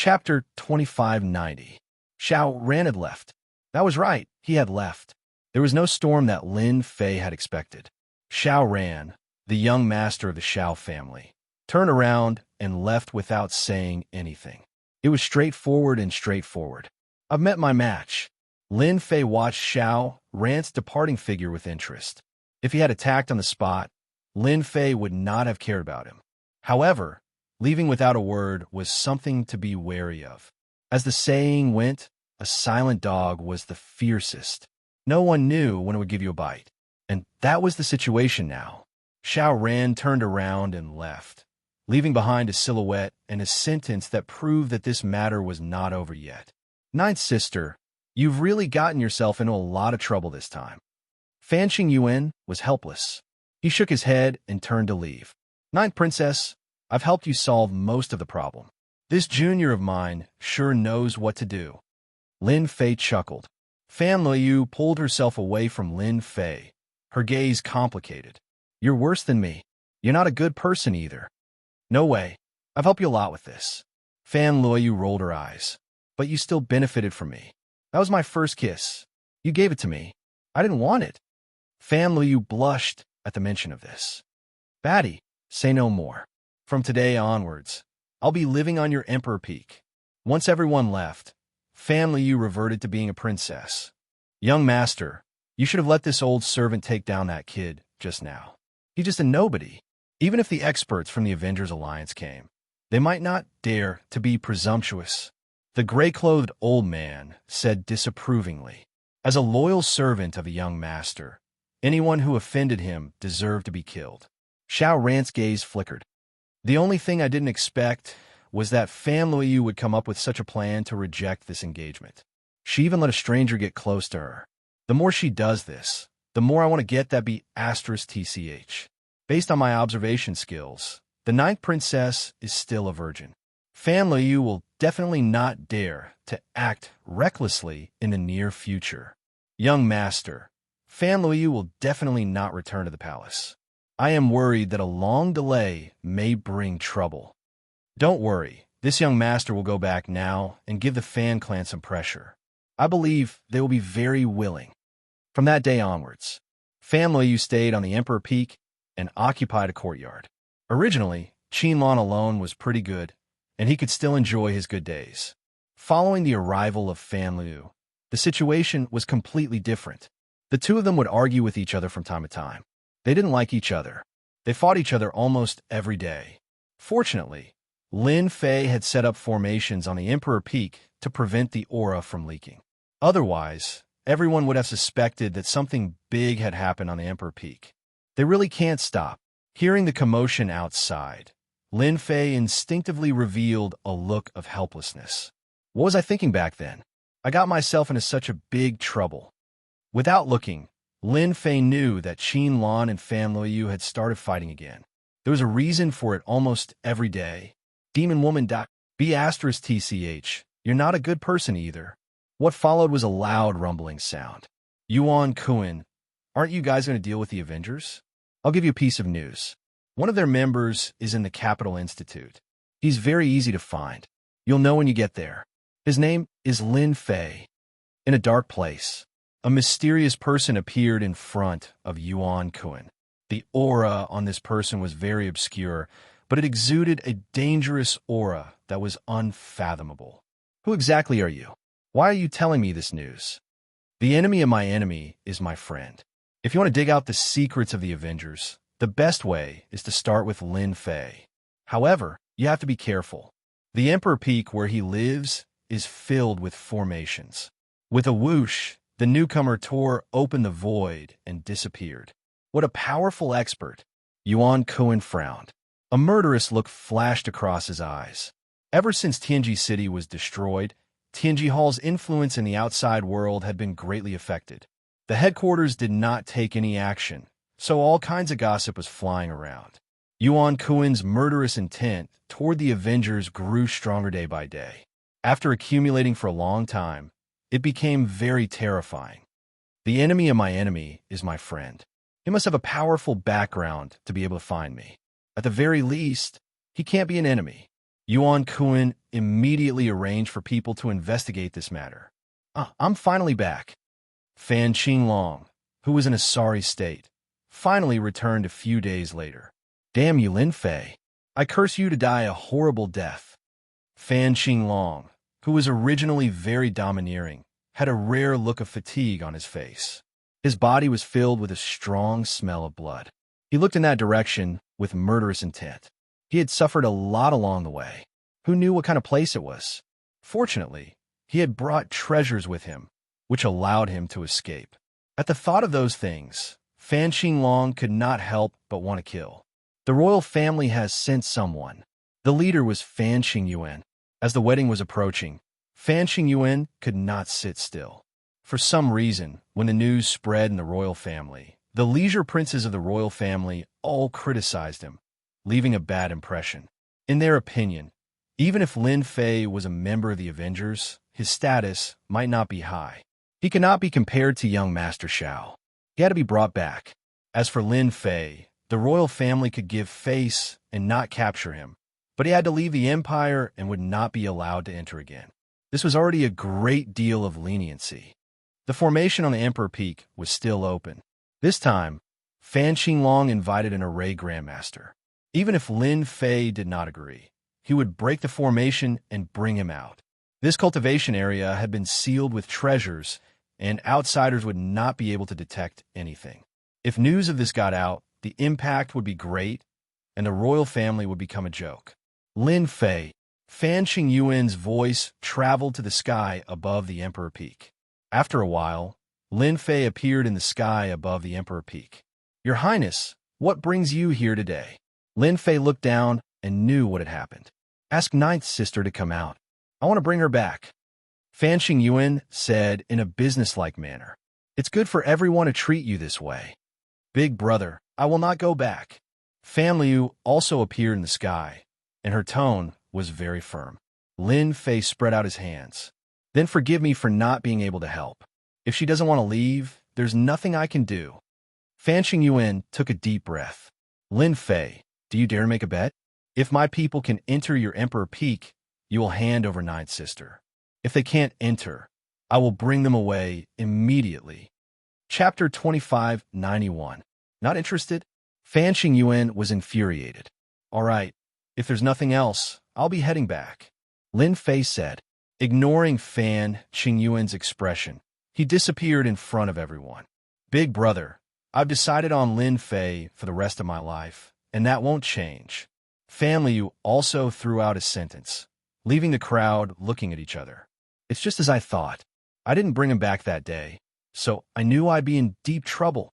Chapter 2590. Xiao had left. That was right, he had left. There was no storm that Lin Fei had expected. Xiao, the young master of the Xiao family, turned around and left without saying anything. It was straightforward. I've met my match. Lin Fei watched Xiao's departing figure with interest. If he had attacked on the spot, Lin Fei would not have cared about him. However, leaving without a word was something to be wary of. As the saying went, a silent dog was the fiercest. No one knew when it would give you a bite. And that was the situation now. Xiao turned around and left, leaving behind a silhouette and a sentence that proved that this matter was not over yet. Ninth sister, you've really gotten yourself into a lot of trouble this time. Fan Xingyuan was helpless. He shook his head and turned to leave. Ninth princess, I've helped you solve most of the problem. This junior of mine sure knows what to do. Lin Fei chuckled. Fan Liu pulled herself away from Lin Fei, her gaze complicated. You're worse than me. You're not a good person either. No way. I've helped you a lot with this. Fan Liu rolled her eyes. But you still benefited from me. That was my first kiss. You gave it to me. I didn't want it. Fan Liu blushed at the mention of this. Batty, say no more. From today onwards, I'll be living on your emperor peak. Once everyone left, Fan Liu reverted to being a princess. Young master, you should have let this old servant take down that kid just now. He's just a nobody. Even if the experts from the Avengers Alliance came, they might not dare to be presumptuous. The gray-clothed old man said disapprovingly. As a loyal servant of a young master, anyone who offended him deserved to be killed. Xiao's gaze flickered. The only thing I didn't expect was that Fan Liu would come up with such a plan to reject this engagement. She even let a stranger get close to her. The more she does this, the more I want to get that *TCH. Based on my observation skills, the ninth princess is still a virgin. Fan Liu will definitely not dare to act recklessly in the near future. Young master, Fan Liu will definitely not return to the palace. I am worried that a long delay may bring trouble. Don't worry, this young master will go back now and give the Fan clan some pressure. I believe they will be very willing. From that day onwards, Fan Liu stayed on the Emperor Peak and occupied a courtyard. Originally, Qinlan alone was pretty good, and he could still enjoy his good days. Following the arrival of Fan Liu, the situation was completely different. The two of them would argue with each other from time to time. They didn't like each other. They fought each other almost every day. Fortunately, Lin Fei had set up formations on the Emperor Peak to prevent the aura from leaking. Otherwise, everyone would have suspected that something big had happened on the Emperor Peak. They really can't stop. Hearing the commotion outside, Lin Fei instinctively revealed a look of helplessness. What was I thinking back then? I got myself into such a big trouble. Without looking, Lin Fei knew that Qinlan and Fan Liu had started fighting again. There was a reason for it almost every day. Demon woman *TCH. You're not a good person either. What followed was a loud rumbling sound. Yuan Kuan, aren't you guys going to deal with the Avengers? I'll give you a piece of news. One of their members is in the Capital Institute. He's very easy to find. You'll know when you get there. His name is Lin Fei. In a dark place, a mysterious person appeared in front of Yuan Kuan. The aura on this person was very obscure, but it exuded a dangerous aura that was unfathomable. Who exactly are you? Why are you telling me this news? The enemy of my enemy is my friend. If you want to dig out the secrets of the Avengers, the best way is to start with Lin Fei. However, you have to be careful. The Emperor Peak where he lives is filled with formations. With a whoosh, the newcomer tore open the void and disappeared. What a powerful expert! Yuan Kuan frowned. A murderous look flashed across his eyes. Ever since Tianji City was destroyed, Tianji Hall's influence in the outside world had been greatly affected. The headquarters did not take any action, so all kinds of gossip was flying around. Yuan Kuan's murderous intent toward the Avengers grew stronger day by day. After accumulating for a long time, it became very terrifying. The enemy of my enemy is my friend. He must have a powerful background to be able to find me. At the very least, he can't be an enemy. Yuan Kun immediately arranged for people to investigate this matter. I'm finally back. Fan Qinglong, who was in a sorry state, finally returned a few days later. Damn you, Lin Fei. I curse you to die a horrible death. Fan Qinglong, who was originally very domineering, had a rare look of fatigue on his face. His body was filled with a strong smell of blood. He looked in that direction with murderous intent. He had suffered a lot along the way. Who knew what kind of place it was? Fortunately, he had brought treasures with him, which allowed him to escape. At the thought of those things, Fan Qinglong could not help but want to kill. The royal family has sent someone. The leader was Fan Qingyuan. As the wedding was approaching, Fan Qingyuan could not sit still. For some reason, when the news spread in the royal family, the liege princes of the royal family all criticized him, leaving a bad impression. In their opinion, even if Lin Fei was a member of the Avengers, his status might not be high. He could not be compared to young Master Xiao. He had to be brought back. As for Lin Fei, the royal family could give face and not capture him, but he had to leave the empire and would not be allowed to enter again. This was already a great deal of leniency. The formation on the Emperor Peak was still open. This time, Fan Qinglong invited an array grandmaster. Even if Lin Fei did not agree, he would break the formation and bring him out. This cultivation area had been sealed with treasures, and outsiders would not be able to detect anything. If news of this got out, the impact would be great, and the royal family would become a joke. Lin Fei, Fan Qingyuan's voice traveled to the sky above the Emperor Peak. After a while, Lin Fei appeared in the sky above the Emperor Peak. Your Highness, what brings you here today? Lin Fei looked down and knew what had happened. Ask Ninth Sister to come out. I want to bring her back. Fan Qingyuan said in a businesslike manner. It's good for everyone to treat you this way. Big brother, I will not go back. Fan Liu also appeared in the sky, and her tone was very firm. Lin Fei spread out his hands. Then forgive me for not being able to help. If she doesn't want to leave, there's nothing I can do. Fan Qingyuan took a deep breath. Lin Fei, do you dare make a bet? If my people can enter your Emperor Peak, you will hand over Ninth Sister. If they can't enter, I will bring them away immediately. Chapter 2591. Not interested? Fan Qingyuan was infuriated. All right, if there's nothing else, I'll be heading back. Lin Fei said. Ignoring Fan Qingyuan's expression, he disappeared in front of everyone. Big brother, I've decided on Lin Fei for the rest of my life, and that won't change. Fan Liu also threw out a sentence, leaving the crowd looking at each other. It's just as I thought. I didn't bring him back that day, so I knew I'd be in deep trouble.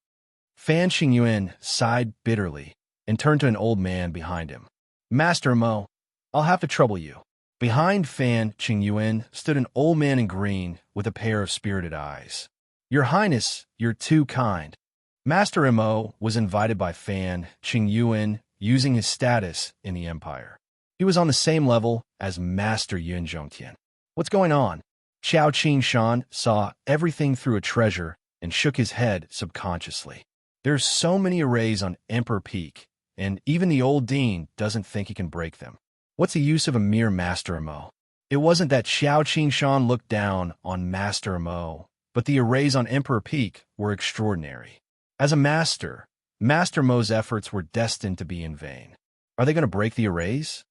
Fan Qingyuan sighed bitterly and turned to an old man behind him. Master Mo, I'll have to trouble you. Behind Fan Qingyuan stood an old man in green with a pair of spirited eyes. Your Highness, you're too kind. Master Mo was invited by Fan Qingyuan using his status in the empire. He was on the same level as Master Yun Zhongtian. What's going on? Xiao Qingshan saw everything through a treasure and shook his head subconsciously. There's so many arrays on Emperor Peak, and even the old dean doesn't think he can break them. What's the use of a mere Master Mo? It wasn't that Xiao Qingshan looked down on Master Mo, but the arrays on Emperor Peak were extraordinary. As a master, Master Mo's efforts were destined to be in vain. Are they going to break the arrays?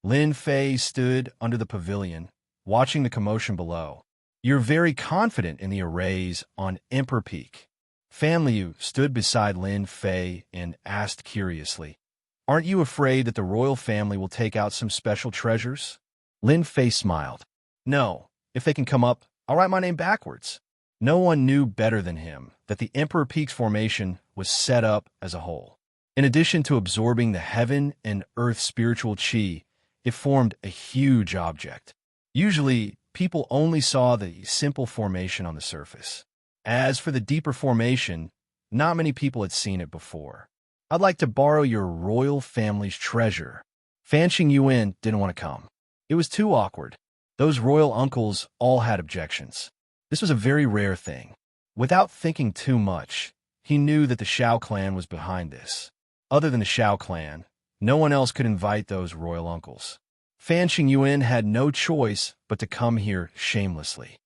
Lin Fei stood under the pavilion, watching the commotion below. You're very confident in the arrays on Emperor Peak. Fan Liu stood beside Lin Fei and asked curiously, Aren't you afraid that the royal family will take out some special treasures? Lin Fei smiled. No, if they can come up, I'll write my name backwards. No one knew better than him that the Emperor Peak's formation was set up as a whole. In addition to absorbing the heaven and earth spiritual qi, it formed a huge object. Usually, people only saw the simple formation on the surface. As for the deeper formation, not many people had seen it before. I'd like to borrow your royal family's treasure. Fan Qingyuan didn't want to come. It was too awkward. Those royal uncles all had objections. This was a very rare thing. Without thinking too much, he knew that the Xiao clan was behind this. Other than the Xiao clan, no one else could invite those royal uncles. Fan Qingyuan had no choice but to come here shamelessly.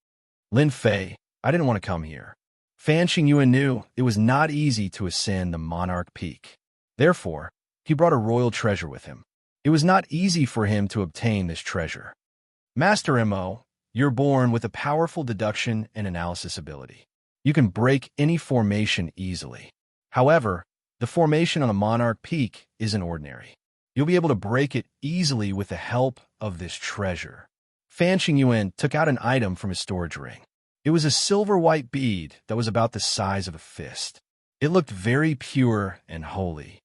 Lin Fei, I didn't want to come here. Fan Qingyuan knew it was not easy to ascend the Monarch Peak. Therefore, he brought a royal treasure with him. It was not easy for him to obtain this treasure. Master Mo, you're born with a powerful deduction and analysis ability. You can break any formation easily. However, the formation on the Monarch Peak isn't ordinary. You'll be able to break it easily with the help of this treasure. Fan Qingyuan took out an item from his storage ring. It was a silver-white bead that was about the size of a fist. It looked very pure and holy.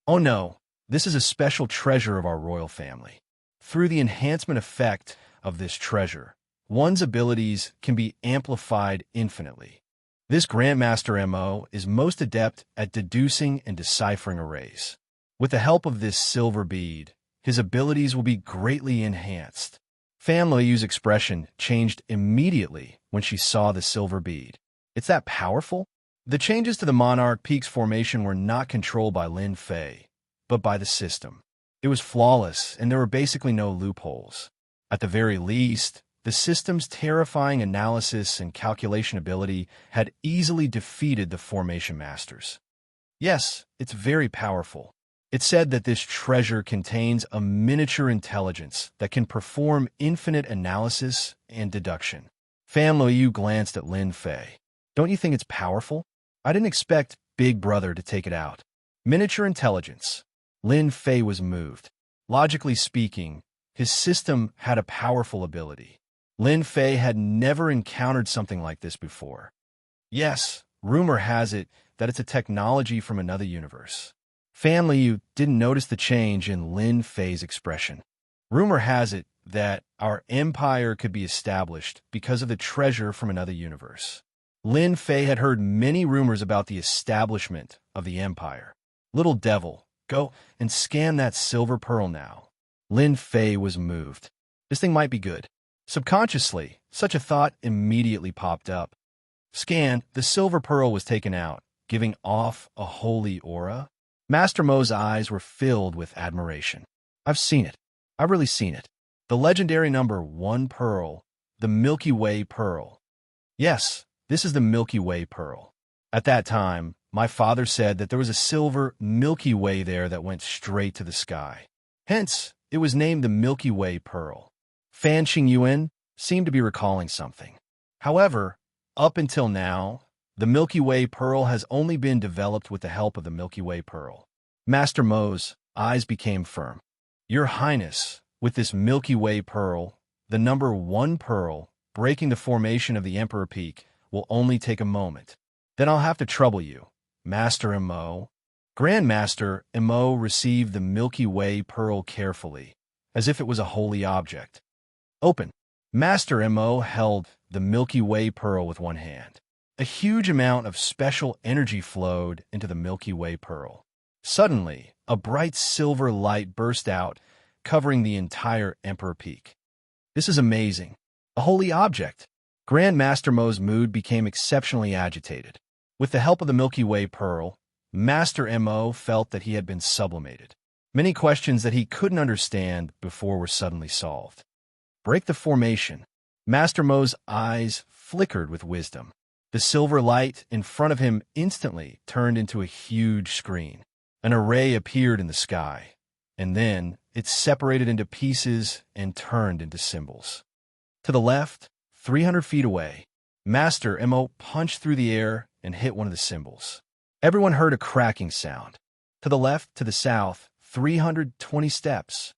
Oh no, this is a special treasure of our royal family. Through the enhancement effect of this treasure, one's abilities can be amplified infinitely. This Grandmaster Mo is most adept at deducing and deciphering arrays. With the help of this silver bead, his abilities will be greatly enhanced. Fan Liyu's expression changed immediately when she saw the silver bead. It's that powerful? The changes to the Monarch Peak's formation were not controlled by Lin Fei, but by the system. It was flawless, and there were basically no loopholes. At the very least, the system's terrifying analysis and calculation ability had easily defeated the formation masters. Yes, it's very powerful. It said that this treasure contains a miniature intelligence that can perform infinite analysis and deduction. Fan Liyu glanced at Lin Fei. Don't you think it's powerful? I didn't expect Big Brother to take it out. Miniature intelligence. Lin Fei was moved. Logically speaking, his system had a powerful ability. Lin Fei had never encountered something like this before. Yes, rumor has it that it's a technology from another universe. Fan Liyu didn't notice the change in Lin Fei's expression. Rumor has it that our empire could be established because of the treasure from another universe. Lin Fei had heard many rumors about the establishment of the empire. Little devil, go and scan that silver pearl now. Lin Fei was moved. This thing might be good. Subconsciously, such a thought immediately popped up. Scanned, the silver pearl was taken out, giving off a holy aura. Master Mo's eyes were filled with admiration. I've seen it. I've really seen it. The legendary number 1 pearl, the Milky Way pearl. Yes, this is the Milky Way pearl. At that time, my father said that there was a silver Milky Way there that went straight to the sky. Hence, it was named the Milky Way pearl. Fan Qingyuan seemed to be recalling something. However, up until now, the Milky Way pearl has only been developed with the help of the Milky Way pearl. Master Mo's eyes became firm. Your Highness, with this Milky Way pearl, the number 1 pearl, breaking the formation of the Emperor Peak, will only take a moment. Then I'll have to trouble you. Master Mo. Grandmaster Mo received the Milky Way pearl carefully, as if it was a holy object. Open. Master Mo held the Milky Way pearl with one hand. A huge amount of special energy flowed into the Milky Way pearl. Suddenly, a bright silver light burst out, covering the entire Emperor Peak. This is amazing. A holy object. Grandmaster Mo's mood became exceptionally agitated. With the help of the Milky Way pearl, Master Mo felt that he had been sublimated. Many questions that he couldn't understand before were suddenly solved. Break the formation. Master Mo's eyes flickered with wisdom. The silver light in front of him instantly turned into a huge screen. An array appeared in the sky, and then it separated into pieces and turned into symbols. To the left, 300 feet away, Master Mo punched through the air and hit one of the symbols. Everyone heard a cracking sound. To the left, to the south, 320 steps.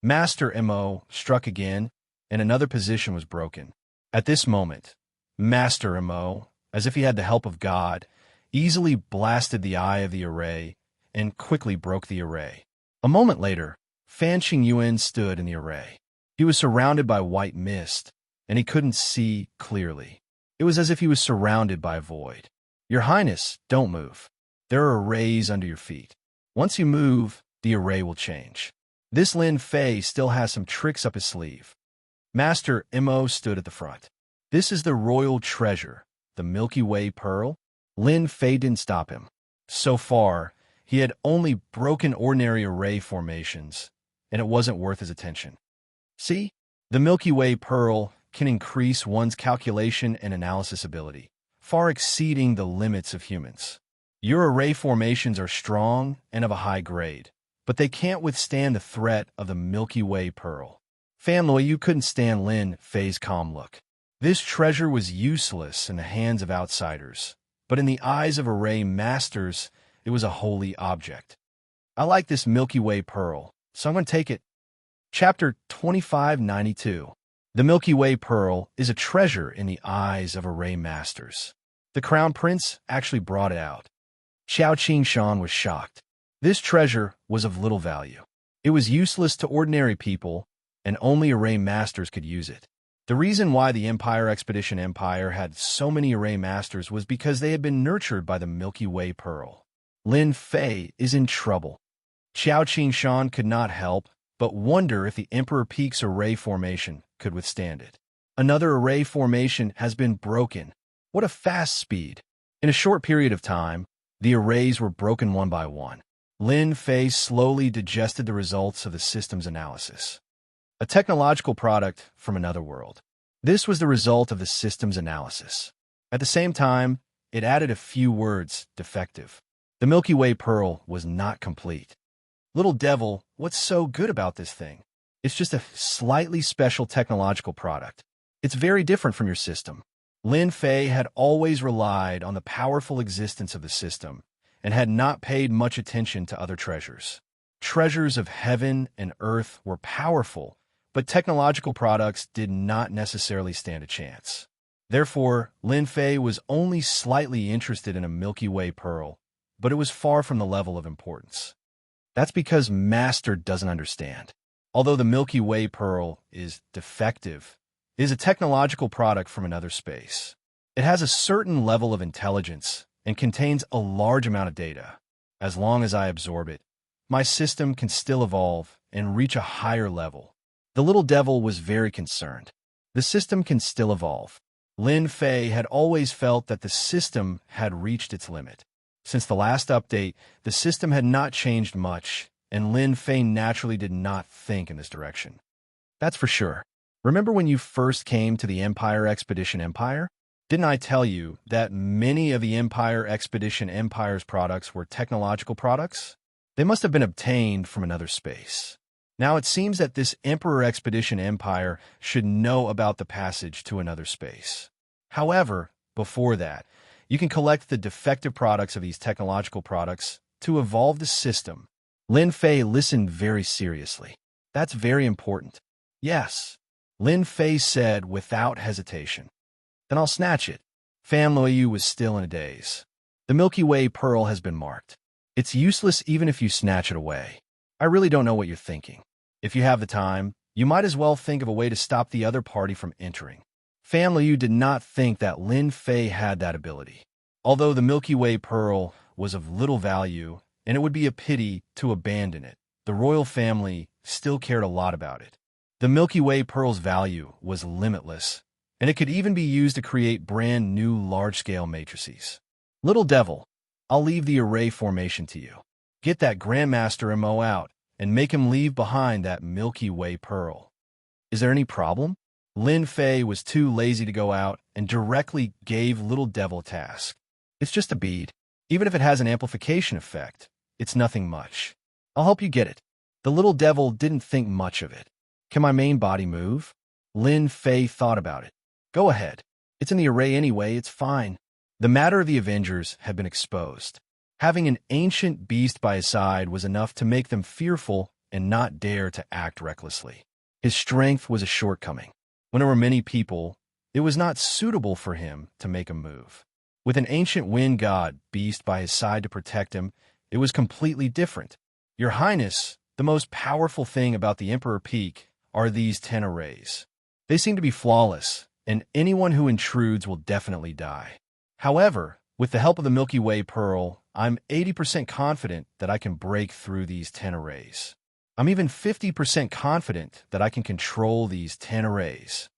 Master Mo struck again, and another position was broken. At this moment, Master Mo, as if he had the help of God, easily blasted the eye of the array and quickly broke the array. A moment later, Fan Qingyuan stood in the array. He was surrounded by white mist, and he couldn't see clearly. It was as if he was surrounded by a void. Your Highness, don't move. There are arrays under your feet. Once you move, the array will change. This Lin Fei still has some tricks up his sleeve. Master Mo stood at the front. This is the royal treasure, the Milky Way pearl. Lin Fei didn't stop him. So far, he had only broken ordinary array formations, and it wasn't worth his attention. See, the Milky Way pearl can increase one's calculation and analysis ability, far exceeding the limits of humans. Your array formations are strong and of a high grade, but they can't withstand the threat of the Milky Way pearl. Family, you couldn't stand Lin Fei's calm look. This treasure was useless in the hands of outsiders, but in the eyes of array masters, it was a holy object. I like this Milky Way pearl, so I'm going to take it. Chapter 2592. The Milky Way pearl is a treasure in the eyes of array masters. The crown prince actually brought it out. Xianxia was shocked. This treasure was of little value. It was useless to ordinary people, and only array masters could use it. The reason why the Expedition Empire had so many array masters was because they had been nurtured by the Milky Way pearl. Lin Fei is in trouble. Xianxia could not help but wonder if the Emperor Peak's array formation could withstand it. Another array formation has been broken. What a fast speed! In a short period of time, the arrays were broken one by one. Lin Fei slowly digested the results of the system's analysis. A technological product from another world. This was the result of the system's analysis. At the same time, it added a few words, defective. The Milky Way pearl was not complete. Little devil, what's so good about this thing? It's just a slightly special technological product. It's very different from your system. Lin Fei had always relied on the powerful existence of the system and had not paid much attention to other treasures. Treasures of heaven and earth were powerful, but technological products did not necessarily stand a chance. Therefore, Lin Fei was only slightly interested in a Milky Way pearl, but it was far from the level of importance. That's because Master doesn't understand. Although the Milky Way pearl is defective, it is a technological product from another space. It has a certain level of intelligence and contains a large amount of data. As long as I absorb it, my system can still evolve and reach a higher level. The little devil was very concerned. The system can still evolve. Lin Fei had always felt that the system had reached its limit. Since the last update, the system had not changed much, and Lin Fei naturally did not think in this direction. That's for sure. Remember when you first came to the Expedition Empire? Didn't I tell you that many of the Expedition Empire's products were technological products? They must have been obtained from another space. Now it seems that this Expedition Empire should know about the passage to another space. However, before that, you can collect the defective products of these technological products to evolve the system. Lin Fei listened very seriously. That's very important. Yes, Lin Fei said without hesitation. Then I'll snatch it. Fan Luoyu was still in a daze. The Milky Way pearl has been marked. It's useless even if you snatch it away. I really don't know what you're thinking. If you have the time, you might as well think of a way to stop the other party from entering. Fan Luoyu did not think that Lin Fei had that ability. Although the Milky Way pearl was of little value, and it would be a pity to abandon it, the royal family still cared a lot about it. The Milky Way pearl's value was limitless, and it could even be used to create brand new large-scale matrices. Little devil, I'll leave the array formation to you. Get that Grandmaster MO out and make him leave behind that Milky Way pearl. Is there any problem? Lin Fei was too lazy to go out and directly gave Little Devil a task. It's just a bead. Even if it has an amplification effect, it's nothing much. I'll help you get it. The Little Devil didn't think much of it. Can my main body move? Lin Fei thought about it. Go ahead. It's in the array anyway, it's fine. The matter of the Avengers had been exposed. Having an ancient beast by his side was enough to make them fearful and not dare to act recklessly. His strength was a shortcoming. When there were many people, it was not suitable for him to make a move. With an ancient wind god beast by his side to protect him, it was completely different. Your Highness, the most powerful thing about the Emperor Peak are these 10 arrays. They seem to be flawless, and anyone who intrudes will definitely die. However, with the help of the Milky Way pearl, I'm 80% confident that I can break through these 10 arrays. I'm even 50% confident that I can control these 10 arrays.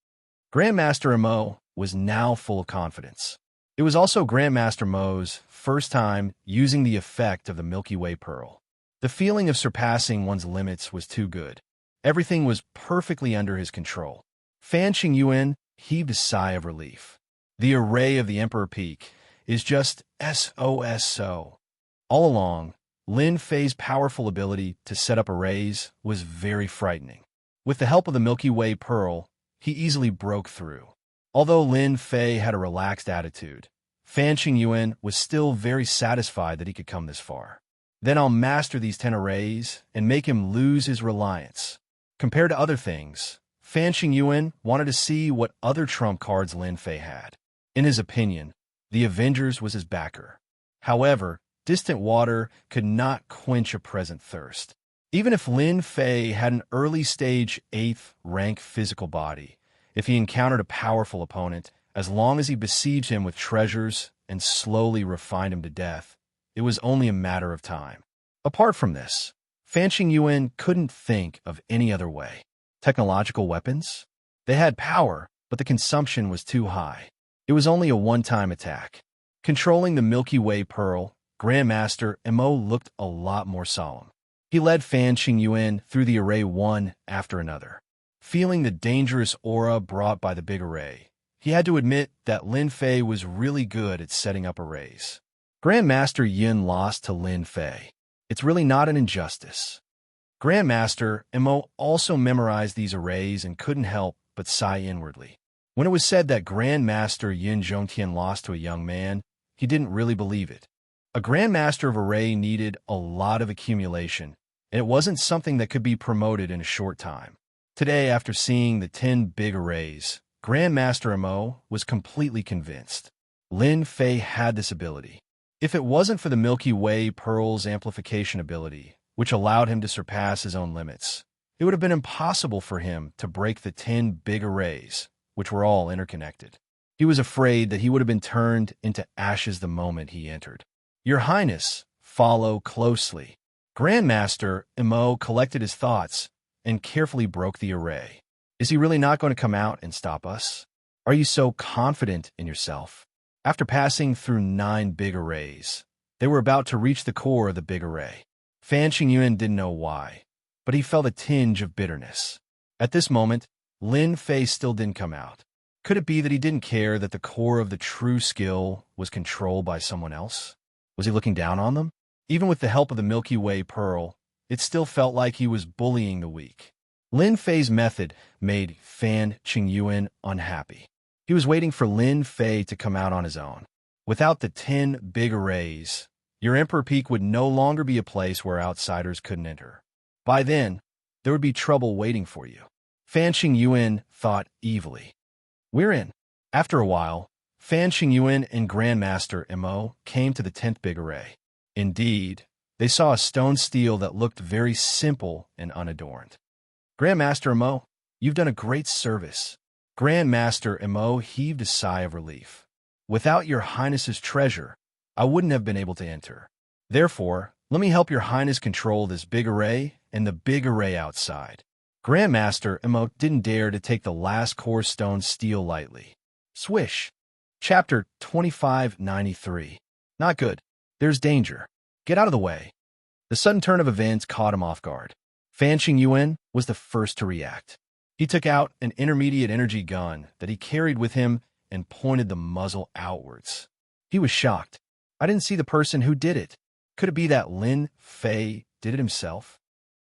Grandmaster Mo was now full of confidence. It was also Grandmaster Mo's first time using the effect of the Milky Way pearl. The feeling of surpassing one's limits was too good. Everything was perfectly under his control. Fan Qingyuan heaved a sigh of relief. The array of the Emperor Peak is just so. All along, Lin Fei's powerful ability to set up arrays was very frightening. With the help of the Milky Way Pearl, he easily broke through. Although Lin Fei had a relaxed attitude, Fan Qingyuan was still very satisfied that he could come this far. Then I'll master these 10 arrays and make him lose his reliance. Compared to other things, Fan Qingyuan wanted to see what other trump cards Lin Fei had. In his opinion, the Avengers was his backer. However, distant water could not quench a present thirst. Even if Lin Fei had an early-stage 8th rank physical body, if he encountered a powerful opponent, as long as he besieged him with treasures and slowly refined him to death, it was only a matter of time. Apart from this, Fan Qingyuan couldn't think of any other way. Technological weapons? They had power, but the consumption was too high. It was only a one-time attack. Controlling the Milky Way Pearl, Grandmaster Mo looked a lot more solemn. He led Fan Qingyuan through the array one after another. Feeling the dangerous aura brought by the big array, he had to admit that Lin Fei was really good at setting up arrays. Grandmaster Yin lost to Lin Fei. It's really not an injustice. Grandmaster Mo also memorized these arrays and couldn't help but sigh inwardly. When it was said that Grandmaster Yin Zhongtian lost to a young man, he didn't really believe it. A Grandmaster of Array needed a lot of accumulation, and it wasn't something that could be promoted in a short time. Today, after seeing the 10 big arrays, Grandmaster Mo was completely convinced. Lin Fei had this ability. If it wasn't for the Milky Way Pearl's amplification ability, which allowed him to surpass his own limits, it would have been impossible for him to break the 10 big arrays, which were all interconnected. He was afraid that he would have been turned into ashes the moment he entered. Your Highness, follow closely. Grandmaster Mo collected his thoughts and carefully broke the array. Is he really not going to come out and stop us? Are you so confident in yourself? After passing through 9 big arrays, they were about to reach the core of the big array. Fan Qingyuan didn't know why, but he felt a tinge of bitterness. At this moment, Lin Fei still didn't come out. Could it be that he didn't care that the core of the true skill was controlled by someone else? Was he looking down on them? Even with the help of the Milky Way Pearl, it still felt like he was bullying the weak. Lin Fei's method made Fan Qingyuan unhappy. He was waiting for Lin Fei to come out on his own. Without the 10 big arrays, your Emperor Peak would no longer be a place where outsiders couldn't enter. By then, there would be trouble waiting for you. Fan Qingyuan thought evilly. We're in. After a while, Fan Qingyuan and Grandmaster Mo came to the 10th big array. Indeed, they saw a stone stele that looked very simple and unadorned. Grandmaster Mo, you've done a great service. Grandmaster Mo heaved a sigh of relief. Without your Highness's treasure, I wouldn't have been able to enter. Therefore, let me help your Highness control this big array and the big array outside. Grandmaster Mo didn't dare to take the last core stone stele lightly. Swish. Chapter 2593. Not good. There's danger. Get out of the way. The sudden turn of events caught him off guard. Fan Qingyuan was the first to react. He took out an intermediate energy gun that he carried with him and pointed the muzzle outwards. He was shocked. I didn't see the person who did it. Could it be that Lin Fei did it himself?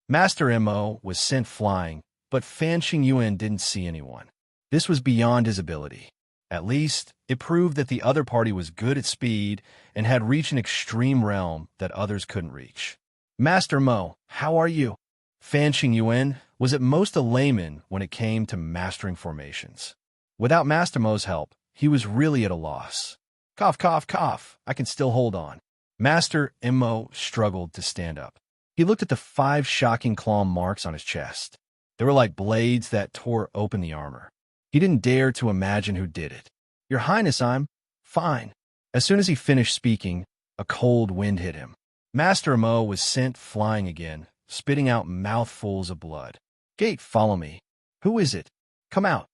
Master Mo was sent flying, but Fan Qingyuan didn't see anyone. This was beyond his ability. At least, it proved that the other party was good at speed and had reached an extreme realm that others couldn't reach. Master Mo, how are you? Fan Qingyuan was at most a layman when it came to mastering formations. Without Master Mo's help, he was really at a loss. Cough, cough, cough. I can still hold on. Master Mo struggled to stand up. He looked at the 5 shocking claw marks on his chest. They were like blades that tore open the armor. He didn't dare to imagine who did it. Your Highness, I'm fine. As soon as he finished speaking, a cold wind hit him. Master Mo was sent flying again, spitting out mouthfuls of blood. Gate, follow me. Who is it? Come out.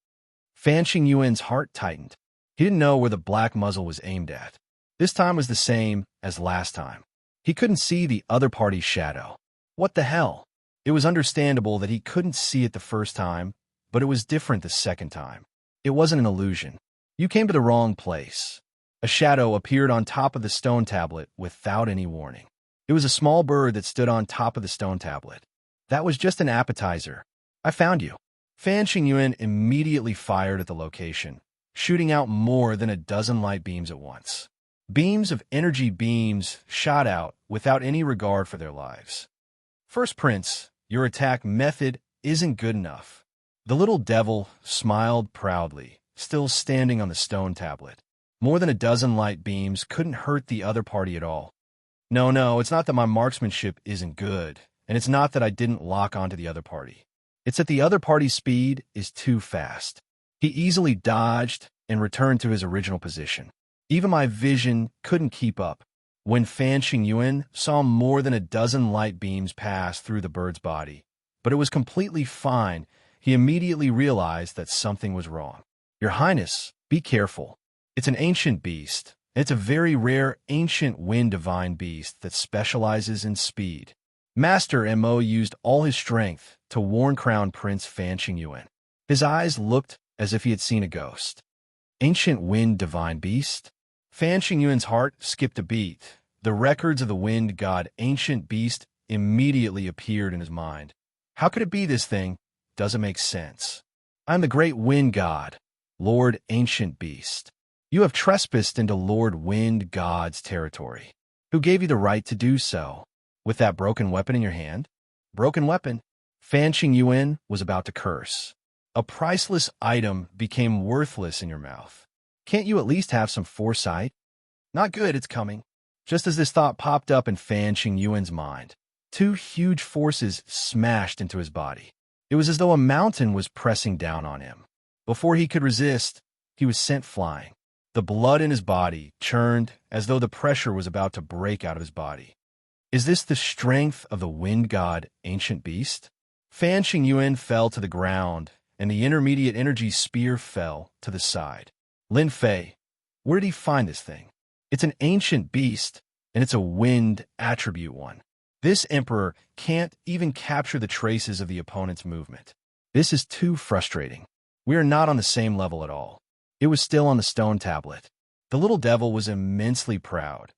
Fan Qingyuan's heart tightened. He didn't know where the black muzzle was aimed at. This time was the same as last time. He couldn't see the other party's shadow. What the hell? It was understandable that he couldn't see it the first time, but it was different the second time. It wasn't an illusion. You came to the wrong place. A shadow appeared on top of the stone tablet without any warning. It was a small bird that stood on top of the stone tablet. That was just an appetizer. I found you. Fan Xingyuan immediately fired at the location, shooting out more than a dozen light beams at once. Beams of energy beams shot out without any regard for their lives. First Prince, your attack method isn't good enough. The little devil smiled proudly, still standing on the stone tablet. More than a dozen light beams couldn't hurt the other party at all. No, it's not that my marksmanship isn't good, and it's not that I didn't lock onto the other party. It's that the other party's speed is too fast. He easily dodged and returned to his original position. Even my vision couldn't keep up. When Fan Xingyuan saw more than a dozen light beams pass through the bird's body, but it was completely fine, he immediately realized that something was wrong. Your Highness, be careful. It's an ancient beast. It's a very rare ancient wind divine beast that specializes in speed. Master Mo used all his strength to warn Crown Prince Fan Xingyuan. His eyes looked as if he had seen a ghost. Ancient wind divine beast? Fan Xingyuan's heart skipped a beat. The records of the wind god ancient beast immediately appeared in his mind. How could it be this thing? Doesn't make sense. I'm the great wind god, Lord Ancient Beast. You have trespassed into Lord Wind God's territory. Who gave you the right to do so? With that broken weapon in your hand? Broken weapon? Fan Xingyuan was about to curse. A priceless item became worthless in your mouth. Can't you at least have some foresight? Not good, it's coming. Just as this thought popped up in Fan Xingyuan's mind, two huge forces smashed into his body. It was as though a mountain was pressing down on him. Before he could resist, he was sent flying. The blood in his body churned as though the pressure was about to break out of his body. Is this the strength of the wind god ancient beast? Fan Xingyuan fell to the ground, and the intermediate energy spear fell to the side. Lin Fei, where did he find this thing? It's an ancient beast, and it's a wind attribute one. This emperor can't even capture the traces of the opponent's movement. This is too frustrating. We are not on the same level at all. It was still on the stone tablet. The little devil was immensely proud.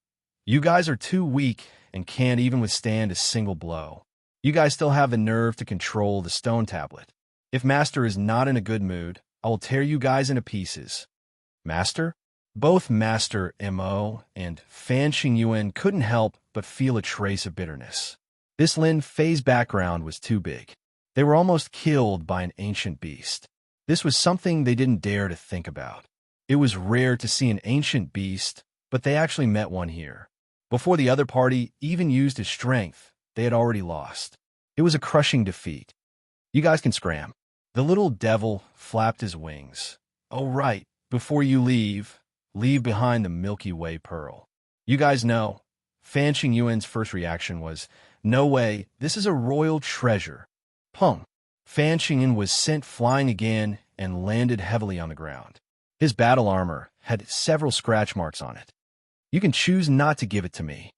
You guys are too weak and can't even withstand a single blow. You guys still have the nerve to control the stone tablet. If Master is not in a good mood, I will tear you guys into pieces. Master? Both Master Mo and Fan Xingyuan couldn't help but feel a trace of bitterness. This Lin Fei's background was too big. They were almost killed by an ancient beast. This was something they didn't dare to think about. It was rare to see an ancient beast, but they actually met one here. Before the other party even used his strength, they had already lost. It was a crushing defeat. You guys can scram. The little devil flapped his wings. Oh, right. Before you leave behind the Milky Way pearl. You guys know, Fan Xingyuan's first reaction was, no way, this is a royal treasure. Pung. Fan Xingyuan was sent flying again and landed heavily on the ground. His battle armor had several scratch marks on it. You can choose not to give it to me.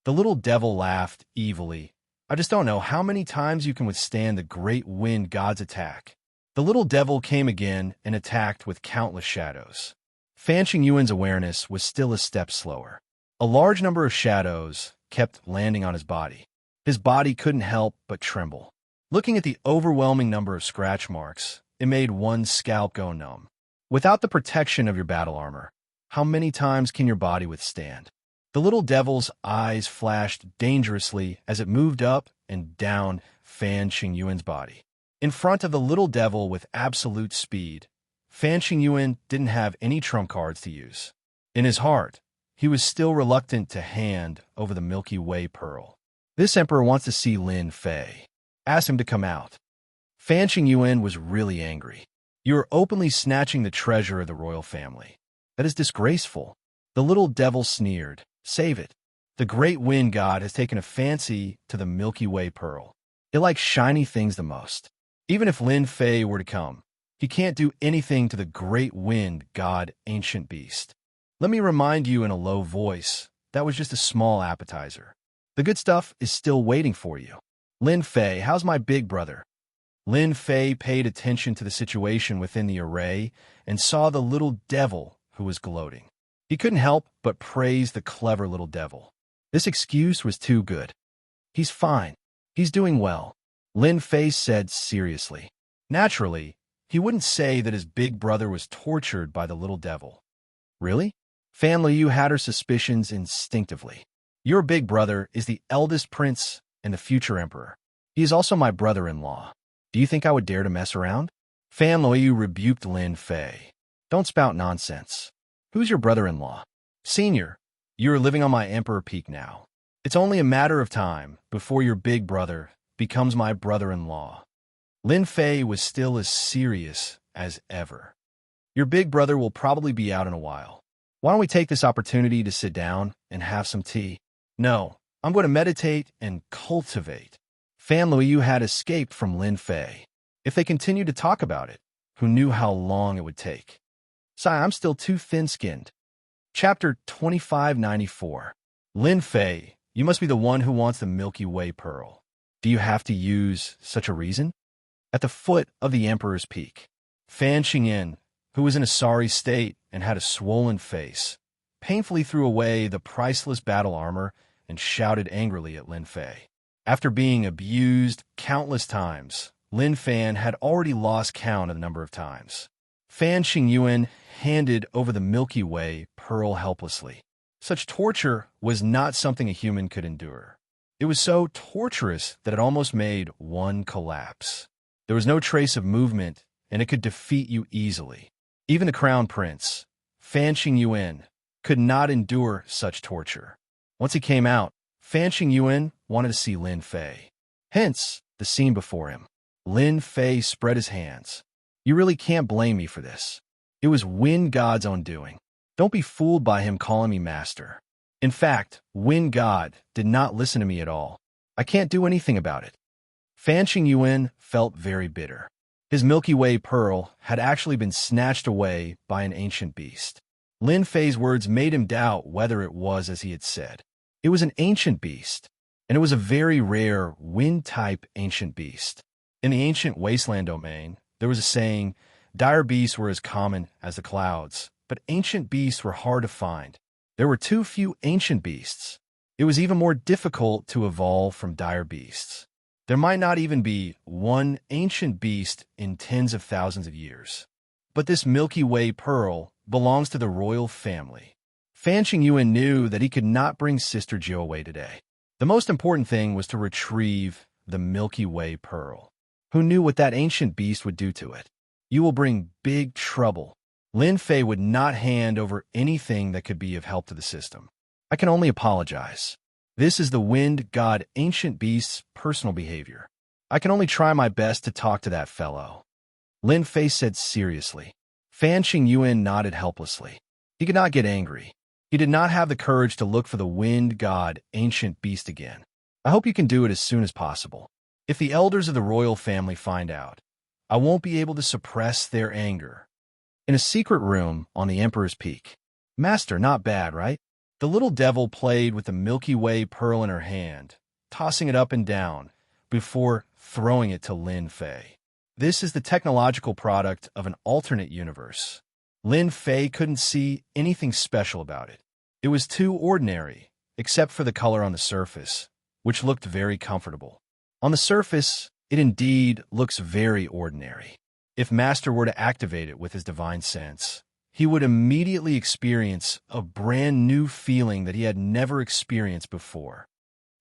The little devil laughed evilly. I just don't know how many times you can withstand the great wind god's attack. The little devil came again and attacked with countless shadows. Fan Xingyuan's awareness was still a step slower. A large number of shadows kept landing on his body. His body couldn't help but tremble. Looking at the overwhelming number of scratch marks, it made one's scalp go numb. Without the protection of your battle armor, how many times can your body withstand? The little devil's eyes flashed dangerously as it moved up and down Fan Xingyuan's body. In front of the little devil with absolute speed, Fan Xingyuan didn't have any trump cards to use. In his heart, he was still reluctant to hand over the Milky Way pearl. This emperor wants to see Lin Fei. Ask him to come out. Fan Xingyuan was really angry. You are openly snatching the treasure of the royal family. That is disgraceful. The little devil sneered. Save it. The great wind god has taken a fancy to the Milky Way pearl. It likes shiny things the most. Even if Lin Fei were to come, he can't do anything to the great wind god ancient beast. Let me remind you in a low voice, that was just a small appetizer. The good stuff is still waiting for you. Lin Fei, how's my big brother? Lin Fei paid attention to the situation within the array and saw the little devil who was gloating. He couldn't help but praise the clever little devil. This excuse was too good. He's fine. He's doing well, Lin Fei said seriously. Naturally, he wouldn't say that his big brother was tortured by the little devil. Really? Fan Liu had her suspicions instinctively. Your big brother is the eldest prince and the future emperor. He is also my brother-in-law. Do you think I would dare to mess around? Fan Liu rebuked Lin Fei. Don't spout nonsense. Who's your brother-in-law? Senior, you're living on my emperor peak now. It's only a matter of time before your big brother becomes my brother-in-law. Lin Fei was still as serious as ever. Your big brother will probably be out in a while. Why don't we take this opportunity to sit down and have some tea? No, I'm going to meditate and cultivate. Fan Liu had escaped from Lin Fei. If they continued to talk about it, who knew how long it would take? Sigh, I'm still too thin-skinned. Chapter 2594. Lin Fei, you must be the one who wants the Milky Way pearl. Do you have to use such a reason? At the foot of the Emperor's Peak, Fan Xingyin, who was in a sorry state and had a swollen face, painfully threw away the priceless battle armor and shouted angrily at Lin Fei. After being abused countless times, Lin Fan had already lost count of the number of times. Fan Xingyuan handed over the Milky Way pearl helplessly. Such torture was not something a human could endure. It was so torturous that it almost made one collapse. There was no trace of movement, and it could defeat you easily. Even the crown prince, Fan Xingyuan, could not endure such torture. Once he came out, Fan Xingyuan wanted to see Lin Fei. Hence, the scene before him. Lin Fei spread his hands. You really can't blame me for this. It was Wind God's own doing. Don't be fooled by him calling me master. In fact, Wind God did not listen to me at all. I can't do anything about it. Fan Xingyuan felt very bitter. His Milky Way pearl had actually been snatched away by an ancient beast. Lin Fei's words made him doubt whether it was as he had said. It was an ancient beast, and it was a very rare wind-type ancient beast. In the ancient wasteland domain, there was a saying, dire beasts were as common as the clouds, but ancient beasts were hard to find. There were too few ancient beasts. It was even more difficult to evolve from dire beasts. There might not even be one ancient beast in tens of thousands of years. But this Milky Way pearl belongs to the royal family. Fan Xingyuan knew that he could not bring Sister Jiu away today. The most important thing was to retrieve the Milky Way pearl. Who knew what that ancient beast would do to it? You will bring big trouble. Lin Fei would not hand over anything that could be of help to the system. I can only apologize. This is the Wind God Ancient Beast's personal behavior. I can only try my best to talk to that fellow. Lin Fei said seriously. Fan Xingyuan nodded helplessly. He could not get angry. He did not have the courage to look for the Wind God Ancient Beast again. I hope you can do it as soon as possible. If the elders of the royal family find out, I won't be able to suppress their anger. In a secret room on the Emperor's Peak. Master, not bad, right? The little devil played with the Milky Way pearl in her hand, tossing it up and down, before throwing it to Lin Fei. This is the technological product of an alternate universe. Lin Fei couldn't see anything special about it. It was too ordinary, except for the color on the surface, which looked very comfortable. On the surface, it indeed looks very ordinary. If Master were to activate it with his divine sense, he would immediately experience a brand new feeling that he had never experienced before.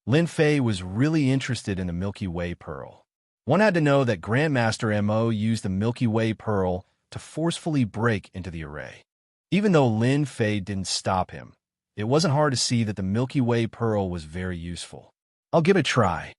Lin Fei was really interested in the Milky Way pearl. One had to know that Grandmaster Mo used the Milky Way pearl to forcefully break into the array. Even though Lin Fei didn't stop him, it wasn't hard to see that the Milky Way pearl was very useful. I'll give it a try.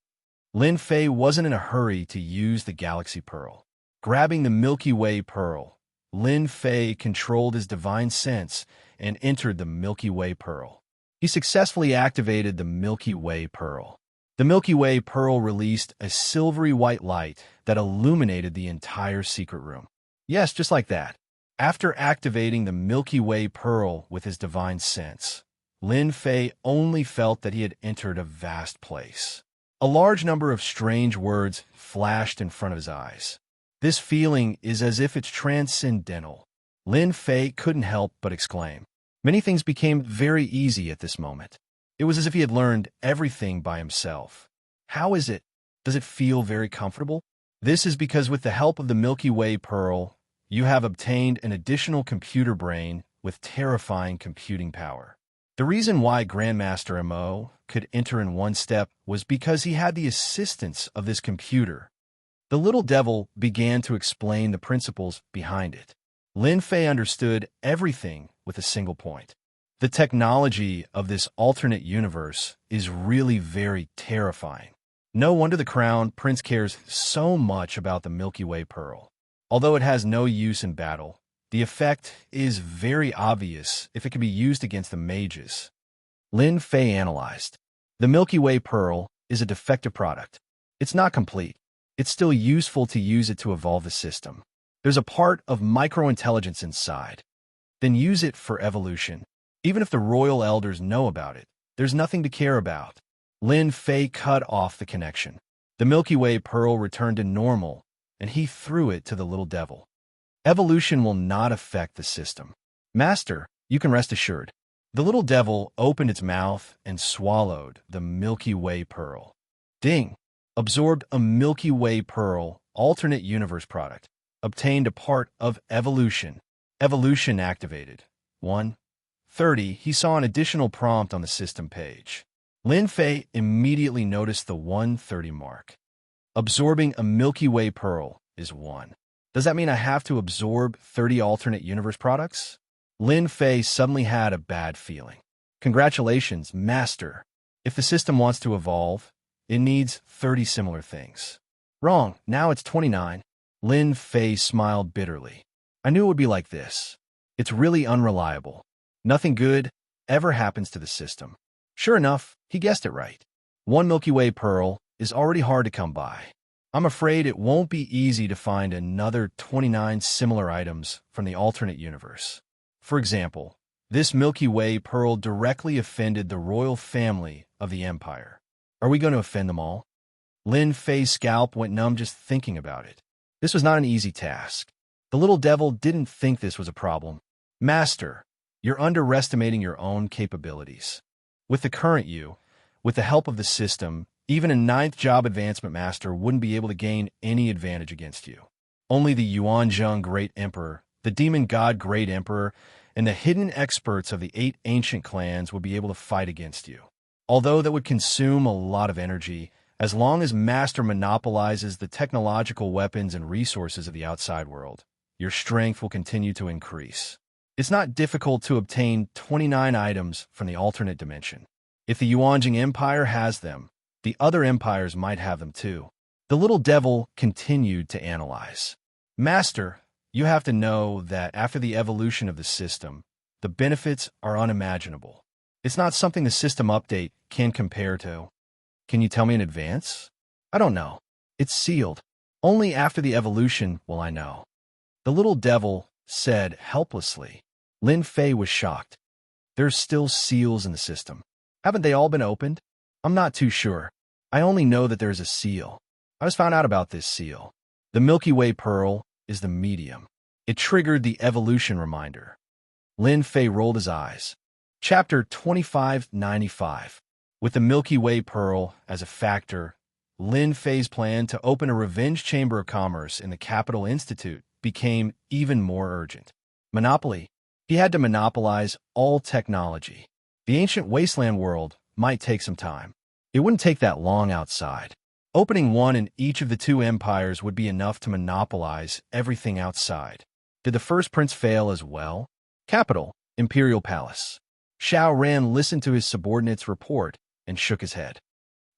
Lin Fei wasn't in a hurry to use the Galaxy Pearl. Grabbing the Milky Way pearl, Lin Fei controlled his divine sense and entered the Milky Way pearl. He successfully activated the Milky Way pearl. The Milky Way pearl released a silvery white light that illuminated the entire secret room. Yes, just like that. After activating the Milky Way pearl with his divine sense, Lin Fei only felt that he had entered a vast place. A large number of strange words flashed in front of his eyes. This feeling is as if it's transcendental. Lin Fei couldn't help but exclaim. Many things became very easy at this moment. It was as if he had learned everything by himself. How is it? Does it feel very comfortable? This is because with the help of the Milky Way Pearl, you have obtained an additional computer brain with terrifying computing power. The reason why Grandmaster Mo could enter in one step was because he had the assistance of this computer. The little devil began to explain the principles behind it. Lin Fei understood everything with a single point. The technology of this alternate universe is really very terrifying. No wonder the Crown Prince cares so much about the Milky Way Pearl. Although it has no use in battle, the effect is very obvious if it can be used against the mages. Lin Fei analyzed. The Milky Way Pearl is a defective product. It's not complete. It's still useful to use it to evolve the system. There's a part of microintelligence inside. Then use it for evolution. Even if the royal elders know about it, there's nothing to care about. Lin Fei cut off the connection. The Milky Way Pearl returned to normal, and he threw it to the little devil. Evolution will not affect the system. Master, you can rest assured. The little devil opened its mouth and swallowed the Milky Way Pearl. Ding! Absorbed a Milky Way Pearl, alternate universe product. Obtained a part of evolution. Evolution activated. 1:30. He saw an additional prompt on the system page. Lin Fei immediately noticed the 1:30 mark. Absorbing a Milky Way Pearl is 1. Does that mean I have to absorb 30 alternate universe products? Lin Fei suddenly had a bad feeling. Congratulations, Master. If the system wants to evolve, it needs 30 similar things. Wrong, now it's 29. Lin Fei smiled bitterly. I knew it would be like this. It's really unreliable. Nothing good ever happens to the system. Sure enough, he guessed it right. One Milky Way Pearl is already hard to come by. I'm afraid it won't be easy to find another 29 similar items from the alternate universe. For example, this Milky Way Pearl directly offended the royal family of the Empire. Are we going to offend them all? Lin Fei's scalp went numb just thinking about it. This was not an easy task. The little devil didn't think this was a problem. Master, you're underestimating your own capabilities. With the current you, with the help of the system, even a 9th job advancement master wouldn't be able to gain any advantage against you. Only the Yuanzheng Great Emperor, the Demon God Great Emperor, and the hidden experts of the 8 ancient clans would be able to fight against you. Although that would consume a lot of energy, as long as Master monopolizes the technological weapons and resources of the outside world, your strength will continue to increase. It's not difficult to obtain 29 items from the alternate dimension. If the Yuanjing Empire has them, the other empires might have them too. The little devil continued to analyze. Master, you have to know that after the evolution of the system, the benefits are unimaginable. It's not something the system update can compare to. Can you tell me in advance? I don't know. It's sealed. Only after the evolution will I know. The little devil said helplessly. Lin Fei was shocked. There's still seals in the system. Haven't they all been opened? I'm not too sure. I only know that there's a seal. I just found out about this seal. The Milky Way Pearl is the medium. It triggered the evolution reminder. Lin Fei rolled his eyes. Chapter 2595. With the Milky Way Pearl as a factor, Lin Fei's plan to open a revenge chamber of commerce in the Capital Institute became even more urgent. Monopoly. He had to monopolize all technology. The ancient wasteland world might take some time. It wouldn't take that long outside. Opening one in each of the 2 empires would be enough to monopolize everything outside. Did the first prince fail as well? Capital, Imperial Palace. Xiao Ran listened to his subordinate's report and shook his head.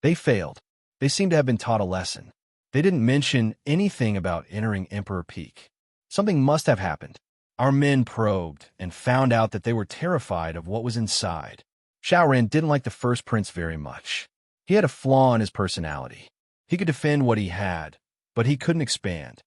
They failed. They seemed to have been taught a lesson. They didn't mention anything about entering Emperor Peak. Something must have happened. Our men probed and found out that they were terrified of what was inside. Xiao Ran didn't like the first prince very much. He had a flaw in his personality. He could defend what he had, but he couldn't expand.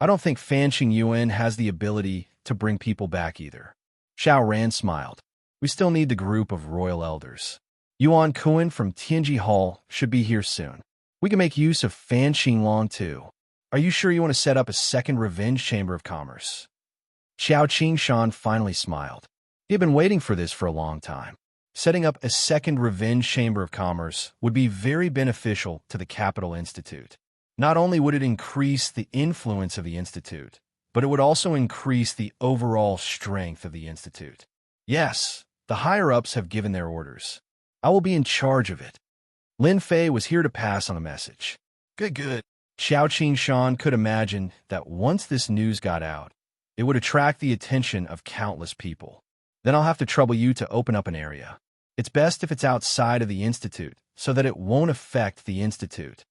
I don't think Fan Qingyuan has the ability to bring people back either. Xiao Ran smiled. We still need the group of royal elders. Yuan Kuan from Tianji Hall should be here soon. We can make use of Fan Qinglong too. Are you sure you want to set up a second revenge chamber of commerce? Xiao Qingshan finally smiled. He had been waiting for this for a long time. Setting up a second revenge chamber of commerce would be very beneficial to the Capital Institute. Not only would it increase the influence of the Institute, but it would also increase the overall strength of the Institute. Yes, the higher-ups have given their orders. I will be in charge of it. Lin Fei was here to pass on a message. Good. Xiao Qingshan could imagine that once this news got out, it would attract the attention of countless people. Then I'll have to trouble you to open up an area. It's best if it's outside of the Institute, so that it won't affect the Institute.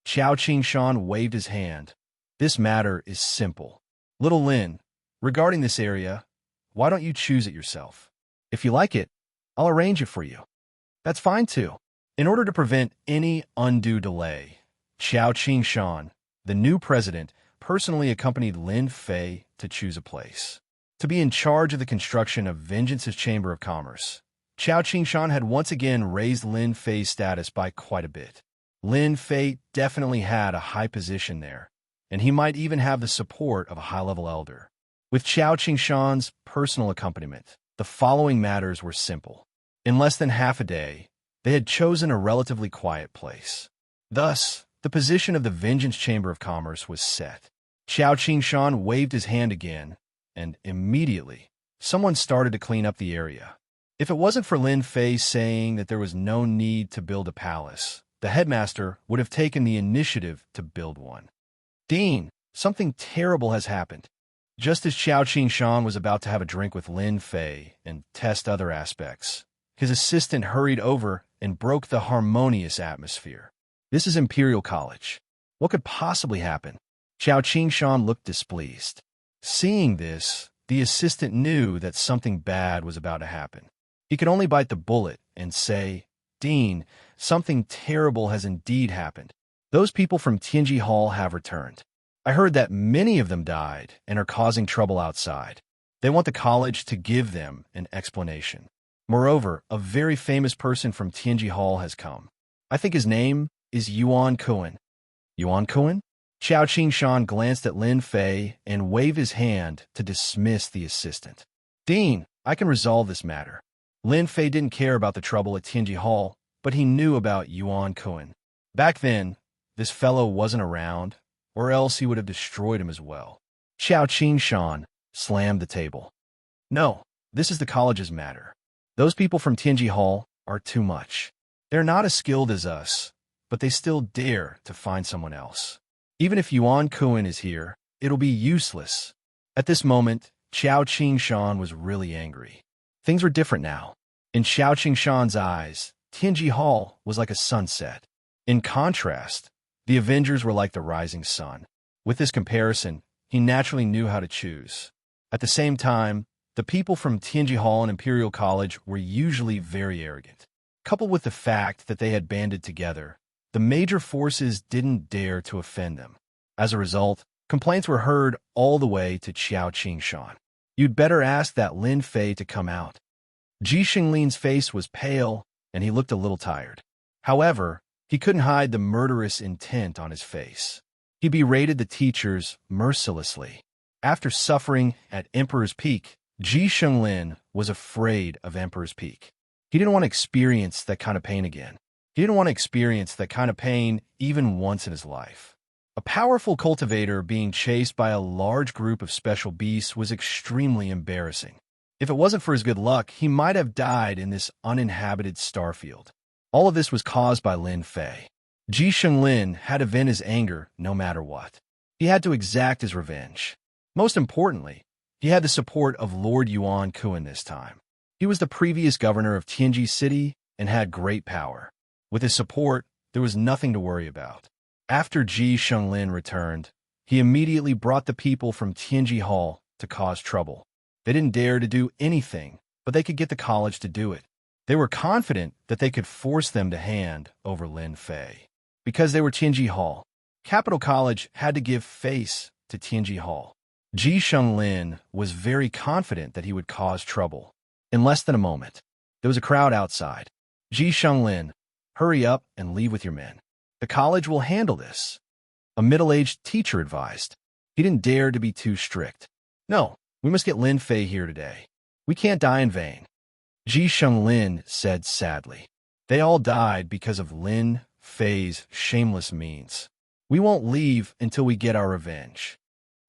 Xiao Qingshan waved his hand. This matter is simple. Little Lin, regarding this area, why don't you choose it yourself? If you like it, I'll arrange it for you. That's fine too. In order to prevent any undue delay, Xiao Qingshan, the new president, personally accompanied Lin Fei to choose a place. To be in charge of the construction of Vengeance's Chamber of Commerce, Xiao Qingshan had once again raised Lin Fei's status by quite a bit. Lin Fei definitely had a high position there, and he might even have the support of a high-level elder. With Xiao Qingshan's personal accompaniment, the following matters were simple. In less than half a day, they had chosen a relatively quiet place. Thus, the position of the Vengeance Chamber of Commerce was set. Xiao Qingshan waved his hand again, and immediately, someone started to clean up the area. If it wasn't for Lin Fei saying that there was no need to build a palace, the headmaster would have taken the initiative to build one. Dean, something terrible has happened. Just as Xiao Qingshan was about to have a drink with Lin Fei and test other aspects, his assistant hurried over and broke the harmonious atmosphere. This is Imperial College. What could possibly happen? Xiao Qingshan looked displeased. Seeing this, the assistant knew that something bad was about to happen. He could only bite the bullet and say, Dean, something terrible has indeed happened. Those people from Tianji Hall have returned. I heard that many of them died and are causing trouble outside. They want the college to give them an explanation. Moreover, a very famous person from Tianji Hall has come. I think his name is Yuan Kuan. Yuan Kuan? Xiao Qingshan glanced at Lin Fei and waved his hand to dismiss the assistant. Dean, I can resolve this matter. Lin Fei didn't care about the trouble at Tianji Hall, but he knew about Yuan Kuan. Back then, this fellow wasn't around, or else he would have destroyed him as well. Xiao Qingshan slammed the table. No, this is the college's matter. Those people from Tianji Hall are too much. They're not as skilled as us, but they still dare to find someone else. Even if Yuan Kuan is here, it'll be useless. At this moment, Xiao Qingshan was really angry. Things were different now. In Xiao Qingshan's eyes, Tianji Hall was like a sunset. In contrast, the Avengers were like the rising sun. With this comparison, he naturally knew how to choose. At the same time, the people from Tianji Hall and Imperial College were usually very arrogant. Coupled with the fact that they had banded together, the major forces didn't dare to offend them. As a result, complaints were heard all the way to Xiao Qingshan. You'd better ask that Lin Fei to come out. Ji Xinglin's face was pale, and he looked a little tired. However, he couldn't hide the murderous intent on his face. He berated the teachers mercilessly. After suffering at Emperor's Peak, Ji Xinglin was afraid of Emperor's Peak. He didn't want to experience that kind of pain again. He didn't want to experience that kind of pain even once in his life. A powerful cultivator being chased by a large group of special beasts was extremely embarrassing. If it wasn't for his good luck, he might have died in this uninhabited starfield. All of this was caused by Lin Fei. Ji Xinglin had to vent his anger no matter what. He had to exact his revenge. Most importantly, he had the support of Lord Yuan Kuan this time. He was the previous governor of Tianji City and had great power. With his support, there was nothing to worry about. After Ji Xinglin returned, he immediately brought the people from Tianji Hall to cause trouble. They didn't dare to do anything, but they could get the college to do it. They were confident that they could force them to hand over Lin Fei. Because they were Tianji Hall, Capital College had to give face to Tianji Hall. Ji Xinglin was very confident that he would cause trouble. In less than a moment, there was a crowd outside. Ji Xinglin, hurry up and leave with your men. The college will handle this, a middle-aged teacher advised. He didn't dare to be too strict. No, we must get Lin Fei here today. We can't die in vain. Ji Sheng said sadly. They all died because of Lin Fei's shameless means. We won't leave until we get our revenge.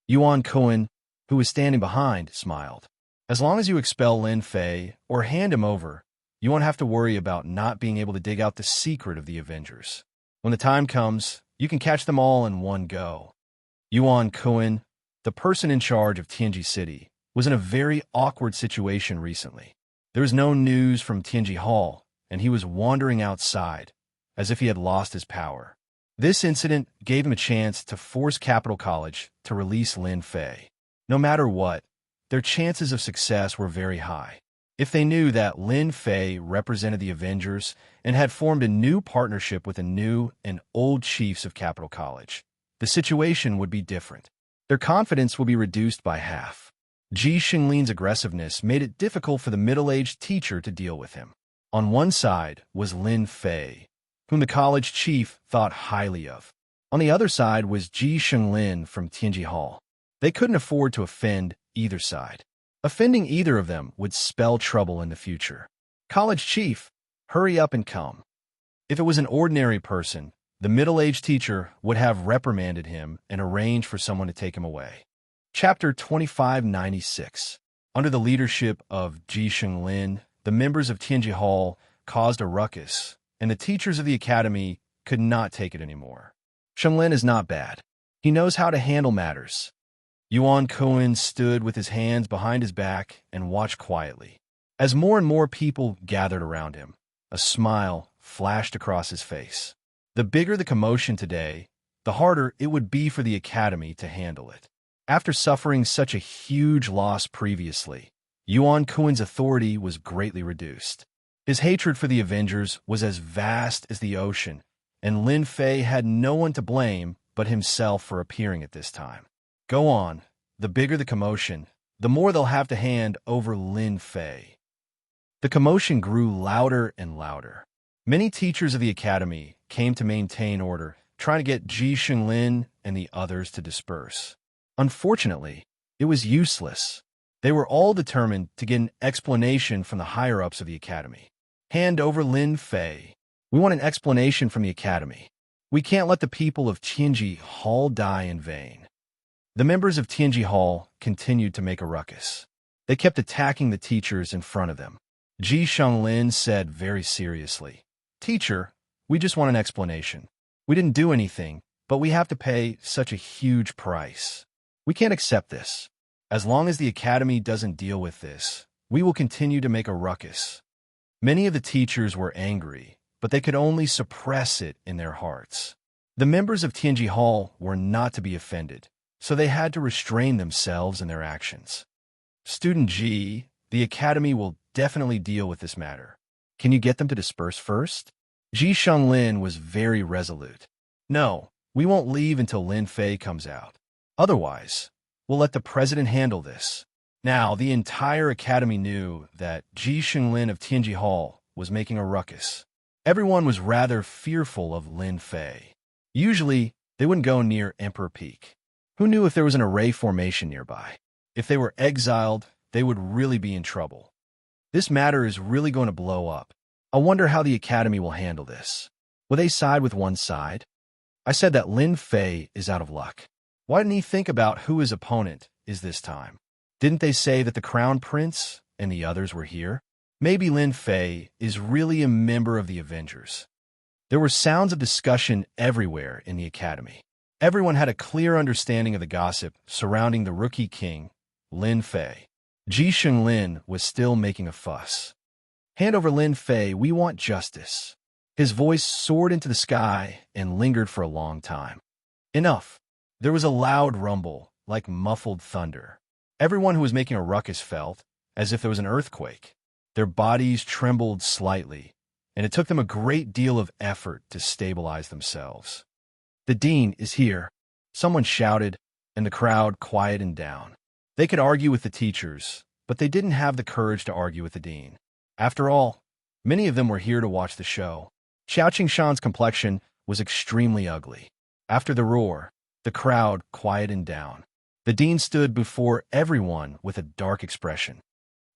Yuan Cohen, who was standing behind, smiled. As long as you expel Lin Fei or hand him over, you won't have to worry about not being able to dig out the secret of the Avengers. When the time comes, you can catch them all in one go. Yuan Cohen, the person in charge of Tianji City, was in a very awkward situation recently. There was no news from Tianji Hall, and he was wandering outside, as if he had lost his power. This incident gave him a chance to force Capital College to release Lin Fei. No matter what, their chances of success were very high. If they knew that Lin Fei represented the Avengers and had formed a new partnership with the new and old chiefs of Capital College, the situation would be different. Their confidence will be reduced by half. Ji Xinglin's aggressiveness made it difficult for the middle-aged teacher to deal with him. On one side was Lin Fei, whom the college chief thought highly of. On the other side was Ji Xinglin from Tianji Hall. They couldn't afford to offend either side. Offending either of them would spell trouble in the future. College chief, hurry up and come. If it was an ordinary person, the middle-aged teacher would have reprimanded him and arranged for someone to take him away. Chapter 2596. Under the leadership of Ji Xinglin, the members of Tianji Hall caused a ruckus, and the teachers of the academy could not take it anymore. Xinglin is not bad. He knows how to handle matters. Yuan Cohen stood with his hands behind his back and watched quietly. As more and more people gathered around him, a smile flashed across his face. The bigger the commotion today, the harder it would be for the academy to handle it. After suffering such a huge loss previously, Yuan Cohen's authority was greatly reduced. His hatred for the Avengers was as vast as the ocean, and Lin Fei had no one to blame but himself for appearing at this time. Go on. The bigger the commotion, the more they'll have to hand over Lin Fei. The commotion grew louder and louder. Many teachers of the academy came to maintain order, trying to get Ji Xinglin and the others to disperse. Unfortunately, it was useless. They were all determined to get an explanation from the higher-ups of the academy. Hand over Lin Fei. We want an explanation from the academy. We can't let the people of Tianji Hall die in vain. The members of Tianji Hall continued to make a ruckus. They kept attacking the teachers in front of them. Ji Xinglin said very seriously, "Teacher, we just want an explanation. We didn't do anything, but we have to pay such a huge price. We can't accept this. As long as the academy doesn't deal with this, we will continue to make a ruckus." Many of the teachers were angry, but they could only suppress it in their hearts. The members of Tianji Hall were not to be offended, so they had to restrain themselves in their actions. Student G, the academy will definitely deal with this matter. Can you get them to disperse first? Ji Xinglin was very resolute. No, we won't leave until Lin Fei comes out. Otherwise, we'll let the president handle this. Now, the entire academy knew that Ji Xinglin of Tianji Hall was making a ruckus. Everyone was rather fearful of Lin Fei. Usually, they wouldn't go near Emperor Peak. Who knew if there was an array formation nearby? If they were exiled, they would really be in trouble. This matter is really going to blow up. I wonder how the academy will handle this. Will they side with one side? I said that Lin Fei is out of luck. Why didn't he think about who his opponent is this time? Didn't they say that the Crown Prince and the others were here? Maybe Lin Fei is really a member of the Avengers. There were sounds of discussion everywhere in the academy. Everyone had a clear understanding of the gossip surrounding the rookie king, Lin Fei. Ji Xinglin was still making a fuss. Hand over Lin Fei, we want justice. His voice soared into the sky and lingered for a long time. Enough. There was a loud rumble, like muffled thunder. Everyone who was making a ruckus felt as if there was an earthquake. Their bodies trembled slightly, and it took them a great deal of effort to stabilize themselves. The dean is here, someone shouted, and the crowd quieted down. They could argue with the teachers, but they didn't have the courage to argue with the dean. After all, many of them were here to watch the show. Xianxia's complexion was extremely ugly. After the roar, the crowd quieted down. The dean stood before everyone with a dark expression.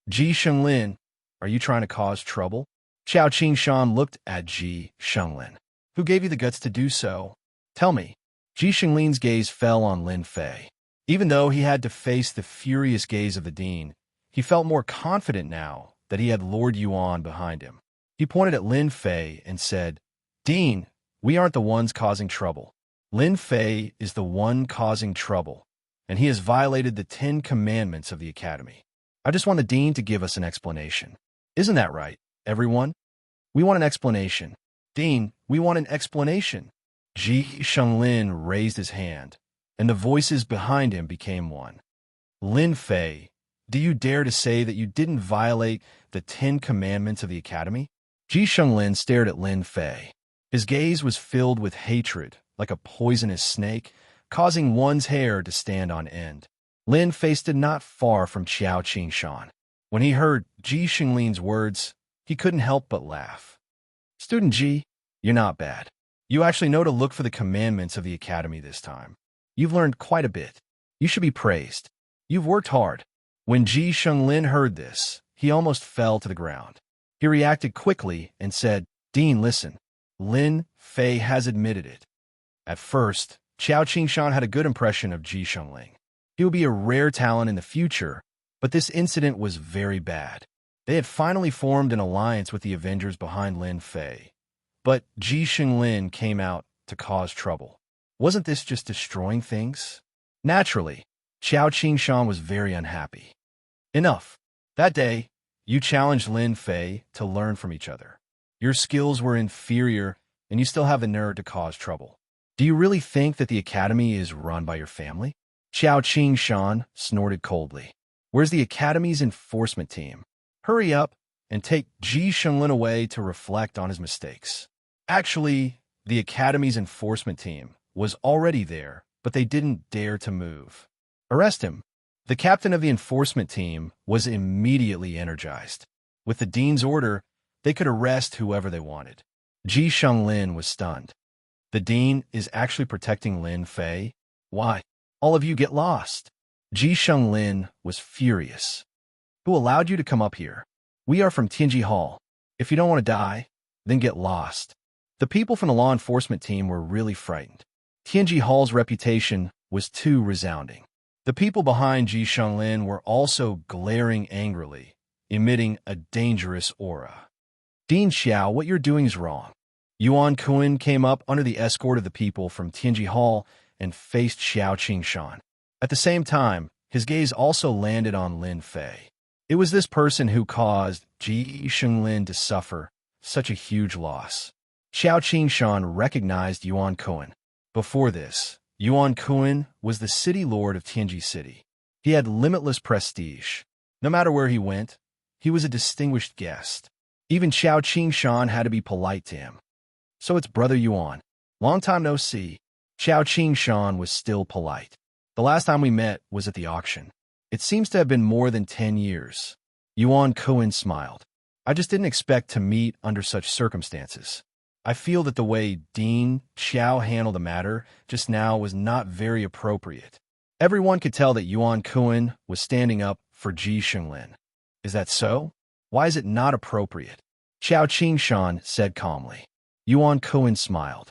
Ji Shenglin, are you trying to cause trouble? Xiao Qingshan looked at Ji Shenglin. Who gave you the guts to do so? Tell me. Ji Shenglin's gaze fell on Lin Fei. Even though he had to face the furious gaze of the dean, he felt more confident now that he had Lord Yuan behind him. He pointed at Lin Fei and said, Dean, we aren't the ones causing trouble. Lin Fei is the one causing trouble, and he has violated the 10 commandments of the academy. I just want the dean to give us an explanation. Isn't that right, everyone? We want an explanation. Dean, we want an explanation. Ji Shenglin raised his hand, and the voices behind him became one. Lin Fei, do you dare to say that you didn't violate the 10 commandments of the academy? Ji Shenglin stared at Lin Fei. His gaze was filled with hatred, like a poisonous snake, causing one's hair to stand on end. Lin Fei stood not far from Xiao Qingshan. When he heard Ji Shenglin's words, he couldn't help but laugh. Student Ji, you're not bad. You actually know to look for the commandments of the academy this time. You've learned quite a bit. You should be praised. You've worked hard. When Ji Shenglin heard this, he almost fell to the ground. He reacted quickly and said, Dean, listen. Lin Fei has admitted it. At first, Xiao Qingshan had a good impression of Ji Shenglin. He would be a rare talent in the future, but this incident was very bad. They had finally formed an alliance with the Avengers behind Lin Fei. But Ji Shenglin came out to cause trouble. Wasn't this just destroying things? Naturally, Xiao Qingshan was very unhappy. Enough. That day, you challenged Lin Fei to learn from each other. Your skills were inferior, and you still have the nerve to cause trouble. Do you really think that the academy is run by your family? Xiao Qingshan snorted coldly. Where's the academy's enforcement team? Hurry up and take Ji Shenglin away to reflect on his mistakes. Actually, the academy's enforcement team was already there, but they didn't dare to move. Arrest him. The captain of the enforcement team was immediately energized. With the dean's order, they could arrest whoever they wanted. Ji Shenglin was stunned. The dean is actually protecting Lin Fei? Why? All of you get lost. Ji Shenglin was furious. Who allowed you to come up here? We are from Tianji Hall. If you don't want to die, then get lost. The people from the law enforcement team were really frightened. Tianji Hall's reputation was too resounding. The people behind Ji Shenglin were also glaring angrily, emitting a dangerous aura. Dean Xiao, what you're doing is wrong. Yuan Kun came up under the escort of the people from Tianji Hall and faced Xiao Qingshan. At the same time, his gaze also landed on Lin Fei. It was this person who caused Ji Shenglin to suffer such a huge loss. Xiao Qingshan recognized Yuan Kun. Before this, Yuan Kun was the city lord of Tianji City. He had limitless prestige. No matter where he went, he was a distinguished guest. Even Xiao Qingshan had to be polite to him. So it's Brother Yuan. Long time no see. Xiao Qingshan was still polite. The last time we met was at the auction. It seems to have been more than 10 years. Yuan Kun smiled. I just didn't expect to meet under such circumstances. I feel that the way Dean Xiao handled the matter just now was not very appropriate. Everyone could tell that Yuan Kun was standing up for Ji Shenglin. Is that so? Why is it not appropriate? Xiao Qingshan said calmly. Yuan Kun smiled.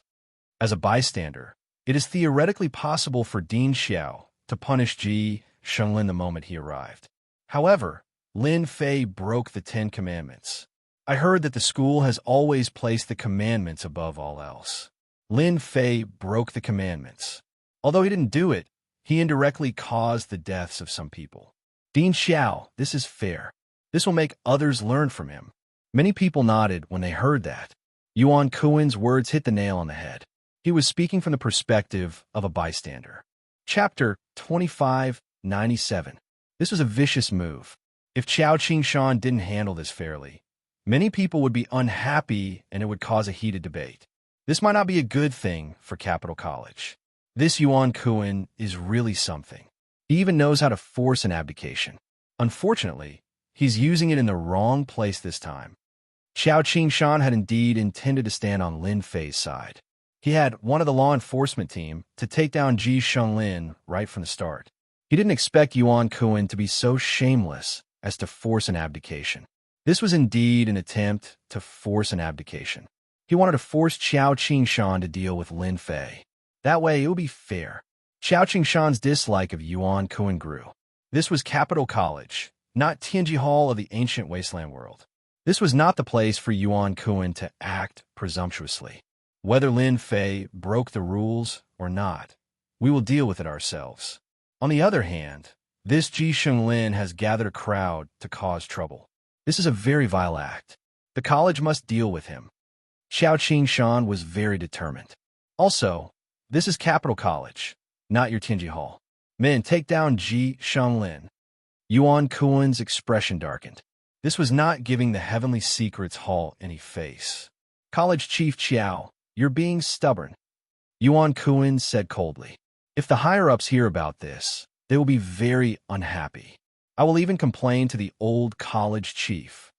As a bystander, it is theoretically possible for Dean Xiao to punish Ji Shenglin the moment he arrived. However, Lin Fei broke the 10 commandments. I heard that the school has always placed the commandments above all else. Lin Fei broke the commandments. Although he didn't do it, he indirectly caused the deaths of some people. Dean Xiao, this is fair. This will make others learn from him. Many people nodded when they heard that. Yuan Kun's words hit the nail on the head. He was speaking from the perspective of a bystander. Chapter 2597. This was a vicious move. If Xiao Qingshan didn't handle this fairly, many people would be unhappy and it would cause a heated debate. This might not be a good thing for Capital College. This Yuan Kun is really something. He even knows how to force an abdication. Unfortunately, he's using it in the wrong place this time. Xiao Qingshan had indeed intended to stand on Lin Fei's side. He had one of the law enforcement team to take down Ji Shunlin right from the start. He didn't expect Yuan Kuan to be so shameless as to force an abdication. This was indeed an attempt to force an abdication. He wanted to force Qiao Qingshan to deal with Lin Fei. That way, it would be fair. Qiao Qingshan's dislike of Yuan Kuan grew. This was Capital College, not Tianji Hall of the ancient wasteland world. This was not the place for Yuan Kuan to act presumptuously. Whether Lin Fei broke the rules or not, we will deal with it ourselves. On the other hand, this Ji Shunlin has gathered a crowd to cause trouble. This is a very vile act. The college must deal with him. Xiao Qingshan was very determined. Also, this is Capital College, not your Tianji Hall. Men, take down Ji Shunlin. Yuan Kuan's expression darkened. This was not giving the Heavenly Secrets Hall any face. College Chief Qiao, you're being stubborn, Yuan Kuan said coldly. If the higher-ups hear about this, they will be very unhappy. I will even complain to the old college chief.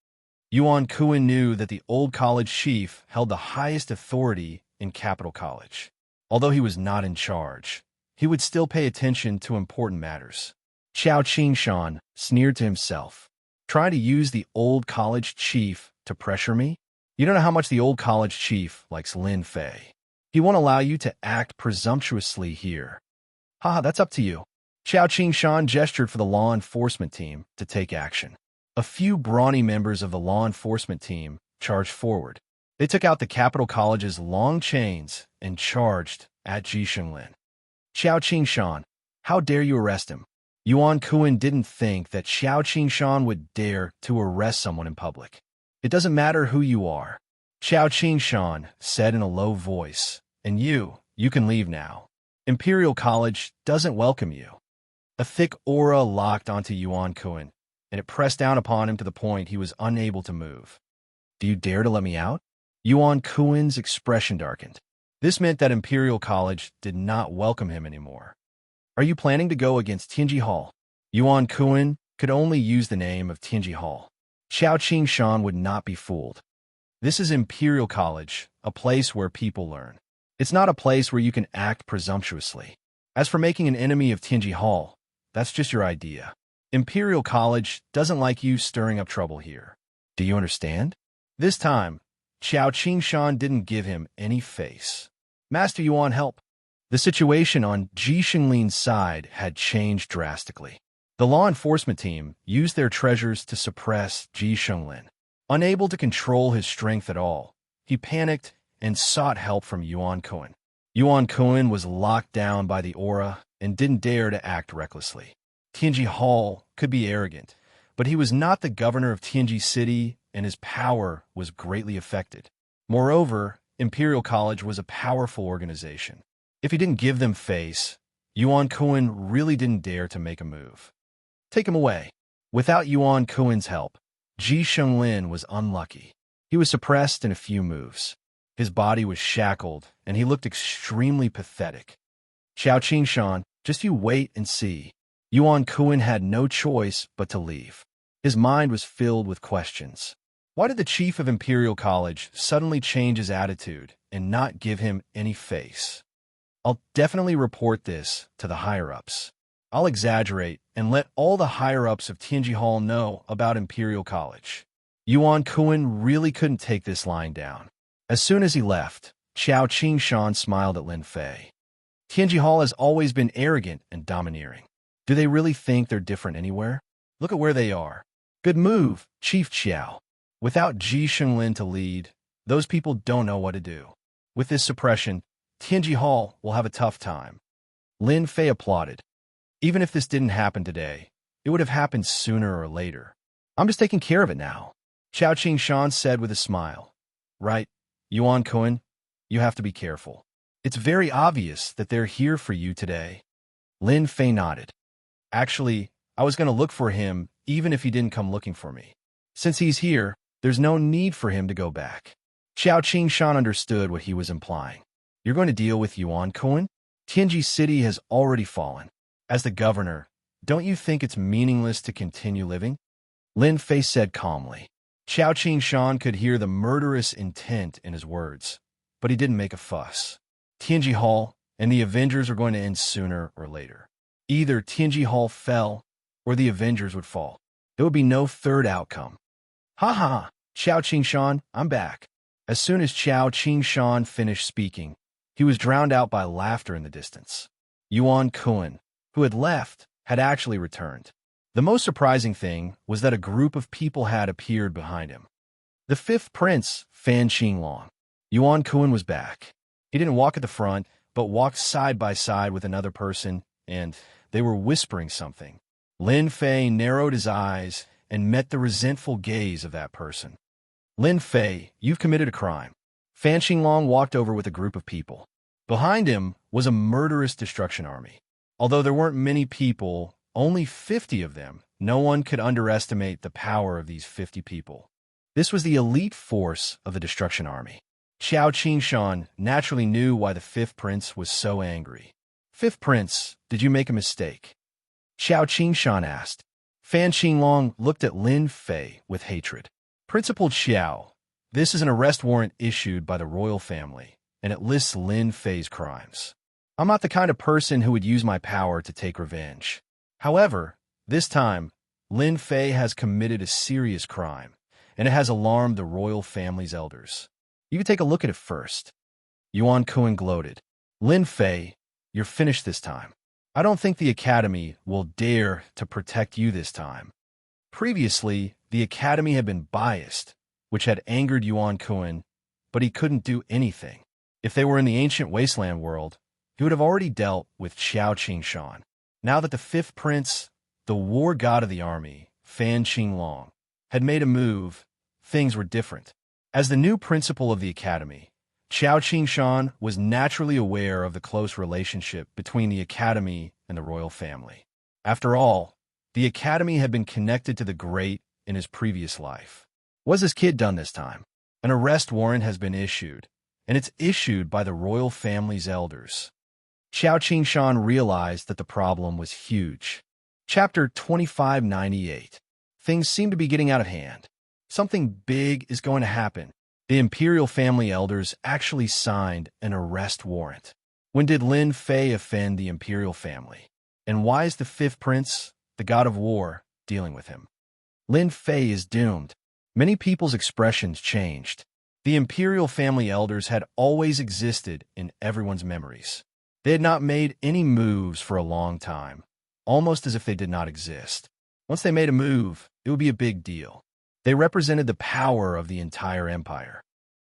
Yuan Kuan knew that the old college chief held the highest authority in Capital College. Although he was not in charge, he would still pay attention to important matters. Qiao Qingshan sneered to himself. Trying to use the old college chief to pressure me? You don't know how much the old college chief likes Lin Fei. He won't allow you to act presumptuously here. Haha, that's up to you. Qiao Qingshan gestured for the law enforcement team to take action. A few brawny members of the law enforcement team charged forward. They took out the Capital College's long chains and charged at Ji Shunlin. Qiao Qingshan, how dare you arrest him? Yuan Kuan didn't think that Xiao Qingshan would dare to arrest someone in public. It doesn't matter who you are, Xiao Qingshan said in a low voice, and you can leave now. Imperial College doesn't welcome you. A thick aura locked onto Yuan Kuan, and it pressed down upon him to the point he was unable to move. Do you dare to let me out? Yuan Kuan's expression darkened. This meant that Imperial College did not welcome him anymore. Are you planning to go against Tianji Hall? Yuan Kuan could only use the name of Tianji Hall. Xiao Qingshan would not be fooled. This is Imperial College, a place where people learn. It's not a place where you can act presumptuously. As for making an enemy of Tianji Hall, that's just your idea. Imperial College doesn't like you stirring up trouble here. Do you understand? This time, Xiao Qingshan didn't give him any face. Master Yuan, help. The situation on Ji Shunlin's side had changed drastically. The law enforcement team used their treasures to suppress Ji Shunlin. Unable to control his strength at all, he panicked and sought help from Yuan Kuan. Yuan Kuan was locked down by the aura and didn't dare to act recklessly. Tianji Hall could be arrogant, but he was not the governor of Tianji City, and his power was greatly affected. Moreover, Imperial College was a powerful organization. If he didn't give them face, Yuan Kuan really didn't dare to make a move. Take him away. Without Yuan Kuan's help, Ji Shunlin was unlucky. He was suppressed in a few moves. His body was shackled, and he looked extremely pathetic. Xiao Qingshan, just you wait and see. Yuan Kuan had no choice but to leave. His mind was filled with questions. Why did the chief of Imperial College suddenly change his attitude and not give him any face? I'll definitely report this to the higher-ups. I'll exaggerate and let all the higher-ups of Tianji Hall know about Imperial College. Yuan Kuan really couldn't take this lying down. As soon as he left, Xiao Qingshan smiled at Lin Fei. Tianji Hall has always been arrogant and domineering. Do they really think they're different anywhere? Look at where they are. Good move, Chief Qiao. Without Ji Shunlin to lead, those people don't know what to do. With this suppression, Tianji Hall will have a tough time. Lin Fei applauded. Even if this didn't happen today, it would have happened sooner or later. I'm just taking care of it now, Xiao Qingshan said with a smile. Right, Yuan Kuan, you have to be careful. It's very obvious that they're here for you today. Lin Fei nodded. Actually, I was going to look for him even if he didn't come looking for me. Since he's here, there's no need for him to go back. Xiao Qingshan understood what he was implying. You're going to deal with Yuan Kuan? Tianji City has already fallen. As the governor, don't you think it's meaningless to continue living? Lin Fei said calmly. Xiao Qingshan could hear the murderous intent in his words, but he didn't make a fuss. Tianji Hall and the Avengers are going to end sooner or later. Either Tianji Hall fell or the Avengers would fall. There would be no third outcome. Ha ha ha, Xiao Qingshan, I'm back. As soon as Xiao Qingshan finished speaking, he was drowned out by laughter in the distance. Yuan Kun, who had left, had actually returned. The most surprising thing was that a group of people had appeared behind him. The fifth prince, Fan Qinglong. Yuan Kun was back. He didn't walk at the front, but walked side by side with another person, and they were whispering something. Lin Fei narrowed his eyes and met the resentful gaze of that person. Lin Fei, you've committed a crime. Fan Qinglong walked over with a group of people. Behind him was a murderous destruction army. Although there weren't many people, only 50 of them, no one could underestimate the power of these 50 people. This was the elite force of the destruction army. Xiao Qingshan naturally knew why the fifth prince was so angry. Fifth prince, did you make a mistake? Xiao Qingshan asked. Fan Qinglong looked at Lin Fei with hatred. Principal Xiao, this is an arrest warrant issued by the royal family, and it lists Lin Fei's crimes. I'm not the kind of person who would use my power to take revenge. However, this time, Lin Fei has committed a serious crime, and it has alarmed the royal family's elders. You can take a look at it first. Yuan Kun gloated. Lin Fei, you're finished this time. I don't think the Academy will dare to protect you this time. Previously, the Academy had been biased, which had angered Yuan Kun, but he couldn't do anything. If they were in the ancient wasteland world, he would have already dealt with Xiao Qingshan. Now that the fifth prince, the war god of the army, Fan Qinglong, had made a move, things were different. As the new principal of the Academy, Xiao Qingshan was naturally aware of the close relationship between the Academy and the royal family. After all, the Academy had been connected to the great in his previous life. What's this kid done this time? An arrest warrant has been issued, and it's issued by the royal family's elders. Xiao Qingshan realized that the problem was huge. Chapter 2598. Things seem to be getting out of hand. Something big is going to happen. The imperial family elders actually signed an arrest warrant. When did Lin Fei offend the imperial family? And why is the fifth prince, the god of war, dealing with him? Lin Fei is doomed. Many people's expressions changed. The imperial family elders had always existed in everyone's memories. They had not made any moves for a long time, almost as if they did not exist. Once they made a move, it would be a big deal. They represented the power of the entire empire.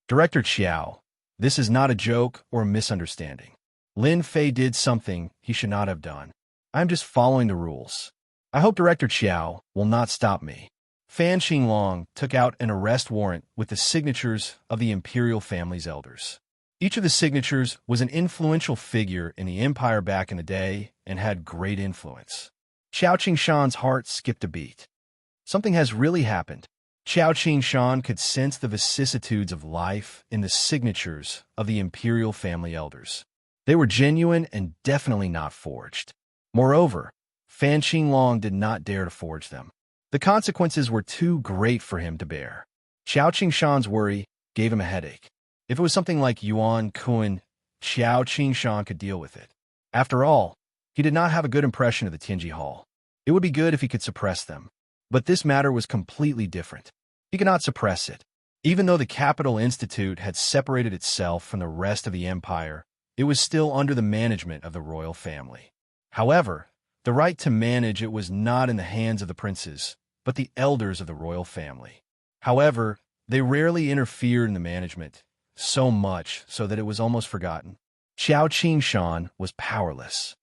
Director Xiao, this is not a joke or a misunderstanding. Lin Fei did something he should not have done. I'm just following the rules. I hope Director Xiao will not stop me. Fan Qinglong took out an arrest warrant with the signatures of the imperial family's elders. Each of the signatures was an influential figure in the empire back in the day and had great influence. Xiao Qingshan's heart skipped a beat. Something has really happened. Xiao Qingshan could sense the vicissitudes of life in the signatures of the imperial family elders. They were genuine and definitely not forged. Moreover, Fan Qinglong did not dare to forge them. The consequences were too great for him to bear. Xiao Qingshan's worry gave him a headache. If it was something like Yuan Kun, Xiao Qingshan could deal with it. After all, he did not have a good impression of the Tianji Hall. It would be good if he could suppress them. But this matter was completely different. He could not suppress it. Even though the Capital Institute had separated itself from the rest of the empire, it was still under the management of the royal family. However, the right to manage it was not in the hands of the princes, but the elders of the royal family. However, they rarely interfered in the management, so much so that it was almost forgotten. Xiao Qingshan was powerless.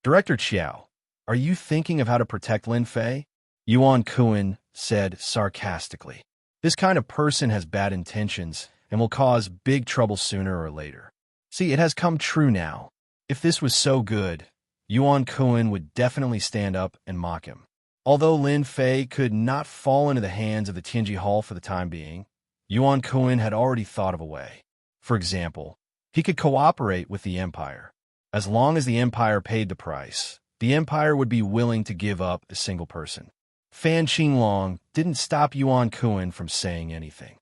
Director Xiao, are you thinking of how to protect Lin Fei? Yuan Kun said sarcastically. This kind of person has bad intentions and will cause big trouble sooner or later. See, it has come true now. If this was so good, Yuan Kun would definitely stand up and mock him. Although Lin Fei could not fall into the hands of the Tianji Hall for the time being, Yuan Kun had already thought of a way. For example, he could cooperate with the empire. As long as the empire paid the price, the empire would be willing to give up a single person. Fan Qinglong didn't stop Yuan Kun from saying anything.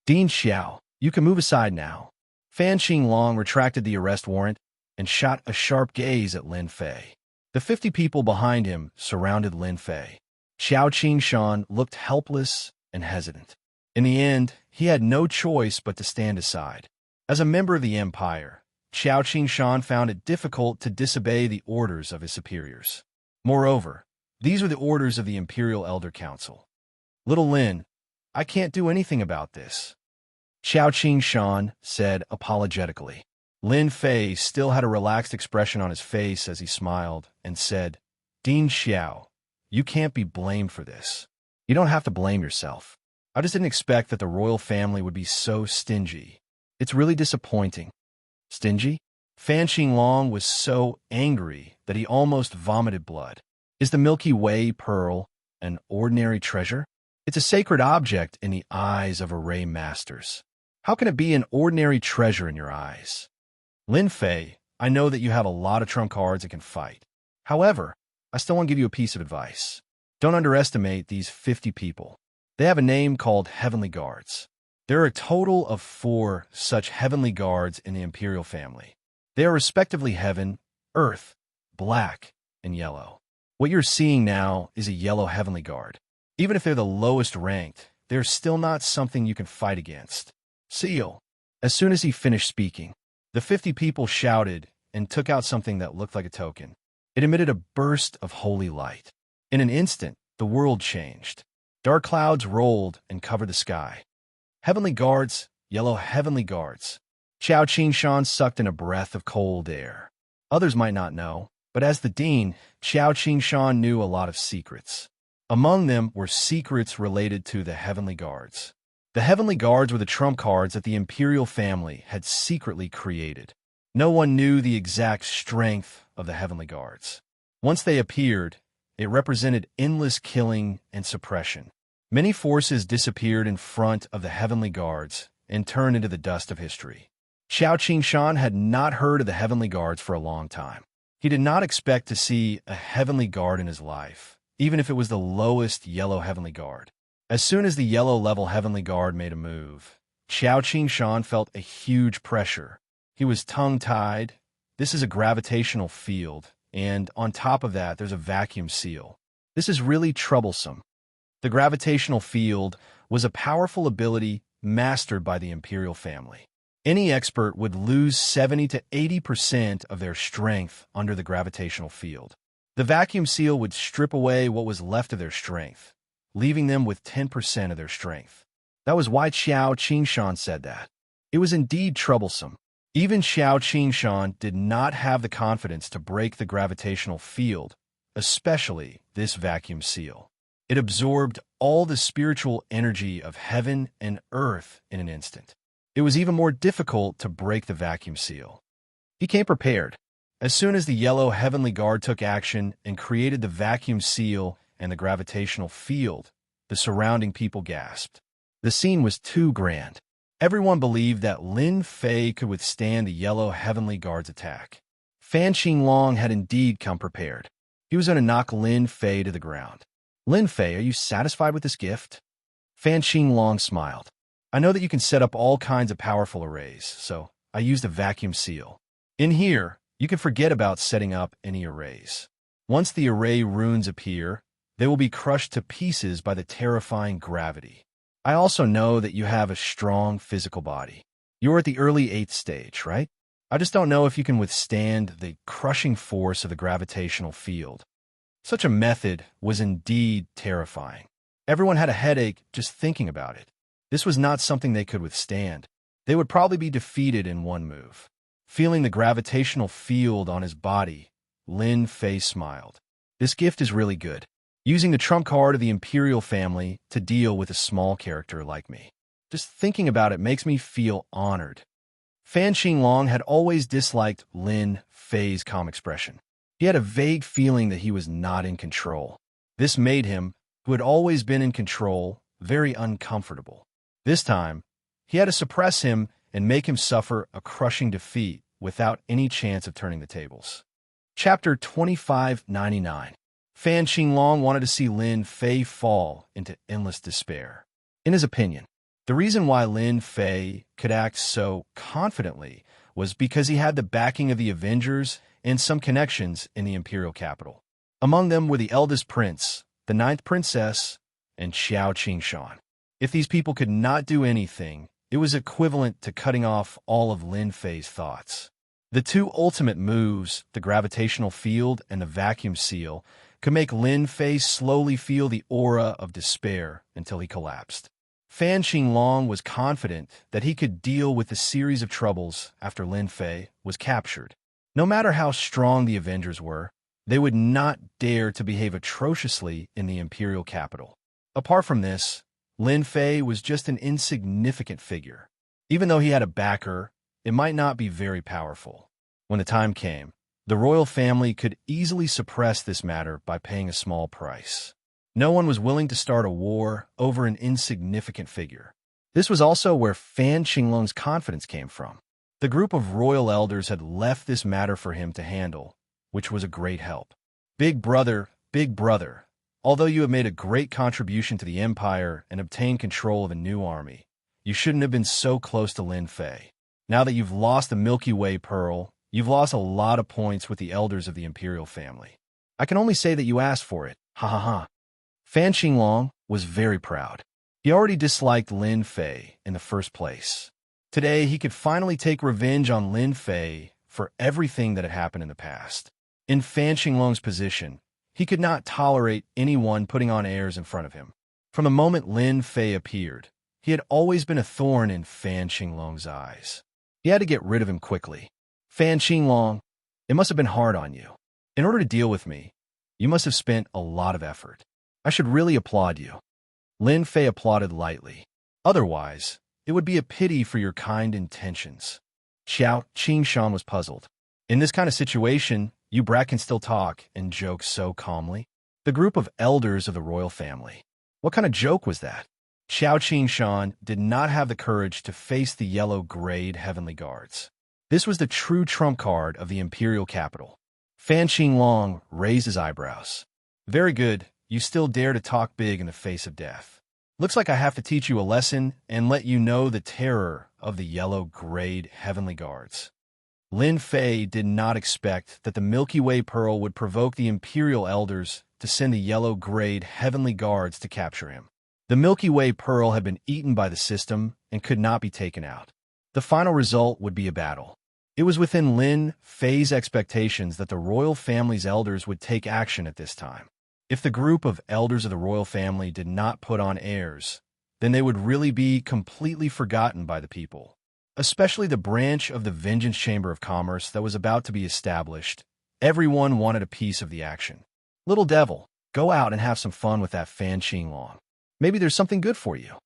Dean Xiao, you can move aside now. Fan Xinglong retracted the arrest warrant and shot a sharp gaze at Lin Fei. The 50 people behind him surrounded Lin Fei. Xiao Qingshan looked helpless and hesitant. In the end, he had no choice but to stand aside. As a member of the Empire, Xiao Qingshan found it difficult to disobey the orders of his superiors. Moreover, these were the orders of the Imperial Elder Council. Little Lin, I can't do anything about this, Xiao Qingshan said apologetically. Lin Fei still had a relaxed expression on his face as he smiled and said, Dean Xiao, you can't be blamed for this. You don't have to blame yourself. I just didn't expect that the royal family would be so stingy. It's really disappointing. Stingy? Fan Xinglong was so angry that he almost vomited blood. Is the Milky Way pearl an ordinary treasure? It's a sacred object in the eyes of array masters. How can it be an ordinary treasure in your eyes? Lin Fei, I know that you have a lot of trump cards and can fight. However, I still want to give you a piece of advice. Don't underestimate these 50 people. They have a name called Heavenly Guards. There are a total of 4 such Heavenly Guards in the Imperial family. They are respectively Heaven, Earth, Black, and Yellow. What you're seeing now is a Yellow Heavenly Guard. Even if they're the lowest ranked, they're still not something you can fight against. Seal. As soon as he finished speaking, the 50 people shouted and took out something that looked like a token. It emitted a burst of holy light. In an instant, the world changed. Dark clouds rolled and covered the sky. Heavenly Guards, Yellow Heavenly Guards. Xiao Qingshan sucked in a breath of cold air. Others might not know, but as the dean, Xiao Qingshan knew a lot of secrets. Among them were secrets related to the Heavenly Guards. The Heavenly Guards were the trump cards that the Imperial family had secretly created. No one knew the exact strength of the Heavenly Guards. Once they appeared, it represented endless killing and suppression. Many forces disappeared in front of the Heavenly Guards and turned into the dust of history. Xiao Qingshan had not heard of the Heavenly Guards for a long time. He did not expect to see a Heavenly Guard in his life, even if it was the lowest Yellow Heavenly Guard. As soon as the Yellow level Heavenly Guard made a move, Xiao Qingshan felt a huge pressure. He was tongue-tied. This is a gravitational field, and on top of that, there's a vacuum seal. This is really troublesome. The gravitational field was a powerful ability mastered by the Imperial family. Any expert would lose 70 to 80% of their strength under the gravitational field. The vacuum seal would strip away what was left of their strength, leaving them with 10% of their strength. That was why Xiao Qingshan said that. It was indeed troublesome. Even Xiao Qingshan did not have the confidence to break the gravitational field, especially this vacuum seal. It absorbed all the spiritual energy of heaven and earth in an instant. It was even more difficult to break the vacuum seal. He came prepared. As soon as the Yellow Heavenly Guard took action and created the vacuum seal and the gravitational field, the surrounding people gasped. The scene was too grand. Everyone believed that Lin Fei could withstand the Yellow Heavenly Guard's attack. Fan Xinglong had indeed come prepared. He was going to knock Lin Fei to the ground. Lin Fei, are you satisfied with this gift? Fan Xinglong smiled. I know that you can set up all kinds of powerful arrays, so I used a vacuum seal. In here, you can forget about setting up any arrays. Once the array runes appear, they will be crushed to pieces by the terrifying gravity. I also know that you have a strong physical body. You're at the early 8th stage, right? I just don't know if you can withstand the crushing force of the gravitational field. Such a method was indeed terrifying. Everyone had a headache just thinking about it. This was not something they could withstand. They would probably be defeated in one move. Feeling the gravitational field on his body, Lin Fei smiled. This gift is really good. Using the trump card of the Imperial family to deal with a small character like me. Just thinking about it makes me feel honored. Fan Xinglong had always disliked Lin Fei's calm expression. He had a vague feeling that he was not in control. This made him, who had always been in control, very uncomfortable. This time, he had to suppress him and make him suffer a crushing defeat without any chance of turning the tables. Chapter 2599. Fan Xinglong wanted to see Lin Fei fall into endless despair. In his opinion, The reason why Lin Fei could act so confidently was because he had the backing of the Avengers and some connections in the imperial capital. Among them were the eldest prince, the ninth princess, and Xianxia. If these people could not do anything, it was equivalent to cutting off all of Lin Fei's thoughts. The two ultimate moves, the gravitational field and the vacuum seal, could make Lin Fei slowly feel the aura of despair until he collapsed. Fan Xinglong was confident that he could deal with the series of troubles after Lin Fei was captured. No matter how strong the Avengers were, they would not dare to behave atrociously in the imperial capital. Apart from this, Lin Fei was just an insignificant figure. Even though he had a backer, it might not be very powerful. When the time came, the royal family could easily suppress this matter by paying a small price. No one was willing to start a war over an insignificant figure. This was also where Fan Xinglong's confidence came from. The group of royal elders had left this matter for him to handle, which was a great help. Big brother, although you have made a great contribution to the empire and obtained control of a new army, you shouldn't have been so close to Lin Fei. Now that you've lost the Milky Way Pearl, you've lost a lot of points with the elders of the imperial family. I can only say that you asked for it. Ha ha ha. Fan Xinglong was very proud. He already disliked Lin Fei in the first place. Today, he could finally take revenge on Lin Fei for everything that had happened in the past. In Fan Xinglong's position, he could not tolerate anyone putting on airs in front of him. From the moment Lin Fei appeared, he had always been a thorn in Fan Xinglong's eyes. He had to get rid of him quickly. Fan Xinglong, it must have been hard on you. In order to deal with me, you must have spent a lot of effort. I should really applaud you. Lin Fei applauded lightly. Otherwise, it would be a pity for your kind intentions. Xianxia was puzzled. In this kind of situation, you brat can still talk and joke so calmly. The group of elders of the royal family. What kind of joke was that? Xianxia did not have the courage to face the yellow-grayed heavenly guards. This was the true trump card of the imperial capital. Fan Xinglong raised his eyebrows. Very good. You still dare to talk big in the face of death. Looks like I have to teach you a lesson and let you know the terror of the yellow-grayed heavenly guards. Lin Fei did not expect that the Milky Way Pearl would provoke the imperial elders to send the yellow-grayed heavenly guards to capture him. The Milky Way Pearl had been eaten by the system and could not be taken out. The final result would be a battle. It was within Lin Fei's expectations that the royal family's elders would take action at this time. If the group of elders of the royal family did not put on airs, then they would really be completely forgotten by the people, especially the branch of the Vengeance Chamber of Commerce that was about to be established. Everyone wanted a piece of the action. Little devil, go out and have some fun with that Fan Xinglong. Maybe there's something good for you.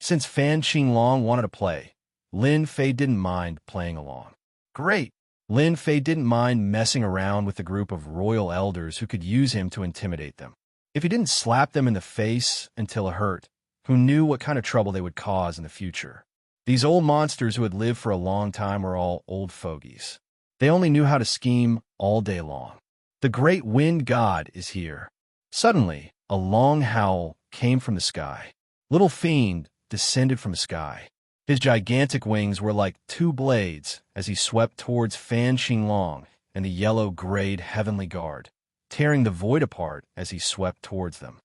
Since Fan Xinglong wanted to play, Lin Fei didn't mind playing along. Great! Lin Fei didn't mind messing around with the group of royal elders who could use him to intimidate them. If he didn't slap them in the face until it hurt, who knew what kind of trouble they would cause in the future? These old monsters who had lived for a long time were all old fogies. They only knew how to scheme all day long. The great wind god is here. Suddenly, a long howl came from the sky. Little Fiend descended from the sky. His gigantic wings were like two blades as he swept towards Fan Xinglong and the yellow-grayed heavenly guard, tearing the void apart as he swept towards them.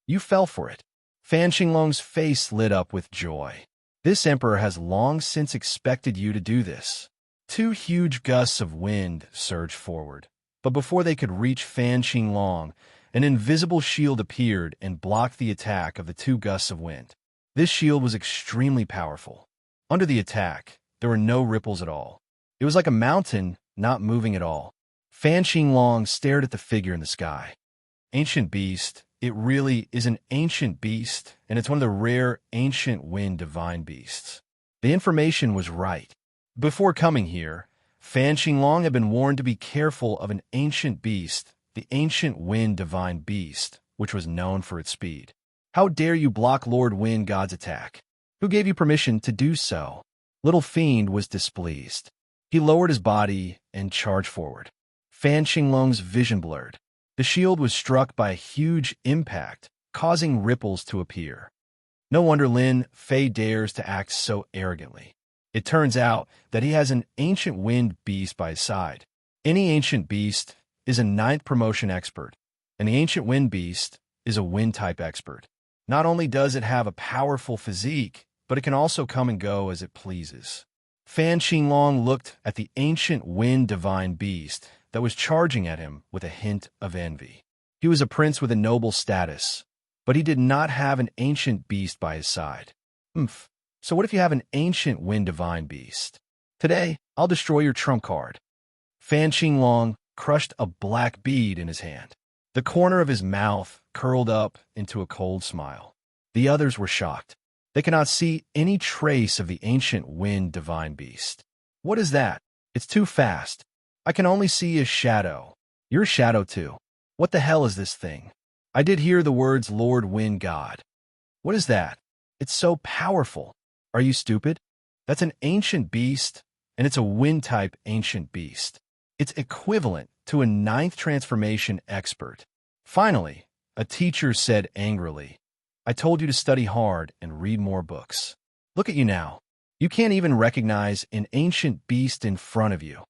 You fell for it. Fan Xinglong's face lit up with joy. This emperor has long since expected you to do this. Two huge gusts of wind surged forward, but before they could reach Fan Xinglong, an invisible shield appeared and blocked the attack of the two gusts of wind. This shield was extremely powerful. Under the attack, there were no ripples at all. It was like a mountain not moving at all. Fan Xinglong stared at the figure in the sky. Ancient beast, it really is an ancient beast, and it's one of the rare ancient wind divine beasts. The information was right. Before coming here, Fan Xinglong had been warned to be careful of an ancient beast, the ancient wind divine beast, which was known for its speed. How dare you block Lord Wind God's attack? Who gave you permission to do so? Little Fiend was displeased. He lowered his body and charged forward. Fan Xinglong's vision blurred. The shield was struck by a huge impact, causing ripples to appear. No wonder Lin Fei dares to act so arrogantly. It turns out that he has an ancient wind beast by his side. Any ancient beast is a ninth promotion expert, and the ancient wind beast is a wind-type expert. Not only does it have a powerful physique, but it can also come and go as it pleases. Fan Qinglong looked at the ancient wind divine beast that was charging at him with a hint of envy. He was a prince with a noble status, but he did not have an ancient beast by his side. So what if you have an ancient wind divine beast? Today, I'll destroy your trump card. Fan Qinglong crushed a black bead in his hand. The corner of his mouth curled up into a cold smile. The others were shocked. They could not see any trace of the ancient wind divine beast. What is that? It's too fast. I can only see his shadow. Your shadow too. What the hell is this thing? I did hear the words Lord Wind God. What is that? It's so powerful. Are you stupid? That's an ancient beast, and it's a wind-type ancient beast. It's equivalent to a ninth transformation expert. Finally, a teacher said angrily, I told you to study hard and read more books. Look at you now. You can't even recognize an ancient beast in front of you.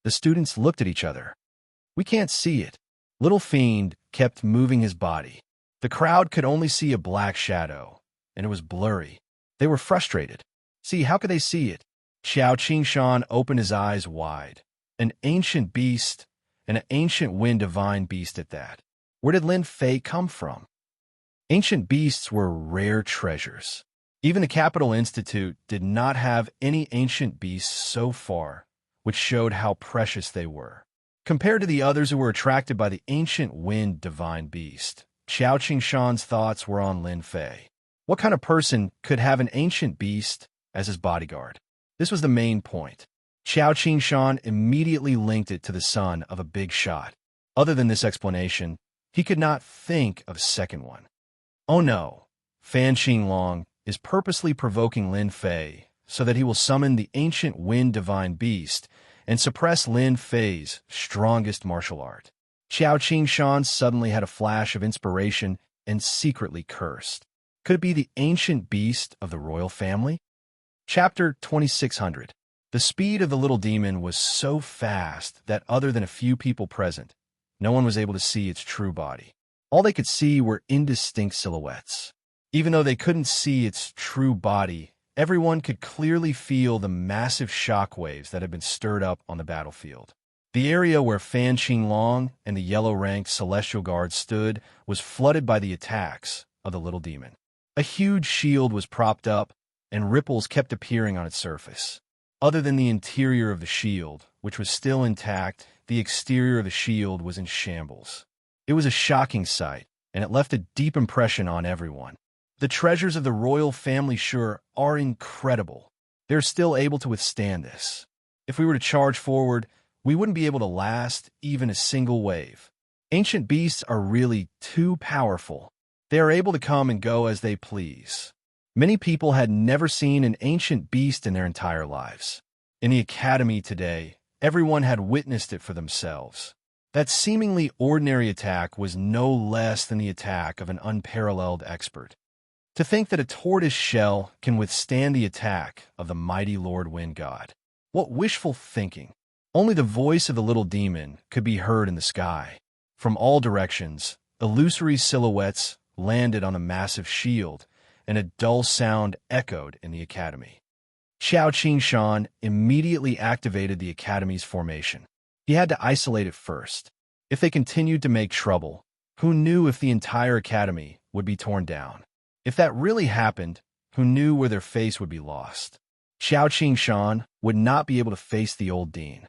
The students looked at each other. We can't see it. Little Fiend kept moving his body. The crowd could only see a black shadow, and it was blurry. They were frustrated. See, how could they see it? Xiao Qingshan opened his eyes wide. An ancient beast, and an ancient wind divine beast at that. Where did Lin Fei come from? Ancient beasts were rare treasures. Even the Capital Institute did not have any ancient beasts so far, which showed how precious they were. Compared to the others who were attracted by the ancient wind divine beast, Xiao Qingshan's thoughts were on Lin Fei. What kind of person could have an ancient beast as his bodyguard? This was the main point. Xiao Qingshan immediately linked it to the son of a big shot. Other than this explanation, he could not think of a second one. Oh no, Fan Qinglong is purposely provoking Lin Fei so that he will summon the ancient wind divine beast and suppress Lin Fei's strongest martial art. Xiao Qingshan suddenly had a flash of inspiration and secretly cursed. Could it be the ancient beast of the royal family? Chapter 2600. The speed of the little demon was so fast that other than a few people present, no one was able to see its true body. All they could see were indistinct silhouettes. Even though they couldn't see its true body, everyone could clearly feel the massive shockwaves that had been stirred up on the battlefield. The area where Fan Qinglong and the yellow-ranked Celestial Guard stood was flooded by the attacks of the little demon. A huge shield was propped up, and ripples kept appearing on its surface. Other than the interior of the shield, which was still intact, the exterior of the shield was in shambles. It was a shocking sight, and it left a deep impression on everyone. The treasures of the royal family sure are incredible. They're still able to withstand this. If we were to charge forward, we wouldn't be able to last even a single wave. Ancient beasts are really too powerful. They are able to come and go as they please. Many people had never seen an ancient beast in their entire lives. In the academy today, everyone had witnessed it for themselves. That seemingly ordinary attack was no less than the attack of an unparalleled expert. To think that a tortoise shell can withstand the attack of the mighty Lord Wind God. What wishful thinking. Only the voice of the little demon could be heard in the sky. From all directions, illusory silhouettes landed on a massive shield, and a dull sound echoed in the academy. Xiao Qingshan immediately activated the academy's formation. He had to isolate it first. If they continued to make trouble, who knew if the entire academy would be torn down? If that really happened, who knew where their face would be lost? Xiao Qingshan would not be able to face the old dean.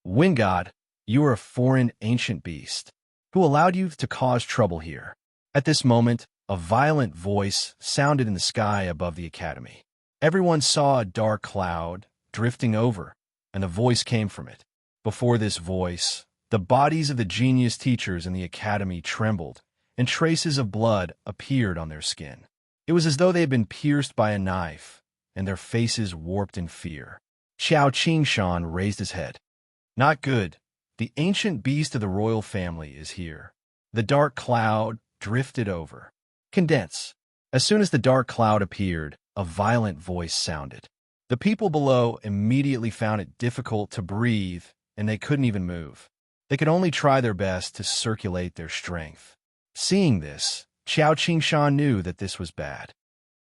Wind God, you are a foreign ancient beast. Who allowed you to cause trouble here? At this moment, a violent voice sounded in the sky above the academy. Everyone saw a dark cloud drifting over, and the voice came from it. Before this voice, the bodies of the genius teachers in the academy trembled, and traces of blood appeared on their skin. It was as though they had been pierced by a knife, and their faces warped in fear. Xiao Qingshan raised his head. Not good. The ancient beast of the royal family is here. The dark cloud drifted over. Condense. As soon as the dark cloud appeared, a violent voice sounded. The people below immediately found it difficult to breathe, and they couldn't even move. They could only try their best to circulate their strength. Seeing this, Xianxia knew that this was bad.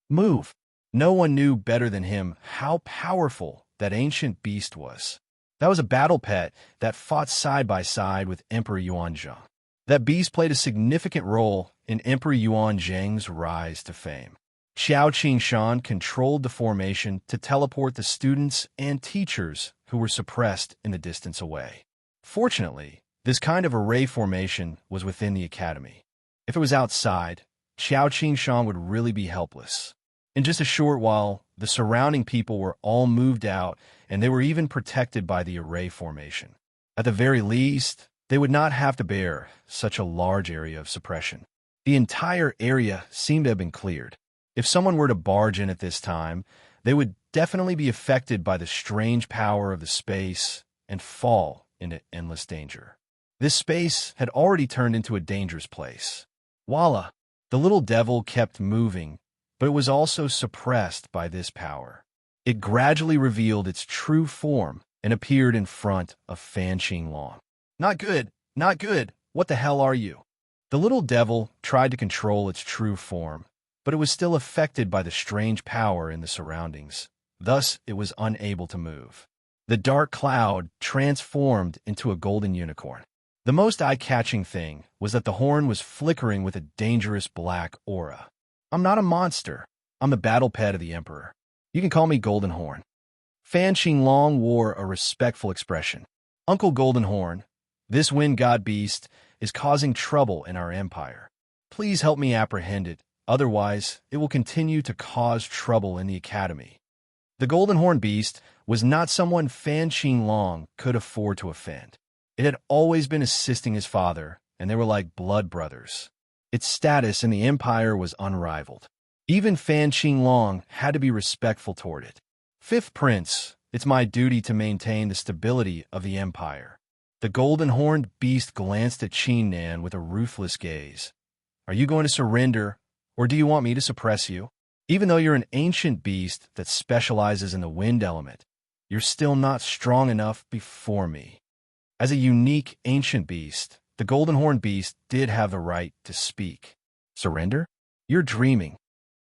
Move! No one knew better than him how powerful that ancient beast was. That was a battle pet that fought side by side with Emperor Yuanzhang. That beast played a significant role in Emperor Yuanzhang's rise to fame. Xianxia controlled the formation to teleport the students and teachers who were suppressed in the distance away. Fortunately, this kind of array formation was within the academy. If it was outside, Xianxia would really be helpless. In just a short while, the surrounding people were all moved out, and they were even protected by the array formation. At the very least, they would not have to bear such a large area of suppression. The entire area seemed to have been cleared. If someone were to barge in at this time, they would definitely be affected by the strange power of the space and fall into endless danger. This space had already turned into a dangerous place. Voila! The little devil kept moving, but it was also suppressed by this power. It gradually revealed its true form and appeared in front of Fan Qinglong. Not good, not good. What the hell are you? The little devil tried to control its true form, but it was still affected by the strange power in the surroundings. Thus, it was unable to move. The dark cloud transformed into a golden unicorn. The most eye-catching thing was that the horn was flickering with a dangerous black aura. I'm not a monster. I'm the battle pet of the Emperor. You can call me Golden Horn. Fan Qinglong wore a respectful expression. Uncle Golden Horn, this wind god beast is causing trouble in our empire. Please help me apprehend it, otherwise it will continue to cause trouble in the academy. The Golden Horn beast was not someone Fan Qinglong could afford to offend. It had always been assisting his father, and they were like blood brothers. Its status in the empire was unrivaled. Even Fan Qinglong had to be respectful toward it. Fifth Prince, it's my duty to maintain the stability of the empire. The golden-horned beast glanced at Qinnan with a ruthless gaze. Are you going to surrender, or do you want me to suppress you? Even though you're an ancient beast that specializes in the wind element, you're still not strong enough before me. As a unique ancient beast, the golden-horned beast did have the right to speak. Surrender? You're dreaming.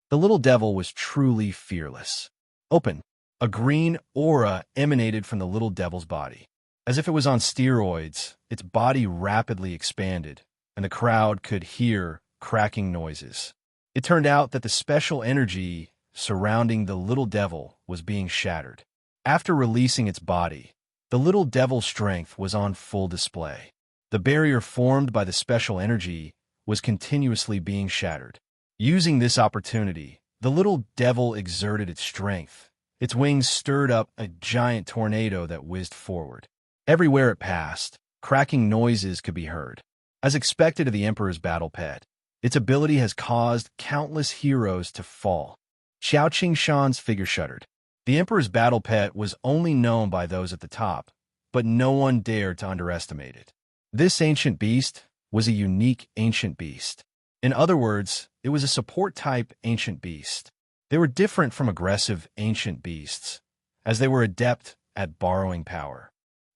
The little devil was truly fearless. Open. A green aura emanated from the little devil's body. As if it was on steroids, its body rapidly expanded, and the crowd could hear cracking noises. It turned out that the special energy surrounding the little devil was being shattered. After releasing its body, the little devil's strength was on full display. The barrier formed by the special energy was continuously being shattered. Using this opportunity, the little devil exerted its strength. Its wings stirred up a giant tornado that whizzed forward. Everywhere it passed, cracking noises could be heard. As expected of the Emperor's battle pet, its ability has caused countless heroes to fall. Xianxia's figure shuddered. The Emperor's battle pet was only known by those at the top, but no one dared to underestimate it. This ancient beast was a unique ancient beast. In other words, it was a support-type ancient beast. They were different from aggressive ancient beasts, as they were adept at borrowing power.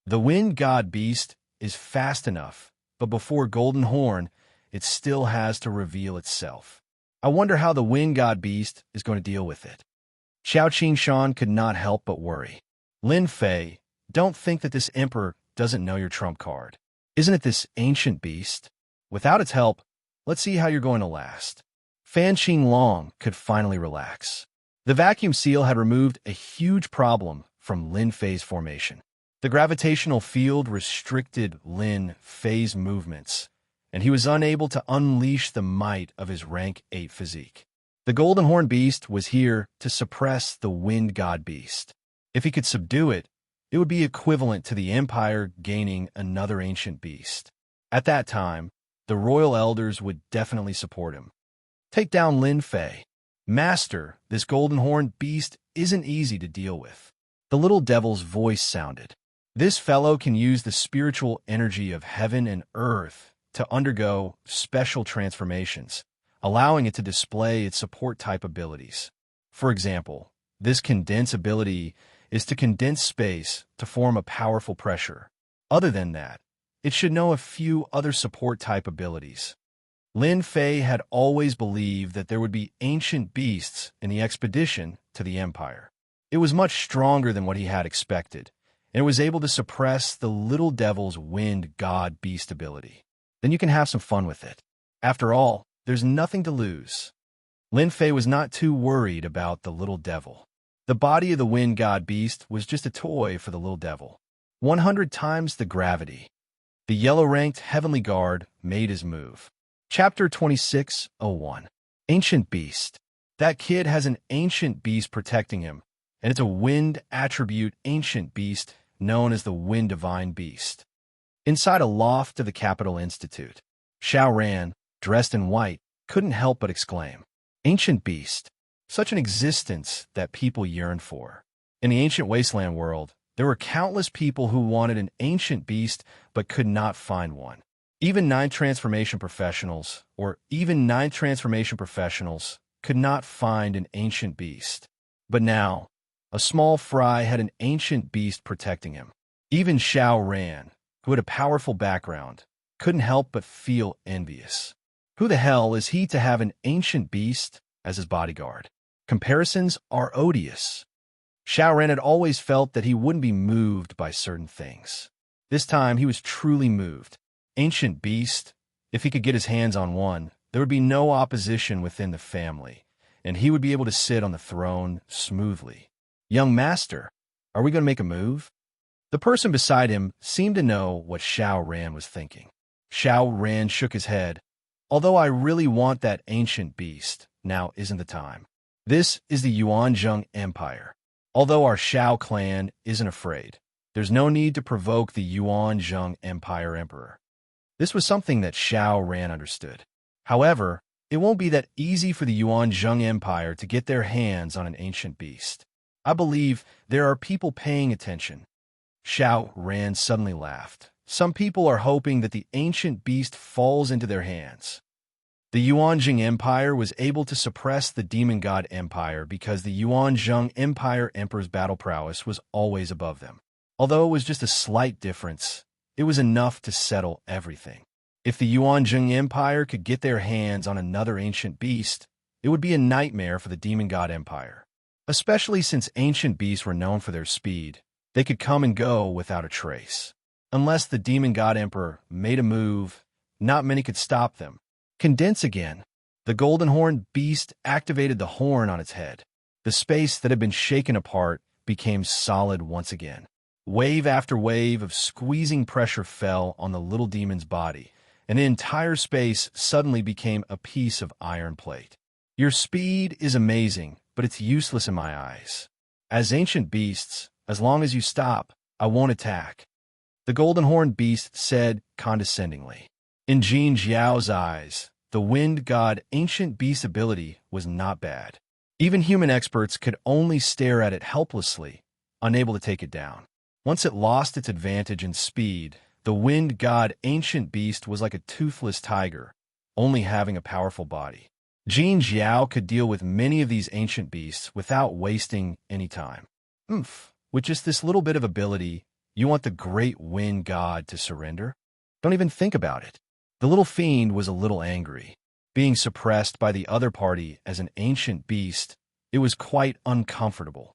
The wind god beast is fast enough, but before Golden Horn, it still has to reveal itself. I wonder how the wind god beast is going to deal with it. Xianxia could not help but worry. Lin Fei, don't think that this emperor doesn't know your trump card. Isn't it this ancient beast? Without its help, let's see how you're going to last. Fan Qinglong could finally relax. The vacuum seal had removed a huge problem from Lin Fei's formation. The gravitational field restricted Lin Fei's movements, and he was unable to unleash the might of his rank 8 physique. The Golden Horn Beast was here to suppress the Wind God Beast. If he could subdue it, it would be equivalent to the Empire gaining another ancient beast. At that time, the royal elders would definitely support him. Take down Lin Fei. Master, this Golden Horn Beast isn't easy to deal with. The little devil's voice sounded. This fellow can use the spiritual energy of heaven and earth to undergo special transformations. allowing it to display its support type abilities. For example, this condense ability is to condense space to form a powerful pressure. Other than that, it should know a few other support type abilities. Lin Fei had always believed that there would be ancient beasts in the expedition to the Empire. It was much stronger than what he had expected, and it was able to suppress the little devil's wind god beast ability. Then you can have some fun with it. After all, there's nothing to lose. Lin Fei was not too worried about the little devil. The body of the wind god beast was just a toy for the little devil. 100 times the gravity. The yellow-ranked heavenly guard made his move. Chapter 26:01. Ancient Beast. That kid has an ancient beast protecting him, and it's a wind attribute ancient beast known as the Wind Divine Beast. Inside a loft of the Capital Institute, Xiao Ran, dressed in white, couldn't help but exclaim, "Ancient beast, such an existence that people yearn for." In the ancient wasteland world, there were countless people who wanted an ancient beast but could not find one. Even nine transformation professionals could not find an ancient beast. But now, a small fry had an ancient beast protecting him. Even Xiao Ran, who had a powerful background, couldn't help but feel envious. Who the hell is he to have an ancient beast as his bodyguard? Comparisons are odious. Xiao Ran had always felt that he wouldn't be moved by certain things. This time he was truly moved. Ancient beast, if he could get his hands on one, there would be no opposition within the family, and he would be able to sit on the throne smoothly. "Young master, are we going to make a move?" The person beside him seemed to know what Xiao Ran was thinking. Xiao Ran shook his head. "Although I really want that ancient beast, now isn't the time. This is the Yuanzheng Empire. Although our Xiao clan isn't afraid, there's no need to provoke the Yuanzheng Empire Emperor." This was something that Xiao Ran understood. However, it won't be that easy for the Yuanzheng Empire to get their hands on an ancient beast. I believe there are people paying attention. Xiao Ran suddenly laughed. Some people are hoping that the ancient beast falls into their hands. The Yuanzheng Empire was able to suppress the Demon God Empire because the Yuanzheng Empire Emperor's battle prowess was always above them. Although it was just a slight difference, it was enough to settle everything. If the Yuanzheng Empire could get their hands on another ancient beast, it would be a nightmare for the Demon God Empire. Especially since ancient beasts were known for their speed, they could come and go without a trace. Unless the Demon God Emperor made a move, not many could stop them. Condense again. The golden horn beast activated the horn on its head. The space that had been shaken apart became solid once again. Wave after wave of squeezing pressure fell on the little demon's body, and the entire space suddenly became a piece of iron plate. "Your speed is amazing, but it's useless in my eyes. As ancient beasts, as long as you stop, I won't attack," the golden horn beast said condescendingly. In Xianxia's eyes, the wind god ancient beast ability was not bad. Even human experts could only stare at it helplessly, unable to take it down. Once it lost its advantage in speed, the wind god ancient beast was like a toothless tiger, only having a powerful body. Xianxia could deal with many of these ancient beasts without wasting any time. With just this little bit of ability, you want the great wind god to surrender? Don't even think about it. The little fiend was a little angry. Being suppressed by the other party as an ancient beast, it was quite uncomfortable.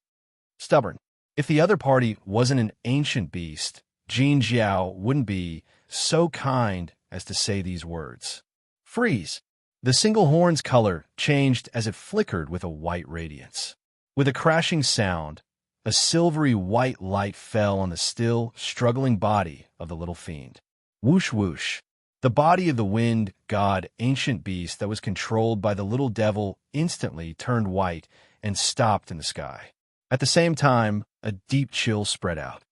Stubborn. If the other party wasn't an ancient beast, Xianxia wouldn't be so kind as to say these words. Freeze. The single horn's color changed as it flickered with a white radiance. With a crashing sound, a silvery white light fell on the still, struggling body of the little fiend. Whoosh whoosh. The body of the wind god ancient beast that was controlled by the little devil instantly turned white and stopped in the sky. At the same time, a deep chill spread out.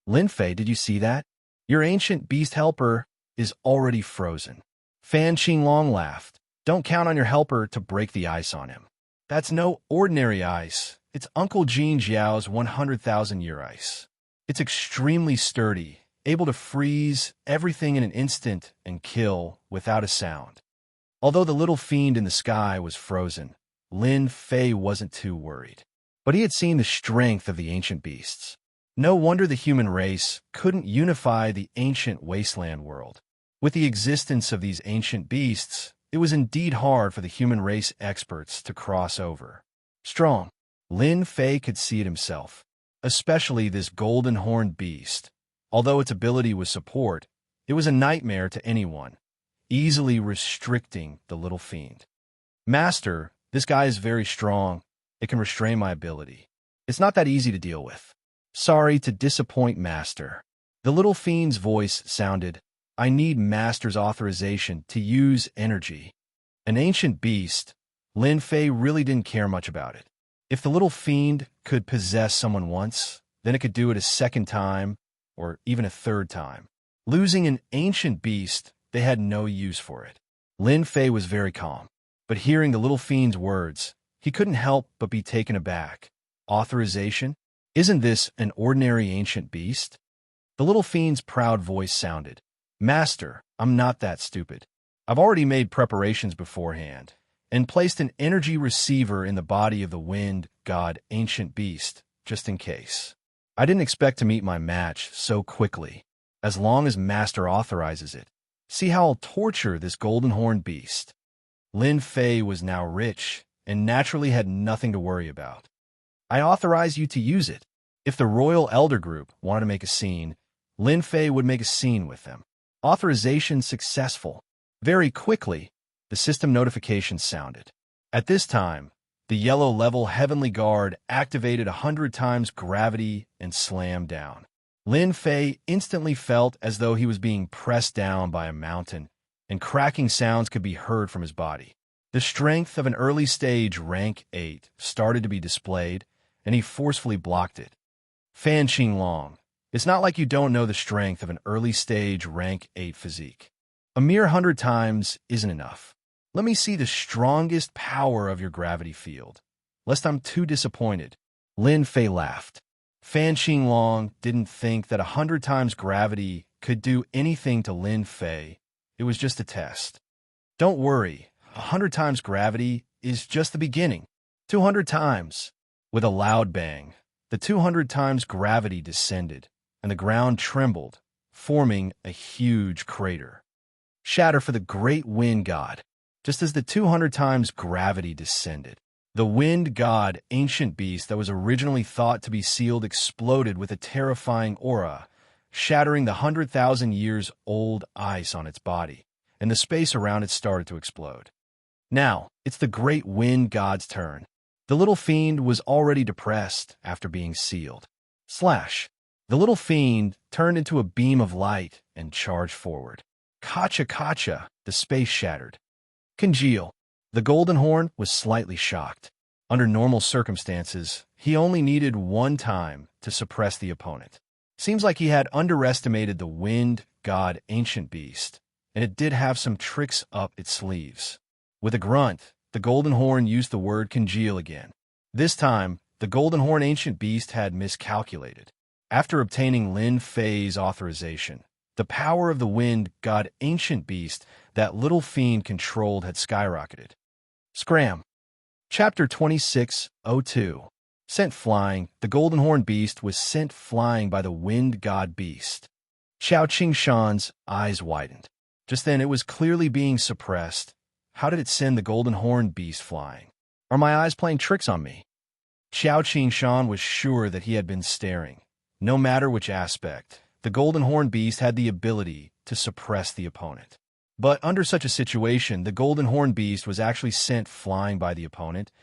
"Lin Fei, did you see that? Your ancient beast helper is already frozen." Fan Qinglong laughed. "Don't count on your helper to break the ice on him. That's no ordinary ice. It's Uncle Xiao's 100,000-year ice. It's extremely sturdy, able to freeze everything in an instant and kill without a sound." Although the little fiend in the sky was frozen, Lin Fei wasn't too worried. But he had seen the strength of the ancient beasts. No wonder the human race couldn't unify the ancient wasteland world. With the existence of these ancient beasts, it was indeed hard for the human race experts to cross over. Strong. Lin Fei could see it himself, especially this golden-horned beast. Although its ability was support, it was a nightmare to anyone, easily restricting the little fiend. Master, this guy is very strong. It can restrain my ability. It's not that easy to deal with. Sorry to disappoint, Master. The little fiend's voice sounded, I need Master's authorization to use energy. An ancient beast, Lin Fei really didn't care much about it. If the little fiend could possess someone once, then it could do it a second time, or even a third time. Losing an ancient beast, they had no use for it. Lin Fei was very calm, but hearing the little fiend's words, he couldn't help but be taken aback. Authorization? Isn't this an ordinary ancient beast? The little fiend's proud voice sounded, Master, I'm not that stupid. I've already made preparations beforehand, and placed an energy receiver in the body of the wind god ancient beast, just in case. I didn't expect to meet my match so quickly. As long as Master authorizes it, see how I'll torture this golden-horned beast. Lin Fei was now rich, and naturally had nothing to worry about. I authorize you to use it. If the Royal Elder Group wanted to make a scene, Lin Fei would make a scene with them. Authorization successful. Very quickly, the system notification sounded. At this time, the yellow-level Heavenly Guard activated 100 times gravity and slammed down. Lin Fei instantly felt as though he was being pressed down by a mountain, and cracking sounds could be heard from his body. The strength of an early-stage rank 8 started to be displayed, and he forcefully blocked it. Fan Qinglong, it's not like you don't know the strength of an early-stage rank 8 physique. A mere 100 times isn't enough. Let me see the strongest power of your gravity field, lest I'm too disappointed. Lin Fei laughed. Fan Qinglong didn't think that 100 times gravity could do anything to Lin Fei. It was just a test. Don't worry, 100 times gravity is just the beginning. 200 times. With a loud bang, the 200 times gravity descended, and the ground trembled, forming a huge crater. Shatter for the great wind god. Just as the 200 times gravity descended, the wind god ancient beast that was originally thought to be sealed exploded with a terrifying aura, shattering the 100,000 years old ice on its body, and the space around it started to explode. Now, it's the great wind god's turn. The little fiend was already depressed after being sealed. Slash. The little fiend turned into a beam of light and charged forward. Kacha kacha, the space shattered. Congeal. The Golden Horn was slightly shocked. Under normal circumstances, he only needed one time to suppress the opponent. Seems like he had underestimated the wind god ancient beast, and it did have some tricks up its sleeves. With a grunt, the Golden Horn used the word congeal again. This time, the Golden Horn ancient beast had miscalculated. After obtaining Lin Fei's authorization, the power of the wind god ancient beast that little fiend controlled had skyrocketed. Scram. Chapter 26:02. Sent flying, the Golden Horn beast was sent flying by the wind god beast. Xiao Qingshan's eyes widened. Just then it was clearly being suppressed. How did it send the Golden Horn beast flying? Are my eyes playing tricks on me? Xiao Qingshan was sure that he had been staring. No matter which aspect, the Golden Horn beast had the ability to suppress the opponent. But under such a situation, the Golden Horn beast was actually sent flying by the opponent,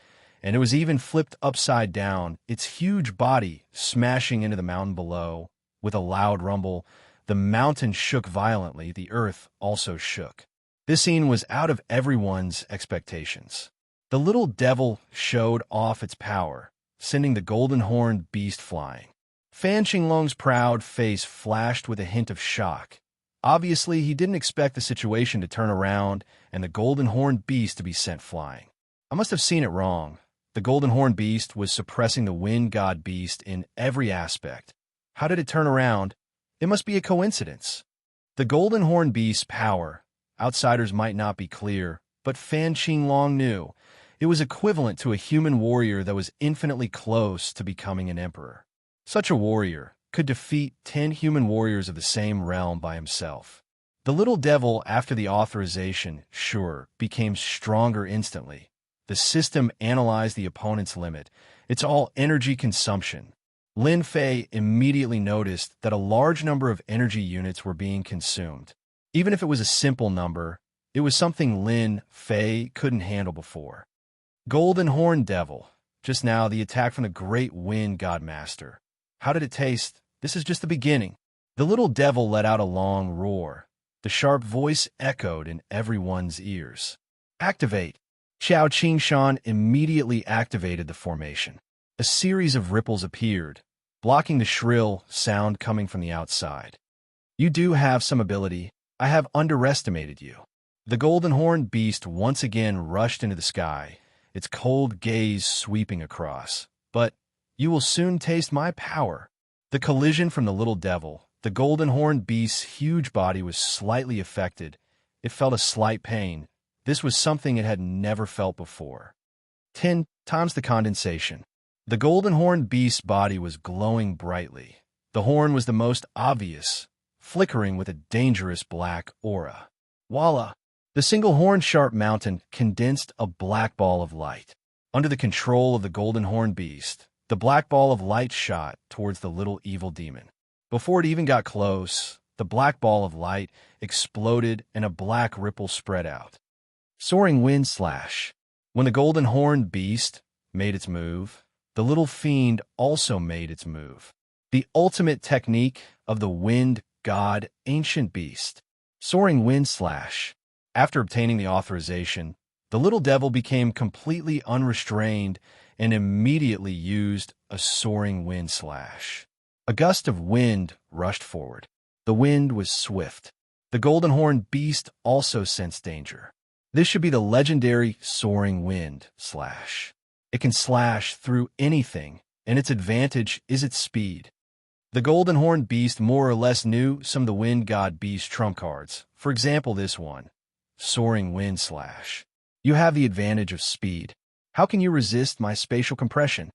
and it was even flipped upside down, its huge body smashing into the mountain below. With a loud rumble, the mountain shook violently, the earth also shook. This scene was out of everyone's expectations. The little devil showed off its power, sending the Golden Horn beast flying. Fan Qinglong's proud face flashed with a hint of shock. Obviously, he didn't expect the situation to turn around and the Golden Horn beast to be sent flying. I must have seen it wrong. The Golden Horn beast was suppressing the wind god beast in every aspect. How did it turn around? It must be a coincidence. The Golden Horn beast's power, outsiders might not be clear, but Fan Qinglong knew it was equivalent to a human warrior that was infinitely close to becoming an emperor. Such a warrior could defeat 10 human warriors of the same realm by himself. The little devil, after the authorization, sure, became stronger instantly. The system analyzed the opponent's limit. It's all energy consumption. Lin Fei immediately noticed that a large number of energy units were being consumed. Even if it was a simple number, it was something Lin Fei couldn't handle before. Golden Horn Devil. Just now, the attack from the Great Wind God Master. How did it taste? This is just the beginning. The little devil let out a long roar. The sharp voice echoed in everyone's ears. Activate! Xiao Qingshan immediately activated the formation. A series of ripples appeared, blocking the shrill sound coming from the outside. You do have some ability. I have underestimated you. The Golden Horn Beast once again rushed into the sky, its cold gaze sweeping across. But you will soon taste my power. The collision from the little devil. The Golden Horn Beast's huge body was slightly affected. It felt a slight pain. This was something it had never felt before. 10 times the condensation. The Golden Horn Beast's body was glowing brightly. The horn was the most obvious, flickering with a dangerous black aura. Voila! The single horn-sharp mountain condensed a black ball of light. Under the control of the Golden Horn Beast, the black ball of light shot towards the little evil demon. Before it even got close, the black ball of light exploded and a black ripple spread out. Soaring Wind Slash. When the Golden Horn Beast made its move, the little fiend also made its move. The ultimate technique of the Wind God Ancient Beast. Soaring Wind Slash. After obtaining the authorization, the little devil became completely unrestrained and immediately used a Soaring Wind Slash. A gust of wind rushed forward. The wind was swift. The Golden Horn Beast also sensed danger. This should be the legendary Soaring Wind Slash. It can slash through anything, and its advantage is its speed. The Golden Horn Beast more or less knew some of the Wind God Beast trump cards. For example, this one, Soaring Wind Slash. You have the advantage of speed. How can you resist my spatial compression?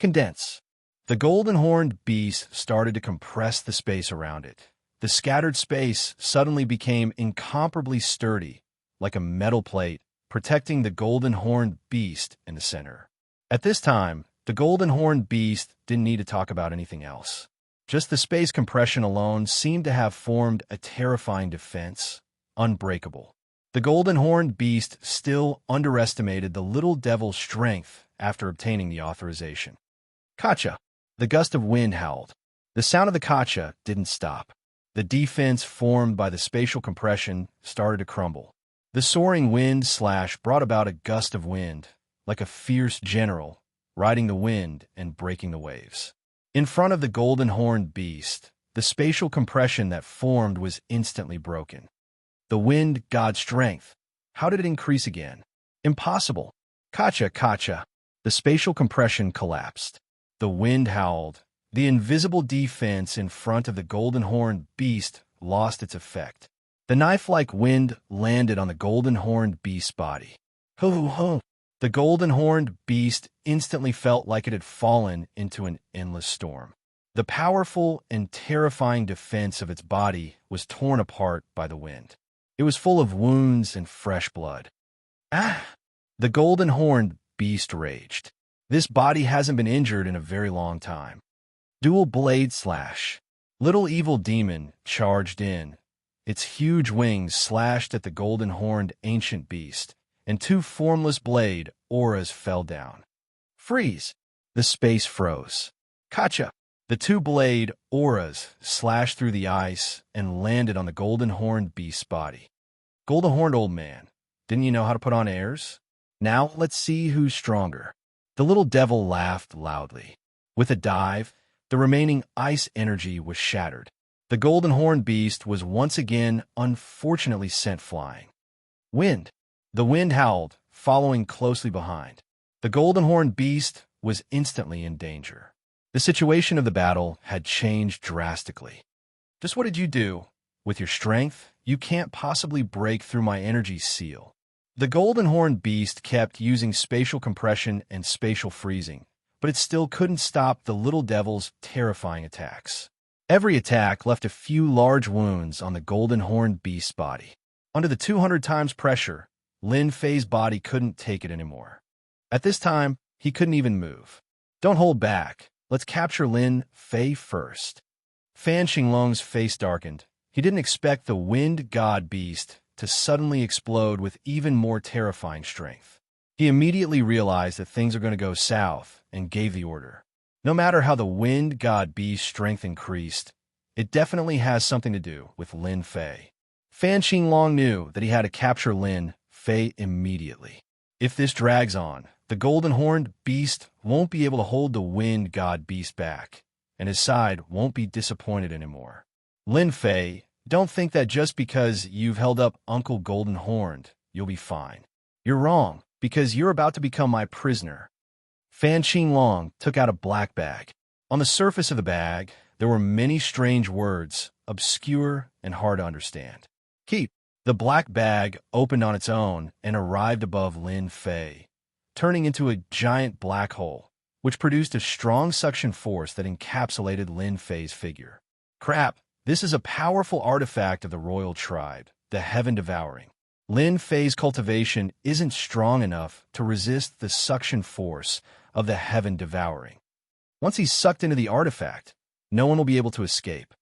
Condense. The Golden Horned Beast started to compress the space around it. The scattered space suddenly became incomparably sturdy, like a metal plate, protecting the Golden Horned Beast in the center. At this time, the Golden Horned Beast didn't need to talk about anything else. Just the space compression alone seemed to have formed a terrifying defense, unbreakable. The Golden Horned Beast still underestimated the little devil's strength after obtaining the authorization. Kacha. The gust of wind howled. The sound of the kacha didn't stop. The defense formed by the spatial compression started to crumble. The soaring wind slash brought about a gust of wind, like a fierce general, riding the wind and breaking the waves. In front of the Golden Horned Beast, the spatial compression that formed was instantly broken. The wind god strength. How did it increase again? Impossible. Kacha, kacha. The spatial compression collapsed. The wind howled. The invisible defense in front of the Golden Horned Beast lost its effect. The knife-like wind landed on the Golden Horned Beast's body. Ho ho! The Golden Horned Beast instantly felt like it had fallen into an endless storm. The powerful and terrifying defense of its body was torn apart by the wind. It was full of wounds and fresh blood. Ah! The Golden Horned Beast raged. This body hasn't been injured in a very long time. Dual Blade Slash. Little Evil Demon charged in. Its huge wings slashed at the Golden Horned Ancient Beast, and two formless blade auras fell down. Freeze! The space froze. Kacha! The two blade auras slashed through the ice and landed on the Golden Horned Beast's body. Golden Horned Old Man, didn't you know how to put on airs? Now let's see who's stronger. The little devil laughed loudly. With a dive, the remaining ice energy was shattered. The Golden Horned Beast was once again unfortunately sent flying. Wind. The wind howled, following closely behind. The Golden Horned Beast was instantly in danger. The situation of the battle had changed drastically. Just what did you do? With your strength, you can't possibly break through my energy seal. The golden horned beast kept using spatial compression and spatial freezing, but it still couldn't stop the little devil's terrifying attacks. Every attack left a few large wounds on the golden horned beast's body. Under the 200 times pressure, Lin Fei's body couldn't take it anymore. At this time, he couldn't even move. Don't hold back. Let's capture Lin Fei first. Fan Xinglong's face darkened. He didn't expect the wind god beast to suddenly explode with even more terrifying strength. He immediately realized that things are going to go south and gave the order. No matter how the wind god beast's strength increased, it definitely has something to do with Lin Fei. Fan Xinglong knew that he had to capture Lin Fei immediately. If this drags on, the golden horned beast won't be able to hold the wind god beast back, and his side won't be disappointed anymore. Lin Fei, don't think that just because you've held up Uncle Golden Horned, you'll be fine. You're wrong, because you're about to become my prisoner. Fan Xinglong took out a black bag. On the surface of the bag, there were many strange words, obscure and hard to understand. Keep. The black bag opened on its own and arrived above Lin Fei, turning into a giant black hole, which produced a strong suction force that encapsulated Lin Fei's figure. Crap, this is a powerful artifact of the royal tribe, the Heaven Devouring. Lin Fei's cultivation isn't strong enough to resist the suction force of the Heaven Devouring. Once he's sucked into the artifact, no one will be able to escape.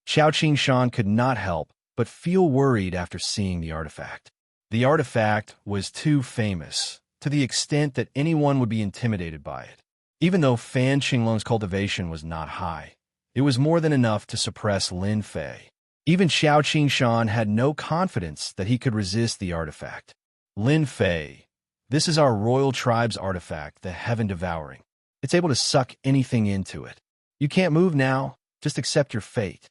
Xianxia could not help but feel worried after seeing the artifact. The artifact was too famous, to the extent that anyone would be intimidated by it. Even though Fan Xinglong's cultivation was not high, it was more than enough to suppress Lin Fei. Even Xianxia had no confidence that he could resist the artifact. Lin Fei, this is our royal tribe's artifact, the Heaven Devouring. It's able to suck anything into it. You can't move now, just accept your fate.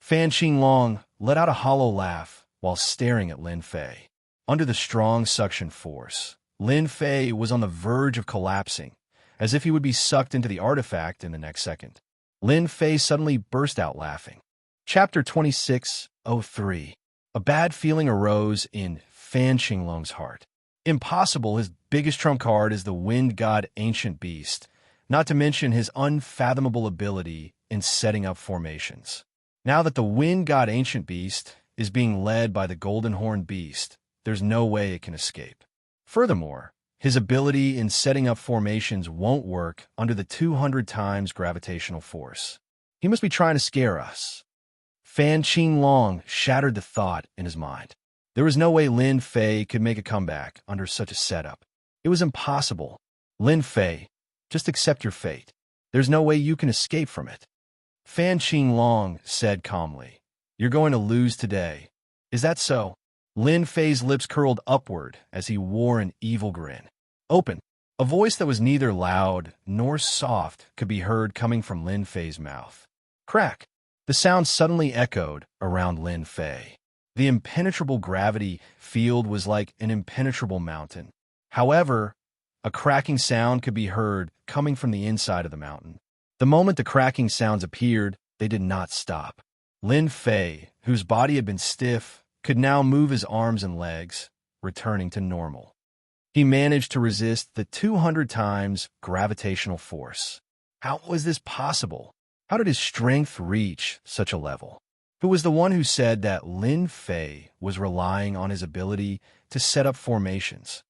Fan Xinglong let out a hollow laugh while staring at Lin Fei. Under the strong suction force, Lin Fei was on the verge of collapsing, as if he would be sucked into the artifact in the next second. Lin Fei suddenly burst out laughing. Chapter 26:03. A bad feeling arose in Fan Xinglong's heart. Impossible, his biggest trump card is the wind god ancient beast, not to mention his unfathomable ability in setting up formations. Now that the wind god ancient beast is being led by the golden horned beast, there's no way it can escape. Furthermore, his ability in setting up formations won't work under the 200 times gravitational force. He must be trying to scare us. Fan Xinglong shattered the thought in his mind. There was no way Lin Fei could make a comeback under such a setup. It was impossible. Lin Fei, just accept your fate. There's no way you can escape from it. Fan Xinglong said calmly, "You're going to lose today. Is that so?" Lin Fei's lips curled upward as he wore an evil grin. Open. A voice that was neither loud nor soft could be heard coming from Lin Fei's mouth. Crack. The sound suddenly echoed around Lin Fei. The impenetrable gravity field was like an impenetrable mountain. However, a cracking sound could be heard coming from the inside of the mountain. The moment the cracking sounds appeared, they did not stop. Lin Fei, whose body had been stiff, could now move his arms and legs, returning to normal. He managed to resist the 200 times gravitational force. How was this possible? How did his strength reach such a level? Who was the one who said that Lin Fei was relying on his ability to set up formations?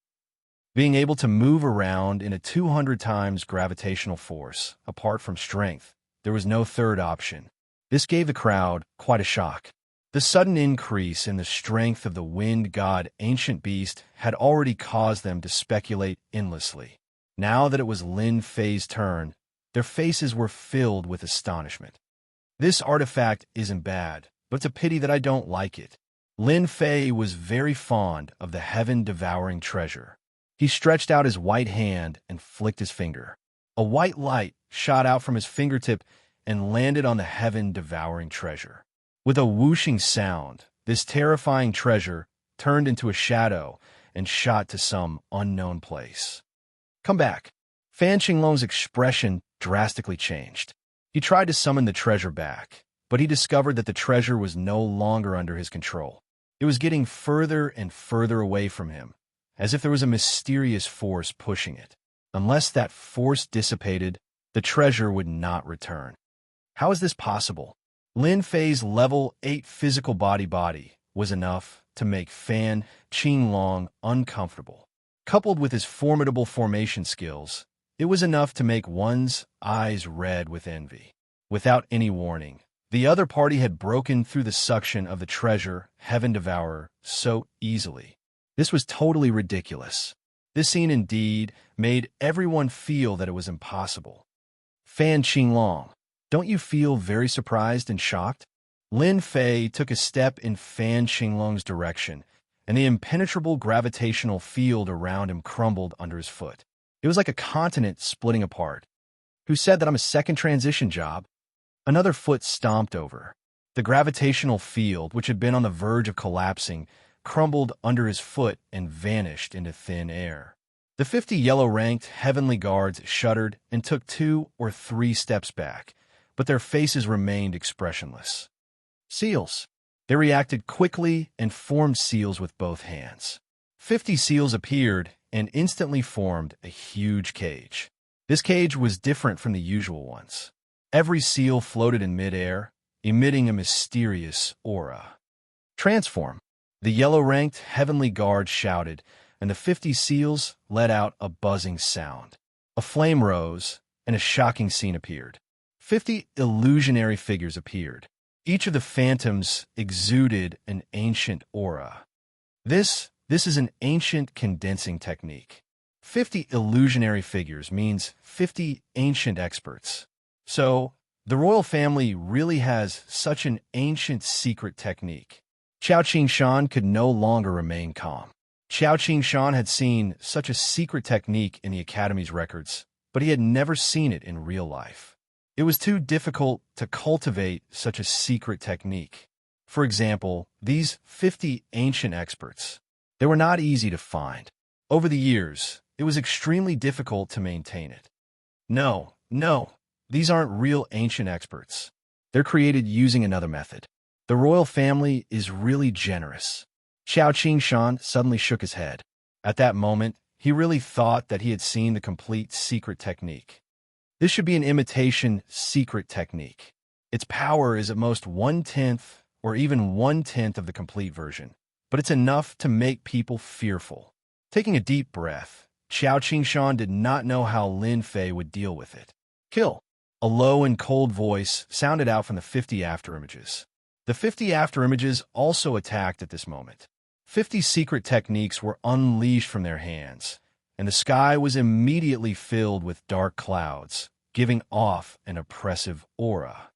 Being able to move around in a 200 times gravitational force, apart from strength, there was no third option. This gave the crowd quite a shock. The sudden increase in the strength of the wind god ancient beast had already caused them to speculate endlessly. Now that it was Lin Fei's turn, their faces were filled with astonishment. This artifact isn't bad, but it's a pity that I don't like it. Lin Fei was very fond of the heaven-devouring treasure. He stretched out his white hand and flicked his finger. A white light shot out from his fingertip and landed on the heaven-devouring treasure. With a whooshing sound, this terrifying treasure turned into a shadow and shot to some unknown place. Come back. Fan Xinglong's expression drastically changed. He tried to summon the treasure back, but he discovered that the treasure was no longer under his control. It was getting further and further away from him, as if there was a mysterious force pushing it. Unless that force dissipated, the treasure would not return. How is this possible? Lin Fei's level 8 physical body was enough to make Fan Qinglong uncomfortable. Coupled with his formidable formation skills, it was enough to make one's eyes red with envy. Without any warning, the other party had broken through the suction of the treasure, Heaven Devourer, so easily. This was totally ridiculous. This scene indeed made everyone feel that it was impossible. Fan Qinglong, don't you feel very surprised and shocked? Lin Fei took a step in Fan Qinglong's direction, and the impenetrable gravitational field around him crumbled under his foot. It was like a continent splitting apart. Who said that I'm a second transition job? Another foot stomped over. The gravitational field, which had been on the verge of collapsing, crumbled under his foot and vanished into thin air. The 50 yellow-ranked heavenly guards shuddered and took 2 or 3 steps back, but their faces remained expressionless. Seals. They reacted quickly and formed seals with both hands. 50 seals appeared and instantly formed a huge cage. This cage was different from the usual ones. Every seal floated in midair, emitting a mysterious aura. Transform. The yellow-ranked heavenly guard shouted, and the 50 seals let out a buzzing sound. A flame rose, and a shocking scene appeared. 50 illusionary figures appeared. Each of the phantoms exuded an ancient aura. This is an ancient condensing technique. 50 illusionary figures means 50 ancient experts. So, the royal family really has such an ancient secret technique. Xiao Qingshan could no longer remain calm. Xiao Qingshan had seen such a secret technique in the Academy's records, but he had never seen it in real life. It was too difficult to cultivate such a secret technique. For example, these 50 ancient experts. They were not easy to find. Over the years, it was extremely difficult to maintain it. No, these aren't real ancient experts. They're created using another method. The royal family is really generous. Xiao Qingshan suddenly shook his head. At that moment, he really thought that he had seen the complete secret technique. This should be an imitation secret technique. Its power is at most 1/10 or even 1/10 of the complete version, but it's enough to make people fearful. Taking a deep breath, Xiao Qingshan did not know how Lin Fei would deal with it. Kill. A low and cold voice sounded out from the 50 afterimages. The 50 afterimages also attacked at this moment. 50 secret techniques were unleashed from their hands, and the sky was immediately filled with dark clouds, giving off an oppressive aura.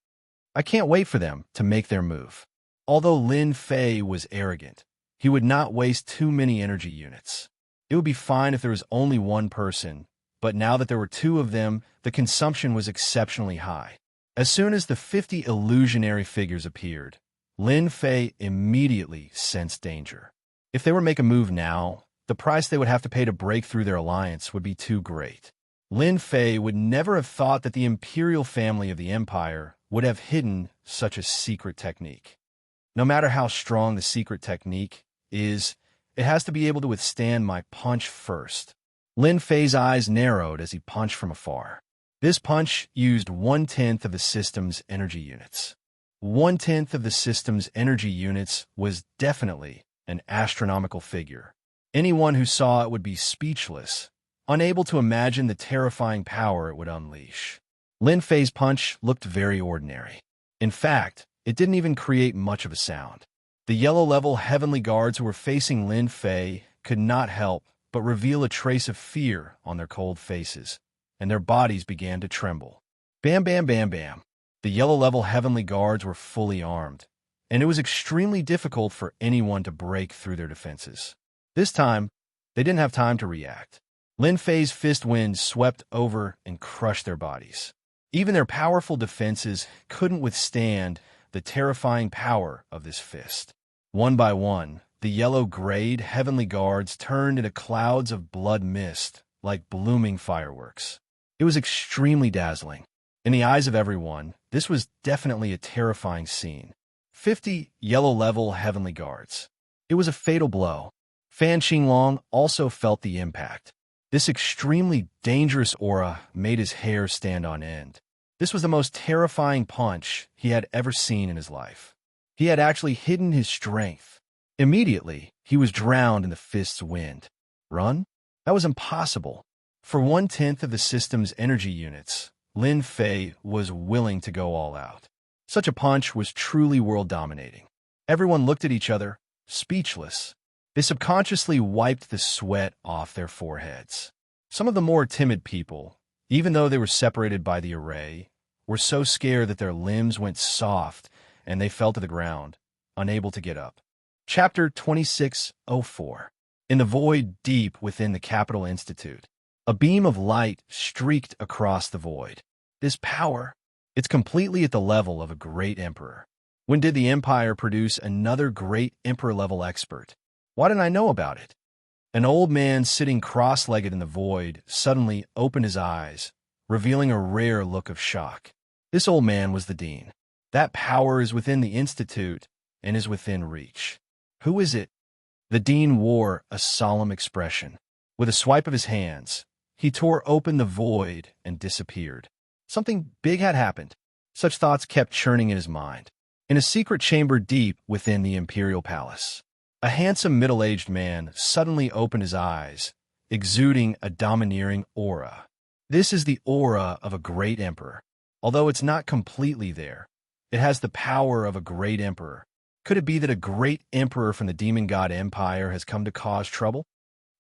I can't wait for them to make their move. Although Lin Fei was arrogant, he would not waste too many energy units. It would be fine if there was only one person, but now that there were 2 of them, the consumption was exceptionally high. As soon as the 50 illusionary figures appeared, Lin Fei immediately sensed danger. If they were to make a move now, the price they would have to pay to break through their alliance would be too great. Lin Fei would never have thought that the imperial family of the empire would have hidden such a secret technique. No matter how strong the secret technique is, it has to be able to withstand my punch first. Lin Fei's eyes narrowed as he punched from afar. This punch used 1/10 of the system's energy units. 1/10 of the system's energy units was definitely an astronomical figure. Anyone who saw it would be speechless, unable to imagine the terrifying power it would unleash. Lin Fei's punch looked very ordinary. In fact, it didn't even create much of a sound. The yellow-level heavenly guards who were facing Lin Fei could not help but reveal a trace of fear on their cold faces, and their bodies began to tremble. Bam, bam, bam, bam. The yellow-level heavenly guards were fully armed, and it was extremely difficult for anyone to break through their defenses. This time, they didn't have time to react. Lin Fei's fist wind swept over and crushed their bodies. Even their powerful defenses couldn't withstand the terrifying power of this fist. One by one, the yellow-grayed heavenly guards turned into clouds of blood mist, like blooming fireworks. It was extremely dazzling. In the eyes of everyone, this was definitely a terrifying scene. 50 yellow-level heavenly guards. It was a fatal blow. Fan Qinglong also felt the impact. This extremely dangerous aura made his hair stand on end. This was the most terrifying punch he had ever seen in his life. He had actually hidden his strength. Immediately, he was drowned in the fist's wind. Run? That was impossible. For 1/10 of the system's energy units, Lin Fei was willing to go all out. Such a punch was truly world-dominating. Everyone looked at each other, speechless. They subconsciously wiped the sweat off their foreheads. Some of the more timid people, even though they were separated by the array, were so scared that their limbs went soft and they fell to the ground, unable to get up. Chapter 2604. In the void deep within the Capital Institute, a beam of light streaked across the void. This power, it's completely at the level of a great emperor. When did the Empire produce another great emperor-level expert? Why didn't I know about it? An old man sitting cross-legged in the void suddenly opened his eyes, revealing a rare look of shock. This old man was the dean. That power is within the Institute and is within reach. Who is it? The dean wore a solemn expression. With a swipe of his hands, he tore open the void and disappeared. Something big had happened. Such thoughts kept churning in his mind. In a secret chamber deep within the imperial palace, a handsome middle-aged man suddenly opened his eyes, exuding a domineering aura. This is the aura of a great emperor. Although it's not completely there, it has the power of a great emperor. Could it be that a great emperor from the demon god empire has come to cause trouble?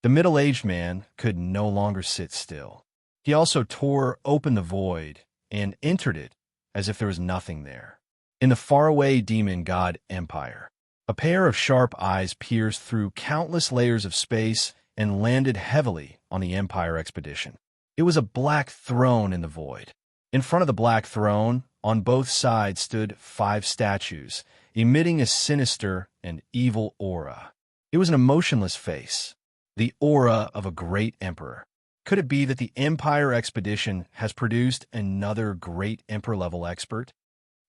The middle-aged man could no longer sit still. He also tore open the void and entered it as if there was nothing there. In the faraway demon god empire, a pair of sharp eyes pierced through countless layers of space and landed heavily on the Empire expedition. It was a black throne in the void. In front of the black throne, on both sides stood 5 statues, emitting a sinister and evil aura. It was an emotionless face, the aura of a great emperor. Could it be that the Empire expedition has produced another great emperor-level expert?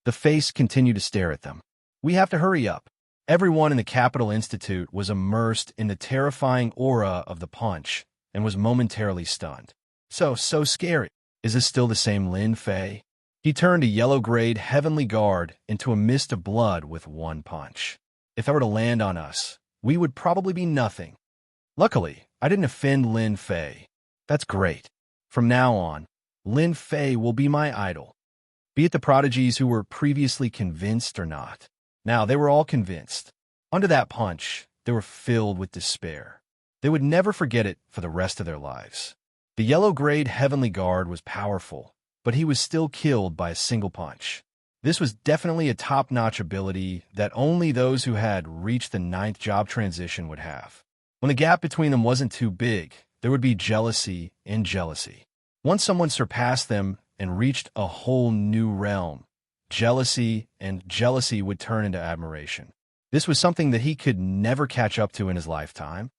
The face continued to stare at them. We have to hurry up. Everyone in the Capital Institute was immersed in the terrifying aura of the punch and was momentarily stunned. So scary. Is this still the same Lin Fei? He turned a yellow-grayed heavenly guard into a mist of blood with one punch. If I were to land on us, we would probably be nothing. Luckily, I didn't offend Lin Fei. That's great. From now on, Lin Fei will be my idol. Be it the prodigies who were previously convinced or not. Now, they were all convinced. Under that punch, they were filled with despair. They would never forget it for the rest of their lives. The yellow-grayed heavenly guard was powerful, but he was still killed by a single punch. This was definitely a top-notch ability that only those who had reached the 9th job transition would have. When the gap between them wasn't too big, there would be jealousy and jealousy. Once someone surpassed them and reached a whole new realm, jealousy would turn into admiration. This was something that he could never catch up to in his lifetime.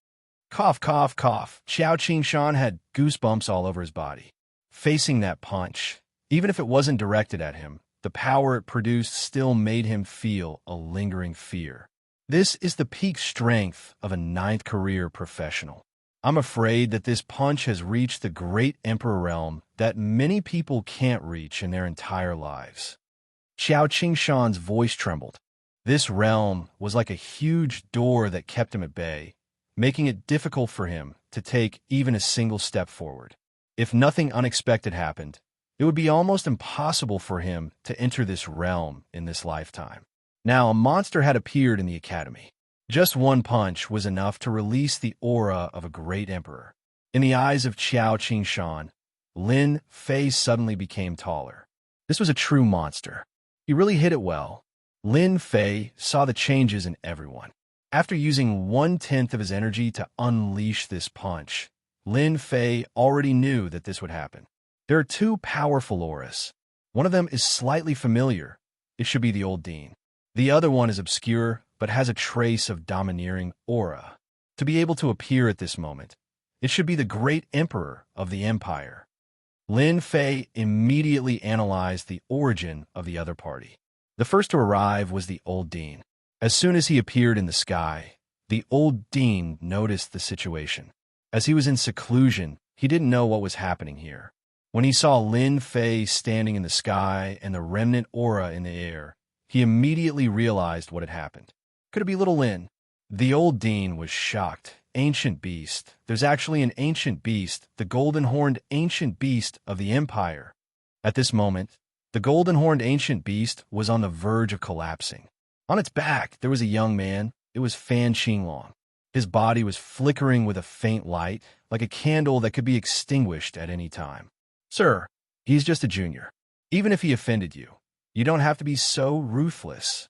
Cough, cough, cough. Xianxia had goosebumps all over his body. Facing that punch, even if it wasn't directed at him, the power it produced still made him feel a lingering fear. This is the peak strength of a 9th career professional. I'm afraid that this punch has reached the great emperor realm that many people can't reach in their entire lives. Xianxia's voice trembled. This realm was like a huge door that kept him at bay, making it difficult for him to take even a single step forward. If nothing unexpected happened, it would be almost impossible for him to enter this realm in this lifetime. Now, a monster had appeared in the academy. Just one punch was enough to release the aura of a great emperor. In the eyes of Xianxia, Lin Fei suddenly became taller. This was a true monster. He really hit it well. Lin Fei saw the changes in everyone. After using 1/10 of his energy to unleash this punch, Lin Fei already knew that this would happen. There are 2 powerful auras. One of them is slightly familiar. It should be the old dean. The other one is obscure, but has a trace of domineering aura. To be able to appear at this moment, it should be the great emperor of the empire. Lin Fei immediately analyzed the origin of the other party. The first to arrive was the old dean. As soon as he appeared in the sky, The old dean noticed the situation. As he was in seclusion, he didn't know what was happening here. When he saw Lin Fei standing in the sky and the remnant aura in the air, he immediately realized what had happened. Could it be little Lin? The old dean was shocked. Ancient beast. There's actually an ancient beast, the golden-horned ancient beast of the Empire. At this moment, the golden-horned ancient beast was on the verge of collapsing. On its back, there was a young man. It was Fan Qinglong. His body was flickering with a faint light, like a candle that could be extinguished at any time. Sir, he's just a junior. Even if he offended you, you don't have to be so ruthless.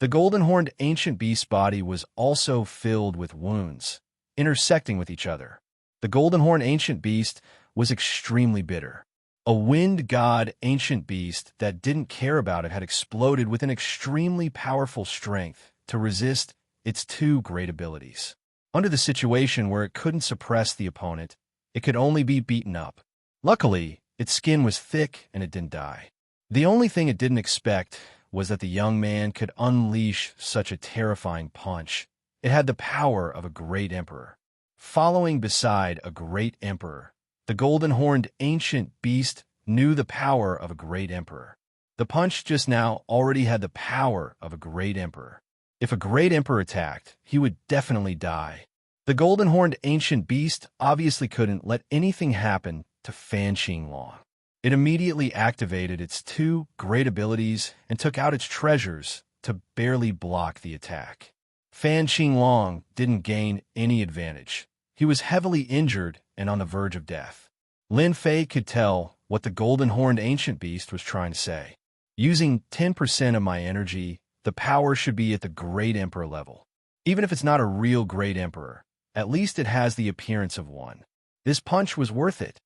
The golden-horned ancient beast's body was also filled with wounds, intersecting with each other. The golden-horned ancient beast was extremely bitter. A wind god ancient beast that didn't care about it had exploded with an extremely powerful strength to resist its two great abilities. Under the situation where it couldn't suppress the opponent, it could only be beaten up. Luckily, its skin was thick and it didn't die. The only thing it didn't expect was that the young man could unleash such a terrifying punch. It had the power of a great emperor. Following beside a great emperor, the golden-horned ancient beast knew the power of a great emperor. The punch just now already had the power of a great emperor. If a great emperor attacked, he would definitely die. The golden-horned ancient beast obviously couldn't let anything happen to Fan Qinglong. It immediately activated its two great abilities and took out its treasures to barely block the attack. Fan Qinglong didn't gain any advantage. He was heavily injured and on the verge of death. Lin Fei could tell what the golden-horned ancient beast was trying to say. Using 10% of my energy, the power should be at the great emperor level. Even if it's not a real great emperor, at least it has the appearance of one. This punch was worth it.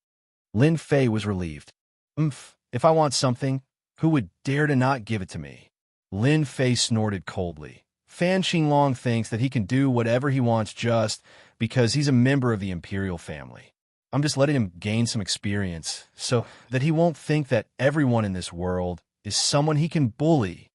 Lin Fei was relieved. If I want something, who would dare to not give it to me? Lin Fei snorted coldly. Fan Qinglong thinks that he can do whatever he wants just because he's a member of the imperial family. I'm just letting him gain some experience so that he won't think that everyone in this world is someone he can bully.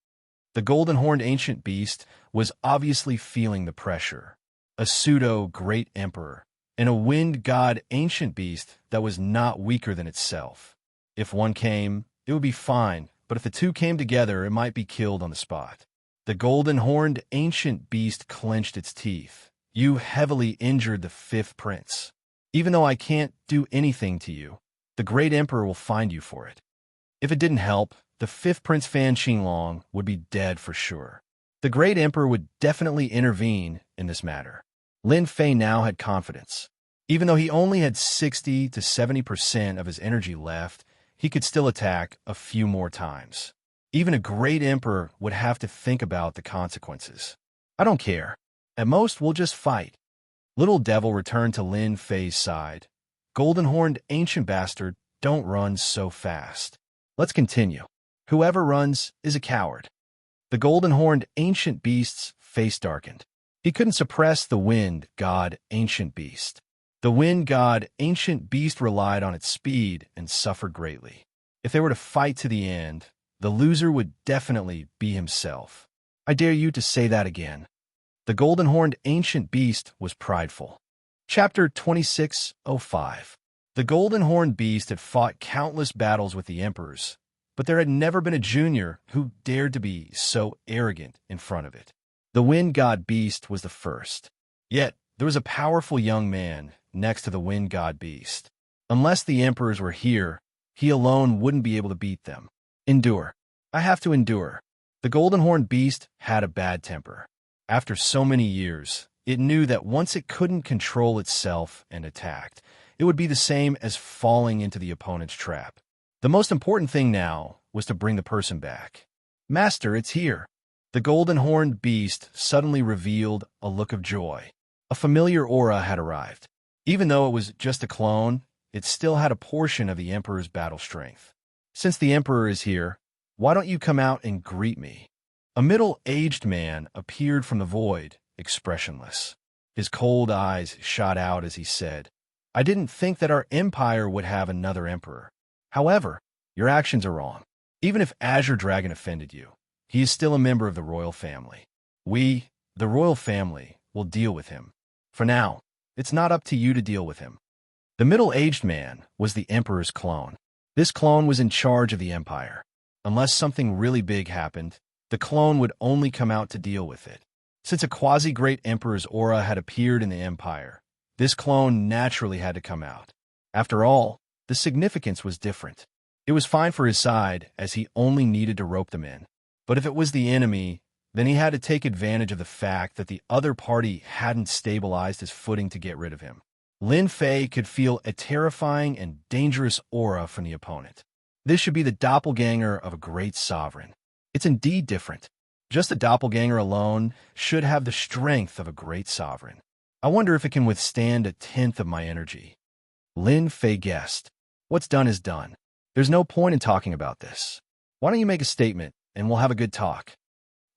The golden-horned ancient beast was obviously feeling the pressure. A pseudo-great emperor, and a wind god ancient beast that was not weaker than itself. If one came, it would be fine, but if the two came together, it might be killed on the spot. The golden-horned ancient beast clenched its teeth. You heavily injured the fifth prince. Even though I can't do anything to you, the great emperor will find you for it. If it didn't help, the fifth prince Fan Qinglong would be dead for sure. The great emperor would definitely intervene in this matter. Lin Fei now had confidence. Even though he only had 60 to 70% of his energy left, he could still attack a few more times. Even a great emperor would have to think about the consequences. I don't care. At most, we'll just fight. Little Devil returned to Lin Fei's side. Golden-horned ancient bastard, don't run so fast. Let's continue. Whoever runs is a coward. The golden-horned ancient beast's face darkened. He couldn't suppress the wind god ancient beast. The wind god ancient beast relied on its speed and suffered greatly. If they were to fight to the end, the loser would definitely be himself. I dare you to say that again. The golden-horned ancient beast was prideful. Chapter 2605. The golden-horned beast had fought countless battles with the emperors, but there had never been a junior who dared to be so arrogant in front of it. The wind god beast was the first. Yet, there was a powerful young man next to the wind god beast. Unless the emperors were here, he alone wouldn't be able to beat them. Endure. I have to endure. The golden-horned beast had a bad temper. After so many years, it knew that once it couldn't control itself and attacked, it would be the same as falling into the opponent's trap. The most important thing now was to bring the person back. Master, it's here. The golden-horned beast suddenly revealed a look of joy. A familiar aura had arrived. Even though it was just a clone, it still had a portion of the Emperor's battle strength. Since the Emperor is here, why don't you come out and greet me? A middle-aged man appeared from the void, expressionless. His cold eyes shot out as he said, I didn't think that our empire would have another emperor. However, your actions are wrong. Even if Azure Dragon offended you, he is still a member of the royal family. We, the royal family, will deal with him. For now, it's not up to you to deal with him. The middle-aged man was the emperor's clone. This clone was in charge of the empire. Unless something really big happened, the clone would only come out to deal with it. Since a quasi-great emperor's aura had appeared in the empire, this clone naturally had to come out. After all, the significance was different. It was fine for his side, as he only needed to rope them in. But if it was the enemy, then he had to take advantage of the fact that the other party hadn't stabilized his footing to get rid of him. Lin Fei could feel a terrifying and dangerous aura from the opponent. This should be the doppelganger of a great sovereign. It's indeed different. Just a doppelganger alone should have the strength of a great sovereign. I wonder if it can withstand a tenth of my energy. Lin Fei guessed. What's done is done. There's no point in talking about this. Why don't you make a statement, and we'll have a good talk?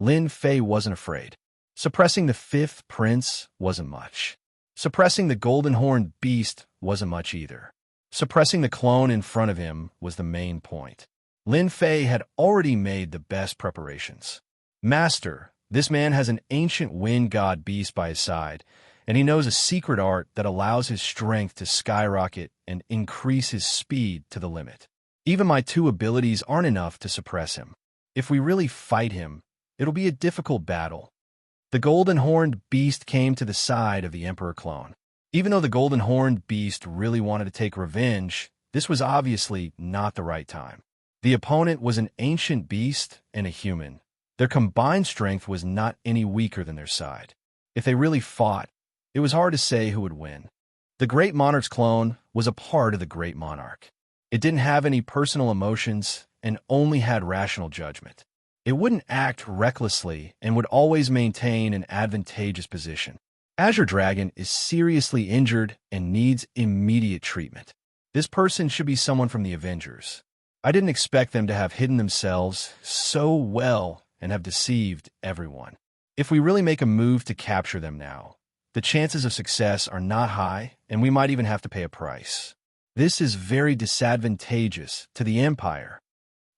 Lin Fei wasn't afraid. Suppressing the fifth prince wasn't much. Suppressing the golden-horned beast wasn't much either. Suppressing the clone in front of him was the main point. Lin Fei had already made the best preparations. Master, this man has an ancient wind god beast by his side, and he knows a secret art that allows his strength to skyrocket and increase his speed to the limit. Even my two abilities aren't enough to suppress him. If we really fight him, it'll be a difficult battle. The golden-horned beast came to the side of the emperor clone. Even though the golden-horned beast really wanted to take revenge, this was obviously not the right time. The opponent was an ancient beast and a human. Their combined strength was not any weaker than their side. If they really fought, it was hard to say who would win. The Great Monarch's clone was a part of the Great Monarch. It didn't have any personal emotions and only had rational judgment. It wouldn't act recklessly and would always maintain an advantageous position. Azure Dragon is seriously injured and needs immediate treatment. This person should be someone from the Avengers. I didn't expect them to have hidden themselves so well and have deceived everyone. If we really make a move to capture them now, the chances of success are not high, and we might even have to pay a price. This is very disadvantageous to the Empire.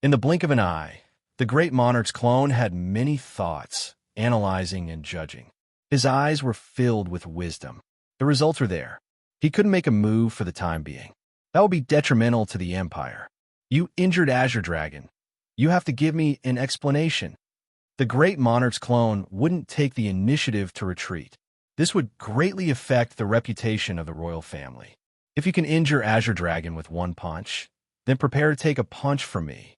In the blink of an eye, the Great Monarch's clone had many thoughts, analyzing and judging. His eyes were filled with wisdom. The results were there. He couldn't make a move for the time being. That would be detrimental to the Empire. You injured Azure Dragon. You have to give me an explanation. The Great Monarch's clone wouldn't take the initiative to retreat. This would greatly affect the reputation of the royal family. If you can injure Azure Dragon with one punch, then prepare to take a punch from me.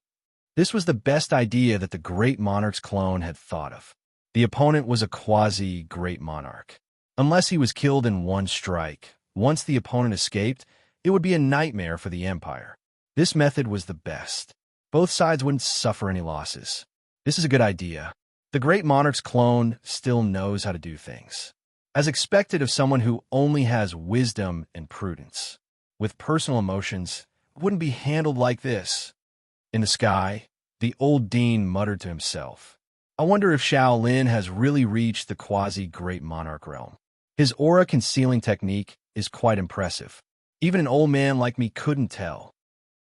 This was the best idea that the Great Monarch's clone had thought of. The opponent was a quasi-Great Monarch. Unless he was killed in one strike, once the opponent escaped, it would be a nightmare for the Empire. This method was the best. Both sides wouldn't suffer any losses. This is a good idea. The Great Monarch's clone still knows how to do things. As expected of someone who only has wisdom and prudence. With personal emotions, it wouldn't be handled like this. In the sky, the old dean muttered to himself. I wonder if Shaolin has really reached the quasi-Great Monarch realm. His aura concealing technique is quite impressive. Even an old man like me couldn't tell.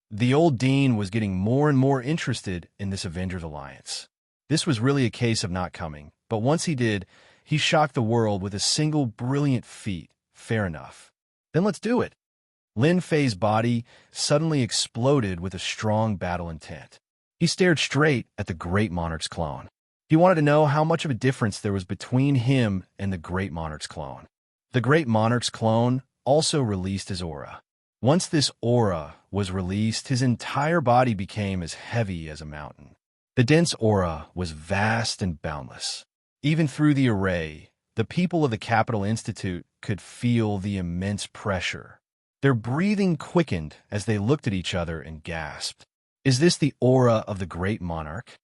The old dean was getting more and more interested in this Avengers alliance. This was really a case of not coming, but once he did, he shocked the world with a single brilliant feat. Fair enough. Then let's do it. Lin Fei's body suddenly exploded with a strong battle intent. He stared straight at the Great Monarch's clone. He wanted to know how much of a difference there was between him and the Great Monarch's clone. The Great Monarch's clone also released his aura. Once this aura was released, his entire body became as heavy as a mountain. The dense aura was vast and boundless. Even through the array, the people of the Capital Institute could feel the immense pressure. Their breathing quickened as they looked at each other and gasped. Is this the aura of the Great Monarch?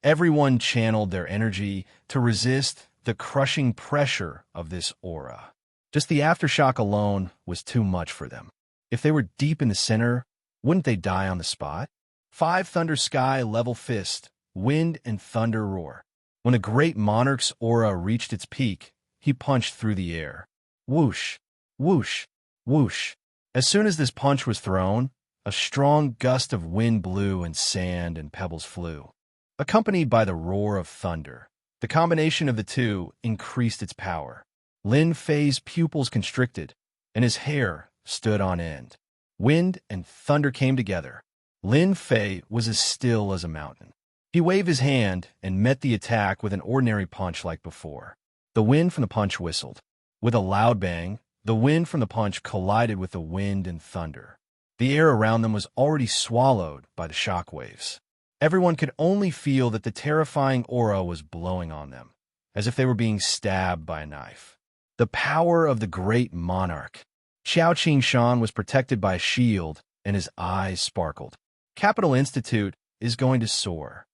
Everyone channeled their energy to resist the crushing pressure of this aura. Just the aftershock alone was too much for them. If they were deep in the center, wouldn't they die on the spot? 5 thunder sky level fist, wind and thunder roar. When the Great Monarch's aura reached its peak, he punched through the air. Whoosh, whoosh, whoosh. As soon as this punch was thrown, a strong gust of wind blew and sand and pebbles flew. Accompanied by the roar of thunder, the combination of the two increased its power. Lin Fei's pupils constricted, and his hair stood on end. Wind and thunder came together. Lin Fei was as still as a mountain. He waved his hand and met the attack with an ordinary punch like before. The wind from the punch whistled. With a loud bang, the wind from the punch collided with the wind and thunder. The air around them was already swallowed by the shock waves. Everyone could only feel that the terrifying aura was blowing on them, as if they were being stabbed by a knife. The power of the great monarch. Xianxia was protected by a shield, and his eyes sparkled. Capital Institute is going to soar.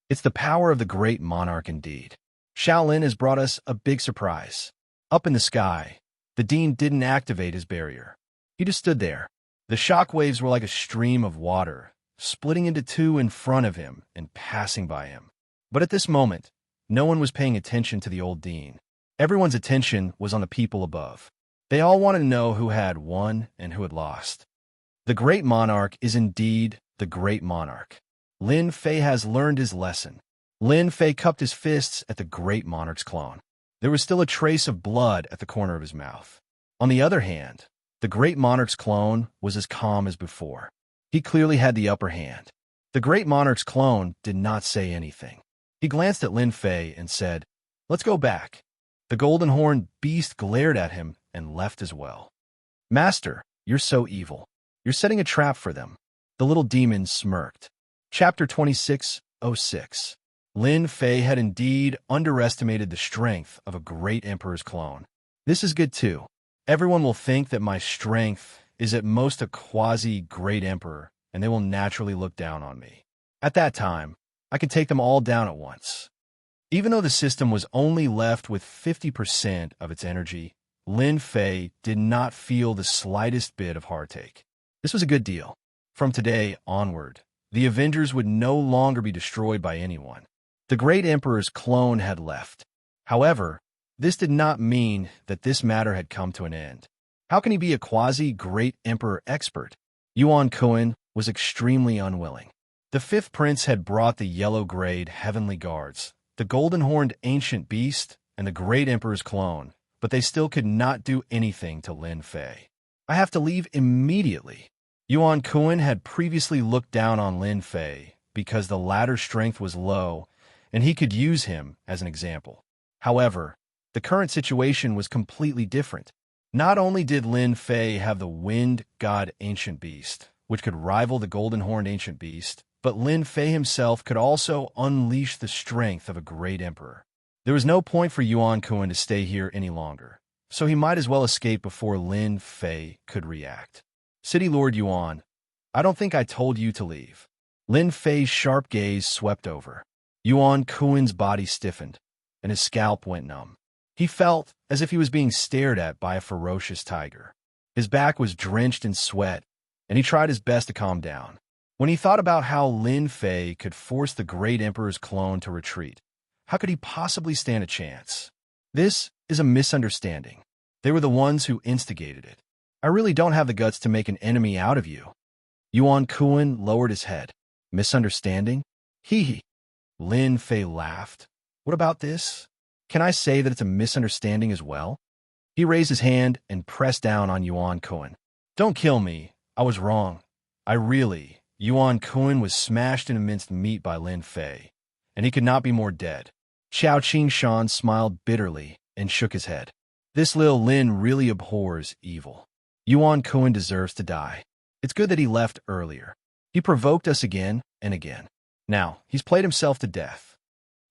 It's the power of the great monarch indeed. Shaolin has brought us a big surprise. Up in the sky, the dean didn't activate his barrier. He just stood there. The shock waves were like a stream of water, splitting into two in front of him and passing by him. But at this moment, no one was paying attention to the old dean. Everyone's attention was on the people above. They all wanted to know who had won and who had lost. The great monarch is indeed the great monarch. Lin Fei has learned his lesson. Lin Fei cupped his fists at the great monarch's clone. There was still a trace of blood at the corner of his mouth. On the other hand, the great monarch's clone was as calm as before. He clearly had the upper hand. The great monarch's clone did not say anything. He glanced at Lin Fei and said, "Let's go back." The golden-horned beast glared at him and left as well. "Master, you're so evil. You're setting a trap for them." The little demon smirked. Chapter 26:06. Lin Fei had indeed underestimated the strength of a great emperor's clone. This is good too. Everyone will think that my strength is at most a quasi-great emperor, and they will naturally look down on me. At that time, I can take them all down at once. Even though the system was only left with 50% of its energy, Lin Fei did not feel the slightest bit of heartache. This was a good deal. From today onward, the Avengers would no longer be destroyed by anyone. The great emperor's clone had left. However, this did not mean that this matter had come to an end. How can he be a quasi-great emperor expert? Yuan Kun was extremely unwilling. The fifth prince had brought the yellow-grayed heavenly guards, the golden-horned ancient beast, and the great emperor's clone, but they still could not do anything to Lin Fei. "I have to leave immediately." Yuan Kun had previously looked down on Lin Fei because the latter's strength was low, and he could use him as an example. However, the current situation was completely different. Not only did Lin Fei have the wind god ancient beast, which could rival the golden-horned ancient beast, but Lin Fei himself could also unleash the strength of a great emperor. There was no point for Yuan Kun to stay here any longer, so he might as well escape before Lin Fei could react. "City Lord Yuan, I don't think I told you to leave." Lin Fei's sharp gaze swept over. Yuan Kun's body stiffened, and his scalp went numb. He felt as if he was being stared at by a ferocious tiger. His back was drenched in sweat, and he tried his best to calm down. When he thought about how Lin Fei could force the great emperor's clone to retreat, how could he possibly stand a chance? This is a misunderstanding. They were the ones who instigated it. I really don't have the guts to make an enemy out of you. Yuan Kun lowered his head. Misunderstanding? Hee. Lin Fei laughed. What about this? Can I say that it's a misunderstanding as well? He raised his hand and pressed down on Yuan Kun. Don't kill me. I was wrong. Yuan Kun was smashed into minced meat by Lin Fei, and he could not be more dead. Xianxia smiled bitterly and shook his head. This little Lin really abhors evil. Yuan Kun deserves to die. It's good that he left earlier. He provoked us again and again. Now, he's played himself to death.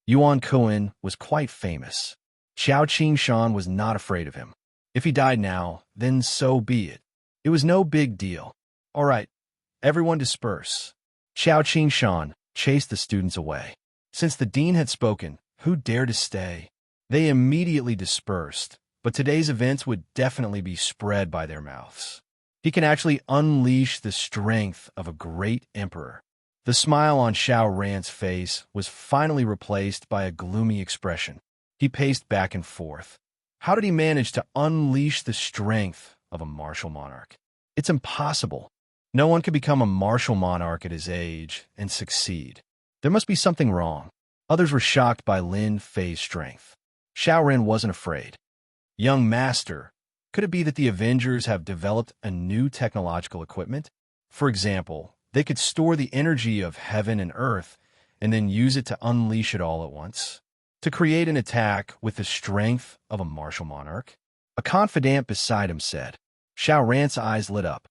Yuan Kun was quite famous. Xianxia was not afraid of him. If he died now, then so be it. It was no big deal. All right, everyone disperse. Xianxia chased the students away. Since the dean had spoken, who dared to stay? They immediately dispersed, but today's events would definitely be spread by their mouths. He can actually unleash the strength of a great emperor. The smile on Xiao Ran's face was finally replaced by a gloomy expression. He paced back and forth. How did he manage to unleash the strength of a martial monarch? It's impossible. No one could become a martial monarch at his age and succeed. There must be something wrong. Others were shocked by Lin Fei's strength. Xiao Ran wasn't afraid. Young Master, could it be that the Avengers have developed a new technological equipment? For example, they could store the energy of heaven and earth and then use it to unleash it all at once, to create an attack with the strength of a martial monarch? A confidant beside him said. Xiao Ran's eyes lit up.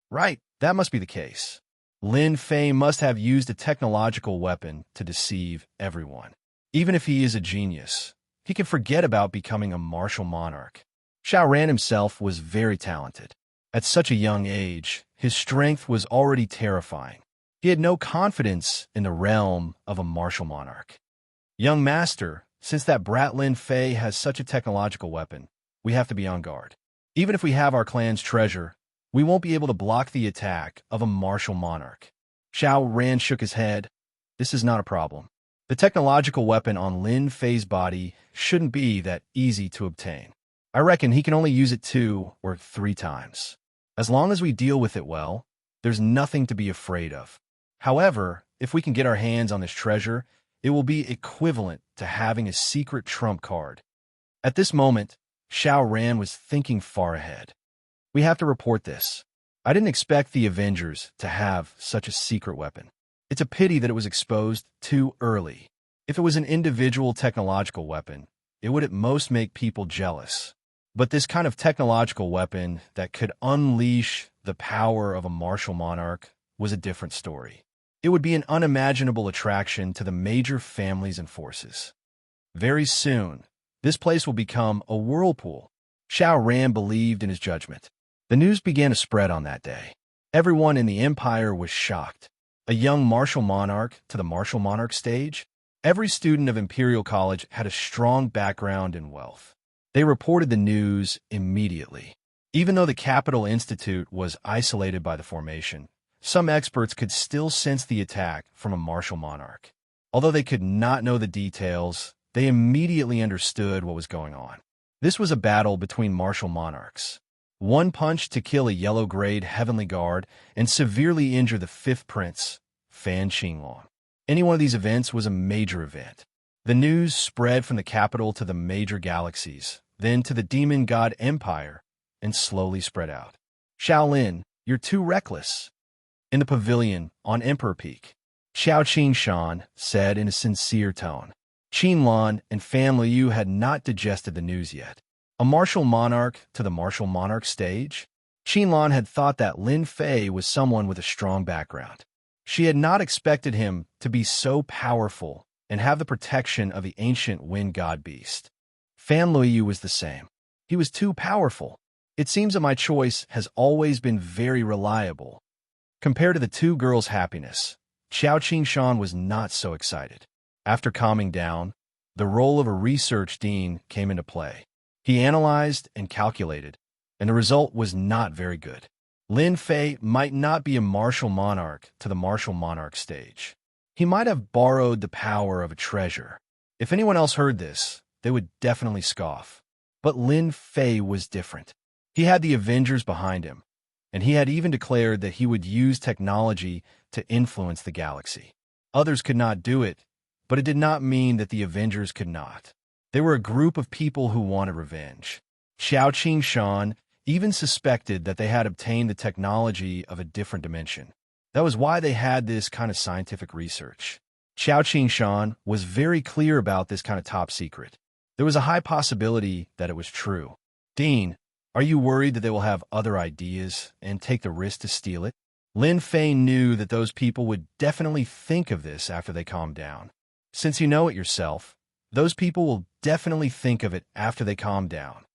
Right, that must be the case. Lin Fei must have used a technological weapon to deceive everyone. Even if he is a genius, he can forget about becoming a martial monarch. Xiao Ran himself was very talented. At such a young age, his strength was already terrifying. He had no confidence in the realm of a martial monarch. Young Master, since that brat Lin Fei has such a technological weapon, we have to be on guard. Even if we have our clan's treasure, we won't be able to block the attack of a martial monarch. Xiao Ran shook his head. This is not a problem. The technological weapon on Lin Fei's body shouldn't be that easy to obtain. I reckon he can only use it 2 or 3 times. As long as we deal with it well, there's nothing to be afraid of. However, if we can get our hands on this treasure, it will be equivalent to having a secret trump card. At this moment, Xiao Ran was thinking far ahead. We have to report this. I didn't expect the Avengers to have such a secret weapon. It's a pity that it was exposed too early. If it was an individual technological weapon, it would at most make people jealous. But this kind of technological weapon that could unleash the power of a martial monarch was a different story. It would be an unimaginable attraction to the major families and forces. Very soon, this place will become a whirlpool. Xiao Ran believed in his judgment. The news began to spread on that day. Everyone in the empire was shocked. A young martial monarch to the martial monarch stage? Every student of Imperial College had a strong background in wealth. They reported the news immediately. Even though the Capital Institute was isolated by the formation, some experts could still sense the attack from a martial monarch. Although they could not know the details, they immediately understood what was going on. This was a battle between martial monarchs. One punch to kill a yellow-grade heavenly guard and severely injure the 5th prince, Fan Qinglong. Any one of these events was a major event. The news spread from the capital to the major galaxies, then to the demon god empire, and slowly spread out. Shaolin, you're too reckless. In the pavilion on Emperor Peak, Xiao Qingshan said in a sincere tone. Qinlan and Fan Liu had not digested the news yet. A martial monarch to the martial monarch stage? Qinlan had thought that Lin Fei was someone with a strong background. She had not expected him to be so powerful and have the protection of the ancient wind god beast. Fan Liu was the same. He was too powerful. It seems that my choice has always been very reliable. Compared to the 2 girls' happiness, Xiao Qingshan was not so excited. After calming down, the role of a research dean came into play. He analyzed and calculated, and the result was not very good. Lin Fei might not be a martial monarch to the martial monarch stage. He might have borrowed the power of a treasure. If anyone else heard this, they would definitely scoff. But Lin Fei was different. He had the Avengers behind him, and he had even declared that he would use technology to influence the galaxy. Others could not do it, but it did not mean that the Avengers could not. They were a group of people who wanted revenge. Xiao Qingshan even suspected that they had obtained the technology of a different dimension. That was why they had this kind of scientific research. Xiao Qingshan was very clear about this kind of top secret. There was a high possibility that it was true. Dean, are you worried that they will have other ideas and take the risk to steal it? Lin Fei knew that those people would definitely think of this after they calmed down. Since you know it yourself, those people will definitely think of it after they calm down.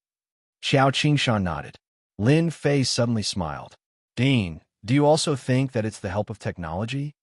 Xiao Qingshan nodded. Lin Fei suddenly smiled. Dean, do you also think that it's the help of technology?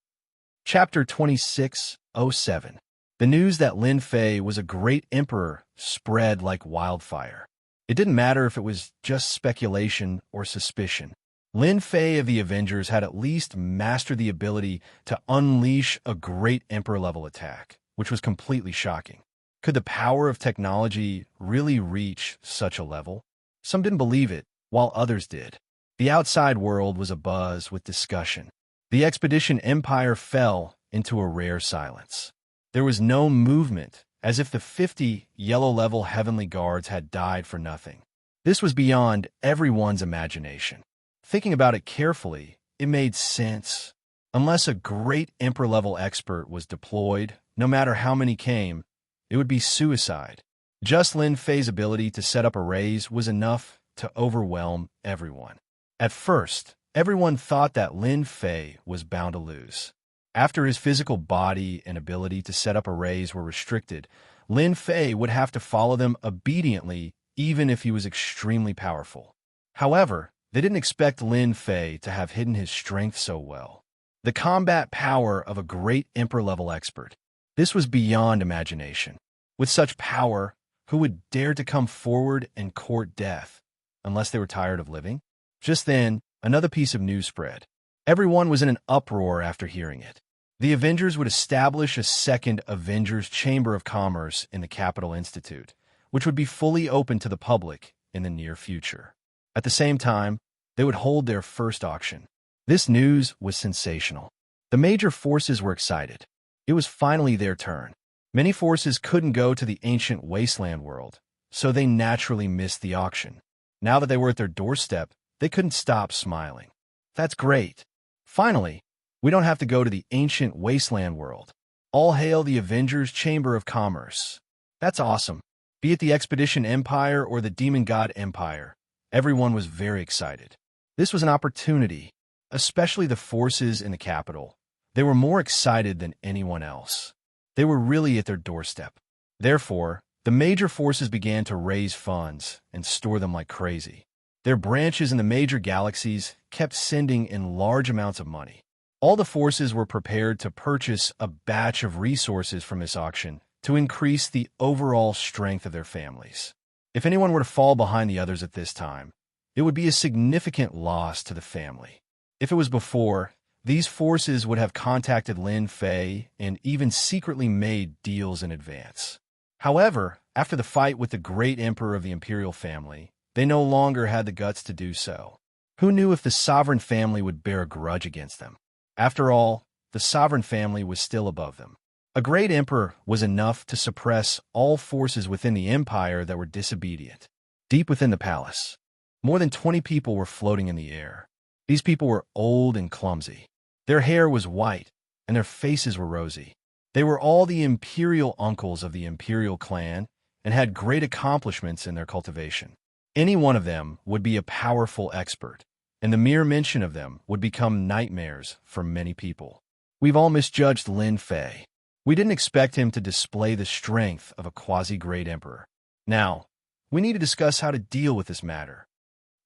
Chapter 26:07. The news that Lin Fei was a great emperor spread like wildfire. It didn't matter if it was just speculation or suspicion. Lin Fei of the Avengers had at least mastered the ability to unleash a great emperor-level attack, which was completely shocking. Could the power of technology really reach such a level? Some didn't believe it, while others did. The outside world was abuzz with discussion. The expedition empire fell into a rare silence. There was no movement as if the 50 yellow-level heavenly guards had died for nothing. This was beyond everyone's imagination. Thinking about it carefully, it made sense. Unless a great Emperor-level expert was deployed, no matter how many came, it would be suicide. Just Lin Fei's ability to set up arrays was enough to overwhelm everyone. At first, everyone thought that Lin Fei was bound to lose. After his physical body and ability to set up arrays were restricted, Lin Fei would have to follow them obediently even if he was extremely powerful. However, they didn't expect Lin Fei to have hidden his strength so well. The combat power of a great Emperor-level expert. This was beyond imagination. With such power, who would dare to come forward and court death, unless they were tired of living? Just then, another piece of news spread. Everyone was in an uproar after hearing it. The Avengers would establish a second Avengers Chamber of Commerce in the Capital Institute, which would be fully open to the public in the near future. At the same time, they would hold their first auction. This news was sensational. The major forces were excited. It was finally their turn. Many forces couldn't go to the ancient wasteland world, so they naturally missed the auction. Now that they were at their doorstep, they couldn't stop smiling. That's great. Finally, we don't have to go to the ancient wasteland world. All hail the Avengers Chamber of Commerce. That's awesome. Be it the Expedition Empire or the Demon God Empire, everyone was very excited. This was an opportunity, especially the forces in the capital. They were more excited than anyone else. They were really at their doorstep. Therefore, the major forces began to raise funds and store them like crazy. Their branches in the major galaxies kept sending in large amounts of money. All the forces were prepared to purchase a batch of resources from this auction to increase the overall strength of their families. If anyone were to fall behind the others at this time, it would be a significant loss to the family. If it was before, these forces would have contacted Lin Fei and even secretly made deals in advance. However, after the fight with the great emperor of the imperial family, they no longer had the guts to do so. Who knew if the sovereign family would bear a grudge against them? After all, the sovereign family was still above them. A great emperor was enough to suppress all forces within the empire that were disobedient. Deep within the palace, more than 20 people were floating in the air. These people were old and clumsy. Their hair was white, and their faces were rosy. They were all the imperial uncles of the imperial clan and had great accomplishments in their cultivation. Any one of them would be a powerful expert, and the mere mention of them would become nightmares for many people. We've all misjudged Lin Fei. We didn't expect him to display the strength of a quasi-great emperor. Now, we need to discuss how to deal with this matter.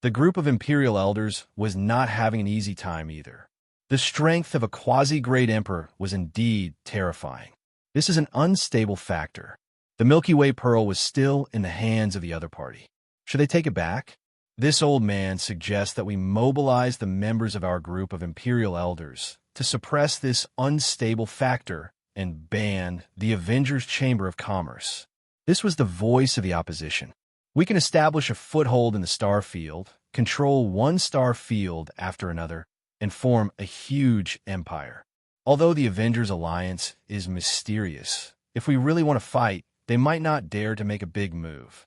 The group of imperial elders was not having an easy time either. The strength of a quasi-great emperor was indeed terrifying. This is an unstable factor. The Milky Way pearl was still in the hands of the other party. Should they take it back? This old man suggests that we mobilize the members of our group of imperial elders to suppress this unstable factor and ban the Avengers Chamber of Commerce. This was the voice of the opposition. We can establish a foothold in the star field, control one star field after another, and form a huge empire. Although the Avengers Alliance is mysterious, if we really want to fight, they might not dare to make a big move.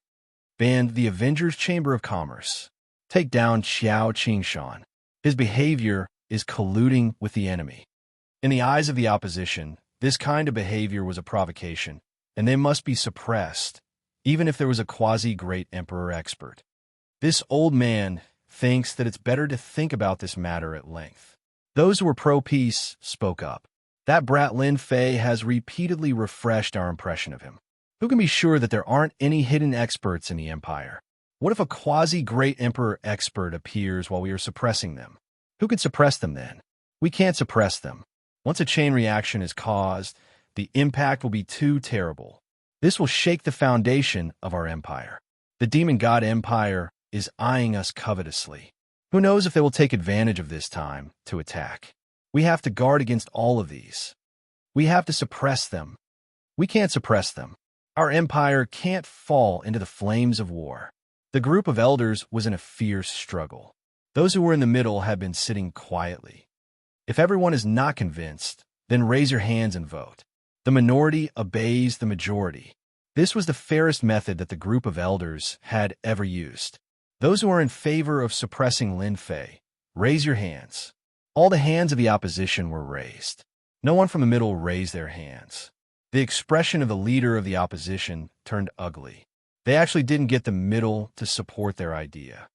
Ban the Avengers Chamber of Commerce. Take down Xianxia. His behavior is colluding with the enemy. In the eyes of the opposition, this kind of behavior was a provocation, and they must be suppressed, even if there was a quasi-great emperor expert. This old man thinks that it's better to think about this matter at length. Those who were pro-peace spoke up. That brat Lin Fei has repeatedly refreshed our impression of him. Who can be sure that there aren't any hidden experts in the empire? What if a quasi-great emperor expert appears while we are suppressing them? Who could suppress them then? We can't suppress them. Once a chain reaction is caused, the impact will be too terrible. This will shake the foundation of our empire. The Demon God Empire is eyeing us covetously. Who knows if they will take advantage of this time to attack? We have to guard against all of these. We have to suppress them. We can't suppress them. Our empire can't fall into the flames of war. The group of elders was in a fierce struggle. Those who were in the middle had been sitting quietly. If everyone is not convinced, then raise your hands and vote. The minority obeys the majority. This was the fairest method that the group of elders had ever used. Those who are in favor of suppressing Lin Fei, raise your hands. All the hands of the opposition were raised. No one from the middle raised their hands. The expression of the leader of the opposition turned ugly. They actually didn't get the middle to support their idea.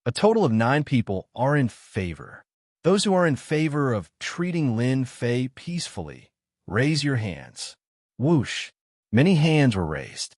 A total of 9 people are in favor. Those who are in favor of treating Lin Fei peacefully, raise your hands. Whoosh! Many hands were raised.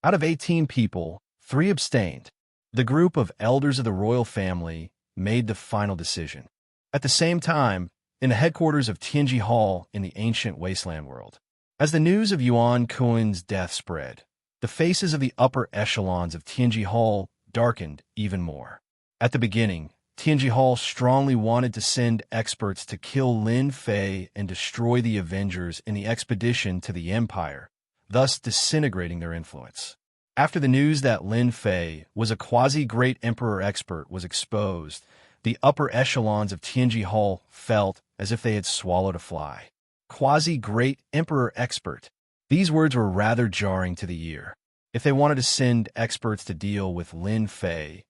Out of 18 people, 3 abstained. The group of elders of the royal family made the final decision. At the same time, in the headquarters of Tianji Hall in the ancient wasteland world, as the news of Yuan Kuan's death spread, the faces of the upper echelons of Tianji Hall darkened even more. At the beginning, Tianji Hall strongly wanted to send experts to kill Lin Fei and destroy the Avengers in the expedition to the Empire, thus disintegrating their influence. After the news that Lin Fei was a quasi-great emperor expert was exposed, the upper echelons of Tianji Hall felt as if they had swallowed a fly. Quasi-great emperor expert. These words were rather jarring to the ear. If they wanted to send experts to deal with Lin Fei,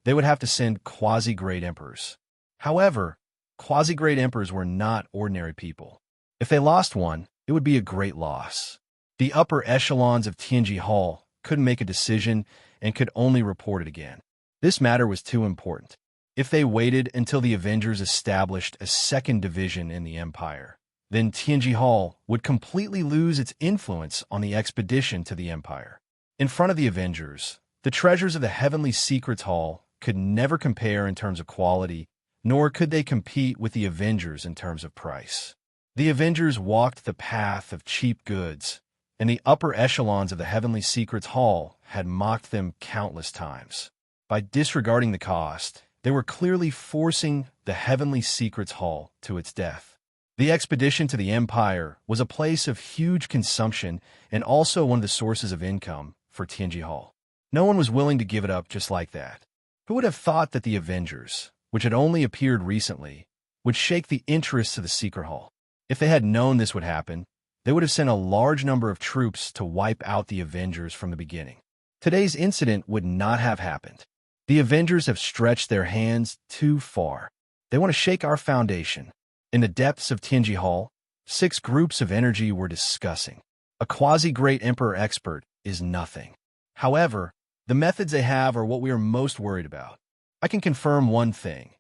they would have to send quasi-great emperors. However, quasi-great emperors were not ordinary people. If they lost one, it would be a great loss. The upper echelons of Tianji Hall couldn't make a decision and could only report it again. This matter was too important. If they waited until the Avengers established a second division in the Empire, then Tianji Hall would completely lose its influence on the expedition to the Empire. In front of the Avengers, the treasures of the Heavenly Secrets Hall could never compare in terms of quality, nor could they compete with the Avengers in terms of price. The Avengers walked the path of cheap goods, and the upper echelons of the Heavenly Secrets Hall had mocked them countless times. By disregarding the cost, they were clearly forcing the Heavenly Secrets Hall to its death. The expedition to the Empire was a place of huge consumption and also one of the sources of income for Tianji Hall. No one was willing to give it up just like that. Who would have thought that the Avengers, which had only appeared recently, would shake the interest to the Secret Hall? If they had known this would happen, they would have sent a large number of troops to wipe out the Avengers from the beginning. Today's incident would not have happened. The Avengers have stretched their hands too far. They want to shake our foundation. In the depths of Tianji Hall, 6 groups of energy were discussing. A quasi-great emperor expert is nothing. However, the methods they have are what we are most worried about. I can confirm one thing,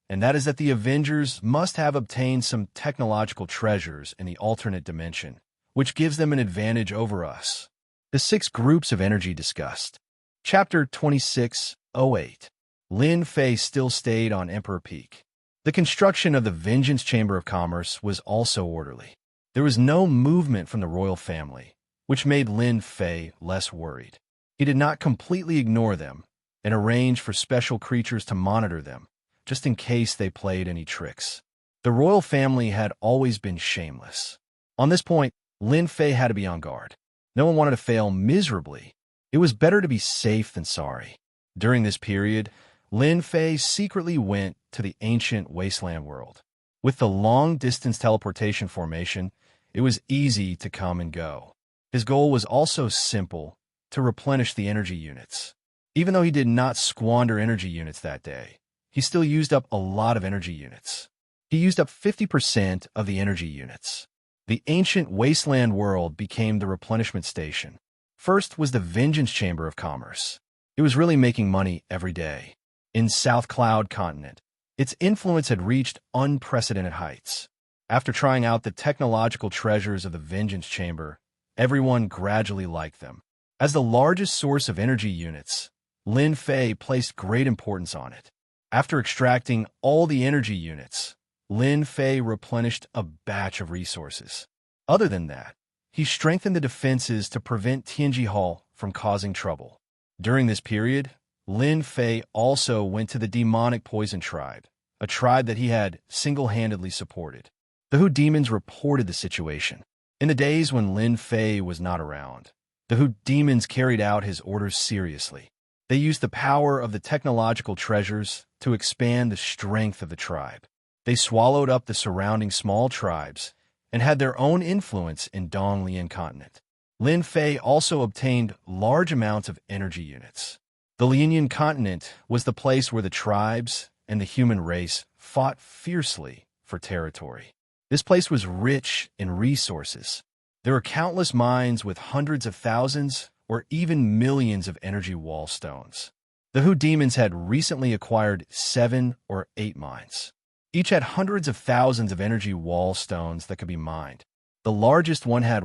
and that is that the Avengers must have obtained some technological treasures in the alternate dimension, which gives them an advantage over us. The 6 groups of energy discussed. Chapter 2608. Lin Fei still stayed on Emperor Peak. The construction of the Vengeance Chamber of Commerce was also orderly. There was no movement from the royal family, which made Lin Fei less worried. He did not completely ignore them and arrange for special creatures to monitor them, just in case they played any tricks. The royal family had always been shameless. On this point, Lin Fei had to be on guard. No one wanted to fail miserably. It was better to be safe than sorry. During this period, Lin Fei secretly went to the ancient wasteland world. With the long-distance teleportation formation, it was easy to come and go. His goal was also simple: to replenish the energy units. Even though he did not squander energy units that day, he still used up a lot of energy units. He used up 50% of the energy units. The ancient wasteland world became the replenishment station. First was the Vengeance Chamber of Commerce. It was really making money every day. In South Cloud Continent, its influence had reached unprecedented heights. After trying out the technological treasures of the Vengeance Chamber, everyone gradually liked them. As the largest source of energy units, Lin Fei placed great importance on it. After extracting all the energy units, Lin Fei replenished a batch of resources. Other than that, he strengthened the defenses to prevent Tianji Hall from causing trouble. During this period, Lin Fei also went to the demonic poison tribe, a tribe that he had single-handedly supported. The Hu demons reported the situation. In the days when Lin Fei was not around, the Hu demons carried out his orders seriously. They used the power of the technological treasures to expand the strength of the tribe. They swallowed up the surrounding small tribes and had their own influence in Donglian continent. Lin Fei also obtained large amounts of energy units. The Lianian continent was the place where the tribes and the human race fought fiercely for territory. This place was rich in resources. There were countless mines with hundreds of thousands or even millions of energy wall stones. The Hu demons had recently acquired 7 or 8 mines. Each had hundreds of thousands of energy wall stones that could be mined. The largest one had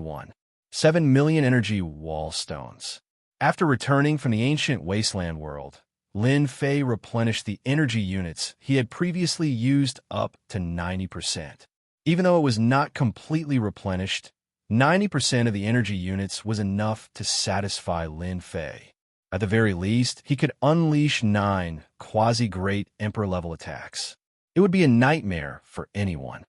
7 million energy wall stones. After returning from the ancient wasteland world, Lin Fei replenished the energy units he had previously used up to 90%. Even though it was not completely replenished, 90% of the energy units was enough to satisfy Lin Fei. At the very least, he could unleash 9 quasi-great Emperor-level attacks. It would be a nightmare for anyone.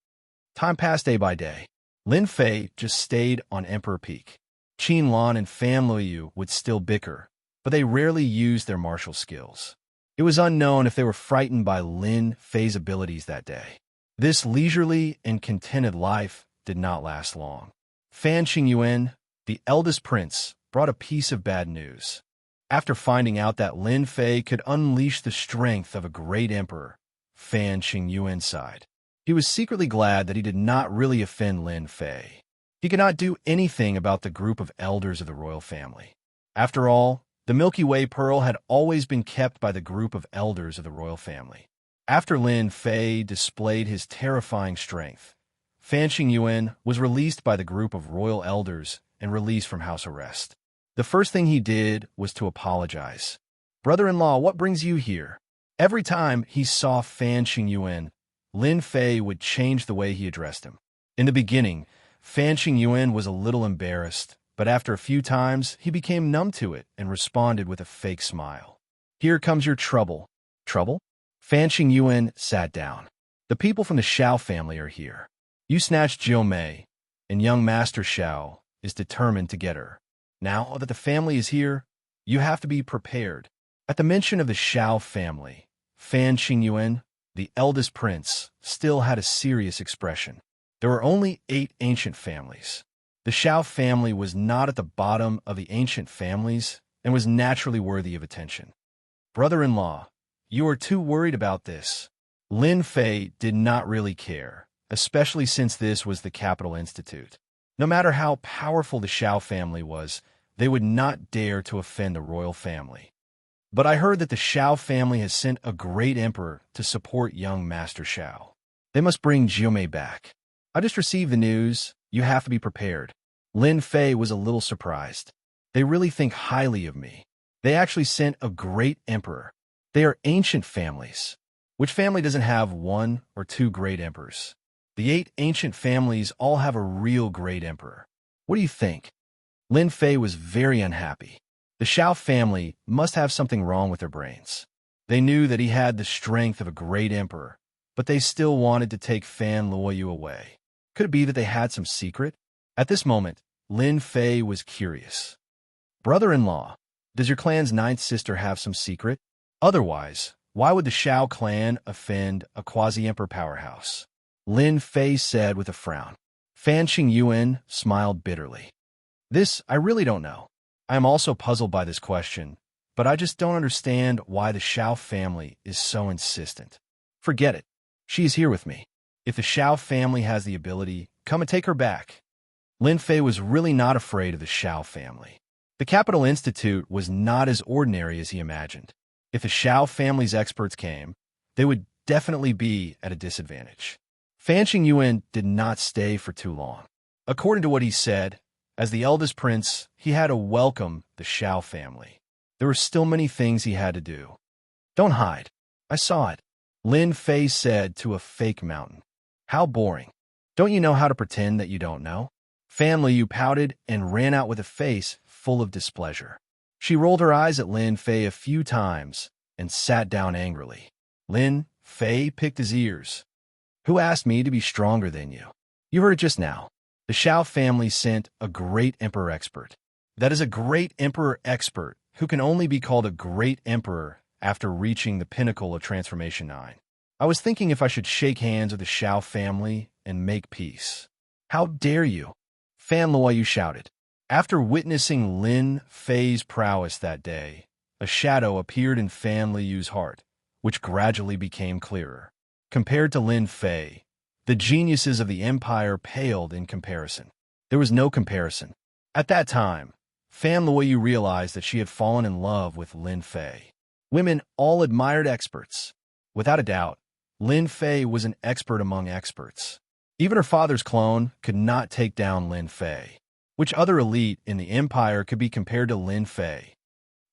Time passed day by day. Lin Fei just stayed on Emperor Peak. Qin Lan and Fan Luoyu would still bicker, but they rarely used their martial skills. It was unknown if they were frightened by Lin Fei's abilities that day. This leisurely and contented life did not last long. Fan Qingyuan, the eldest prince, brought a piece of bad news. After finding out that Lin Fei could unleash the strength of a great emperor, Fan Qingyuan sighed. He was secretly glad that he did not really offend Lin Fei. He could not do anything about the group of elders of the royal family. After all, the Milky Way pearl had always been kept by the group of elders of the royal family. After Lin Fei displayed his terrifying strength, Fan Qingyuan was released by the group of royal elders and released from house arrest. The first thing he did was to apologize. "Brother-in-law, what brings you here?" Every time he saw Fan Qingyuan, Lin Fei would change the way he addressed him. In the beginning, Fan Qingyuan was a little embarrassed, but after a few times, he became numb to it and responded with a fake smile. "Here comes your trouble." "Trouble?" Fan Qingyuan sat down. "The people from the Xiao family are here. You snatched Jiu Mei, and young Master Xiao is determined to get her. Now that the family is here, you have to be prepared." At the mention of the Xiao family, Fan Qingyuan, the eldest prince, still had a serious expression. There were only 8 ancient families. The Xiao family was not at the bottom of the ancient families and was naturally worthy of attention. "Brother-in-law, you are too worried about this." Lin Fei did not really care, especially since this was the Capital Institute. No matter how powerful the Xiao family was, they would not dare to offend the royal family. "But I heard that the Xiao family has sent a great emperor to support young Master Xiao. They must bring Jiumei back. I just received the news. You have to be prepared." Lin Fei was a little surprised. "They really think highly of me. They actually sent a great emperor. They are ancient families. Which family doesn't have 1 or 2 great emperors? The 8 ancient families all have a real great emperor. What do you think?" Lin Fei was very unhappy. The Xiao family must have something wrong with their brains. They knew that he had the strength of a great emperor, but they still wanted to take Fan Luoyu away. Could it be that they had some secret? At this moment, Lin Fei was curious. "Brother-in-law, does your clan's 9th sister have some secret? Otherwise, why would the Xiao clan offend a quasi-emperor powerhouse?" Lin Fei said with a frown. Fan Qingyuan smiled bitterly. "This I really don't know. I am also puzzled by this question, but I just don't understand why the Xiao family is so insistent. Forget it. She is here with me. If the Xiao family has the ability, come and take her back." Lin Fei was really not afraid of the Xiao family. The Capital Institute was not as ordinary as he imagined. If the Xiao family's experts came, they would definitely be at a disadvantage. Fan Qingyuan did not stay for too long. According to what he said, as the eldest prince, he had to welcome the Xiao family. There were still many things he had to do. "Don't hide. I saw it," Lin Fei said to a fake mountain. "How boring. Don't you know how to pretend that you don't know?" Fan Liu pouted and ran out with a face full of displeasure. She rolled her eyes at Lin Fei a few times and sat down angrily. Lin Fei picked his ears. "Who asked me to be stronger than you? You heard it just now. The Xiao family sent a great emperor expert. That is a great emperor expert who can only be called a great emperor after reaching the pinnacle of Transformation 9. I was thinking if I should shake hands with the Xiao family and make peace." "How dare you?" Fan Luoyu shouted. After witnessing Lin Fei's prowess that day, a shadow appeared in Fan Liyu's heart, which gradually became clearer. Compared to Lin Fei, the geniuses of the empire paled in comparison. There was no comparison. At that time, Fan Luoyu realized that she had fallen in love with Lin Fei. Women all admired experts. Without a doubt, Lin Fei was an expert among experts. Even her father's clone could not take down Lin Fei. Which other elite in the empire could be compared to Lin Fei?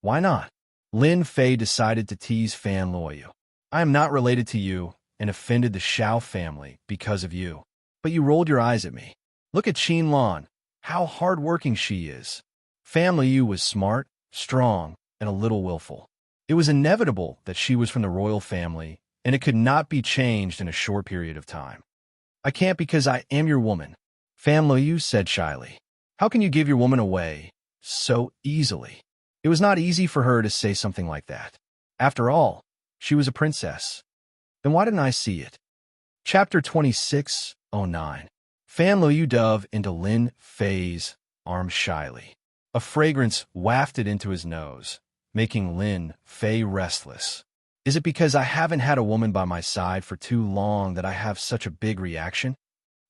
Why not? Lin Fei decided to tease Fan Luoyu. I am not related to you and offended the Xiao family because of you. But you rolled your eyes at me. Look at Qin Lan, how hard-working she is. Fan Luoyu was smart, strong, and a little willful. It was inevitable that she was from the royal family, and it could not be changed in a short period of time. I can't because I am your woman, Fan Luoyu said shyly. How can you give your woman away so easily? It was not easy for her to say something like that. After all, she was a princess. Then why didn't I see it? Chapter 26:09. Fan Luoyu dove into Lin Fei's arms shyly. A fragrance wafted into his nose, making Lin Fei restless. Is it because I haven't had a woman by my side for too long that I have such a big reaction?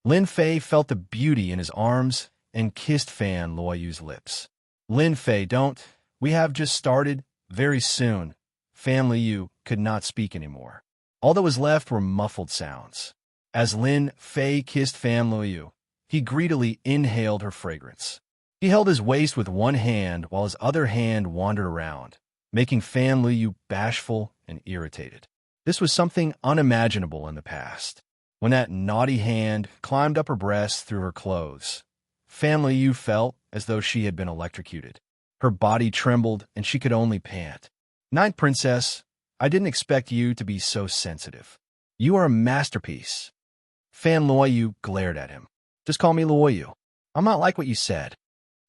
Lin Fei felt the beauty in his arms and kissed Fan Luoyu's lips. Lin Fei, don't. We have just started. Very soon. Fan Luoyu could not speak anymore. All that was left were muffled sounds. As Lin Fei kissed Fan Luoyu, he greedily inhaled her fragrance. He held his waist with one hand while his other hand wandered around, making Fan Luoyu bashful and irritated. This was something unimaginable in the past. When that naughty hand climbed up her breast through her clothes, Fan Luoyu felt as though she had been electrocuted. Her body trembled, and she could only pant. Ninth Princess, I didn't expect you to be so sensitive. You are a masterpiece. Fan Luoyu glared at him. Just call me Luoyu. I'm not like what you said.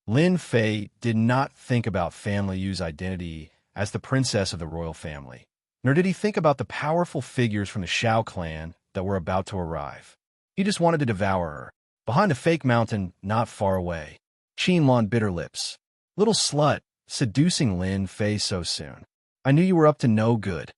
Lin Fei did not think about Fan Liyu's identity as the princess of the royal family, nor did he think about the powerful figures from the Xiao clan that were about to arrive. He just wanted to devour her. Behind a fake mountain not far away, Qin Lan bit her lips. Little slut, seducing Lin Fei so soon. I knew you were up to no good.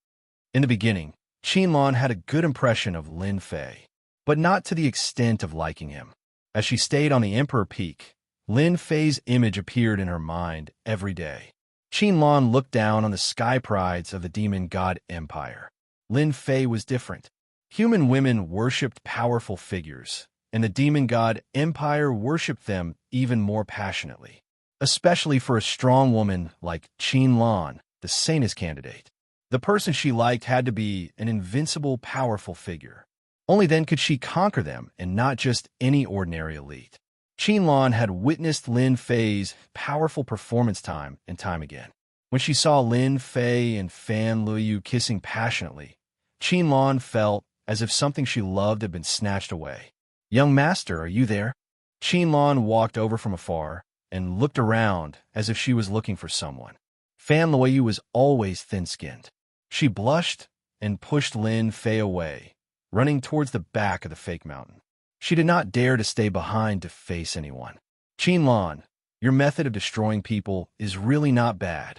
In the beginning, Qin Lan had a good impression of Lin Fei, but not to the extent of liking him. As she stayed on the Emperor Peak, Lin Fei's image appeared in her mind every day. Qin Lan looked down on the sky prides of the demon god empire. Lin Fei was different. Human women worshipped powerful figures, and the demon god empire worshipped them even more passionately, especially for a strong woman like Qin Lan, the sanest candidate. The person she liked had to be an invincible, powerful figure. Only then could she conquer them, and not just any ordinary elite. Qin Lan had witnessed Lin Fei's powerful performance time and time again. When she saw Lin Fei and Fan Luoyu kissing passionately, Qin Lan felt as if something she loved had been snatched away. Young master, are you there? Qin Lan walked over from afar and looked around as if she was looking for someone. Fan Luoyu was always thin-skinned. She blushed and pushed Lin Fei away, running towards the back of the fake mountain. She did not dare to stay behind to face anyone. Qin Lan, your method of destroying people is really not bad.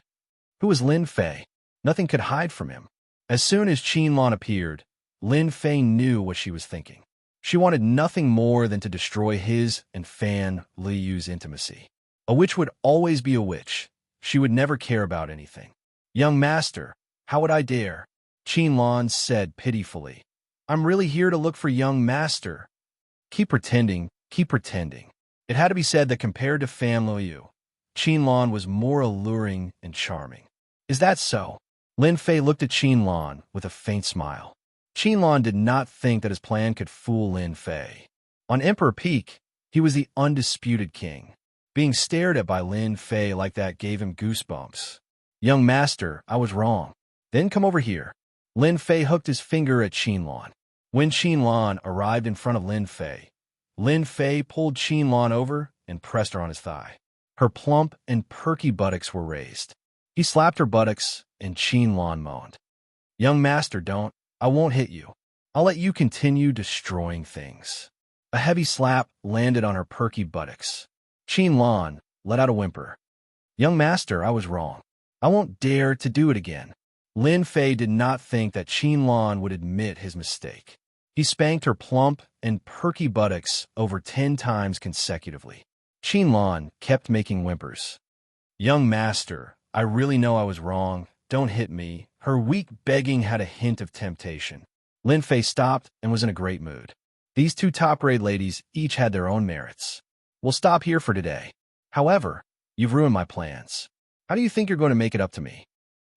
Who is Lin Fei? Nothing could hide from him. As soon as Qin Lan appeared, Lin Fei knew what she was thinking. She wanted nothing more than to destroy his and Fan Liyu's intimacy. A witch would always be a witch. She would never care about anything. Young master, how would I dare? Qin Lan said pitifully. I'm really here to look for young master. Keep pretending, keep pretending. It had to be said that compared to Fan Luoyu, Qin Lan was more alluring and charming. Is that so? Lin Fei looked at Qin Lan with a faint smile. Qin Lan did not think that his plan could fool Lin Fei. On Emperor Peak, he was the undisputed king. Being stared at by Lin Fei like that gave him goosebumps. Young master, I was wrong. Then come over here. Lin Fei hooked his finger at Qin Lan. When Qin Lan arrived in front of Lin Fei pulled Qin Lan over and pressed her on his thigh. Her plump and perky buttocks were raised. He slapped her buttocks, and Qin Lan moaned. Young master, don't. I won't hit you. I'll let you continue destroying things. A heavy slap landed on her perky buttocks. Qin Lan, let out a whimper. Young master, I was wrong. I won't dare to do it again. Lin Fei did not think that Qianlan would admit his mistake. He spanked her plump and perky buttocks over 10 times consecutively. Qianlan kept making whimpers. Young master, I really know I was wrong. Don't hit me. Her weak begging had a hint of temptation. Lin Fei stopped and was in a great mood. These two top-grade ladies each had their own merits. We'll stop here for today. However, you've ruined my plans. How do you think you're going to make it up to me?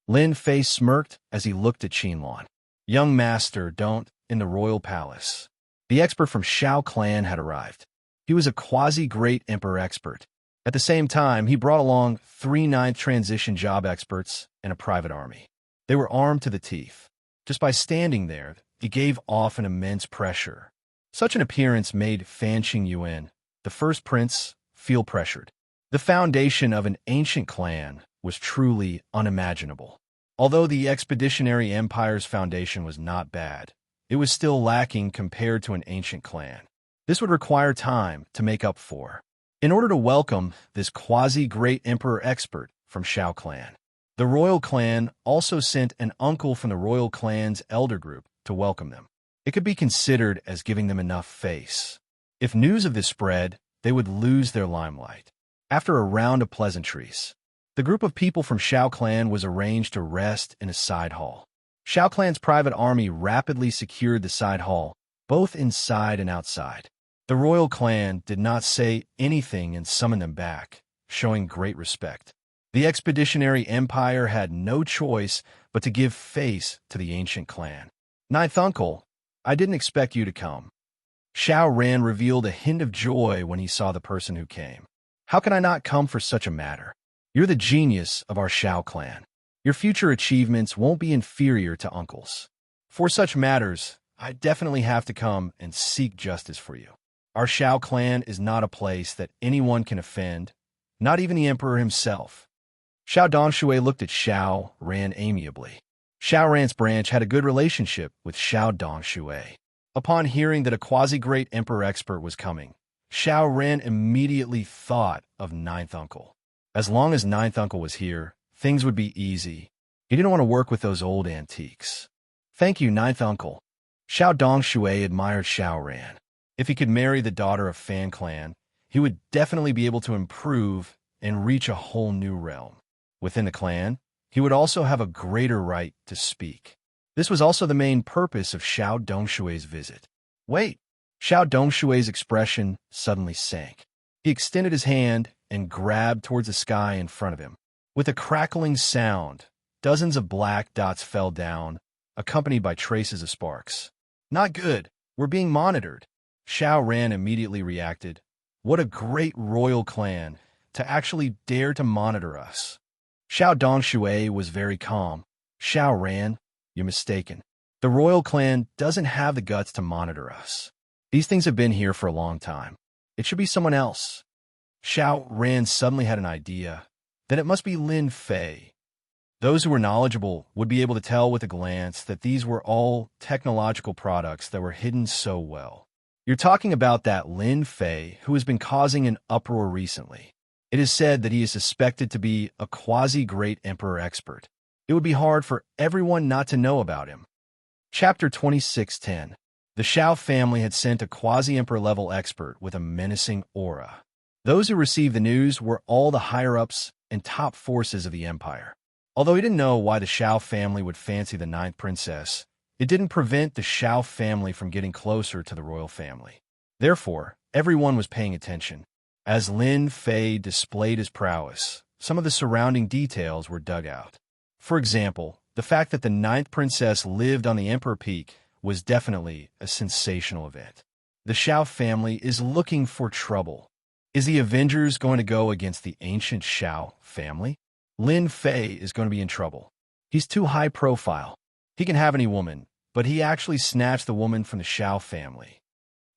Lin Fei smirked as he looked at Qianlan. Young master, don't, in the royal palace. The expert from Xiao clan had arrived. He was a quasi-great emperor expert. At the same time, he brought along 3 ninth transition job experts and a private army. They were armed to the teeth. Just by standing there, he gave off an immense pressure. Such an appearance made Fan Qingyuan, the first prince, feel pressured. The foundation of an ancient clan was truly unimaginable. Although the Expeditionary Empire's foundation was not bad, it was still lacking compared to an ancient clan. This would require time to make up for. In order to welcome this quasi-great emperor expert from Xiao clan, the royal clan also sent an uncle from the royal clan's elder group to welcome them. It could be considered as giving them enough face. If news of this spread, they would lose their limelight. After a round of pleasantries, the group of people from Xiao clan was arranged to rest in a side hall. Xiao clan's private army rapidly secured the side hall, both inside and outside. The royal clan did not say anything and summoned them back, showing great respect. The Expeditionary Empire had no choice but to give face to the ancient clan. Ninth uncle, I didn't expect you to come. Xiao Ran revealed a hint of joy when he saw the person who came. How can I not come for such a matter? You're the genius of our Xiao clan. Your future achievements won't be inferior to uncle's. For such matters, I definitely have to come and seek justice for you. Our Xiao clan is not a place that anyone can offend, not even the emperor himself. Xiao Dongshui looked at Xiao Ran amiably. Xiao Ran's branch had a good relationship with Xiao Dongshui. Upon hearing that a quasi-great emperor expert was coming, Xiao Ran immediately thought of Ninth Uncle. As long as Ninth Uncle was here, things would be easy. He didn't want to work with those old antiques. Thank you, Ninth Uncle. Xiao Dongshui admired Xiao Ran. If he could marry the daughter of Fan Clan, he would definitely be able to improve and reach a whole new realm. Within the clan, he would also have a greater right to speak. This was also the main purpose of Xiao Dongshui's visit. Wait! Xiao Dongshui's expression suddenly sank. He extended his hand and grabbed towards the sky in front of him. With a crackling sound, dozens of black dots fell down, accompanied by traces of sparks. Not good. We're being monitored. Xiao Ran immediately reacted. What a great royal clan to actually dare to monitor us. Xiao Dongshui was very calm. Xiao Ran, you're mistaken. The royal clan doesn't have the guts to monitor us. These things have been here for a long time. It should be someone else. Xiao Ran suddenly had an idea. Then it must be Lin Fei. Those who were knowledgeable would be able to tell with a glance that these were all technological products that were hidden so well. You're talking about that Lin Fei who has been causing an uproar recently. It is said that he is suspected to be a quasi-great emperor expert. It would be hard for everyone not to know about him. Chapter 2610. The Xiao family had sent a quasi-emperor level expert with a menacing aura. Those who received the news were all the higher-ups and top forces of the empire. Although he didn't know why the Xiao family would fancy the ninth princess, it didn't prevent the Xiao family from getting closer to the royal family. Therefore, everyone was paying attention. As Lin Fei displayed his prowess, some of the surrounding details were dug out. For example, the fact that the ninth princess lived on the Emperor Peak was definitely a sensational event. The Xiao family is looking for trouble. Is the Avengers going to go against the ancient Xiao family? Lin Fei is going to be in trouble. He's too high profile. He can have any woman, but he actually snatched the woman from the Xiao family.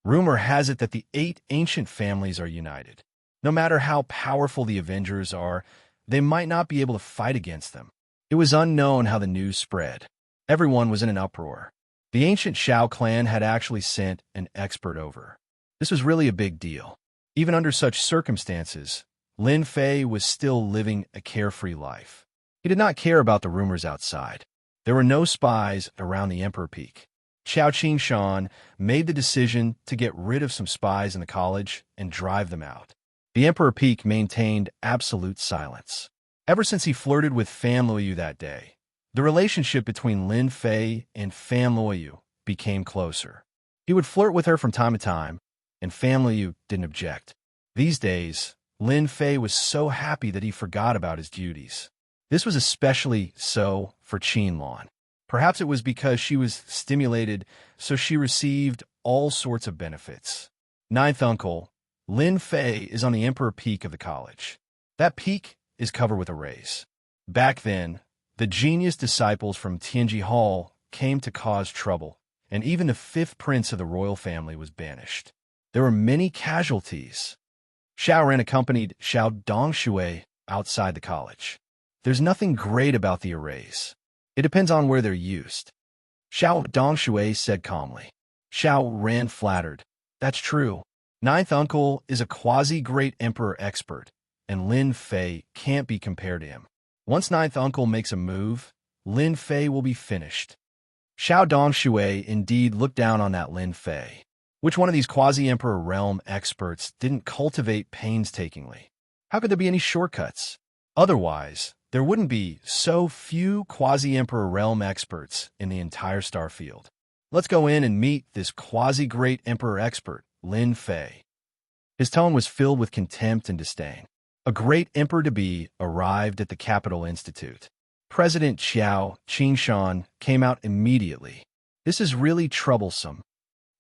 Rumor has it that the 8 ancient families are united. No matter how powerful the Avengers are, they might not be able to fight against them. It was unknown how the news spread. Everyone was in an uproar. The ancient Xiao clan had actually sent an expert over. This was really a big deal. Even under such circumstances, Lin Fei was still living a carefree life. He did not care about the rumors outside. There were no spies around the Emperor Peak. Xianxia made the decision to get rid of some spies in the college and drive them out. The Emperor Peak maintained absolute silence. Ever since he flirted with Fan Luoyu that day, the relationship between Lin Fei and Fan Luoyu became closer. He would flirt with her from time to time, and Fan Luoyu didn't object. These days, Lin Fei was so happy that he forgot about his duties. This was especially so for Qinlan. Perhaps it was because she was stimulated, so she received all sorts of benefits. Ninth uncle, Lin Fei is on the Emperor Peak of the college. That peak is covered with arrays. Back then, the genius disciples from Tianji Hall came to cause trouble, and even the fifth prince of the royal family was banished. There were many casualties. Xiao Ran accompanied Xiao Dongshui outside the college. There's nothing great about the arrays. It depends on where they're used. Xiao Dongshui said calmly. Xiao Ran flattered. That's true. Ninth uncle is a quasi-great emperor expert, and Lin Fei can't be compared to him. Once ninth uncle makes a move, Lin Fei will be finished. Xiao Dongshui indeed looked down on that Lin Fei. Which one of these quasi-emperor realm experts didn't cultivate painstakingly? How could there be any shortcuts? Otherwise, there wouldn't be so few quasi-emperor realm experts in the entire star field. Let's go in and meet this quasi-great emperor expert, Lin Fei. His tone was filled with contempt and disdain. A great emperor-to-be arrived at the Capital Institute. President Xiao Qingshan came out immediately. This is really troublesome.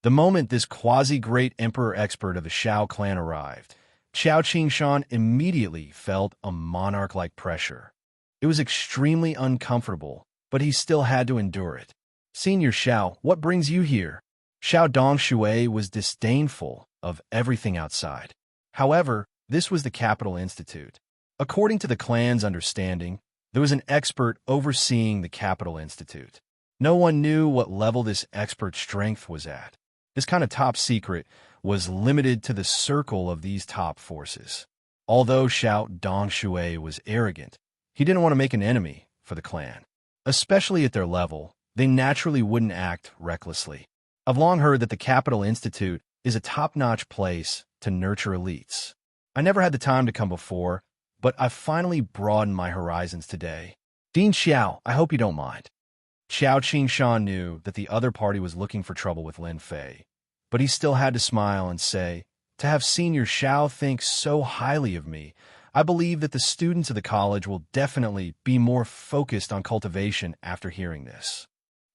The moment this quasi-great emperor expert of the Xiao clan arrived, Xiao Qingshan immediately felt a monarch-like pressure. It was extremely uncomfortable, but he still had to endure it. Senior Xiao, what brings you here? Xiao Dongshui was disdainful of everything outside. However, this was the Capital Institute. According to the clan's understanding, there was an expert overseeing the Capital Institute. No one knew what level this expert's strength was at. This kind of top secret was limited to the circle of these top forces. Although Xiao Dongshui was arrogant, he didn't want to make an enemy for the clan. Especially at their level, they naturally wouldn't act recklessly. I've long heard that the Capital Institute is a top-notch place to nurture elites. I never had the time to come before, but I've finally broadened my horizons today. Dean Xiao, I hope you don't mind. Xiao Qingshan knew that the other party was looking for trouble with Lin Fei, but he still had to smile and say, to have Senior Xiao think so highly of me, I believe that the students of the college will definitely be more focused on cultivation after hearing this.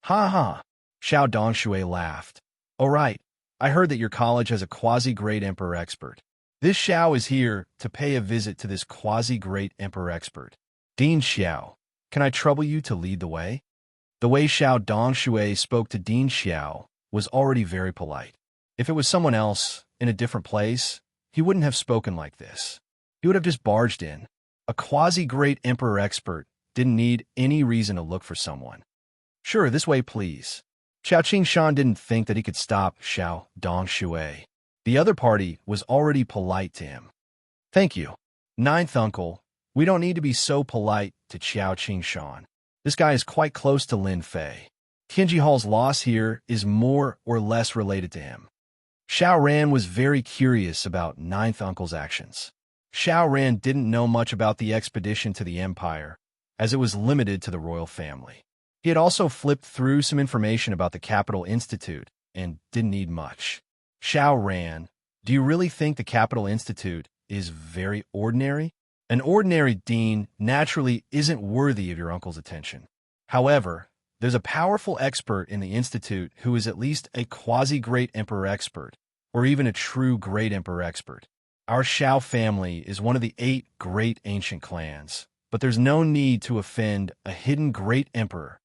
Ha ha, Xiao Dongshui laughed. All right, I heard that your college has a quasi-great emperor expert. This Xiao is here to pay a visit to this quasi-great emperor expert. Dean Xiao, can I trouble you to lead the way? The way Xiao Dongshui spoke to Dean Xiao was already very polite. If it was someone else, in a different place, he wouldn't have spoken like this. He would have just barged in. A quasi-great emperor expert didn't need any reason to look for someone. Sure, this way, please. Xiao Qingshan didn't think that he could stop Xiao Dongshui. The other party was already polite to him. Thank you. Ninth uncle, we don't need to be so polite to Xiao Qingshan. This guy is quite close to Lin Fei. Tianji Hall's loss here is more or less related to him. Xiao Ran was very curious about Ninth Uncle's actions. Xiao Ran didn't know much about the expedition to the Empire, as it was limited to the royal family. He had also flipped through some information about the Capital Institute and didn't need much. Xiao Ran, do you really think the Capital Institute is very ordinary? An ordinary dean naturally isn't worthy of your uncle's attention. However, there's a powerful expert in the Institute who is at least a quasi-great emperor expert, or even a true great emperor expert. Our Xiao family is one of the 8 great ancient clans, but there's no need to offend a hidden great emperor.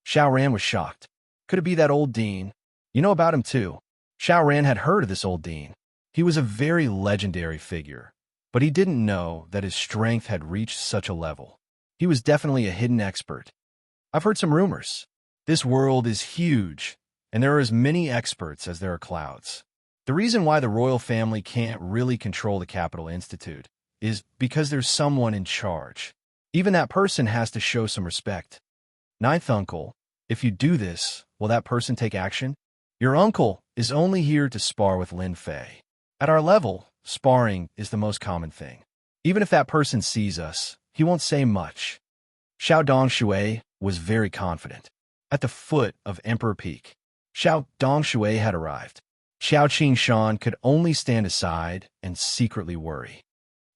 Xiao Ran was shocked. Could it be that old dean? You know about him too. Xiao Ran had heard of this old dean. He was a very legendary figure, but he didn't know that his strength had reached such a level. He was definitely a hidden expert. I've heard some rumors. This world is huge, and there are as many experts as there are clouds. The reason why the royal family can't really control the Capital Institute is because there's someone in charge. Even that person has to show some respect. Ninth uncle, if you do this, will that person take action? Your uncle is only here to spar with Lin Fei. At our level, sparring is the most common thing. Even if that person sees us, he won't say much. Xiao Dongshui was very confident. At the foot of Emperor Peak, Xiao Dongshui had arrived. Xiao Qingshan could only stand aside and secretly worry.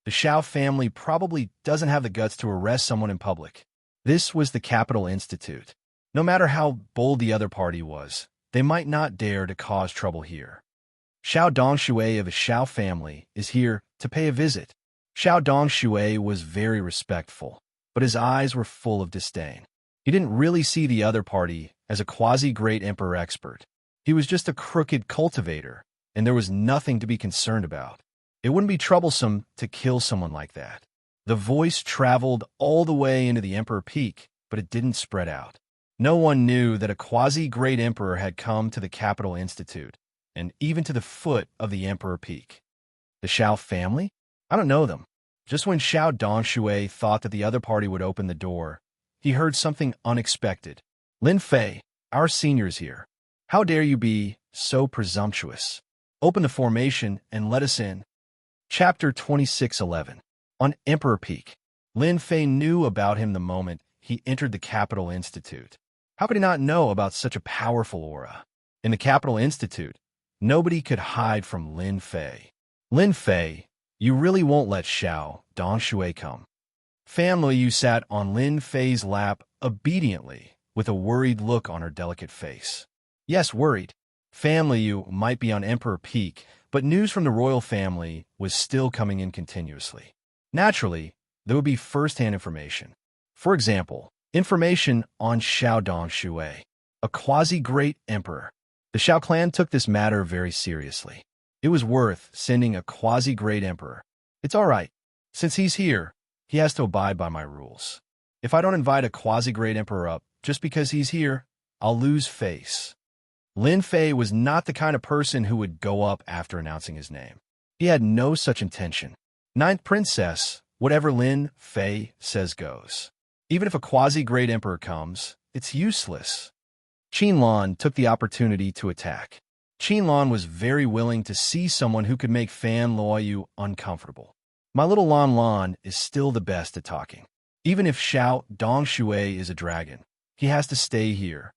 The Xiao family probably doesn't have the guts to arrest someone in public. This was the Capital Institute. No matter how bold the other party was, they might not dare to cause trouble here. Xiao Dongshui of the Xiao family is here to pay a visit. Xiao Dongshui was very respectful, but his eyes were full of disdain. He didn't really see the other party as a quasi-great emperor expert. He was just a crooked cultivator, and there was nothing to be concerned about. It wouldn't be troublesome to kill someone like that. The voice traveled all the way into the Emperor Peak, but it didn't spread out. No one knew that a quasi-great emperor had come to the Capital Institute, and even to the foot of the Emperor Peak. The Xiao family? I don't know them. Just when Xiao Dongshui thought that the other party would open the door, he heard something unexpected. Lin Fei, our senior's here. How dare you be so presumptuous? Open the formation and let us in. Chapter 2611. On Emperor Peak. Lin Fei knew about him the moment he entered the Capital Institute. How could he not know about such a powerful aura? In the Capital Institute, nobody could hide from Lin Fei. Lin Fei, you really won't let Xiao Dongshui come. Fan Luoyu sat on Lin Fei's lap obediently, with a worried look on her delicate face. Yes, worried. Fan Luoyu might be on Emperor Peak, but news from the royal family was still coming in continuously. Naturally, there would be first-hand information. For example, information on Xiao Dongshui, a quasi-great emperor. The Xiao clan took this matter very seriously. It was worth sending a quasi-great emperor. It's all right. Since he's here, he has to abide by my rules. If I don't invite a quasi-great emperor up just because he's here, I'll lose face. Lin Fei was not the kind of person who would go up after announcing his name. He had no such intention. Ninth princess, whatever Lin Fei says goes. Even if a quasi-great emperor comes, it's useless. Qinlan took the opportunity to attack. Qinlan was very willing to see someone who could make Fan Luoyu uncomfortable. My little Lan Lan is still the best at talking. Even if Xiao Dongshui is a dragon, he has to stay here.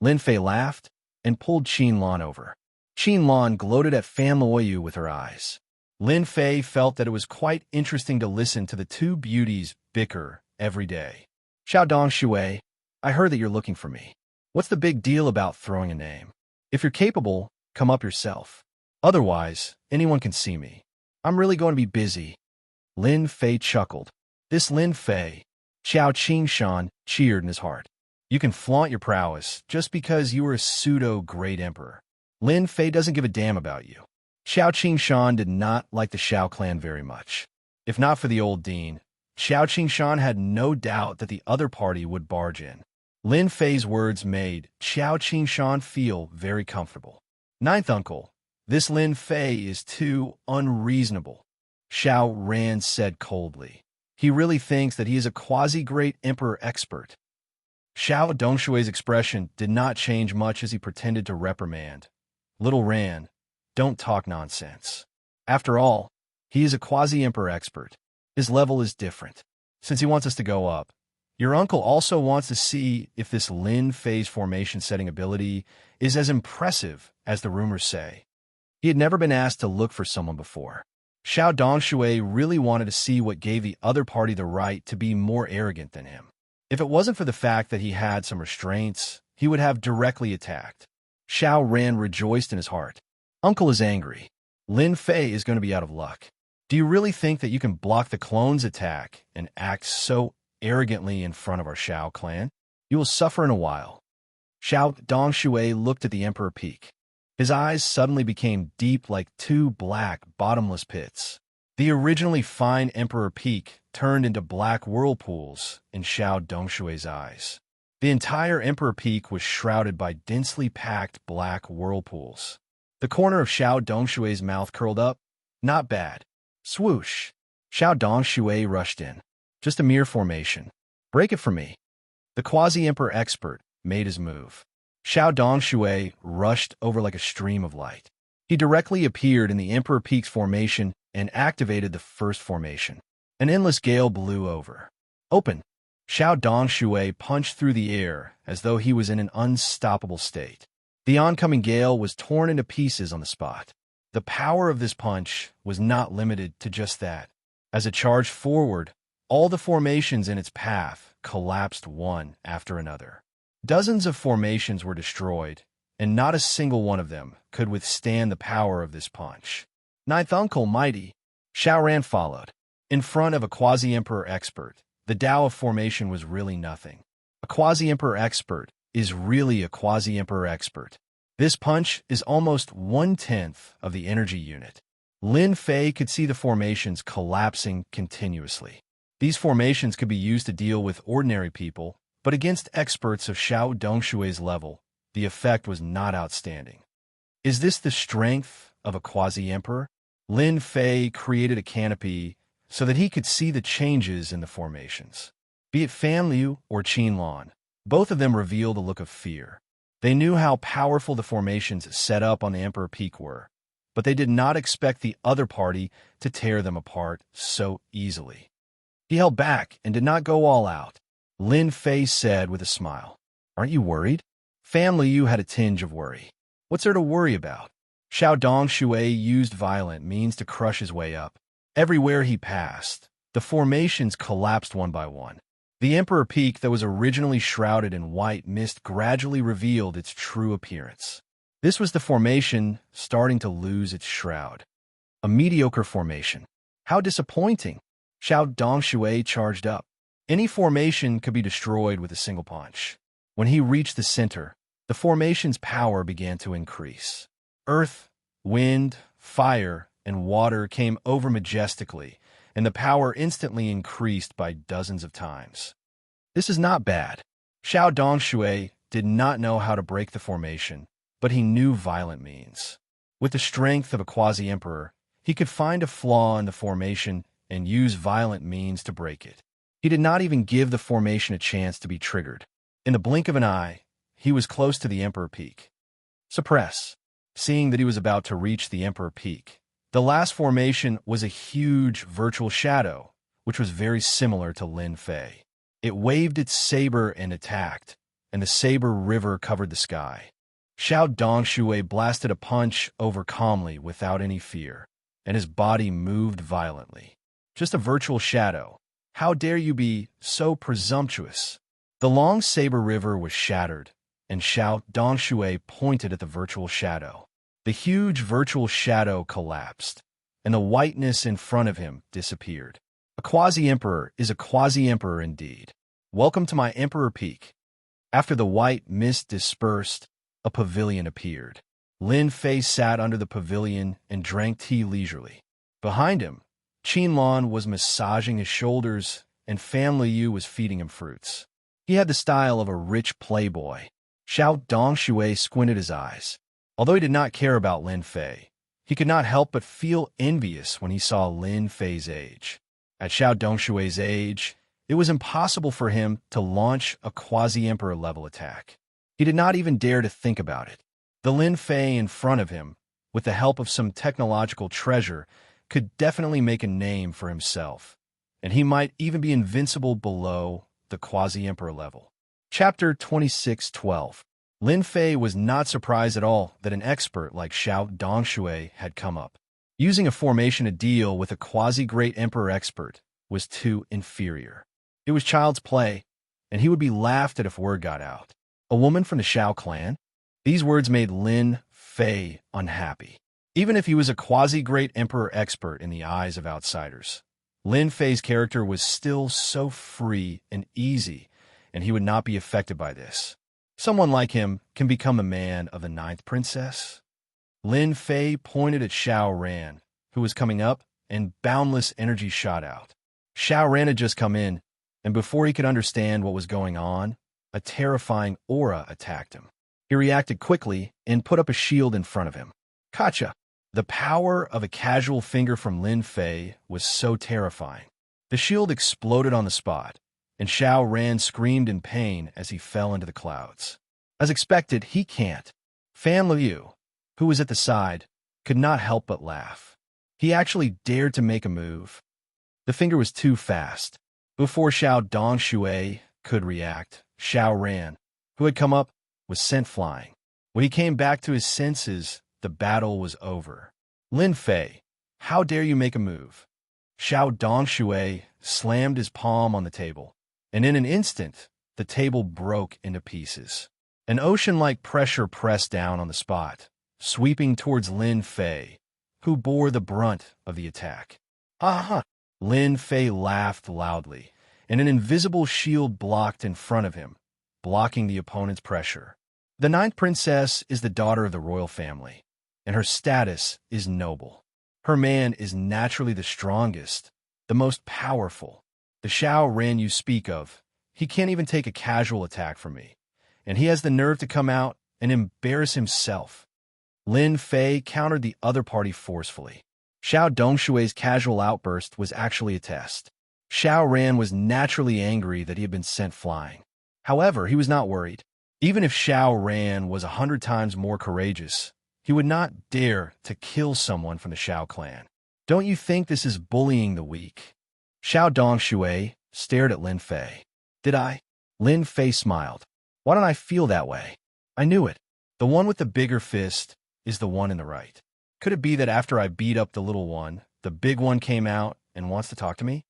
Lin Fei laughed and pulled Qinlan over. Qinlan gloated at Fan Luoyu with her eyes. Lin Fei felt that it was quite interesting to listen to the two beauties bicker every day. Xiao Dongshui, I heard that you're looking for me. What's the big deal about throwing a name? If you're capable, come up yourself. Otherwise, anyone can see me. I'm really going to be busy. Lin Fei chuckled. This Lin Fei, Xiao Qingshan cheered in his heart. You can flaunt your prowess just because you were a pseudo-great emperor. Lin Fei doesn't give a damn about you. Xiao Qingshan did not like the Xiao clan very much. If not for the old dean, Xiao Qingshan had no doubt that the other party would barge in. Lin Fei's words made Xiao Qingshan feel very comfortable. Ninth uncle, this Lin Fei is too unreasonable, Xiao Ran said coldly. He really thinks that he is a quasi-great emperor expert. Xiao Dongshui's expression did not change much as he pretended to reprimand. Little Ran, don't talk nonsense. After all, he is a quasi-emperor expert. His level is different. Since he wants us to go up, your uncle also wants to see if this Lin Fei's formation-setting ability is as impressive as the rumors say. He had never been asked to look for someone before. Xiao Dongshui really wanted to see what gave the other party the right to be more arrogant than him. If it wasn't for the fact that he had some restraints, he would have directly attacked. Xiao Ran rejoiced in his heart. Uncle is angry. Lin Fei is going to be out of luck. Do you really think that you can block the clone's attack and act so arrogantly in front of our Xiao clan? You will suffer in a while. Xiao Dongshui looked at the Emperor Peak. His eyes suddenly became deep like two black, bottomless pits. The originally fine Emperor Peak turned into black whirlpools in Xiao Dongshui's eyes. The entire Emperor Peak was shrouded by densely packed black whirlpools. The corner of Xiao Dongshui's mouth curled up. Not bad. Swoosh. Xiao Dongshui rushed in. Just a mere formation. Break it for me. The quasi-emperor expert made his move. Xiao Dongshui rushed over like a stream of light. He directly appeared in the Emperor Peak's formation and activated the first formation. An endless gale blew over. Open! Xiao Dongshui punched through the air as though he was in an unstoppable state. The oncoming gale was torn into pieces on the spot. The power of this punch was not limited to just that. As it charged forward, all the formations in its path collapsed one after another. Dozens of formations were destroyed, and not a single one of them could withstand the power of this punch. Ninth Uncle Mighty, Xiaoran followed. In front of a quasi-emperor expert, the Tao of formation was really nothing. A quasi-emperor expert is really a quasi-emperor expert. This punch is almost 1/10 of the energy unit. Lin Fei could see the formations collapsing continuously. These formations could be used to deal with ordinary people, but against experts of Xiao Dongshui's level, the effect was not outstanding. Is this the strength of a quasi-emperor? Lin Fei created a canopy so that he could see the changes in the formations. Be it Fan Liu or Qin Lan, both of them revealed a look of fear. They knew how powerful the formations set up on the Emperor Peak were, but they did not expect the other party to tear them apart so easily. He held back and did not go all out. Lin Fei said with a smile, "Aren't you worried?" Fan Liu had a tinge of worry. What's there to worry about? Xiao Dongshui used violent means to crush his way up. Everywhere he passed, the formations collapsed one by one. The Emperor Peak that was originally shrouded in white mist gradually revealed its true appearance. This was the formation starting to lose its shroud. A mediocre formation. How disappointing! Xiao Dongshui charged up. Any formation could be destroyed with a single punch. When he reached the center, the formation's power began to increase. Earth, wind, fire, and water came over majestically, and the power instantly increased by dozens of times. This is not bad. Xiao Dongshui did not know how to break the formation, but he knew violent means. With the strength of a quasi-emperor, he could find a flaw in the formation and use violent means to break it. He did not even give the formation a chance to be triggered. In the blink of an eye, he was close to the Emperor Peak. Suppress. Seeing that he was about to reach the Emperor Peak, the last formation was a huge virtual shadow, which was very similar to Lin Fei. It waved its saber and attacked, and the saber river covered the sky. Xiao Dongshui blasted a punch over calmly without any fear, and his body moved violently. Just a virtual shadow. How dare you be so presumptuous? The long saber river was shattered, and Xiao Dongshui pointed at the virtual shadow. The huge virtual shadow collapsed, and the whiteness in front of him disappeared. A quasi-emperor is a quasi-emperor indeed. Welcome to my Emperor Peak. After the white mist dispersed, a pavilion appeared. Lin Fei sat under the pavilion and drank tea leisurely. Behind him, Qin Lan was massaging his shoulders, and Fan Liu was feeding him fruits. He had the style of a rich playboy. Xiao Dongshui squinted his eyes. Although he did not care about Lin Fei, he could not help but feel envious when he saw Lin Fei's age. At Xiao Dongshui's age, it was impossible for him to launch a quasi-emperor level attack. He did not even dare to think about it. The Lin Fei in front of him, with the help of some technological treasure, could definitely make a name for himself, and he might even be invincible below the quasi-emperor level. Chapter 26:12. Lin Fei was not surprised at all that an expert like Xiao Dongshui had come up. Using a formation to deal with a quasi-great emperor expert was too inferior. It was child's play, and he would be laughed at if word got out. A woman from the Xiao clan? These words made Lin Fei unhappy. Even if he was a quasi-great emperor expert in the eyes of outsiders, Lin Fei's character was still so free and easy, and he would not be affected by this. Someone like him can become a man of the 9th princess. Lin Fei pointed at Xiao Ran, who was coming up, and boundless energy shot out. Xiao Ran had just come in, and before he could understand what was going on, a terrifying aura attacked him. He reacted quickly and put up a shield in front of him. Gotcha! The power of a casual finger from Lin Fei was so terrifying. The shield exploded on the spot, and Xiao Ran screamed in pain as he fell into the clouds. As expected, he can't. Fan Liu, who was at the side, could not help but laugh. He actually dared to make a move. The finger was too fast. Before Xiao Dongshui could react, Xiao Ran, who had come up, was sent flying. When he came back to his senses, the battle was over. Lin Fei, how dare you make a move? Xiao Dongshui slammed his palm on the table, and in an instant, the table broke into pieces. An ocean-like pressure pressed down on the spot, sweeping towards Lin Fei, who bore the brunt of the attack. Aha! Lin Fei laughed loudly, and an invisible shield blocked in front of him, blocking the opponent's pressure. The ninth princess is the daughter of the royal family, and her status is noble. Her man is naturally the strongest, the most powerful. The Xiao Ran you speak of, he can't even take a casual attack from me, and he has the nerve to come out and embarrass himself. Lin Fei countered the other party forcefully. Xiao Dongshui's casual outburst was actually a test. Xiao Ran was naturally angry that he had been sent flying. However, he was not worried. Even if Xiao Ran was 100 times more courageous, he would not dare to kill someone from the Xiao clan. Don't you think this is bullying the weak? Xiao Dongshui stared at Lin Fei. Did I? Lin Fei smiled. Why don't I feel that way? I knew it. The one with the bigger fist is the one in the right. Could it be that after I beat up the little one, the big one came out and wants to talk to me?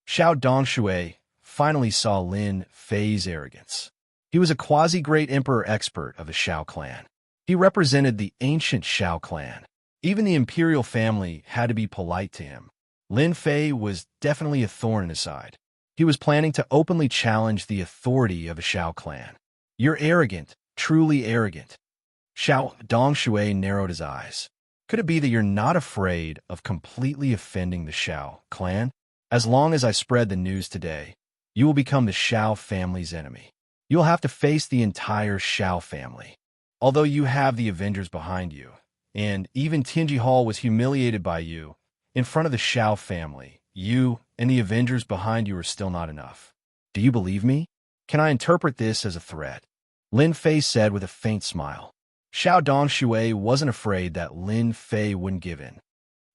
Xiao Dongshui finally saw Lin Fei's arrogance. He was a quasi-great emperor expert of the Xiao clan. He represented the ancient Xiao clan. Even the imperial family had to be polite to him. Lin Fei was definitely a thorn in his side. He was planning to openly challenge the authority of the Xiao clan. You're arrogant, truly arrogant. Xiao Dongshui narrowed his eyes. Could it be that you're not afraid of completely offending the Xiao clan? As long as I spread the news today, you will become the Xiao family's enemy. You'll have to face the entire Xiao family. Although you have the Avengers behind you, and even Tianji Hall was humiliated by you, in front of the Xiao family, you and the Avengers behind you are still not enough. Do you believe me? Can I interpret this as a threat? Lin Fei said with a faint smile. Xiao Dongshui wasn't afraid that Lin Fei wouldn't give in.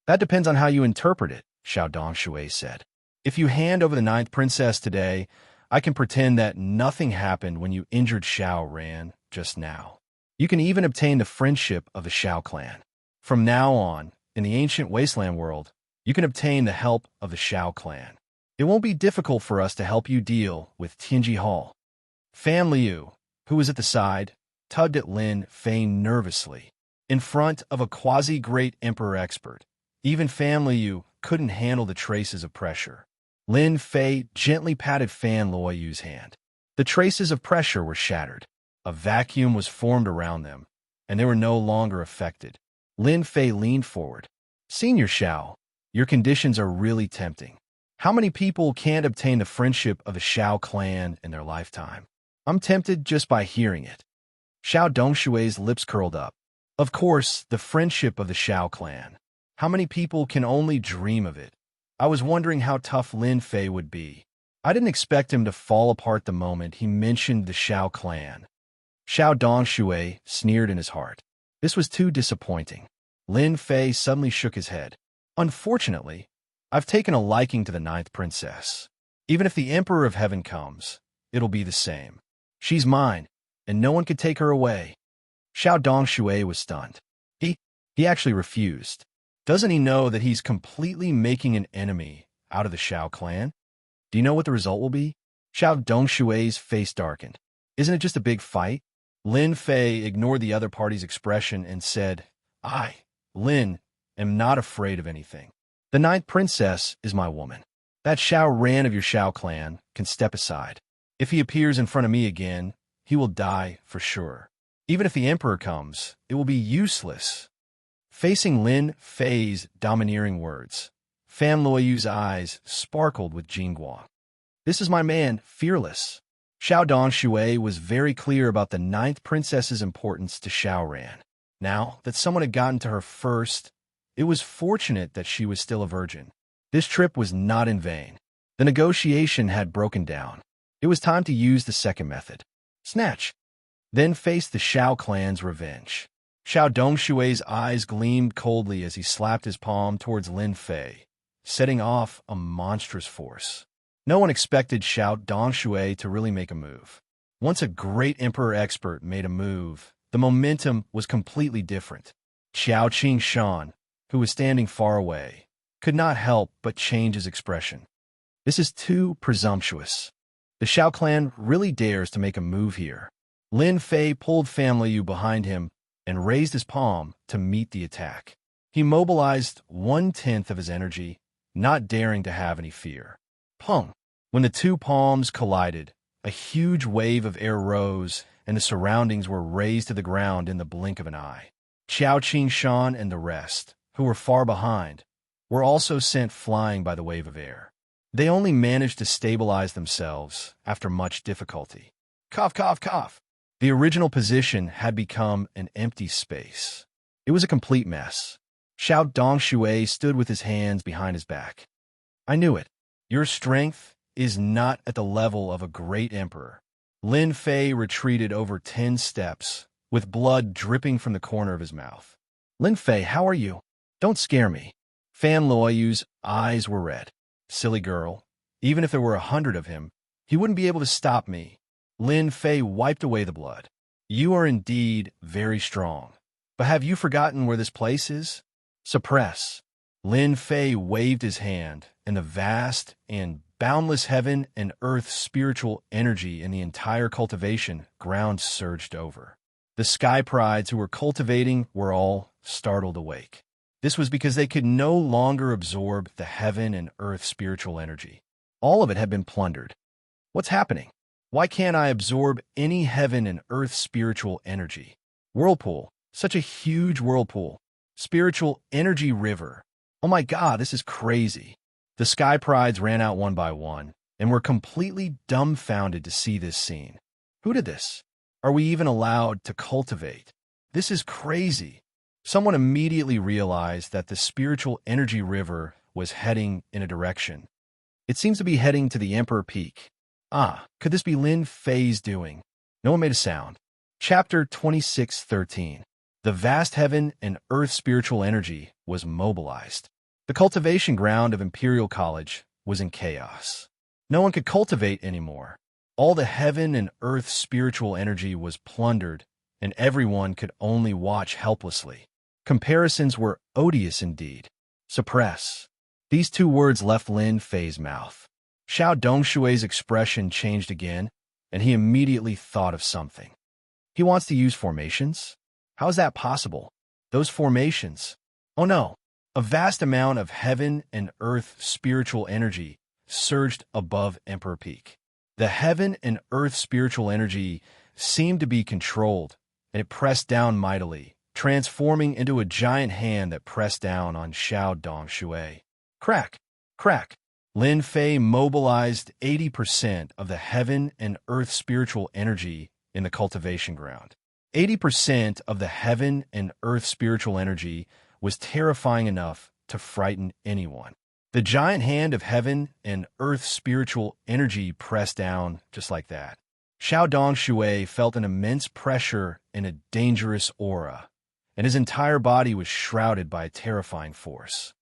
That depends on how you interpret it, Xiao Dongshui said. If you hand over the ninth princess today, I can pretend that nothing happened when you injured Xiao Ran just now. You can even obtain the friendship of the Xiao clan. From now on, in the ancient wasteland world, you can obtain the help of the Xiao clan. It won't be difficult for us to help you deal with Tianji Hall. Fan Liu, who was at the side, tugged at Lin Fei nervously. In front of a quasi-great emperor expert, even Fan Liu couldn't handle the traces of pressure. Lin Fei gently patted Fan Liu's hand. The traces of pressure were shattered. A vacuum was formed around them, and they were no longer affected. Lin Fei leaned forward. Senior Xiao, your conditions are really tempting. How many people can't obtain the friendship of the Xiao clan in their lifetime? I'm tempted just by hearing it. Xiao Dongshui's lips curled up. Of course, the friendship of the Xiao clan. How many people can only dream of it? I was wondering how tough Lin Fei would be. I didn't expect him to fall apart the moment he mentioned the Xiao clan. Xiao Dongshui sneered in his heart. This was too disappointing. Lin Fei suddenly shook his head. Unfortunately, I've taken a liking to the ninth princess. Even if the Emperor of Heaven comes, it'll be the same. She's mine, and no one could take her away. Xiao Dongshui was stunned. He actually refused. Doesn't he know that he's completely making an enemy out of the Xiao clan? Do you know what the result will be? Xiao Dongshui's face darkened. Isn't it just a big fight? Lin Fei ignored the other party's expression and said, I, Lin, am not afraid of anything. The ninth princess is my woman. That Xiao Ran of your Xiao clan can step aside. If he appears in front of me again, he will die for sure. Even if the emperor comes, it will be useless. Facing Lin Fei's domineering words, Fan Luoyu's eyes sparkled with Jingguang. This is my man, fearless. Xiao Dongshui was very clear about the ninth princess's importance to Xiao Ran. Now that someone had gotten to her first, It was fortunate that she was still a virgin. This trip was not in vain. The negotiation had broken down. It was time to use the second method. Snatch. Then face the Xiao clan's revenge. Xiao Dongshui's eyes gleamed coldly as he slapped his palm towards Lin Fei, setting off a monstrous force. No one expected Xiao Dongshui to really make a move. Once a great emperor expert made a move, the momentum was completely different. Xiao Qingshan, who was standing far away, could not help but change his expression. This is too presumptuous. The Xiao clan really dares to make a move here. Lin Fei pulled Family Yu behind him and raised his palm to meet the attack. He mobilized 1/10 of his energy, not daring to have any fear. Pung! When the two palms collided, a huge wave of air rose and the surroundings were razed to the ground in the blink of an eye. Xiao Qingshan and the rest, who were far behind, were also sent flying by the wave of air. They only managed to stabilize themselves after much difficulty. Cough, cough, cough. The original position had become an empty space. It was a complete mess. Xiao Dongshui stood with his hands behind his back. I knew it. Your strength is not at the level of a great emperor. Lin Fei retreated over 10 steps, with blood dripping from the corner of his mouth. Lin Fei, how are you? Don't scare me. Fan Luoyu's eyes were red. Silly girl. Even if there were 100 of him, he wouldn't be able to stop me. Lin Fei wiped away the blood. You are indeed very strong. But have you forgotten where this place is? Suppress. Lin Fei waved his hand, and the vast and boundless heaven and earth spiritual energy in the entire cultivation ground surged over. The sky prides who were cultivating were all startled awake. This was because they could no longer absorb the heaven and earth spiritual energy. All of it had been plundered. What's happening? Why can't I absorb any heaven and earth spiritual energy? Whirlpool. Such a huge whirlpool. Spiritual energy river. Oh my God, this is crazy. The sky prides ran out one by one and were completely dumbfounded to see this scene. Who did this? Are we even allowed to cultivate? This is crazy. Someone immediately realized that the spiritual energy river was heading in a direction. It seems to be heading to the Emperor Peak. Ah, could this be Lin Fei's doing? No one made a sound. Chapter 26:13. The vast heaven and earth spiritual energy was mobilized. The cultivation ground of Imperial College was in chaos. No one could cultivate anymore. All the heaven and earth spiritual energy was plundered, and everyone could only watch helplessly. Comparisons were odious indeed. Suppress. These two words left Lin Fei's mouth. Xiao Dongshui's expression changed again, and he immediately thought of something. He wants to use formations? How is that possible? Those formations. Oh no! A vast amount of heaven and earth spiritual energy surged above Emperor Peak. The heaven and earth spiritual energy seemed to be controlled, and it pressed down mightily, transforming into a giant hand that pressed down on Xiao Dongshui. Crack! Crack! Lin Fei mobilized 80% of the heaven and earth spiritual energy in the cultivation ground. 80% of the heaven and earth spiritual energy was terrifying enough to frighten anyone. The giant hand of heaven and earth spiritual energy pressed down just like that. Xiao Dongshui felt an immense pressure and a dangerous aura, and his entire body was shrouded by a terrifying force.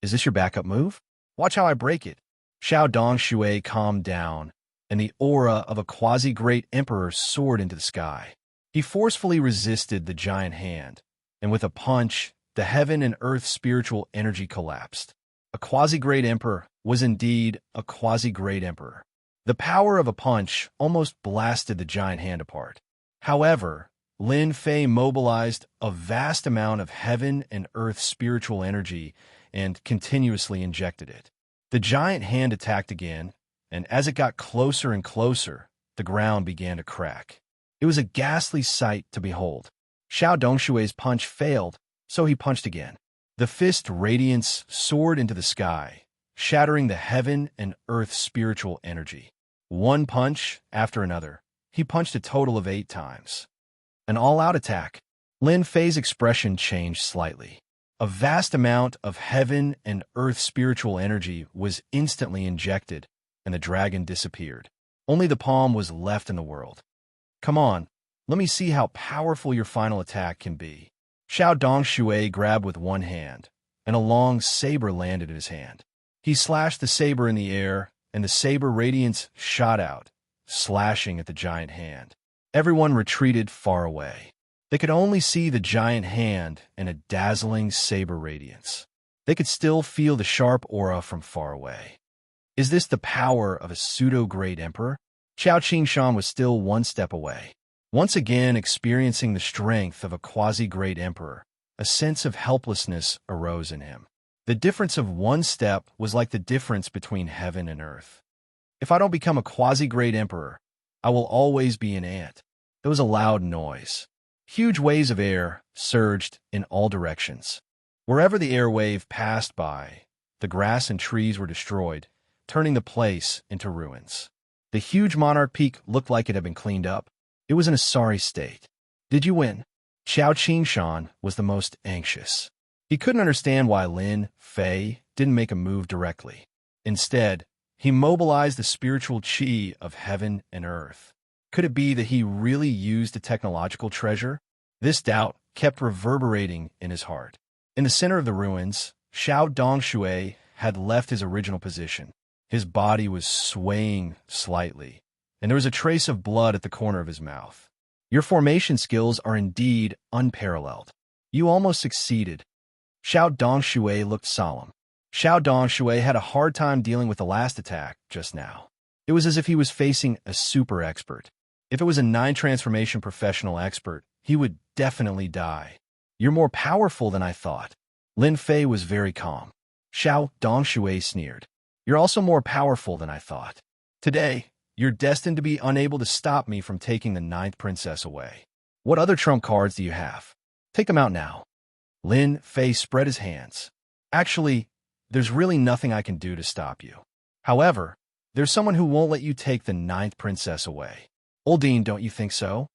Is this your backup move? Watch how I break it. Xiao Dongshui calmed down, and the aura of a quasi-great emperor soared into the sky. He forcefully resisted the giant hand, and with a punch, the heaven and earth spiritual energy collapsed. A quasi-great emperor was indeed a quasi-great emperor. The power of a punch almost blasted the giant hand apart. However, Lin Fei mobilized a vast amount of heaven and earth spiritual energy and continuously injected it. The giant hand attacked again, and as it got closer and closer, the ground began to crack. It was a ghastly sight to behold. Xiao Dongshui's punch failed, so he punched again. The fist radiance soared into the sky, shattering the heaven and earth spiritual energy. One punch after another, he punched a total of 8 times. An all-out attack. Lin Fei's expression changed slightly. A vast amount of heaven and earth spiritual energy was instantly injected, and the dragon disappeared. Only the palm was left in the world. Come on, let me see how powerful your final attack can be. Xiao Dongshui grabbed with one hand, and a long saber landed in his hand. He slashed the saber in the air, and the saber radiance shot out, slashing at the giant hand. Everyone retreated far away. They could only see the giant hand and a dazzling saber radiance. They could still feel the sharp aura from far away. Is this the power of a pseudo-great emperor? Xiao Qingshan was still one step away. Once again experiencing the strength of a quasi-great emperor, a sense of helplessness arose in him. The difference of one step was like the difference between heaven and earth. If I don't become a quasi-great emperor, I will always be an ant. There was a loud noise. Huge waves of air surged in all directions. Wherever the air wave passed by, the grass and trees were destroyed, turning the place into ruins. The huge monarch peak looked like it had been cleaned up. It was in a sorry state. Did you win? Xiao Qingshan was the most anxious. He couldn't understand why Lin Fei didn't make a move directly. Instead, he mobilized the spiritual qi of heaven and earth. Could it be that he really used a technological treasure? This doubt kept reverberating in his heart. In the center of the ruins, Xiao Dongshui had left his original position. His body was swaying slightly, and there was a trace of blood at the corner of his mouth. Your formation skills are indeed unparalleled. You almost succeeded. Xiao Dongshui looked solemn. Xiao Dongshui had a hard time dealing with the last attack just now. It was as if he was facing a super expert. If it was a 9-transformation professional expert, he would definitely die. You're more powerful than I thought. Lin Fei was very calm. Xiao Dongshui sneered. You're also more powerful than I thought. Today, you're destined to be unable to stop me from taking the 9th princess away. What other trump cards do you have? Take them out now. Lin Fei spread his hands. Actually, there's really nothing I can do to stop you. However, there's someone who won't let you take the 9th princess away. Oldine, don't you think so?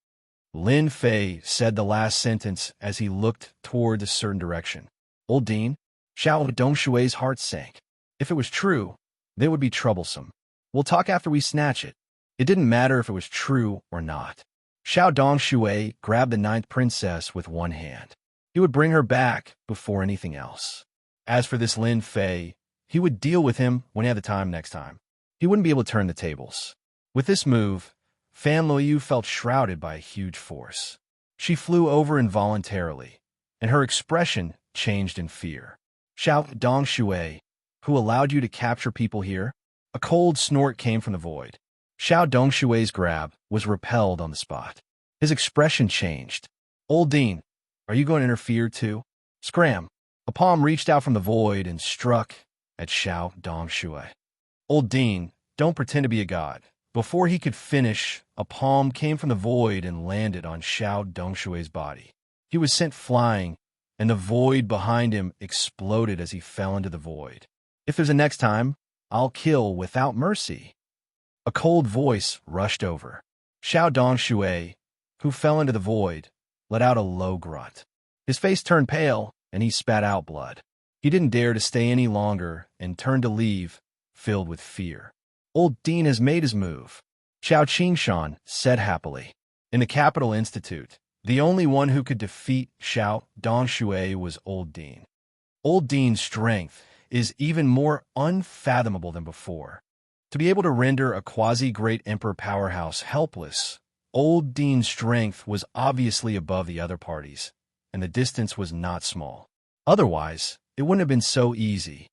Lin Fei said the last sentence as he looked toward a certain direction. Oldine? Xiao Dongshui's heart sank. If it was true, they would be troublesome. We'll talk after we snatch it. It didn't matter if it was true or not. Xiao Dongshui grabbed the 9th princess with one hand. He would bring her back before anything else. As for this Lin Fei, he would deal with him when he had the time next time. He wouldn't be able to turn the tables. With this move, Fan Luoyu felt shrouded by a huge force. She flew over involuntarily, and her expression changed in fear. Xiao Dongshui, who allowed you to capture people here? A cold snort came from the void. Xiao Dongshui's grab was repelled on the spot. His expression changed. Old Dean, are you going to interfere too? Scram! A palm reached out from the void and struck at Xiao Dongshui. Old Dean, don't pretend to be a god. Before he could finish, a palm came from the void and landed on Xiao Dongshui's body. He was sent flying, and the void behind him exploded as he fell into the void. If there's a next time, I'll kill without mercy. A cold voice rushed over. Xiao Dongshui, who fell into the void, let out a low grunt. His face turned pale, and he spat out blood. He didn't dare to stay any longer and turned to leave, filled with fear. Old Dean has made his move, Xiao Qingshan said happily. In the Capital Institute, the only one who could defeat Xiao Dongshui was Old Dean. Old Dean's strength is even more unfathomable than before. To be able to render a quasi-great emperor powerhouse helpless, Old Dean's strength was obviously above the other parties, and the distance was not small. Otherwise, it wouldn't have been so easy.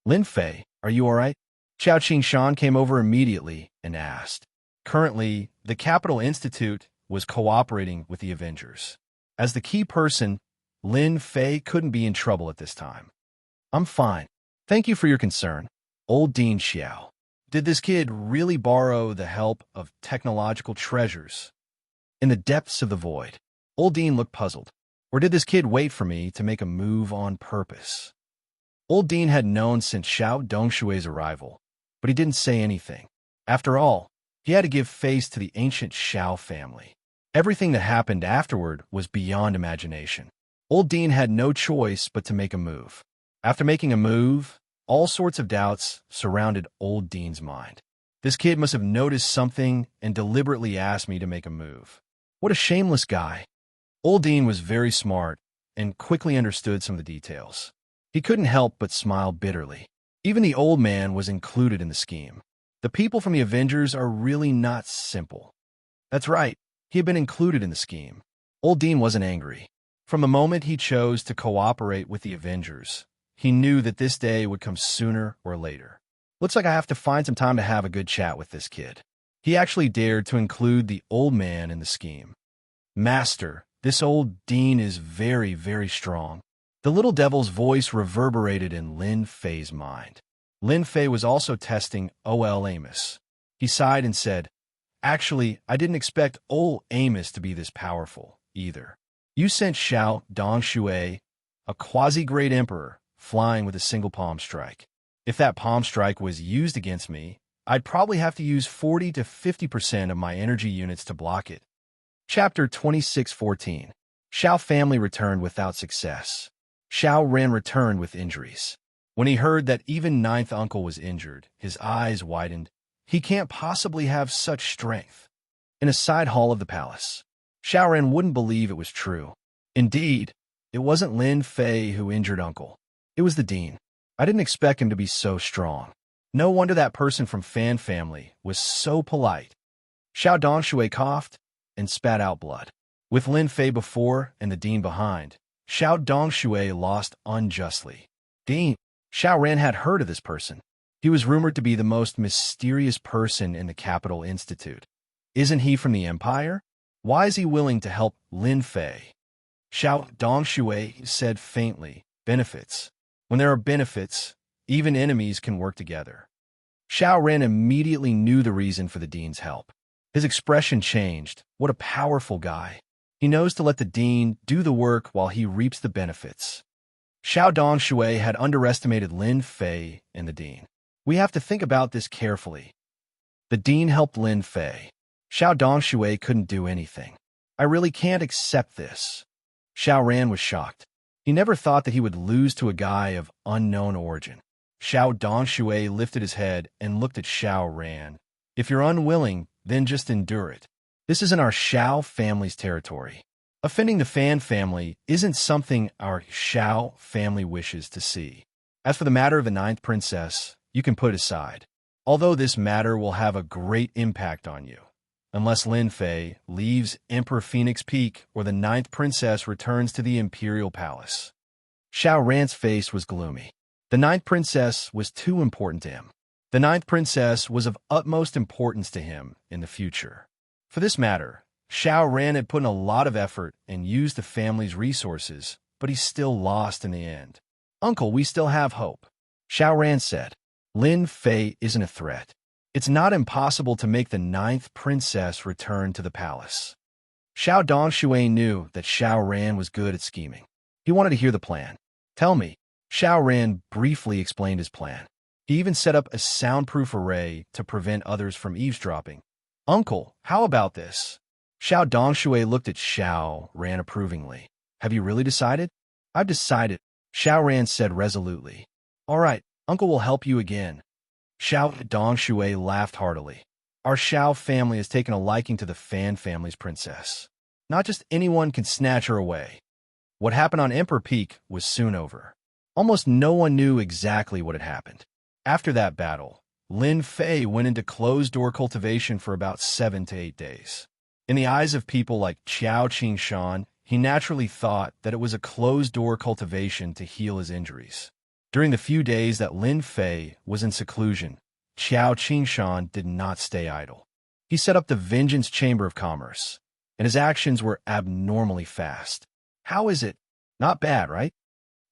Lin Fei, are you all right? Xiao Qingshan came over immediately and asked. Currently, the Capital Institute was cooperating with the Avengers. As the key person, Lin Fei couldn't be in trouble at this time. I'm fine. Thank you for your concern. Old Dean Xiao. Did this kid really borrow the help of technological treasures? In the depths of the void, Old Dean looked puzzled. Or did this kid wait for me to make a move on purpose? Old Dean had known since Xiao Dongshui's arrival, but he didn't say anything. After all, he had to give face to the ancient Xiao family. Everything that happened afterward was beyond imagination. Old Dean had no choice but to make a move. After making a move, all sorts of doubts surrounded Old Dean's mind. This kid must have noticed something and deliberately asked me to make a move. What a shameless guy. Old Dean was very smart and quickly understood some of the details. He couldn't help but smile bitterly. Even the old man was included in the scheme. The people from the Avengers are really not simple. That's right, he had been included in the scheme. Old Dean wasn't angry. From the moment he chose to cooperate with the Avengers, he knew that this day would come sooner or later. Looks like I have to find some time to have a good chat with this kid. He actually dared to include the old man in the scheme. Master, this old Dean is very, very strong. The little devil's voice reverberated in Lin Fei's mind. Lin Fei was also testing O.L. Amos. He sighed and said, "Actually, I didn't expect old Amos to be this powerful, either. You sent Xiao Dongshui, a quasi-great emperor, flying with a single palm strike. If that palm strike was used against me, I'd probably have to use 40 to 50% of my energy units to block it." Chapter 26:14. Xiao family returned without success. Xiao Ren returned with injuries. When he heard that even ninth uncle was injured, his eyes widened. He can't possibly have such strength. In a side hall of the palace, Xiao Ren wouldn't believe it was true. Indeed, it wasn't Lin Fei who injured uncle. It was the dean. I didn't expect him to be so strong. No wonder that person from Fan family was so polite. Xiao Dongshui coughed and spat out blood. With Lin Fei before and the dean behind, Xiao Dongshui lost unjustly. Dean, Xiao Ren had heard of this person. He was rumored to be the most mysterious person in the Capital Institute. Isn't he from the Empire? Why is he willing to help Lin Fei? Xiao Dongshui said faintly, "Benefits. When there are benefits, even enemies can work together." Xiao Ren immediately knew the reason for the dean's help. His expression changed. What a powerful guy. He knows to let the dean do the work while he reaps the benefits. Xiao Dongshui had underestimated Lin Fei and the dean. We have to think about this carefully. The dean helped Lin Fei. Xiao Dongshui couldn't do anything. I really can't accept this. Xiao Ran was shocked. He never thought that he would lose to a guy of unknown origin. Xiao Dongshui lifted his head and looked at Xiao Ran. If you're unwilling, then just endure it. This isn't our Xiao family's territory. Offending the Fan family isn't something our Xiao family wishes to see. As for the matter of the ninth princess, you can put aside. Although this matter will have a great impact on you. Unless Lin Fei leaves Emperor Phoenix Peak or the ninth princess returns to the Imperial Palace. Xiao Ran's face was gloomy. The ninth princess was too important to him. The ninth princess was of utmost importance to him in the future. For this matter, Xiao Ran had put in a lot of effort and used the family's resources, but he still lost in the end. "Uncle, we still have hope," Xiao Ran said. "Lin Fei isn't a threat. It's not impossible to make the ninth princess return to the palace." Xiao Dongshui knew that Xiao Ran was good at scheming. He wanted to hear the plan. "Tell me." Xiao Ran briefly explained his plan. He even set up a soundproof array to prevent others from eavesdropping. "Uncle, how about this?" Xiao Dongshui looked at Xiao Ran approvingly. "Have you really decided?" "I've decided," Xiao Ran said resolutely. "All right, Uncle will help you again." Xiao Dongshui laughed heartily. "Our Xiao family has taken a liking to the Fan family's princess. Not just anyone can snatch her away." What happened on Emperor Peak was soon over. Almost no one knew exactly what had happened. After that battle, Lin Fei went into closed-door cultivation for about 7 to 8 days. In the eyes of people like Qiao Qingshan, he naturally thought that it was a closed-door cultivation to heal his injuries. During the few days that Lin Fei was in seclusion, Qiao Qingshan did not stay idle. He set up the Vengeance Chamber of Commerce, and his actions were abnormally fast. How is it? Not bad, right?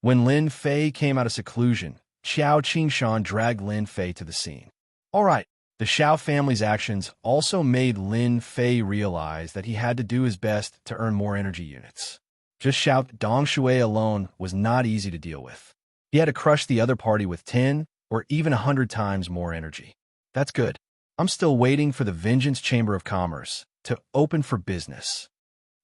When Lin Fei came out of seclusion, Qiao Qingshan dragged Lin Fei to the scene. All right, the Xiao family's actions also made Lin Fei realize that he had to do his best to earn more energy units. Just Xiao Dongshui alone was not easy to deal with. He had to crush the other party with 10 or even 100 times more energy. That's good. I'm still waiting for the Vengeance Chamber of Commerce to open for business.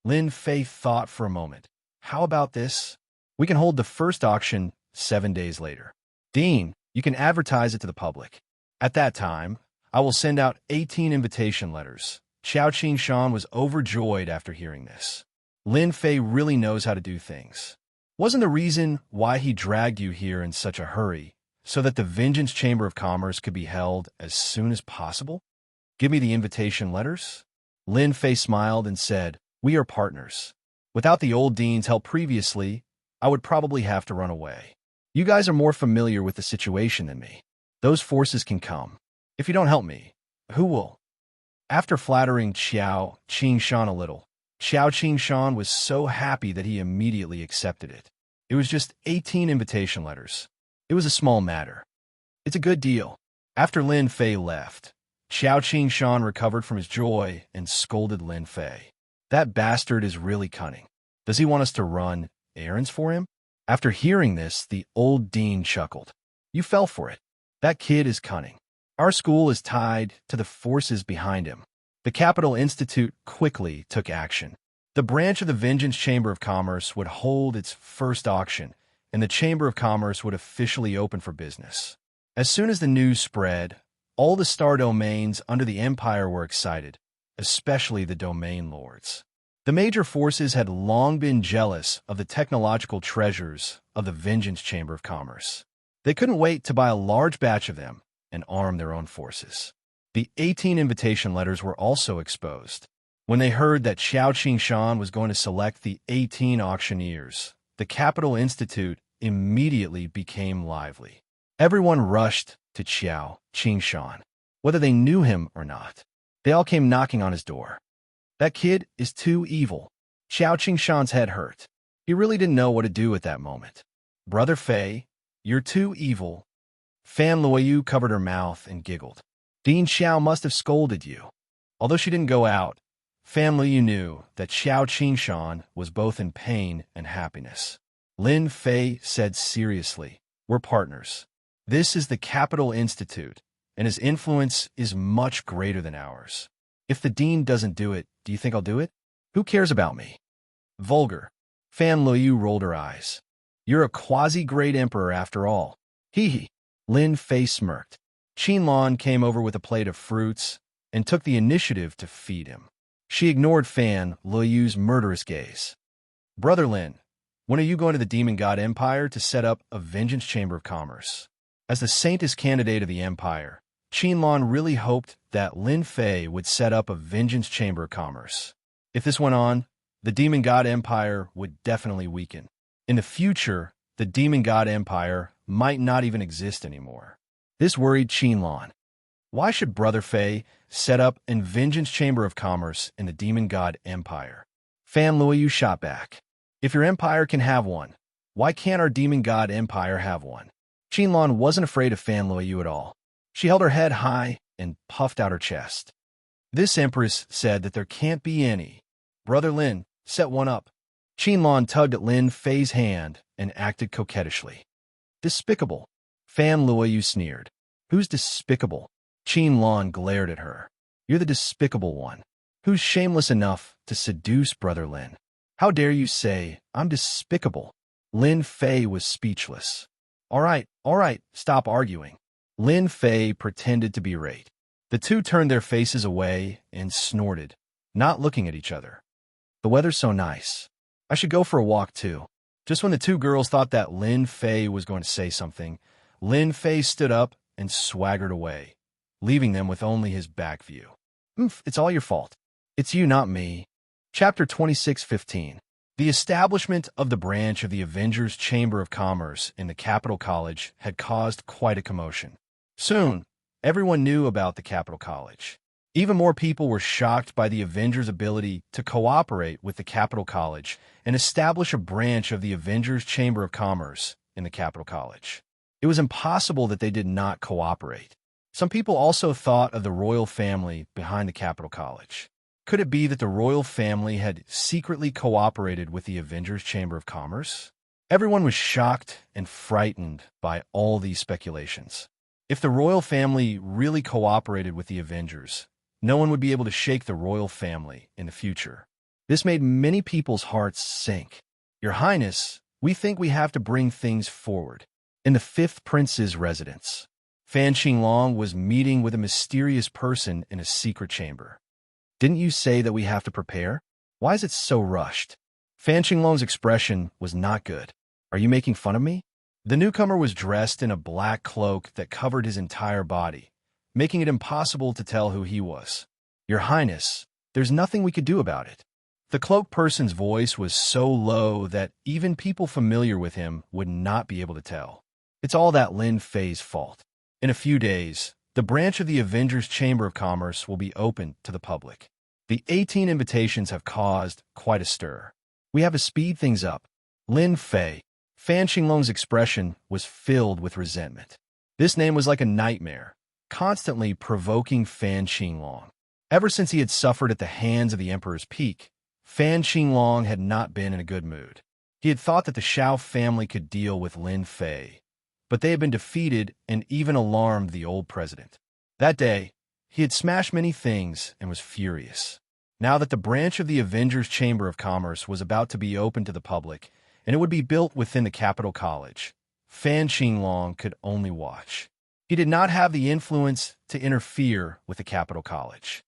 Lin Fei thought for a moment. How about this? We can hold the first auction 7 days later. Dean, you can advertise it to the public. At that time, I will send out 18 invitation letters. Xianxia was overjoyed after hearing this. Lin Fei really knows how to do things. Wasn't the reason why he dragged you here in such a hurry so that the Vengeance Chamber of Commerce could be held as soon as possible? Give me the invitation letters? Lin Fei smiled and said, we are partners. Without the old dean's help previously, I would probably have to run away. You guys are more familiar with the situation than me. Those forces can come. If you don't help me, who will? After flattering Xianxia a little, Xianxia was so happy that he immediately accepted it. It was just 18 invitation letters. It was a small matter. It's a good deal. After Lin Fei left, Xianxia recovered from his joy and scolded Lin Fei. That bastard is really cunning. Does he want us to run errands for him? After hearing this, the old dean chuckled. You fell for it. That kid is cunning. Our school is tied to the forces behind him. The Capital Institute quickly took action. The branch of the Vengeance Chamber of Commerce would hold its first auction, and the Chamber of Commerce would officially open for business. As soon as the news spread, all the star domains under the empire were excited, especially the domain lords. The major forces had long been jealous of the technological treasures of the Vengeance Chamber of Commerce. They couldn't wait to buy a large batch of them and arm their own forces. The 18 invitation letters were also exposed. When they heard that Xianxia was going to select the 18 auctioneers, the Capital Institute immediately became lively. Everyone rushed to Xianxia, whether they knew him or not. They all came knocking on his door. That kid is too evil. Xianxia's head hurt. He really didn't know what to do at that moment. Brother Fei, you're too evil. Fan Luoyu covered her mouth and giggled. Dean Xiao must have scolded you. Although she didn't go out, Fan Luoyu knew that Xianxia was both in pain and happiness. Lin Fei said seriously, we're partners. This is the Capital Institute, and his influence is much greater than ours. If the dean doesn't do it, do you think I'll do it? Who cares about me? Vulgar. Fan Luoyu rolled her eyes. You're a quasi-great emperor after all. Hee hee. Lin Fei smirked. Qinlan came over with a plate of fruits and took the initiative to feed him. She ignored Fan Luoyu's murderous gaze. Brother Lin, when are you going to the Demon God Empire to set up a Vengeance Chamber of Commerce? As the saintest candidate of the Empire, Qinlan really hoped that Lin Fei would set up a Vengeance Chamber of Commerce. If this went on, the Demon God Empire would definitely weaken. In the future, the Demon God Empire might not even exist anymore. This worried Qinlan. Why should Brother Fei set up a Vengeance Chamber of Commerce in the Demon God Empire? Fan Luoyu shot back. If your empire can have one, why can't our Demon God Empire have one? Qinlan wasn't afraid of Fan Luoyu at all. She held her head high and puffed out her chest. This empress said that there can't be any. Brother Lin, set one up. Qinlan tugged at Lin Fei's hand and acted coquettishly. Despicable. Fan Luoyu sneered. Who's despicable? Qinlan glared at her. You're the despicable one. Who's shameless enough to seduce Brother Lin? How dare you say I'm despicable? Lin Fei was speechless. All right, stop arguing. Lin Fei pretended to be irate. The two turned their faces away and snorted, not looking at each other. The weather's so nice. I should go for a walk too. Just when the two girls thought that Lin Fei was going to say something, Lin Fei stood up and swaggered away, leaving them with only his back view. It's all your fault. It's you, not me. Chapter 26:15. The establishment of the branch of the Avengers Chamber of Commerce in the Capital College had caused quite a commotion. Soon, everyone knew about the Capital College. Even more people were shocked by the Avengers' ability to cooperate with the Capital College and establish a branch of the Avengers Chamber of Commerce in the Capital College. It was impossible that they did not cooperate. Some people also thought of the royal family behind the Capital College. Could it be that the royal family had secretly cooperated with the Avengers Chamber of Commerce? Everyone was shocked and frightened by all these speculations. If the royal family really cooperated with the Avengers, no one would be able to shake the royal family in the future. This made many people's hearts sink. Your Highness, we think we have to bring things forward. In the fifth prince's residence, Fan Qinglong was meeting with a mysterious person in a secret chamber. Didn't you say that we have to prepare? Why is it so rushed? Fan Qinglong's expression was not good. Are you making fun of me? The newcomer was dressed in a black cloak that covered his entire body, making it impossible to tell who he was. Your Highness, there's nothing we could do about it. The cloaked person's voice was so low that even people familiar with him would not be able to tell. It's all that Lin Fei's fault. In a few days, the branch of the Avengers Chamber of Commerce will be open to the public. The 18 invitations have caused quite a stir. We have to speed things up. Lin Fei. Fan Qinglong's expression was filled with resentment. This name was like a nightmare, constantly provoking Fan Qinglong. Ever since he had suffered at the hands of the Emperor's Peak, Fan Qinglong had not been in a good mood. He had thought that the Xiao family could deal with Lin Fei, but they had been defeated and even alarmed the old president. That day, he had smashed many things and was furious. Now that the branch of the Avengers Chamber of Commerce was about to be open to the public, and it would be built within the capital college, Fan Qinglong could only watch. He did not have the influence to interfere with the capital college.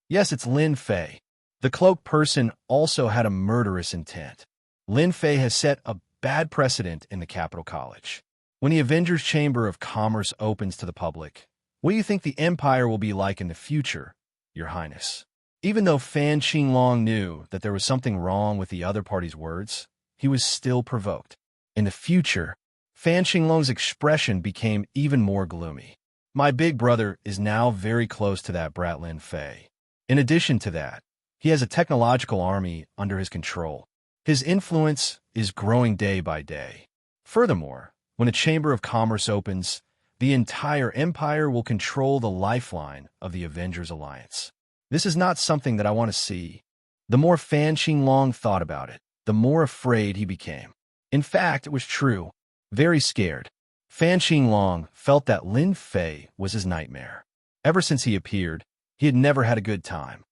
Yes, it's Lin Fei. The cloaked person also had a murderous intent. Lin Fei has set a bad precedent in the capital college. When the Avengers Chamber of Commerce opens to the public, what do you think the Empire will be like in the future, Your Highness? Even though Fan Qinglong knew that there was something wrong with the other party's words, he was still provoked. In the future, Fan Qinglong's expression became even more gloomy. My big brother is now very close to that brat Lin Fei. In addition to that, he has a technological army under his control. His influence is growing day by day. Furthermore, when a Chamber of Commerce opens, the entire empire will control the lifeline of the Avengers Alliance. This is not something that I want to see. The more Fan Qinglong thought about it, the more afraid he became. In fact, it was true. Very scared. Fan Qinglong felt that Lin Fei was his nightmare. Ever since he appeared, he had never had a good time.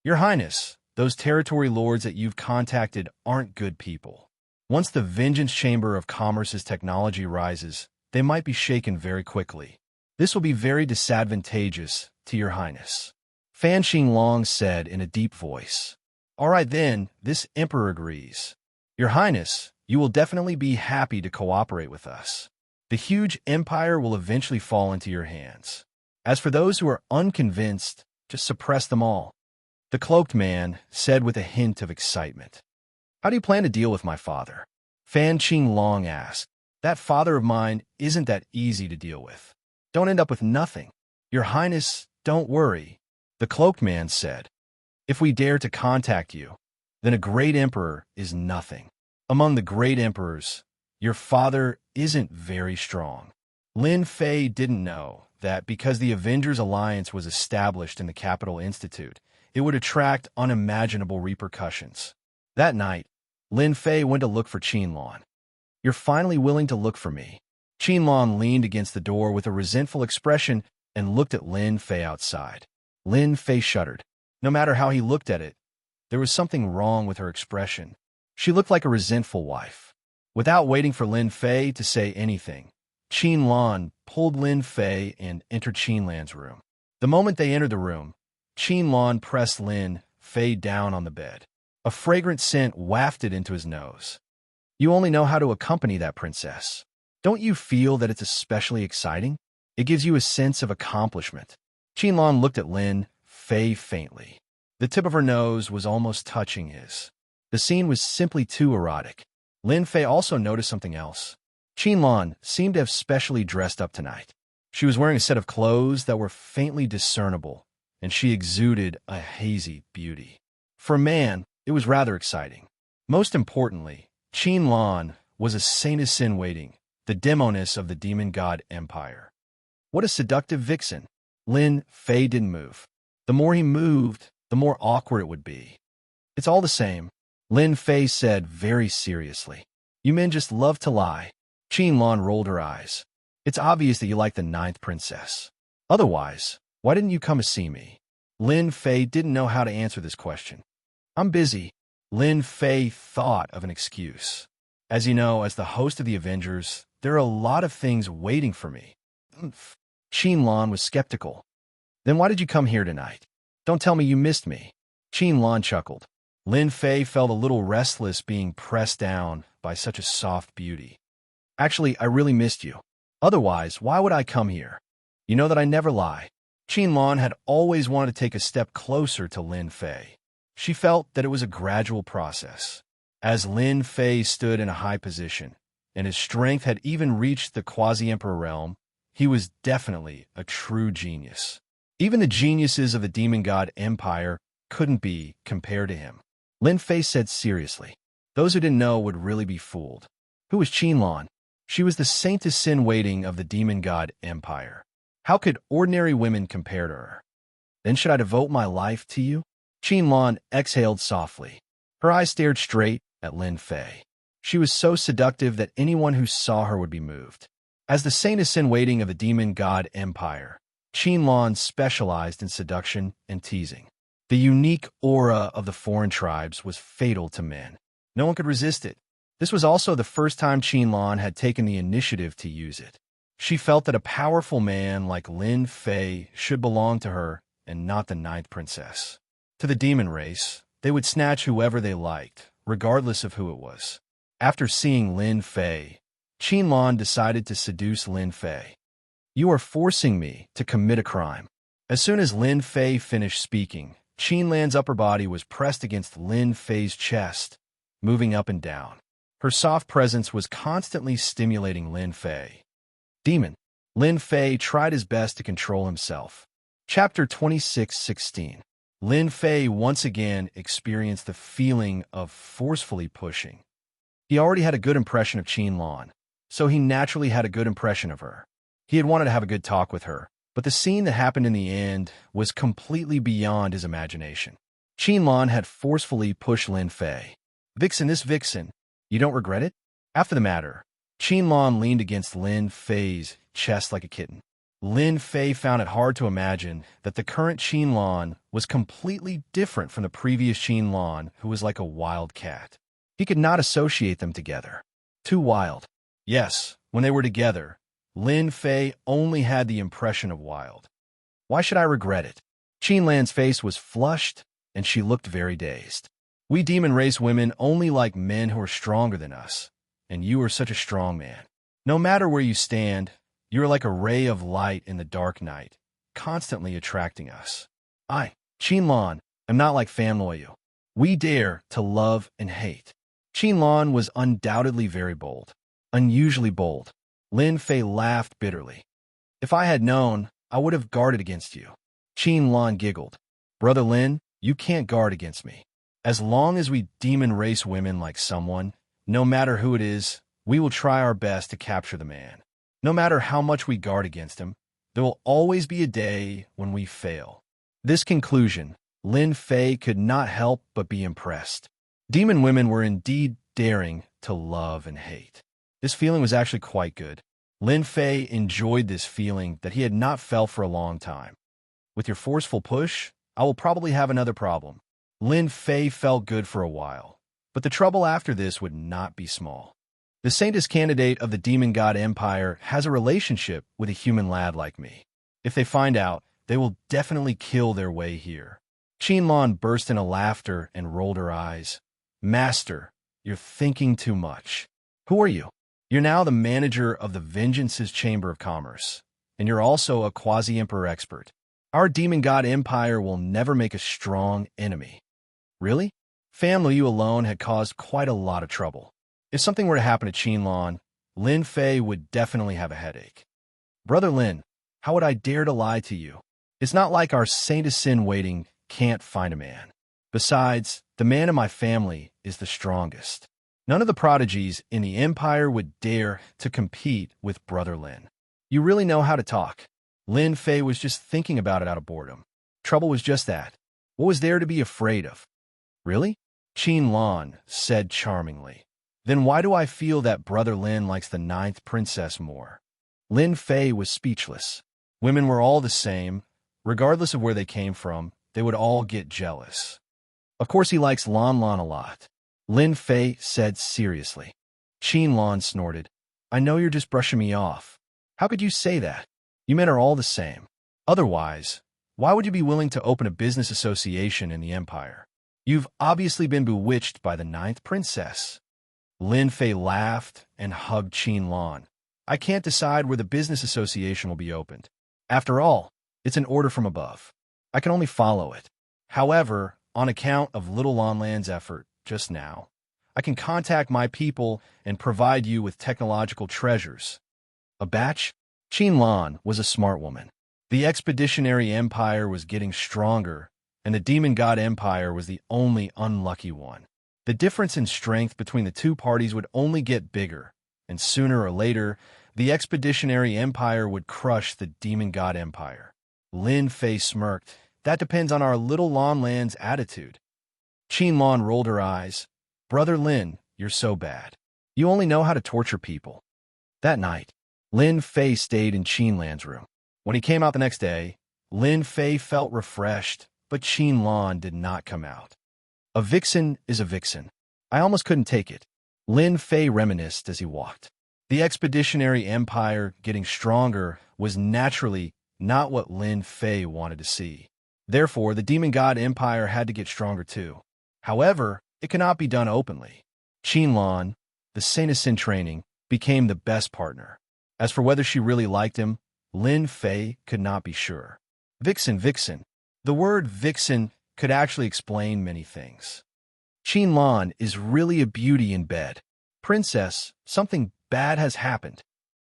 Your Highness, those territory lords that you've contacted aren't good people. Once the Vengeance Chamber of Commerce's technology rises, they might be shaken very quickly. This will be very disadvantageous to Your Highness. Fan Qinglong said in a deep voice. All right then, this emperor agrees. Your Highness, you will definitely be happy to cooperate with us. The huge empire will eventually fall into your hands. As for those who are unconvinced, just suppress them all. The cloaked man said with a hint of excitement. How do you plan to deal with my father? Fan Qinglong asked. That father of mine isn't that easy to deal with. Don't end up with nothing. Your Highness, don't worry. The cloaked man said. If we dare to contact you, then a great emperor is nothing. Among the great emperors, your father isn't very strong. Lin Fei didn't know that because the Avengers Alliance was established in the Capital Institute, it would attract unimaginable repercussions. That night, Lin Fei went to look for Qinglong. You're finally willing to look for me. Qinglong leaned against the door with a resentful expression and looked at Lin Fei outside. Lin Fei shuddered. No matter how he looked at it, there was something wrong with her expression. She looked like a resentful wife. Without waiting for Lin Fei to say anything, Qinglong pulled Lin Fei and entered Qinlan's room. The moment they entered the room, Qinglong pressed Lin Fei down on the bed. A fragrant scent wafted into his nose. You only know how to accompany that princess. Don't you feel that it's especially exciting? It gives you a sense of accomplishment. Qinglong looked at Lin Fei faintly. The tip of her nose was almost touching his. The scene was simply too erotic. Lin Fei also noticed something else. Qinglong seemed to have specially dressed up tonight. She was wearing a set of clothes that were faintly discernible, and she exuded a hazy beauty. For a man, it was rather exciting. Most importantly, Qinglong was a saintess in waiting, the demoness of the demon god empire. What a seductive vixen. Lin Fei didn't move. The more he moved, the more awkward it would be. It's all the same, Lin Fei said very seriously. You men just love to lie. Qinglong rolled her eyes. It's obvious that you like the ninth princess. Otherwise, why didn't you come to see me? Lin Fei didn't know how to answer this question. I'm busy. Lin Fei thought of an excuse. As you know, as the host of the Avengers, there are a lot of things waiting for me. Lan was skeptical. Then why did you come here tonight? Don't tell me you missed me. Lan chuckled. Lin Fei felt a little restless being pressed down by such a soft beauty. Actually, I really missed you. Otherwise, why would I come here? You know that I never lie. Lan had always wanted to take a step closer to Lin Fei. She felt that it was a gradual process. As Lin Fei stood in a high position, and his strength had even reached the quasi-emperor realm, he was definitely a true genius. Even the geniuses of the demon god empire couldn't be compared to him. Lin Fei said seriously. Those who didn't know would really be fooled. Who was Lan? She was the saintess-in-waiting of the demon god empire. How could ordinary women compare to her? Then should I devote my life to you? Lan exhaled softly. Her eyes stared straight at Lin Fei. She was so seductive that anyone who saw her would be moved. As the saintess-in-waiting of the demon god empire, Lan specialized in seduction and teasing. The unique aura of the foreign tribes was fatal to men. No one could resist it. This was also the first time Lan had taken the initiative to use it. She felt that a powerful man like Lin Fei should belong to her and not the ninth princess. To the demon race, they would snatch whoever they liked, regardless of who it was. After seeing Lin Fei, Lan decided to seduce Lin Fei. You are forcing me to commit a crime. As soon as Lin Fei finished speaking, Lan's upper body was pressed against Lin Fei's chest, moving up and down. Her soft presence was constantly stimulating Lin Fei. Demon. Lin Fei tried his best to control himself. Chapter 26:16. Lin Fei once again experienced the feeling of forcefully pushing. He already had a good impression of Lan, so he naturally had a good impression of her. He had wanted to have a good talk with her, but the scene that happened in the end was completely beyond his imagination. Lan had forcefully pushed Lin Fei. Vixen, this Vixen, you don't regret it? After the matter, Lan leaned against Lin Fei's chest like a kitten. Lin Fei found it hard to imagine that the current Lan was completely different from the previous Lan, who was like a wild cat. He could not associate them together. Too wild. Yes, when they were together, Lin Fei only had the impression of wild. Why should I regret it? Lan's face was flushed, and she looked very dazed. We demon race women only like men who are stronger than us, and you are such a strong man. No matter where you stand, you are like a ray of light in the dark night, constantly attracting us. I, Lan, am not like Fan Loyu. We dare to love and hate. Lan was undoubtedly very bold, unusually bold. Lin Fei laughed bitterly. If I had known, I would have guarded against you. Lan giggled. Brother Lin, you can't guard against me. As long as we demon race women like someone, no matter who it is, we will try our best to capture the man. No matter how much we guard against him, there will always be a day when we fail. This conclusion, Lin Fei could not help but be impressed. Demon women were indeed daring to love and hate. This feeling was actually quite good. Lin Fei enjoyed this feeling that he had not felt for a long time. With your forceful push, I will probably have another problem. Lin Fei felt good for a while, but the trouble after this would not be small. The saintess candidate of the demon god empire has a relationship with a human lad like me. If they find out, they will definitely kill their way here. Lan burst into laughter and rolled her eyes. Master, you're thinking too much. Who are you? You're now the manager of the Vengeance's Chamber of Commerce, and you're also a quasi-emperor expert. Our demon god empire will never make a strong enemy. Really? Fan Loyu alone had caused quite a lot of trouble. If something were to happen to Lan, Lin Fei would definitely have a headache. Brother Lin, how would I dare to lie to you? It's not like our saintess-in-waiting can't find a man. Besides, the man in my family is the strongest. None of the prodigies in the empire would dare to compete with Brother Lin. You really know how to talk. Lin Fei was just thinking about it out of boredom. Trouble was just that. What was there to be afraid of? Really? Lan said charmingly. Then why do I feel that Brother Lin likes the ninth princess more? Lin Fei was speechless. Women were all the same. Regardless of where they came from, they would all get jealous. Of course he likes Lan Lan a lot, Lin Fei said seriously. Qin Lan snorted. I know you're just brushing me off. How could you say that? You men are all the same. Otherwise, why would you be willing to open a business association in the Empire? You've obviously been bewitched by the ninth princess. Lin Fei laughed and hugged Qin Lan. I can't decide where the business association will be opened. After all, it's an order from above. I can only follow it. However, on account of Little Lan Lan's effort just now, I can contact my people and provide you with technological treasures. A batch? Qin Lan was a smart woman. The Expeditionary Empire was getting stronger, and the Demon God Empire was the only unlucky one. The difference in strength between the two parties would only get bigger, and sooner or later, the Expeditionary Empire would crush the Demon God Empire. Lin Fei smirked. That depends on our Little Lan Lan's attitude. Qin Lan rolled her eyes. Brother Lin, you're so bad. You only know how to torture people. That night, Lin Fei stayed in Qin Lan's room. When he came out the next day, Lin Fei felt refreshed, but Qin Lan did not come out. A vixen is a vixen. I almost couldn't take it. Lin Fei reminisced as he walked. The Expeditionary Empire getting stronger was naturally not what Lin Fei wanted to see. Therefore, the Demon God Empire had to get stronger too. However, it cannot be done openly. Qin Lan, the Saint in training, became the best partner. As for whether she really liked him, Lin Fei could not be sure. Vixen, vixen. The word vixen could actually explain many things. Qin Lan is really a beauty in bed. Princess, something bad has happened.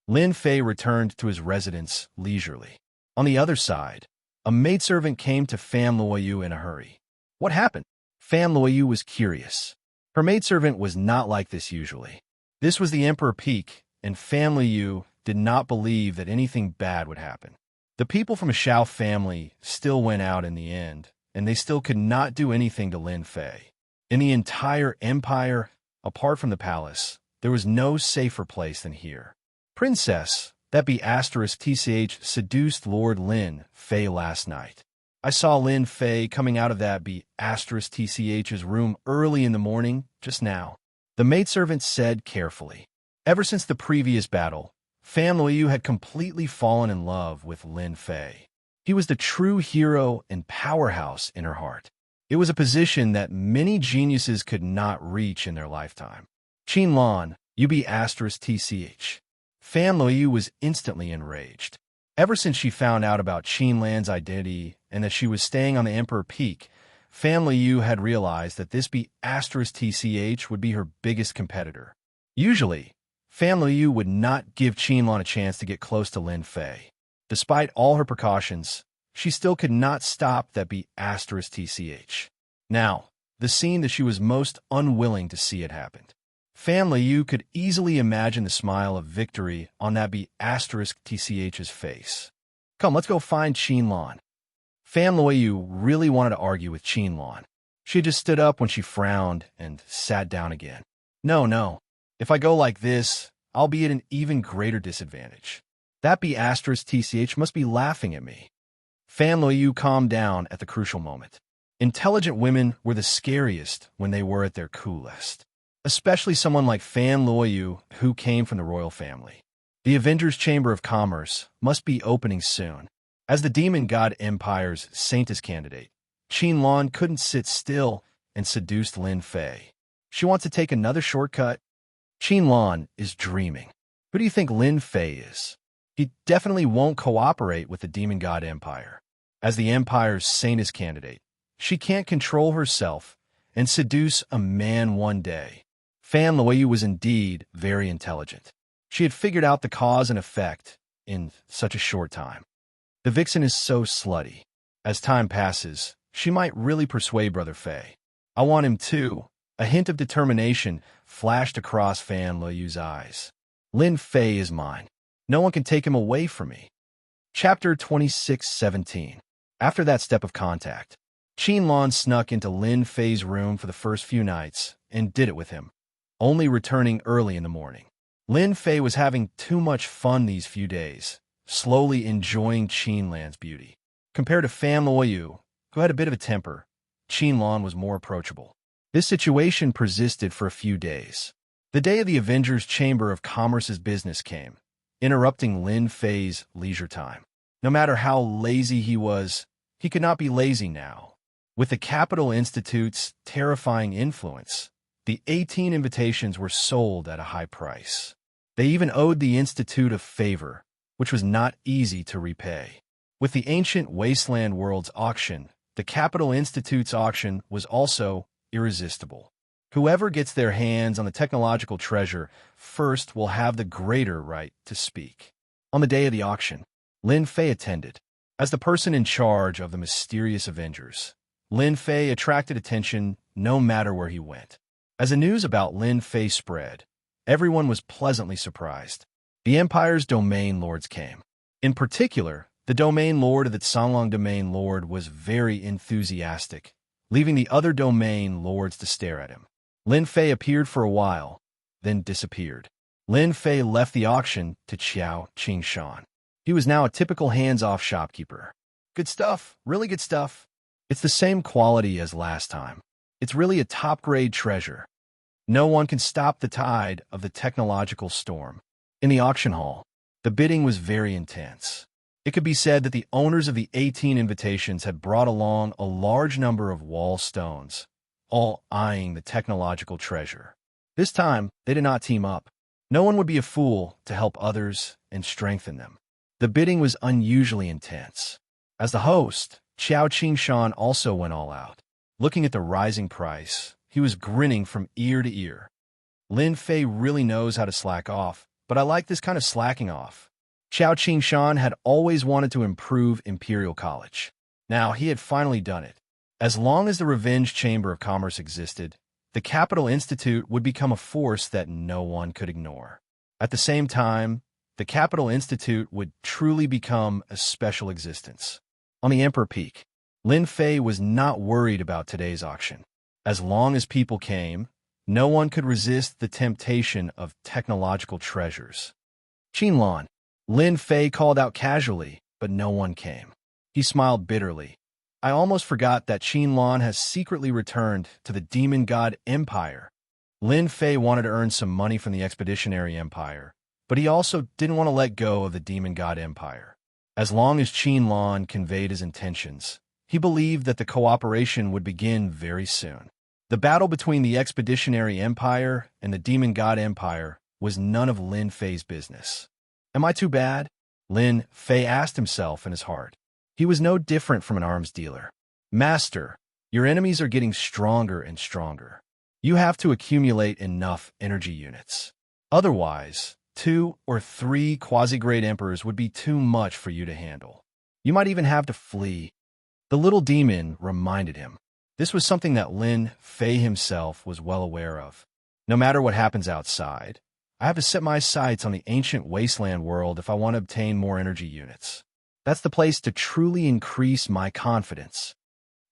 Lin Fei returned to his residence leisurely. On the other side, a maidservant came to Fan Luoyu in a hurry. What happened? Fan Luoyu was curious. Her maidservant was not like this usually. This was the Emperor Peak, and Fan Luoyu did not believe that anything bad would happen. The people from a Xiao family still went out in the end, and they still could not do anything to Lin Fei. In the entire empire, apart from the palace, there was no safer place than here. Princess, that be *TCH, seduced Lord Lin Fei last night. I saw Lin Fei coming out of that be *TCH's room early in the morning, just now. The maidservant said carefully. Ever since the previous battle, Fan Luoyu had completely fallen in love with Lin Fei. He was the true hero and powerhouse in her heart. It was a position that many geniuses could not reach in their lifetime. Qin Lan, you be *TCH. Fan Luoyu was instantly enraged. Ever since she found out about Qin Lan's identity and that she was staying on the Emperor Peak, Fan Luoyu had realized that this be *TCH would be her biggest competitor. Usually, Fan Luoyu would not give Qin Lan a chance to get close to Lin Fei. Despite all her precautions, she still could not stop that be *TCH. Now, the scene that she was most unwilling to see had happened. Fan Luoyu could easily imagine the smile of victory on that be *TCH's face. Come, let's go find Qin Lan. Fan Luoyu really wanted to argue with Qin Lan. She had just stood up when she frowned and sat down again. No. If I go like this, I'll be at an even greater disadvantage. That be *TCH must be laughing at me. Fan Luoyu calmed down at the crucial moment. Intelligent women were the scariest when they were at their coolest. Especially someone like Fan Luoyu, who came from the royal family. The Avengers Chamber of Commerce must be opening soon. As the Demon God Empire's Saintess candidate, Qin Lan couldn't sit still and seduced Lin Fei. She wants to take another shortcut. Qin Lan is dreaming. Who do you think Lin Fei is? He definitely won't cooperate with the Demon God Empire. As the Empire's Saintess candidate, she can't control herself and seduce a man one day. Fan Luoyu was indeed very intelligent. She had figured out the cause and effect in such a short time. The vixen is so slutty. As time passes, she might really persuade Brother Fei. I want him too. A hint of determination flashed across Fan Luoyu's eyes. Lin Fei is mine. No one can take him away from me. Chapter 26:17. After that step of contact, Qin Lan snuck into Lin Fei's room for the first few nights and did it with him, only returning early in the morning. Lin Fei was having too much fun these few days, slowly enjoying Qin Lan's beauty. Compared to Fan Luoyu, who had a bit of a temper, Qianlong was more approachable. This situation persisted for a few days. The day of the Avengers Chamber of Commerce's business came, interrupting Lin Fei's leisure time. No matter how lazy he was, he could not be lazy now. With the Capital Institute's terrifying influence, the 18 invitations were sold at a high price. They even owed the Institute a favor, which was not easy to repay. With the ancient wasteland world's auction, the Capital Institute's auction was also irresistible. Whoever gets their hands on the technological treasure first will have the greater right to speak. On the day of the auction, Lin Fei attended. As the person in charge of the mysterious Avengers, Lin Fei attracted attention no matter where he went. As the news about Lin Fei spread, everyone was pleasantly surprised. The Empire's domain lords came. In particular, the domain lord of the Xianxia domain lord was very enthusiastic, leaving the other domain lords to stare at him. Lin Fei appeared for a while, then disappeared. Lin Fei left the auction to Xianxia. He was now a typical hands-off shopkeeper. Good stuff, really good stuff. It's the same quality as last time. It's really a top-grade treasure. No one can stop the tide of the technological storm. In the auction hall, the bidding was very intense. It could be said that the owners of the 18 invitations had brought along a large number of wall stones, all eyeing the technological treasure. This time, they did not team up. No one would be a fool to help others and strengthen them. The bidding was unusually intense. As the host, Xianxia also went all out. Looking at the rising price, he was grinning from ear to ear. Lin Fei really knows how to slack off, but I like this kind of slacking off. Xianxia had always wanted to improve Imperial College. Now he had finally done it. As long as the Revenge Chamber of Commerce existed, the Capital Institute would become a force that no one could ignore. At the same time, the Capital Institute would truly become a special existence. On the Emperor Peak, Lin Fei was not worried about today's auction. As long as people came, no one could resist the temptation of technological treasures. Qianlong, Lin Fei called out casually, but no one came. He smiled bitterly. I almost forgot that Qianlong has secretly returned to the Demon God Empire. Lin Fei wanted to earn some money from the Expeditionary Empire, but he also didn't want to let go of the Demon God Empire. As long as Qianlong conveyed his intentions, he believed that the cooperation would begin very soon. The battle between the Expeditionary Empire and the Demon God Empire was none of Lin Fei's business. Am I too bad? Lin Fei asked himself in his heart. He was no different from an arms dealer. Master, your enemies are getting stronger and stronger. You have to accumulate enough energy units. Otherwise, 2 or 3 quasi-great emperors would be too much for you to handle. You might even have to flee. The little demon reminded him. This was something that Lin Fei himself was well aware of. No matter what happens outside, I have to set my sights on the ancient wasteland world if I want to obtain more energy units. That's the place to truly increase my confidence.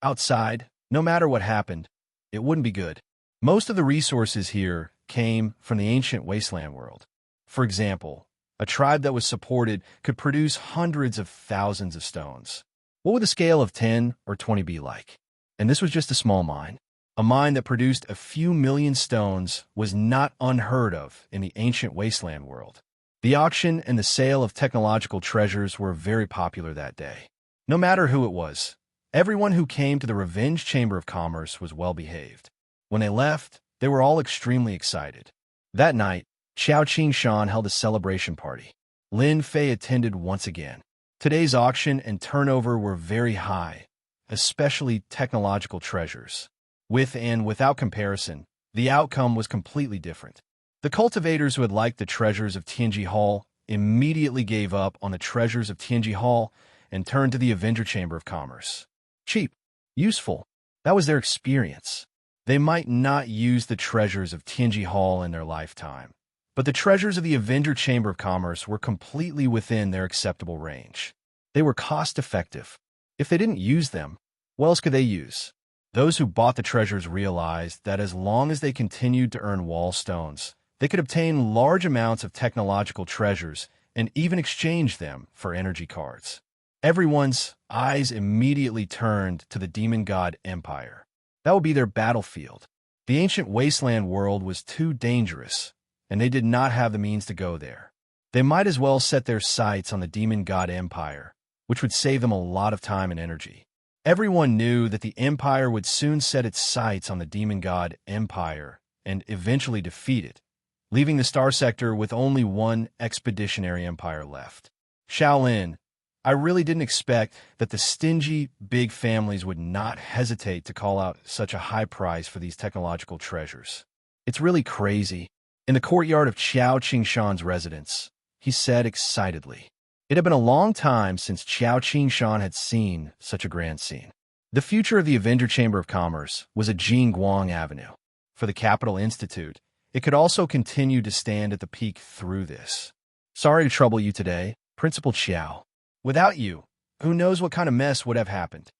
Outside, no matter what happened, it wouldn't be good. Most of the resources here came from the ancient wasteland world. For example, a tribe that was supported could produce hundreds of thousands of stones. What would the scale of 10 or 20 be like? And this was just a small mine. A mine that produced a few million stones was not unheard of in the ancient wasteland world. The auction and the sale of technological treasures were very popular that day. No matter who it was, everyone who came to the Revenge Chamber of Commerce was well behaved. When they left, they were all extremely excited. That night, Xianxia held a celebration party. Lin Fei attended once again. Today's auction and turnover were very high, especially technological treasures. With and without comparison, the outcome was completely different. The cultivators who had liked the treasures of Tianji Hall immediately gave up on the treasures of Tianji Hall and turned to the Avenger Chamber of Commerce. Cheap, useful, that was their experience. They might not use the treasures of Tianji Hall in their lifetime, but the treasures of the Avenger Chamber of Commerce were completely within their acceptable range. They were cost-effective. If they didn't use them, what else could they use? Those who bought the treasures realized that as long as they continued to earn wall stones, they could obtain large amounts of technological treasures and even exchange them for energy cards. Everyone's eyes immediately turned to the Demon God Empire. That would be their battlefield. The ancient wasteland world was too dangerous, and they did not have the means to go there. They might as well set their sights on the demon god empire, which would save them a lot of time and energy. Everyone knew that the empire would soon set its sights on the demon god empire and eventually defeat it, leaving the star sector with only one expeditionary empire left. Shaolin, I really didn't expect that the stingy, big families would not hesitate to call out such a high price for these technological treasures. It's really crazy. In the courtyard of Xianxia's residence, he said excitedly. It had been a long time since Xianxia had seen such a grand scene. The future of the Avenger Chamber of Commerce was a Jingguang Avenue. For the Capital Institute, it could also continue to stand at the peak through this. Sorry to trouble you today, Principal Xiao. Without you, who knows what kind of mess would have happened?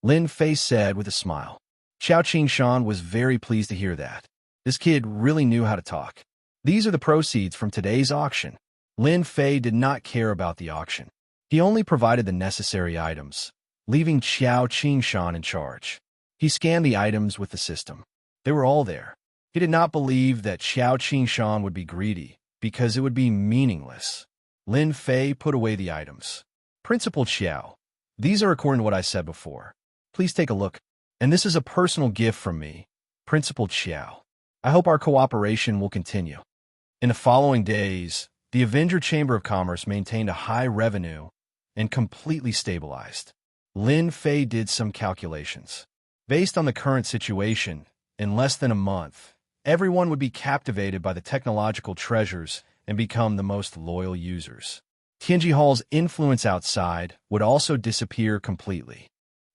Lin Fei said with a smile. Xianxia was very pleased to hear that. This kid really knew how to talk. These are the proceeds from today's auction. Lin Fei did not care about the auction. He only provided the necessary items, leaving Xianxia in charge. He scanned the items with the system. They were all there. He did not believe that Xianxia would be greedy, because it would be meaningless. Lin Fei put away the items. Principal Xiao, these are according to what I said before. Please take a look. And this is a personal gift from me, Principal Xiao. I hope our cooperation will continue. In the following days, the Avenger Chamber of Commerce maintained a high revenue and completely stabilized. Lin Fei did some calculations. Based on the current situation, in less than a month, everyone would be captivated by the technological treasures and become the most loyal users. Tianji Hall's influence outside would also disappear completely.